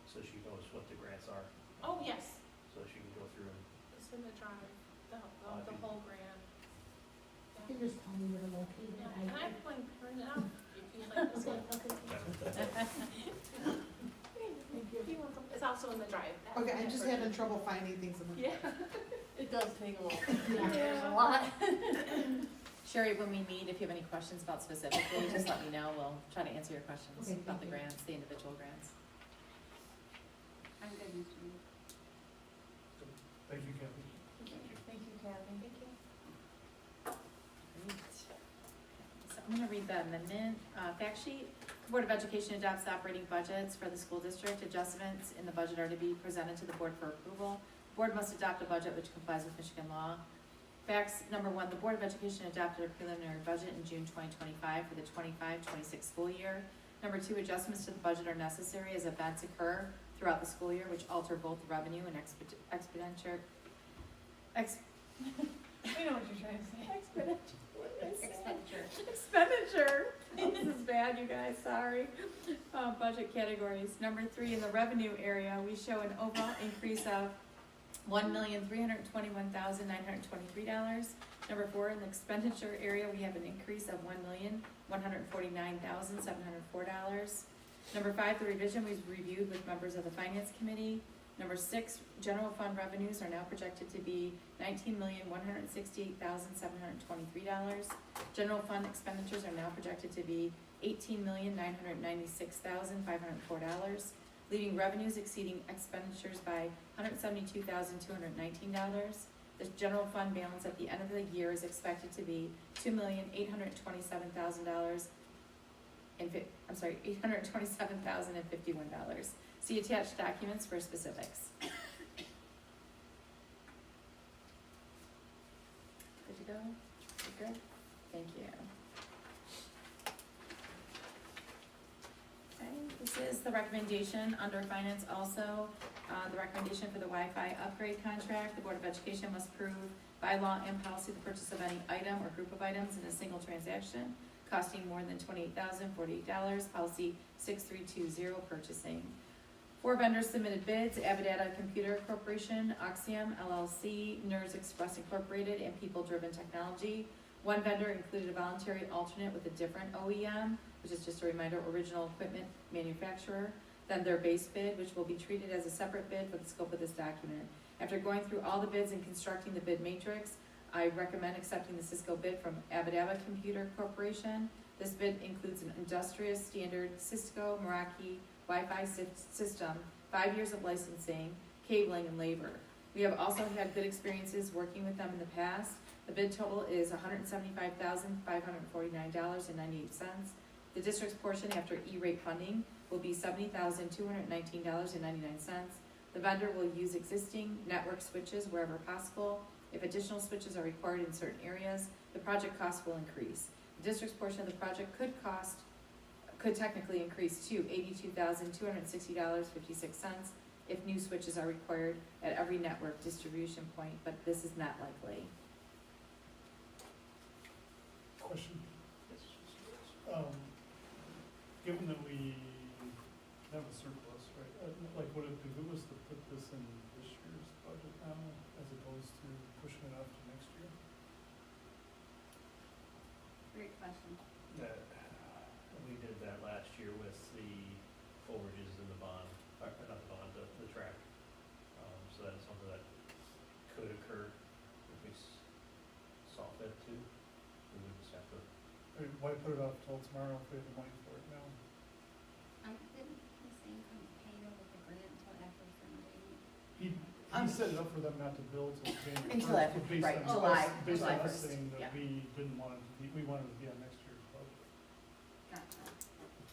so she knows what the grants are, Oh, yes, so she can go through and, it's in the drive, the if you- whole grant. You can just tell me where to locate it. Yeah, and I have one printed out, if you'd like to see it. You're welcome. It's also in the drive. Okay, I'm just having trouble finding things in the. Yeah. It does take a while. There's a lot. Sherry, when we meet, if you have any questions about specifically, just let me know. We'll try to answer your questions Okay, about the thank you. grants, the individual grants. I'm good, Mr. Reed. Thank you, Kathy. Thank you, Kathy. Thank you. Great. So I'm gonna read the amendment, fact sheet. The Board of Education adopts the operating budgets for the school district. Adjustments in the budget are to be presented to the board for approval. The board must adopt a budget which complies with Michigan law. Facts, number one, the Board of Education adopted a preliminary budget in June 2025 for the 25-26 school year. Number two, adjustments to the budget are necessary as events occur throughout the school year which alter both revenue and expenditure. We know what you're trying to say. Expenditure. This is bad, you guys, sorry. Budget categories. Number three, in the revenue area, we show an overall increase of $1,321,923. Number four, in the expenditure area, we have an increase of $1,149,704. Number five, the revision was reviewed with members of the finance committee. Number 6, general fund revenues are now projected to be $19,168,723. General fund expenditures are now projected to be $18,996,504, leaving revenues exceeding expenditures by $172,219. The general fund balance at the end of the year is expected to be $2,827,000 $827,051. See attached documents for specifics. Good to go? You good? Thank you. Okay, this is the recommendation under finance also. The recommendation for the Wi-Fi upgrade contract. The Board of Education must approve by law and policy the purchase of any item or group of items in a single transaction costing more than $28,048. Policy 6320, purchasing. 4 vendors submitted bids: Abadata Computer Corporation, Oxium LLC, Nerds Express Incorporated, and People Driven Technology. 1 vendor included a voluntary alternate with a different OEM, which is just a reminder, original equipment manufacturer, than their base bid, which will be treated as a separate bid for the scope of this document. After going through all the bids and constructing the bid matrix, I recommend accepting the Cisco bid from Abadava Computer Corporation. This bid includes an industrial standard Cisco Meraki Wi-Fi system, 5 years of licensing, cabling, and labor. We have also had good experiences working with them in the past. The bid total is $175,549.98. The district's portion after E-rate funding will be $70,219.99. The vendor will use existing network switches wherever possible. If additional switches are required in certain areas, the project cost will increase. The district's portion of the project could technically increase to $82,260.56 if new switches are required at every network distribution point, but this is not likely. Question. Given that we have a surplus, right, like would it behoove us to put this in this year's budget now as opposed to pushing it off to next year? Great question. We did that last year with the overages in the bond, or not the bond, the track. So that's something that could occur if we saw fit to. We would just have to. I mean, why put it off till tomorrow if we have the money for it now? Didn't he say he couldn't pay over the grant until after a certain date? He set it up for them not to bill till January Until first, after- but based right, on July- us, based July on us 1st, saying yeah. that we didn't want it to be, we wanted it to be on next year's budget. Gotcha.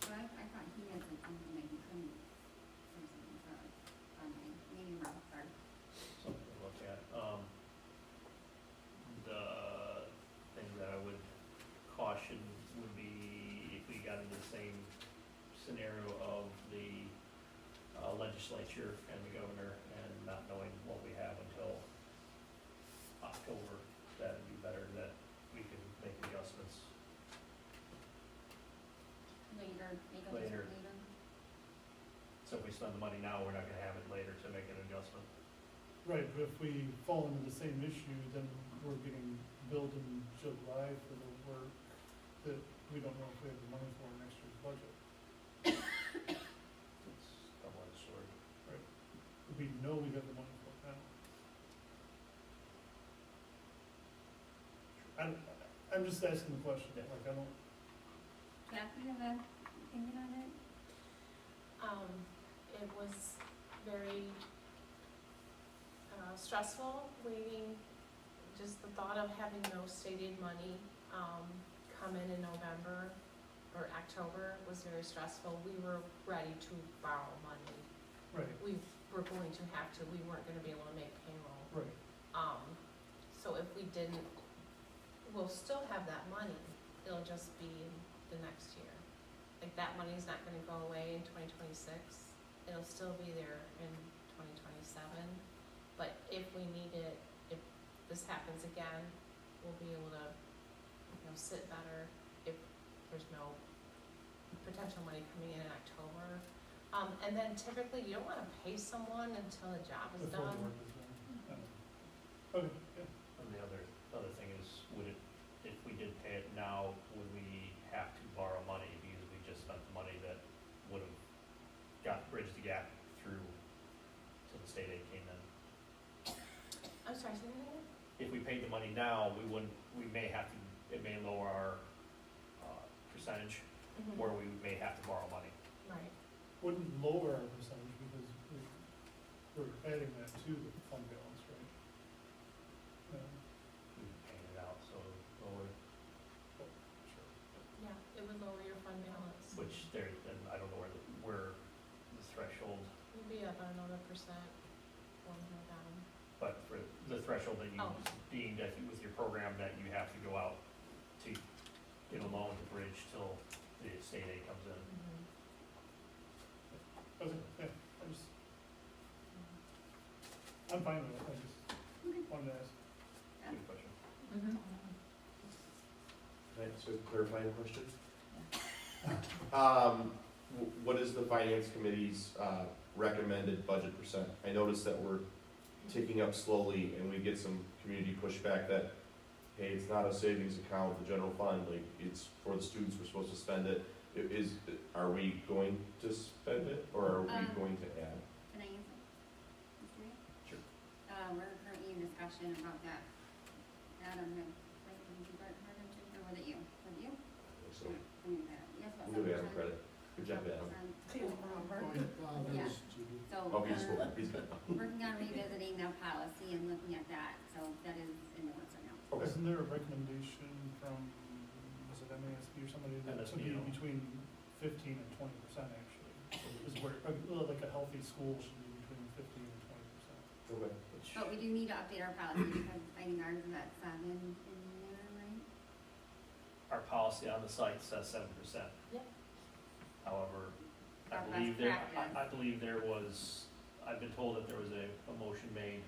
But I thought he had said something that he couldn't, or something for funding, maybe wrong, sorry. Something to look at. The thing that I would caution would be if we got into the same scenario of the legislature and the governor and not knowing what we have until October, that'd be better that we can make adjustments Later, make a Later. list later. So if we spend the money now, we're not gonna have it later to make an adjustment. Right, but if we fall into the same issue, then we're getting billed in July for the work that we don't know if we have the money for in next year's budget. It's double-edged sword. We know we have the money for it now. I'm just asking the question, like, I don't, Catherine, have an opinion on it? It was very stressful waiting, just the thought of having no stated money come in November or October was very stressful. We were ready to borrow money. right, We were going to have to, we weren't gonna be able to make payroll. right. So if we didn't, we'll still have that money, it'll just be the next year. Like, that money's not gonna go away in 2026, it'll still be there in 2027. But if we need it, if this happens again, we'll be able to, sit better if there's no potential money coming in October. And then typically, you don't wanna pay someone until the job is Before the done. work is done. Okay, yeah. And the other thing is, if we did pay it now, would we have to borrow money because we just spent the money that would have bridged the gap through to the state now, we may have to, it may lower our, percentage, where we may have to borrow money. Right. Wouldn't lower our percentage because we're adding that to the fund balance, right? We're paying it out, so lower, Sure. Yeah, it would lower your fund balance. which there, then I don't know where the threshold, You'd be up on another percent, going down. but for the threshold that you Oh. deemed, I think with your program, that you have to go out to get a loan to bridge till the state aid comes in. Okay, yeah, I'm fine with it, I just wanted to ask. Good question. Mm-hmm. Can I ask a clarifying question? What is the finance committee's recommended budget percent? I noticed that we're ticking up slowly and we get some community pushback that, hey, it's not a savings account, the general fund, like, it's for the students, we're supposed to spend it. Are we going to spend it, or are we going to add? Can I answer? Mr. Mayor? Sure. We're currently in discussion about that. Adam, right, did you start, or was it you? Was it you? So, Yes, about we'll give Adam 7%. credit. Good job, Adam. Yeah. So, Oh, he's cool, he's good. working on revisiting that policy and looking at that, so that is in the works right now. Okay. Isn't there a recommendation from, was it MASB or somebody that to be MSBO. between 15% and 20% actually? So is where, like a healthy school should be between 15% and 20%. Okay. Which, But we do need to update our policy because I think ours is at 7 in there, right? our policy on the site says 7%. Yep. However, I Our believe best there, practice. I believe there was, I've been told that there was a motion made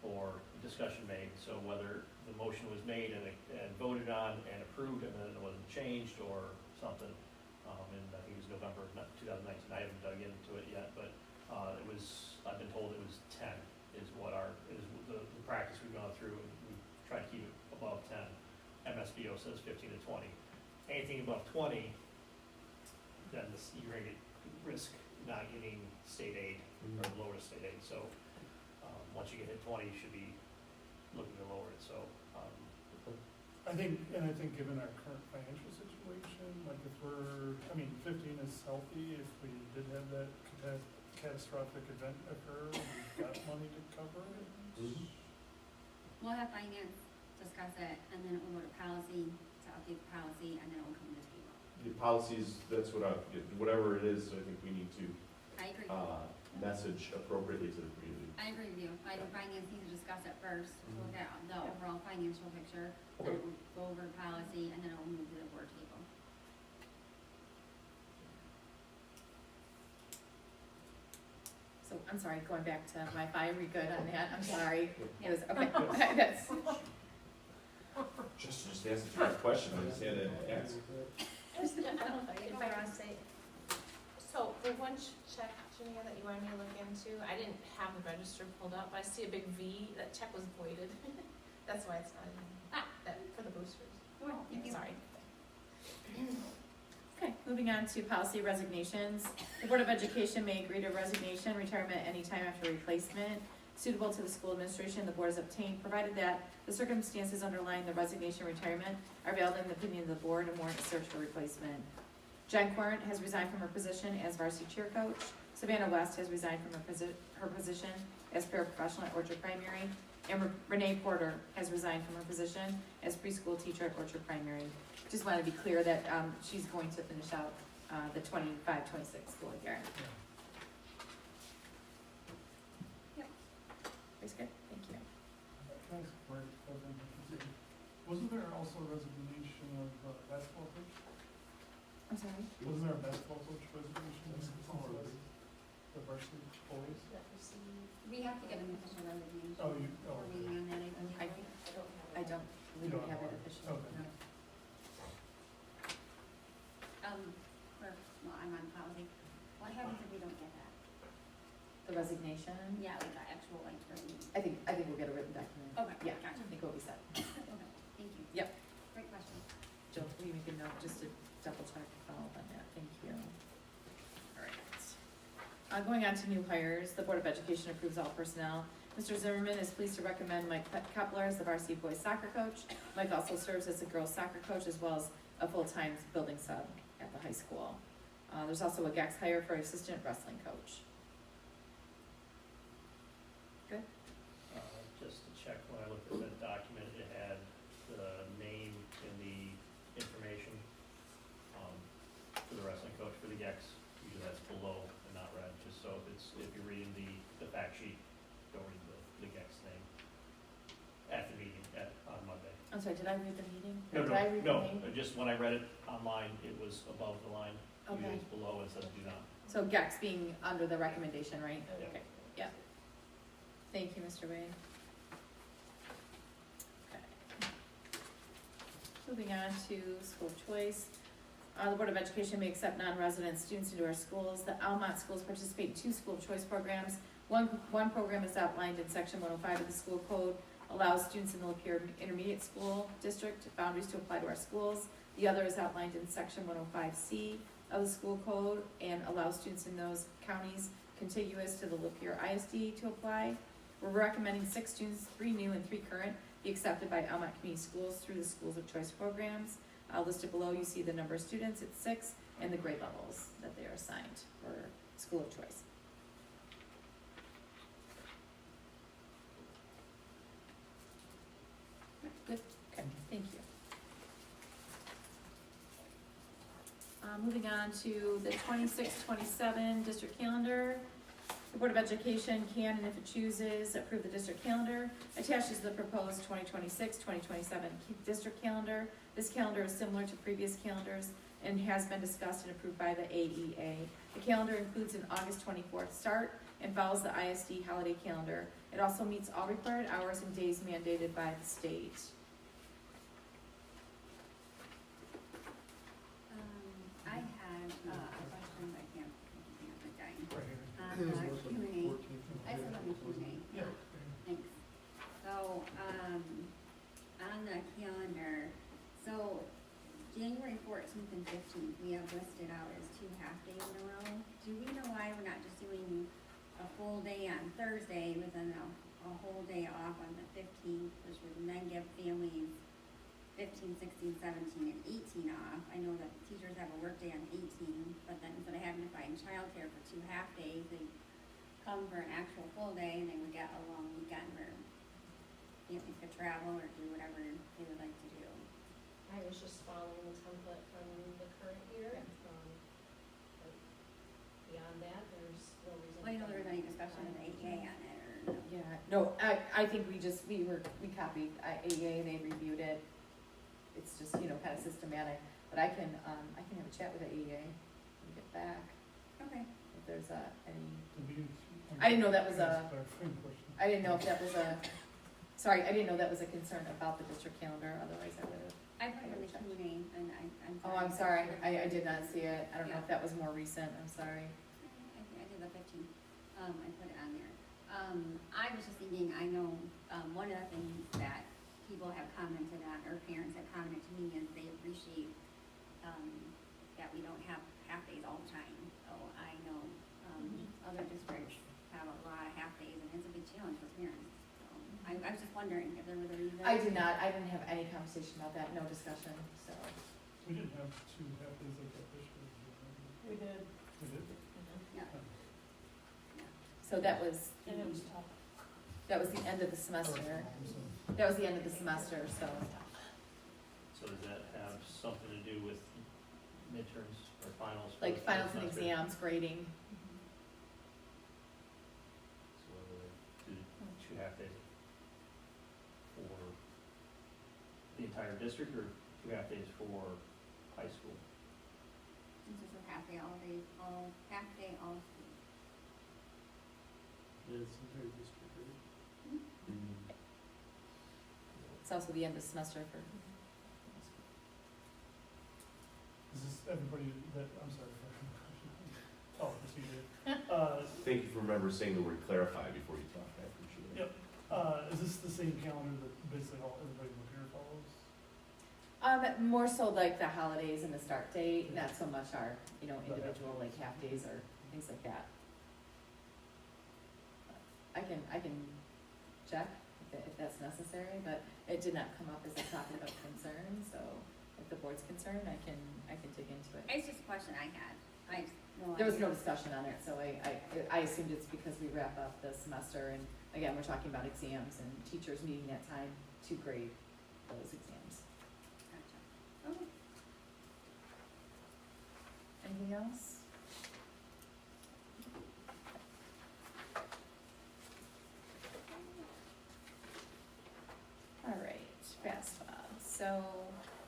or a discussion made, so whether the motion was made and voted on and approved and then it wasn't changed or something, and I think it was November of 2019, I haven't dug into it yet, but, it was, I've been told it was 10 is what is the practice we've gone through, and we try to keep it above 10. MSBO says 15 to 20. Anything above 20, then you're gonna risk not getting state aid or lower state aid, so, once you get hit 20, you should be looking to lower it, so, I think given our current financial situation, like if 15 is healthy, if we did have that catastrophic event occur, we've got money to cover it. We'll have finance discuss it, and then it will go to policy, to update the policy, and then it will come to the table. The policies, that's whatever it is, I think we need to I agree. message appropriately to the community. I agree with you. I think finance needs to discuss it first, to look at the overall financial picture, Okay. then we'll go over policy, and then it will move to the board table. So, I'm sorry, going back to Wi-Fi, are we good on that? I'm sorry. It was, okay, that's, Just asked a tough question, I just had to ask. I don't know if I can say, so the one check, Janine, that you wanted me to look into, I didn't have the register pulled up, I see a big V, that check was voided. That's why it's not in, that, for the boosters. Thank you. Sorry. okay, moving on to policy resignations. The Board of Education may agree to resignation, retirement at any time after replacement suitable to the school administration the board has obtained, provided that the circumstances underlying the resignation or retirement are valid in the opinion of the board and warrant a search for replacement. Jen Quarant has resigned from her position as varsity cheer coach. Savannah West has resigned from her position as paraprofessional at Orchard Primary. And Renee Porter has resigned from her position as preschool teacher at Orchard Primary. Just want to be clear that she's going to finish out the 25-26 school year. Very good, thank you. Can I ask a question? Wasn't there also a resignation of basketball coach? I'm sorry? Wasn't there a basketball coach resignation? The varsity boys? We have to get an official resignation. Oh, We're waiting on that, I believe. I don't believe we have it officially. Okay. No. I'm on policy. What happens if we don't get that? The resignation? Yeah, like the actual, like, written. I think we'll get a written document. Okay, Yeah, gotcha. I think we'll be set. Okay, thank you. Yep. Great question. Jill, will you make a note just to double check and follow up on that? Thank you. All right. Going on to new hires, the Board of Education approves all personnel Mr. Zimmerman is pleased to recommend Mike Kepler as the varsity boys soccer coach. Mike also serves as a girls soccer coach as well as a full-time building sub at the high school. There's also a GAX hire for assistant wrestling coach. Good. Just to check, when I looked at the document, it had the name in the information, for the wrestling coach for the GEX. Usually that's below and not red, just so if you're reading the fact sheet, don't read the GEX name at the meeting on Monday. I'm sorry, did I read the meeting? No, Did I read the name? just when I read it online, it was above the line. Usually Okay. it's below and says do not. So GAX being under the recommendation, right? Yeah. Okay, yeah. Thank you, Mr. Wade. Okay. Moving on to school choice. The Board of Education may accept non-resident students into our schools. The Almont schools participate in 2 school choice programs. One program is outlined in section 105 of the school code, allows students in the Lapeer Intermediate School District boundaries to apply to our schools. The other is outlined in section 105C of the school code and allows students in those counties contiguous to the Lapeer ISD to apply. We're recommending 6 students, 3 new and 3 current, be accepted by Almont Community Schools through the Schools of Choice programs. Listed below, you see the number of students, it's 6, and the grade levels that they are assigned for school of choice. Good, okay, thank you. Moving on to the 26-27 district calendar. The Board of Education can, and if it chooses, approve the district calendar. Attached is the proposed 2026-2027 district calendar. This calendar is similar to previous calendars and has been discussed and approved by the AEA. The calendar includes an August 24th start and follows the ISD holiday calendar. It also meets all required hours and days mandated by the state. I had a question, but I can't think of the guy. Right here. On It was the worth it, Q&A. 14th. I said on the Q&A. Yeah. Thanks. So, on the calendar, so January 14th and 15th, we have listed out as 2 half-days in a row. Do we know why we're not just doing a full day on Thursday with then a whole day off on the 15th, which would then give families 15, 16, 17, and 18 off. I know that teachers have a work day on 18, but then instead of having to find childcare for 2 half-days, they come for an actual full day and they would get a long weekend where families could travel or do whatever they would like to do. I was just following the template from the current year. But beyond that, there's no reason. Well, you know, there was any discussion of the AEA on it or no? Yeah, no, I think we copied AEA, they reviewed it. It's just, kind of systematic, but I can have a chat with the AEA and get back Okay. if there's any, To be- I didn't know that was a- Clarifying question. I didn't know if that was sorry, I didn't know that was a concern about the district calendar, otherwise I would've. I put it in the Q&A and I'm sorry. Oh, I'm sorry, I did not see it, I don't know if that was more recent, I'm sorry. I did the 15th. I put it on there. I was just thinking, I know, one of the things that people have commented on, or parents have commented to me, is they appreciate, that we don't have half-days all the time. So I know, other districts have a lot of half-days, and it's a big challenge for parents. So I was just wondering if there was a reason. I did not have any conversation about that, no discussion, so. We didn't have 2 half-days like that this year. We did. We did? Yeah. So that was, And it was tough. that was the end of the semester, So- that was the end of the semester, so. So does that have something to do with midterms or finals? for Like the finals and semester? exams, grading, So do 2 half-days for the entire district or 2 half-days for high school? This is a half-day, all-day, half-day, all school. Yeah, it's entire district, right? it's also the end of semester for. Is this everybody that, I'm sorry. Oh, procedure. Thank you for remember saying the word clarify before you talk, I appreciate it. Yep. Is this the same calendar that basically all, everybody up here follows? More so like the holidays and the start date, not so much our, individual like half days or things like that. I can check if that's necessary, but it did not come up as a topic of concern, so if the board's concerned, I can dig into it. It's just a question I had. I just, There was no discussion on it, so I assumed it's because we wrap up the semester, and again, we're talking about exams and teachers needing that time to grade those exams. Gotcha. Okay. Anything else? All right, FAFSA. So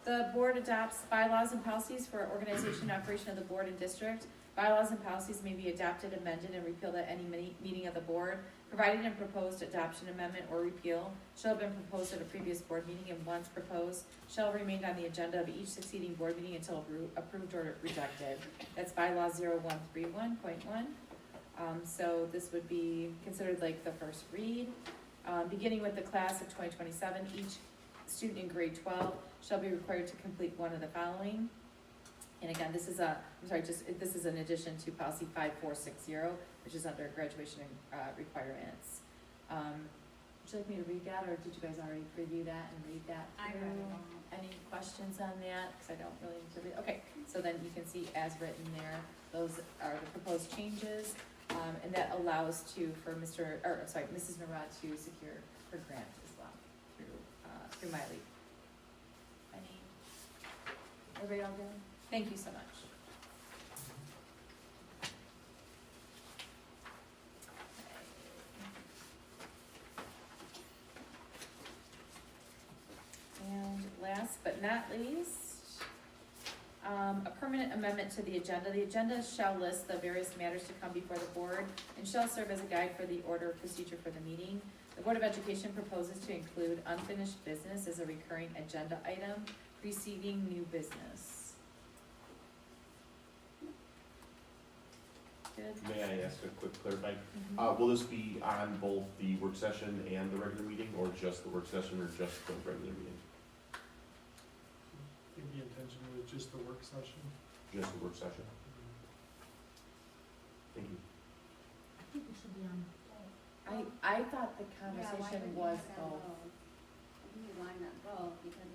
the board adopts bylaws and policies for organization and operation of the board and district. Bylaws and policies may be adopted, amended, and repealed at any meeting of the board, provided a proposed adoption, amendment, or repeal shall have been proposed at a previous board meeting, and once proposed, shall remain on the agenda of each succeeding board meeting until approved or rejected. That's bylaw 0131.1. So this would be considered like the first read. Beginning with the class of 2027, each student in grade 12 shall be required to complete one of the following. And again, this is this is in addition to policy 5460, which is under graduation requirements. Would you like me to read that, or did you guys already preview that and read that? I read it all. Any questions on that? Because I don't really need to read. Okay, so then you can see as written there, those are the proposed changes, and that allows for Mrs. Narad to secure her grant as well through Miley. Everybody all good? Thank you so much. And last but not least, a permanent amendment to the agenda. The agenda shall list the various matters to come before the board and shall serve as a guide for the order of procedure for the meeting. The Board of Education proposes to include unfinished business as a recurring agenda item preceding new business. Good? May I ask a quick clarifying? Will this be on both the work session and the regular meeting, or just the work session, or just the regular meeting? I think the intention was just the work session. Just the work session? Thank you. I think it should be on. I thought the conversation was both. I think we wanted them both because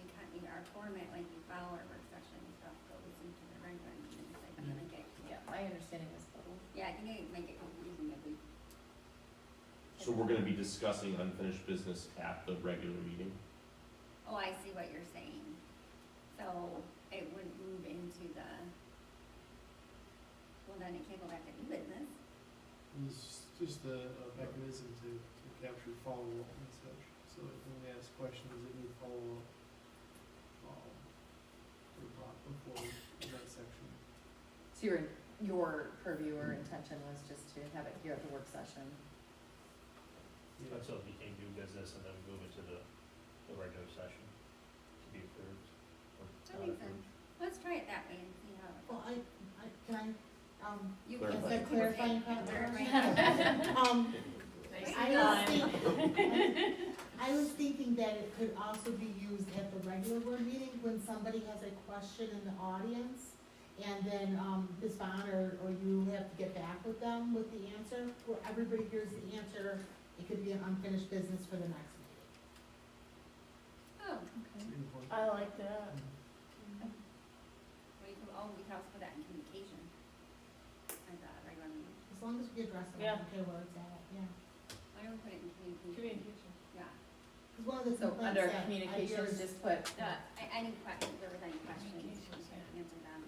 our format, like we follow our work session and stuff, goes into the regular meetings. Like, I'm gonna get. Yeah, my understanding was both. Yeah, I think it might get confusing if we. So we're gonna be discussing unfinished business at the regular meeting? Oh, I see what you're saying. So it would move into the, well, then it can't go back to new business. It's just a mechanism to capture follow-up and such. So when we ask questions that need follow-up, they're brought before that section. So your purview or intention was just to have it here at the work session. Yeah. So it became new business and then we move it to the regular session to be approved or That not makes approved. sense. Let's try it that way and see how it Well, goes. You Clarify. is that clarifying part? I was thinking that it could also be used at the regular board meeting when somebody has a question in the audience. And then, Ms. Bond or you have to get back with them with the answer, where everybody hears the answer. It could be an unfinished business for the next meeting. Oh, Good point. I like that. we can also put that in communication. As a regular meeting. As long as we address it, I Yeah. don't care where it's at, yeah. Why don't we put it in communication? Communication. Yeah. Because one of the So complaints under that I communications, hear is- just put, Any questions, if there was any questions, we Communications, could answer them.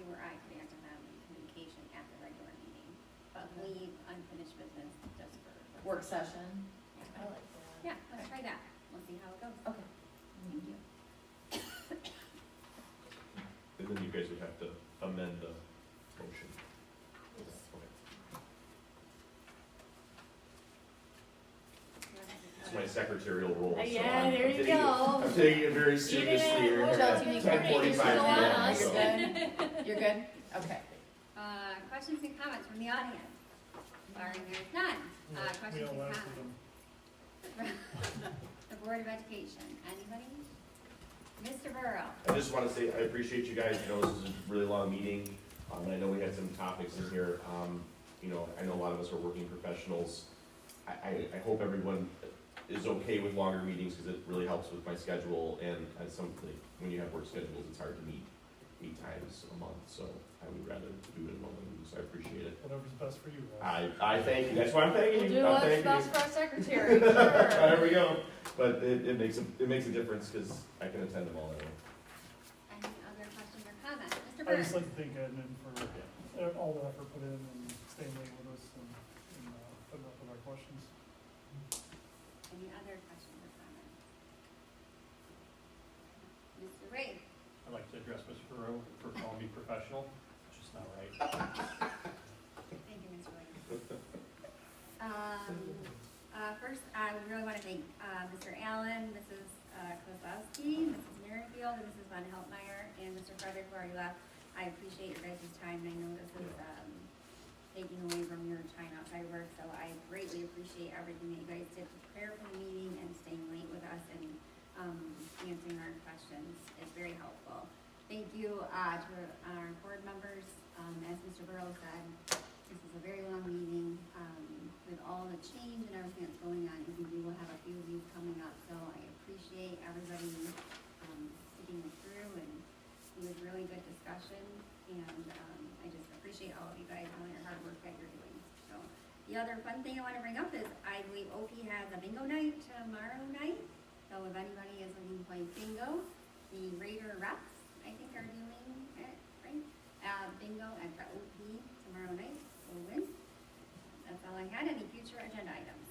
You or I could answer them in communication at the regular meeting. But leave unfinished business just for. work session. I like that. Yeah, let's try that. We'll see how it goes. Okay. Thank you. And then you guys would have to amend the motion. Okay. It's my secretarial role, so Yeah, I'm there you taking it- go. I'm taking it very seriously here. Well, Chelsea, you can read it. 10:45 Still on p.m., us. so. You're good? Okay. Questions and comments from the audience? Barring there's none. We Questions don't and laugh at comments? them. The Board of Education, anybody? Mr. Burrow? I just want to say, I appreciate you guys, you know, this is a really long meeting, and I know we had some topics in here, you know, I know a lot of us are working professionals. I hope everyone is okay with longer meetings, because it really helps with my schedule, and as something, when you have work schedules, it's hard to meet 8 times a month, so I would rather do it in one meeting, so I appreciate it. Whatever's best for you, Ross. I thank you, that's why I'm thanking We'll you. do I'm what's thanking best you. for our secretary, sure. There we go, but it makes a difference, because I can attend them all that way. Any other questions or comments? Mr. I just Burns? like to thank admin for all the effort put in and staying late with us and putting up with our questions. Any other questions or comments? Mr. Ray? I'd like to address Mr. Ferrero for calling me professional, it's just not right. Thank you, Mr. Ray. First, I really want to thank Mr. Allen, Mrs. Kozlowski, Mrs. Merrifield, and Mrs. Von Heltmeyer, and Mr. Frederick, who already left. I appreciate your guys' time, and I know this is taking away from your time outside work, so I greatly appreciate everything that you guys did to prepare for the meeting and staying late with us and answering our questions. It's very helpful. Thank you to our board members. As Mr. Burrow said, this is a very long meeting with all the change and everything that's going on. We will have a few of these coming up, so I appreciate everybody sticking it through, and it was really good discussion, and I just appreciate all of you guys and all your hard work that you're doing. So the other fun thing I want to bring up is I believe OP has a bingo night tomorrow night. So if anybody is looking to play bingo, the Raider reps, I think, are doing it, right? Bingo at the OP tomorrow night. We'll win. That's all I had. Any future agenda items?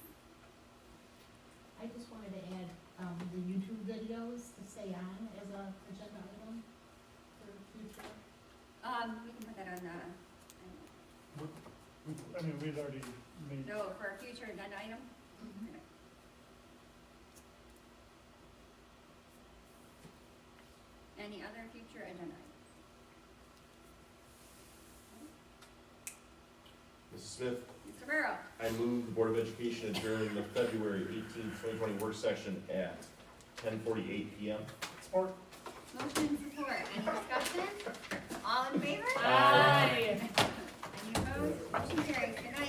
I just wanted to add, the YouTube videos to stay on as a agenda item for the future. We can put that on the, I mean, we'd already made. no, for a future agenda item? Mhm. Okay. Any other future agenda items? Mrs. Smith, Mr. Burrow? I move the Board of Education adjourn the February 18, 2020 work session at 10:48 PM. Support. Motion support. Any discussion? All in favor? Aye. Any opposed? Motion carries. Good night.